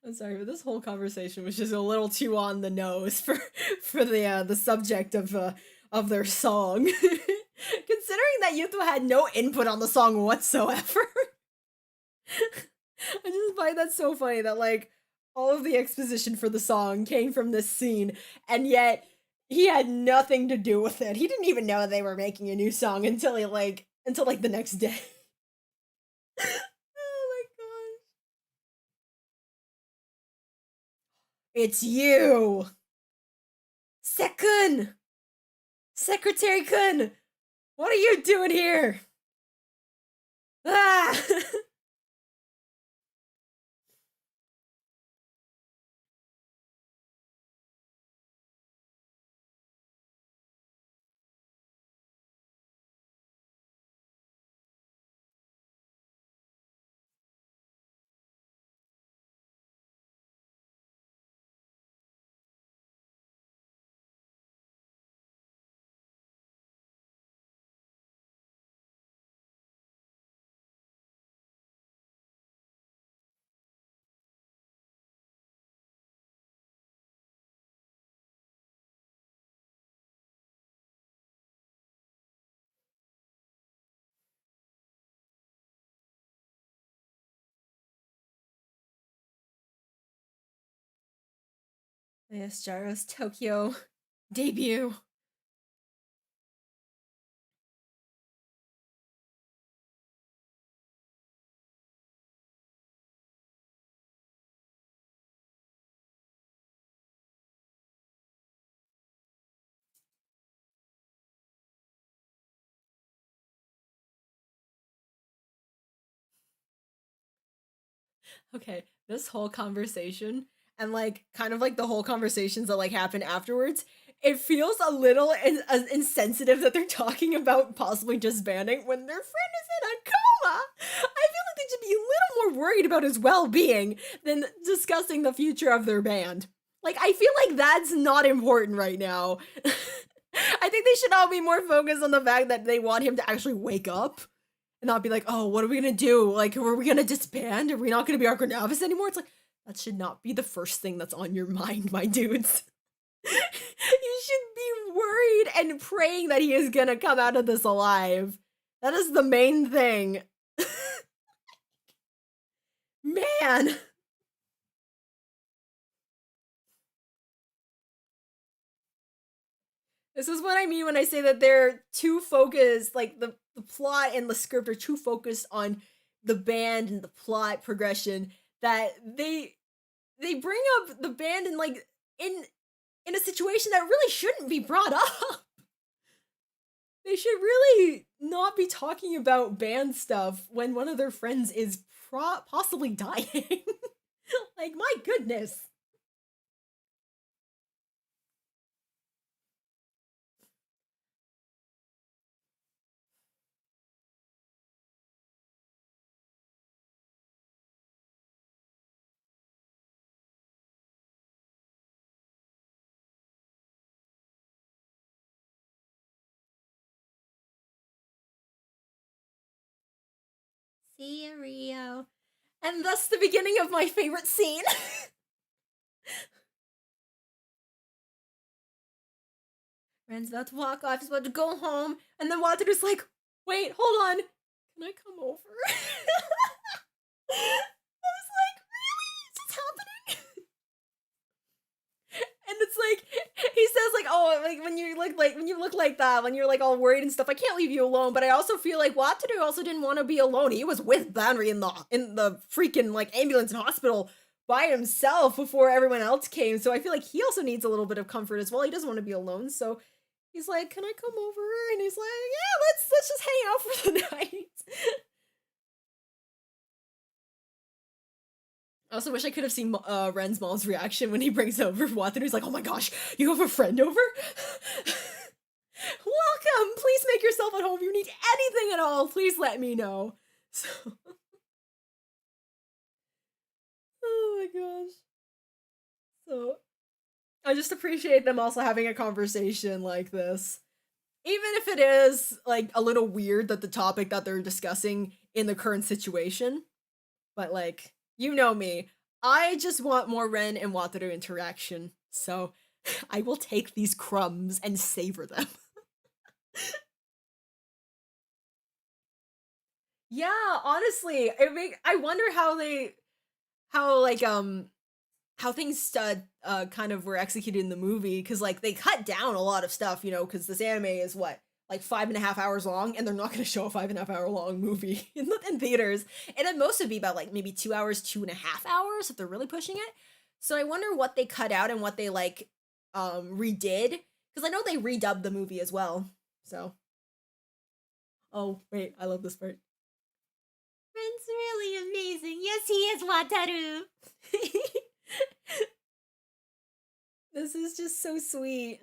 I'm sorry, but this whole conversation was just a little too on the nose for the subject of their song. Considering that Yuto had no input on the song whatsoever. I just find that so funny that like all of the exposition for the song came from this scene, and yet he had nothing to do with it. He didn't even know they were making a new song until the next day. Oh my gosh. It's you! Sekun! Secretary-kun! What are you doing here? Ah! Yes, Gyro's Tokyo debut. Okay, this whole conversation and like kind of like the whole conversations that like happen afterwards, it feels a little insensitive that they're talking about possibly disbanding when their friend is in a coma. I feel like they should be a little more worried about his well-being than discussing the future of their band. Like I feel like that's not important right now. I think they should all be more focused on the fact that they want him to actually wake up and not be like, oh, what are we gonna do? Like, are we gonna disband? Are we not gonna be ARGONAVIS anymore? It's like, that should not be the first thing that's on your mind, my dudes. You should be worried and praying that he is gonna come out of this alive. That is the main thing. Man. This is what I mean when I say that they're too focused, like the plot and the script are too focused on the band and the plot progression that they bring up the band in like in a situation that really shouldn't be brought up. They should really not be talking about band stuff when one of their friends is possibly dying. Like, my goodness. See you, Rio. And thus the beginning of my favorite scene. Ren's about to walk off, he's about to go home, and then Wataru's like, wait, hold on. Can I come over? I was like, really? Is this happening? And it's like he says like, oh, like when you look like that, when you're like all worried and stuff, I can't leave you alone. But I also feel like Wataru also didn't want to be alone. He was with Banri in the freaking like ambulance and hospital by himself before everyone else came. So I feel like he also needs a little bit of comfort as well. He doesn't want to be alone. So he's like, can I come over? And he's like, yeah, let's just hang out for the night. I also wish I could have seen Ren's mom's reaction when he brings over Wataru. He's like, oh my gosh, you have a friend over? Welcome! Please make yourself at home. If you need anything at all, please let me know. So oh my gosh. So I just appreciate them also having a conversation like this. Even if it is like a little weird that the topic that they're discussing in the current situation. But like, you know me. I just want more Ren and Wataru interaction, so I will take these crumbs and savor them. Yeah, honestly, I wonder how like how things kind of were executed in the movie, because like they cut down a lot of stuff, you know, because this anime is what, like 5.5 hours long, and they're not going to show a 5.5 hour long movie in theaters, and then most would be about like maybe 2 hours, 2.5 hours if they're really pushing it. So I wonder what they cut out and what they like redid, because I know they redubbed the movie as well. So, oh wait, I love this part. Ren's really amazing. Yes, he is, Wataru. This is just so sweet.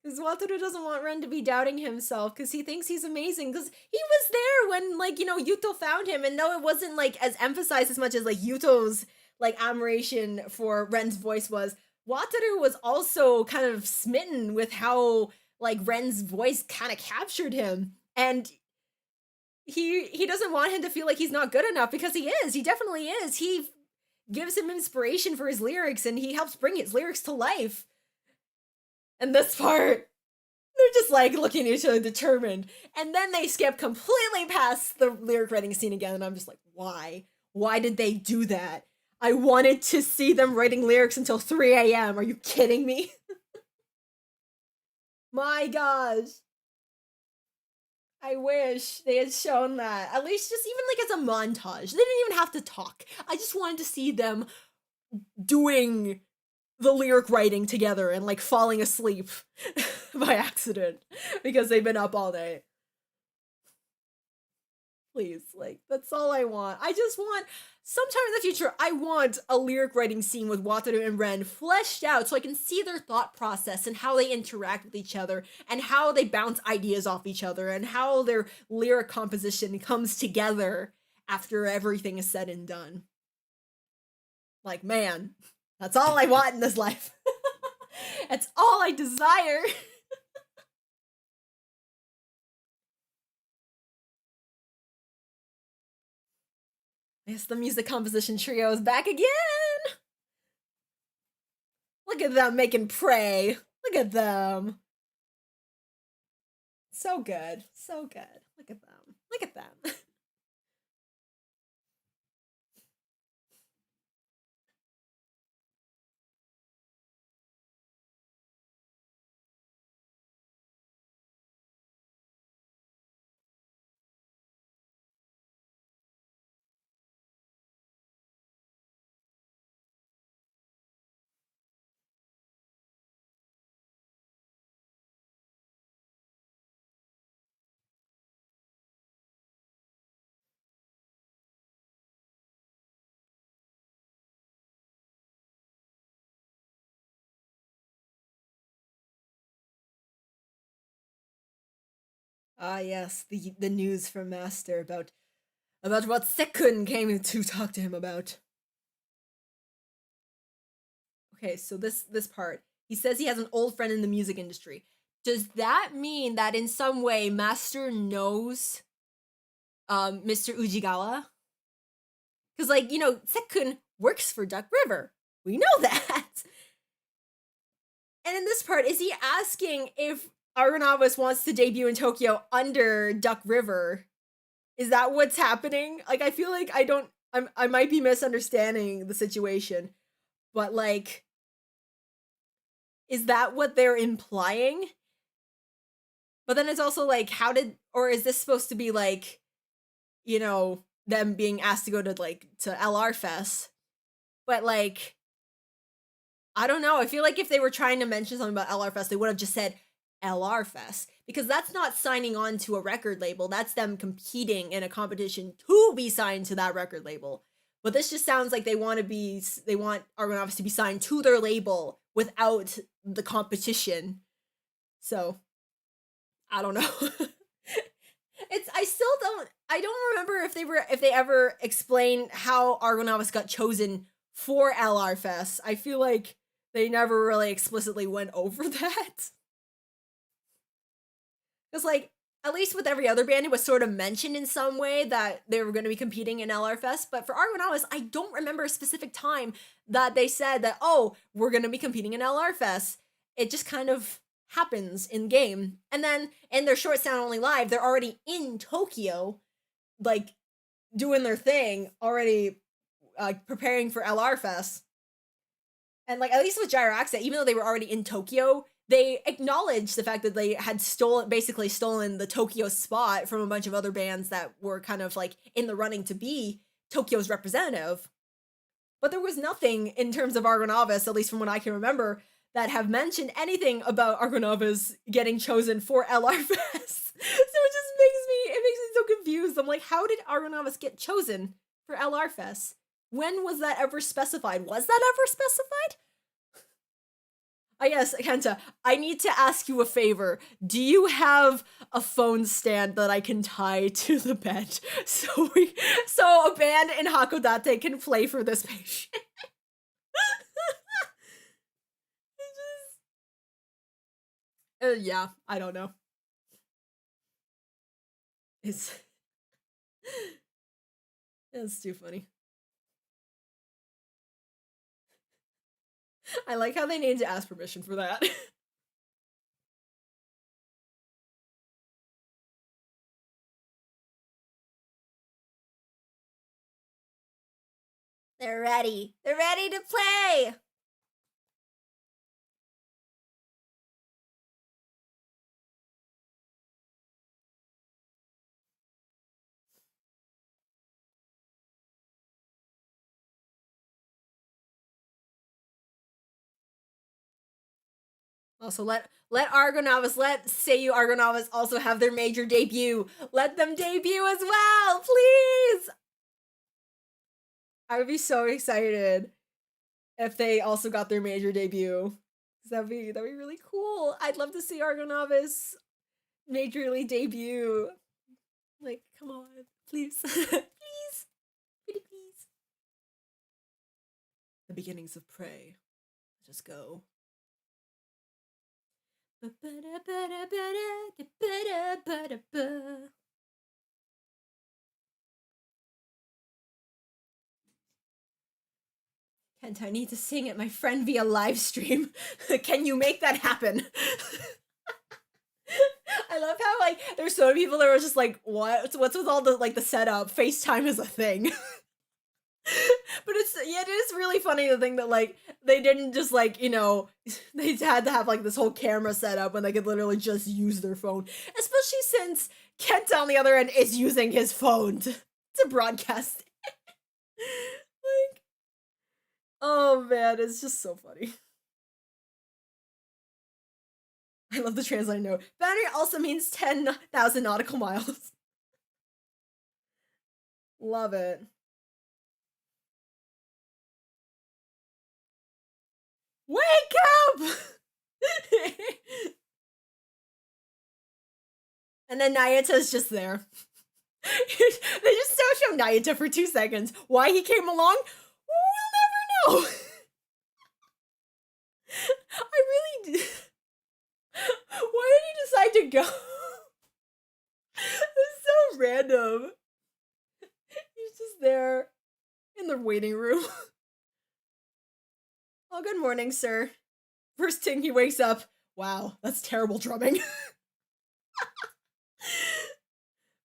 Because Wataru doesn't want Ren to be doubting himself, because he thinks he's amazing, because he was there when, like, you know, Yuto found him, and no, it wasn't, like, as emphasized as much as, like, Yuto's, like, admiration for Ren's voice was. Wataru was also kind of smitten with how, like, Ren's voice kind of captured him, and he doesn't want him to feel like he's not good enough, because he is. He definitely is. He gives him inspiration for his lyrics, and he helps bring his lyrics to life. And this part, they're just like looking at each other determined. And then they skip completely past the lyric writing scene again, and I'm just like, why? Why did they do that? I wanted to see them writing lyrics until 3 a.m. Are you kidding me? My gosh. I wish they had shown that. At least just even like as a montage. They didn't even have to talk. I just wanted to see them doing the lyric writing together and like falling asleep by accident because they've been up all day. Please, like, that's all I want. I just want, sometime in the future, I want a lyric writing scene with Wataru and Ren fleshed out so I can see their thought process and how they interact with each other and how they bounce ideas off each other and how their lyric composition comes together after everything is said and done. Like, man, that's all I want in this life. That's all I desire. Yes, the music composition trio is back again! Look at them making prey. Look at them. So good. So good. Look at them. Look at them. Ah, yes, the news from Master about what Sekun came to talk to him about. Okay, so this part. He says he has an old friend in the music industry. Does that mean that in some way Master knows Mr. Ujigawa? Because, like, you know, Sekun works for Duck River. We know that. And in this part, is he asking if ARGONAVIS wants to debut in Tokyo under Duck River? Is that what's happening? Like, I feel like I might be misunderstanding the situation, but like, is that what they're implying? But then it's also like, or is this supposed to be like, you know, them being asked to go to like to LR Fest? But like, I don't know. I feel like if they were trying to mention something about LR Fest, they would have just said LR Fest, because that's not signing on to a record label. That's them competing in a competition to be signed to that record label. But this just sounds like they want ARGONAVIS to be signed to their label without the competition. So, I don't know. I don't remember if they ever explained how ARGONAVIS got chosen for LR Fest. I feel like they never really explicitly went over that. Because, like, at least with every other band, it was sort of mentioned in some way that they were going to be competing in LR Fest. But for ARGONAVIS, I don't remember a specific time that they said that, oh, we're going to be competing in LR Fest. It just kind of happens in game. And then in their short sound only live, they're already in Tokyo, like doing their thing, already preparing for LR Fest. And like, at least with Gyroaxa, even though they were already in Tokyo, they acknowledged the fact that they had basically stolen the Tokyo spot from a bunch of other bands that were kind of like in the running to be Tokyo's representative. But there was nothing in terms of ARGONAVIS, at least from what I can remember, that have mentioned anything about ARGONAVIS getting chosen for LR Fest. So it just makes me so confused. I'm like, how did ARGONAVIS get chosen for LR Fest? When was that ever specified? Was that ever specified? Yes, Kenta, I need to ask you a favor. Do you have a phone stand that I can tie to the bed so a band in Hakodate can play for this patient? Yeah, I don't know. It's too funny. I like how they need to ask permission for that. They're ready. They're ready to play. Also, let ARGONAVIS, let Seiyu ARGONAVIS also have their major debut. Let them debut as well, please! I would be so excited if they also got their major debut. That'd be really cool. I'd love to see ARGONAVIS majorly debut. Like, come on, please. Please. Pretty please. The beginnings of Prey. Just go. Kent, I need to sing at my friend via live stream. Can you make that happen? I love how like there's so many people that were just like, what's with all the like the setup? FaceTime is a thing. But it is really funny to think that like they didn't just like, you know, they had to have like this whole camera set up when they could literally just use their phone. Especially since Kent on the other end is using his phone to broadcast. Like, oh man, it's just so funny. I love the translator note. Battery also means 10,000 nautical miles. Love it. Wake up! And then Nayata's just there. They just show Nayata for 2 seconds. Why he came along? We'll never know. I really did. Why did he decide to go? It's so random. He's just there in the waiting room. Oh, good morning, sir. First thing he wakes up. Wow, that's terrible drumming.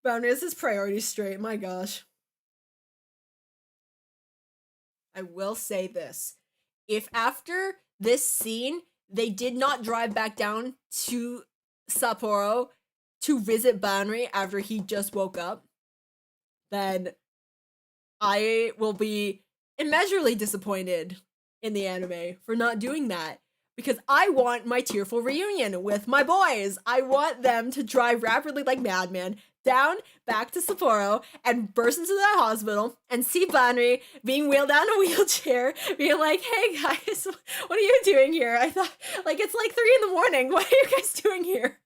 Boundary has his priorities straight, my gosh. I will say this. If after this scene, they did not drive back down to Sapporo to visit Boundary after he just woke up, then I will be immeasurably disappointed in the anime for not doing that, because I want my tearful reunion with my boys. I want them to drive rapidly like madmen down back to Sapporo and burst into that hospital and see Banri being wheeled down a wheelchair, being like, hey guys, what are you doing here? I thought, like, it's like 3 a.m. What are you guys doing here?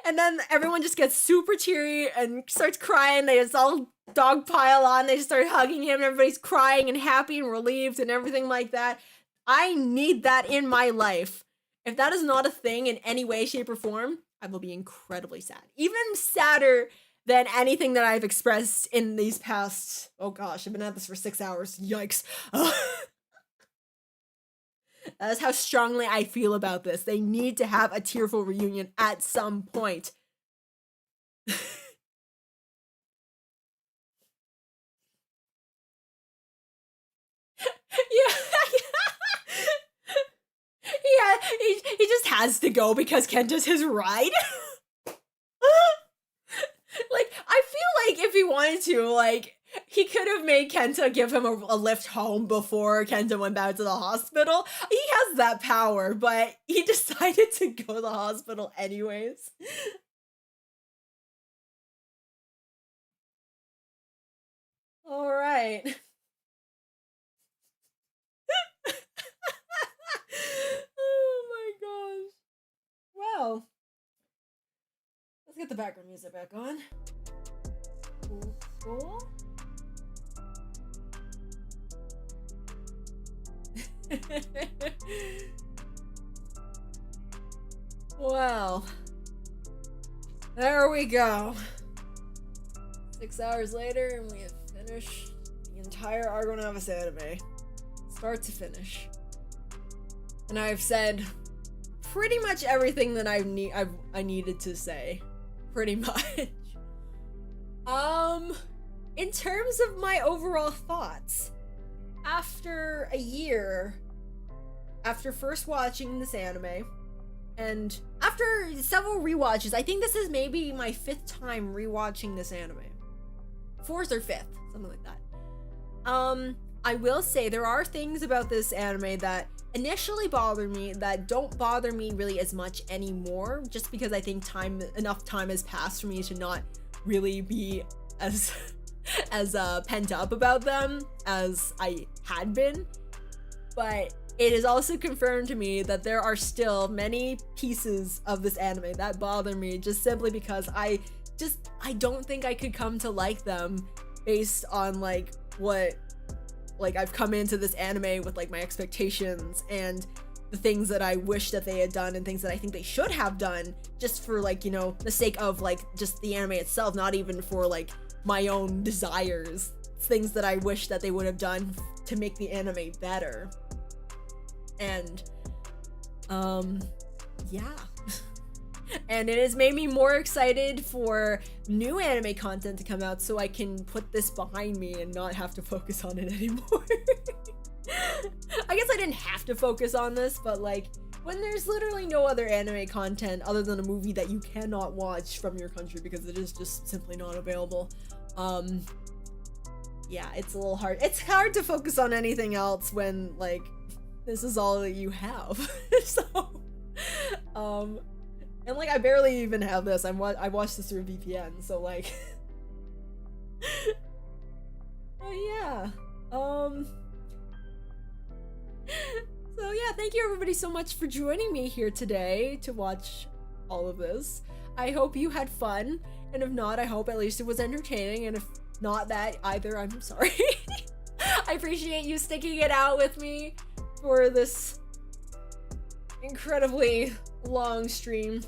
And then everyone just gets super teary and starts crying. They just all dog pile on. They just start hugging him. And everybody's crying and happy and relieved and everything like that. I need that in my life. If that is not a thing in any way, shape, or form, I will be incredibly sad. Even sadder than anything that I've expressed in these past, oh gosh, I've been at this for 6 hours. Yikes. That is how strongly I feel about this. They need to have a tearful reunion at some point. Yeah. Yeah, he just has to go because Kenta's his ride. Like, I feel like if he wanted to, like, he could have made Kenta give him a lift home before Kenta went back to the hospital. He has that power, but he decided to go to the hospital anyways. All right. Oh my gosh. Well, let's get the background music back on. Cool, cool. Well, there we go. 6 hours later, and we have finished the entire ARGONAVIS anime, start to finish. And I've said pretty much everything that I needed to say, pretty much. In terms of my overall thoughts, after a year, after first watching this anime, and after several rewatches, I think this is maybe my 5th time rewatching this anime. 4th or 5th, something like that. I will say there are things about this anime that initially bothered me that don't bother me really as much anymore, just because I think enough time has passed for me to not really be as pent up about them as I had been. But it is also confirmed to me that there are still many pieces of this anime that bother me, just simply because I don't think I could come to like them based on like what I've come into this anime with, like, my expectations and the things that I wish that they had done and things that I think they should have done, just for, like, you know, the sake of, like, just the anime itself, not even for, like, my own desires. It's things that I wish that they would have done to make the anime better. And, yeah. And it has made me more excited for new anime content to come out so I can put this behind me and not have to focus on it anymore. I guess I didn't have to focus on this, but like, when there's literally no other anime content other than a movie that you cannot watch from your country because it is just simply not available, yeah, it's a little hard. It's hard to focus on anything else when, like, this is all that you have. So, and like, I barely even have this. I watched this through a VPN, so like, oh yeah. So yeah, thank you everybody so much for joining me here today to watch all of this. I hope you had fun, and if not, I hope at least it was entertaining, and if not that either, I'm sorry. I appreciate you sticking it out with me for this incredibly long stream.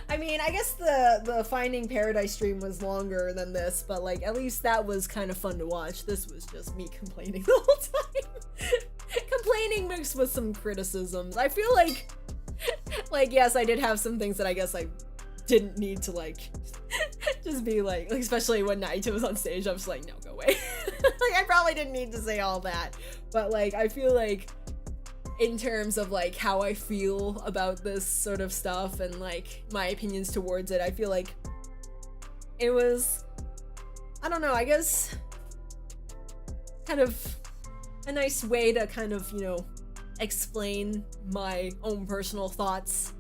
I mean, I guess the Finding Paradise stream was longer than this, but like, at least that was kind of fun to watch. This was just me complaining the whole time. Complaining mixed with some criticisms. I feel like yes, I did have some things that I guess I didn't need to like just be like, especially when Naito was on stage, I was like, no, go away. Like, I probably didn't need to say all that, but like, I feel like in terms of like how I feel about this sort of stuff and like my opinions towards it, I feel like it was, I don't know, I guess kind of a nice way to kind of, you know, explain my own personal thoughts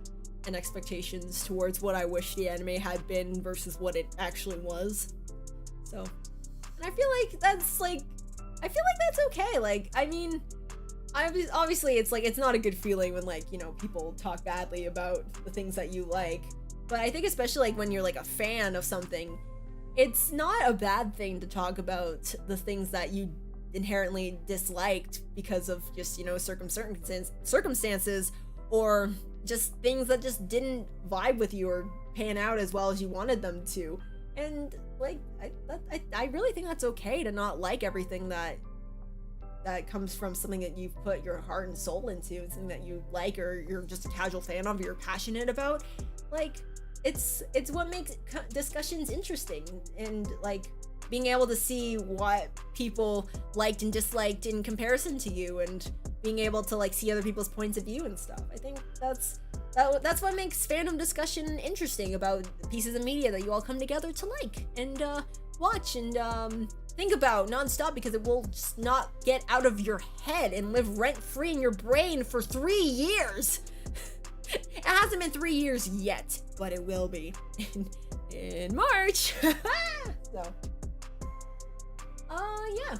and expectations towards what I wish the anime had been versus what it actually was. So, and I feel like that's like, I feel like that's okay. Like, I mean, obviously it's like, it's not a good feeling when like, you know, people talk badly about the things that you like, but I think especially like when you're like a fan of something, it's not a bad thing to talk about the things that you inherently disliked because of just, you know, circumstances, or just things that just didn't vibe with you or pan out as well as you wanted them to. And like, I really think that's okay to not like everything that comes from something that you've put your heart and soul into, something that you like or you're just a casual fan of, or you're passionate about. Like, it's what makes discussions interesting, and like being able to see what people liked and disliked in comparison to you, and being able to like see other people's points of view and stuff. I think that's what makes fandom discussion interesting about pieces of media that you all come together to like and watch and think about nonstop, because it will just not get out of your head and live rent-free in your brain for 3 years. It hasn't been 3 years yet, but it will be in March. So, yeah.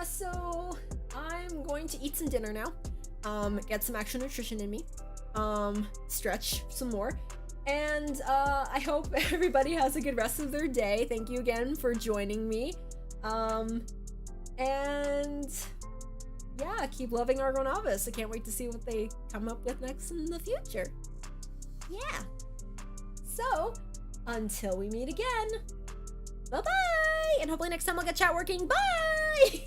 So I'm going to eat some dinner now. Get some actual nutrition in me. Stretch some more. And I hope everybody has a good rest of their day. Thank you again for joining me. And yeah, keep loving ARGONAVIS. I can't wait to see what they come up with next in the future. Yeah. So, until we meet again, bye-bye! And hopefully next time I'll get chat working. Bye!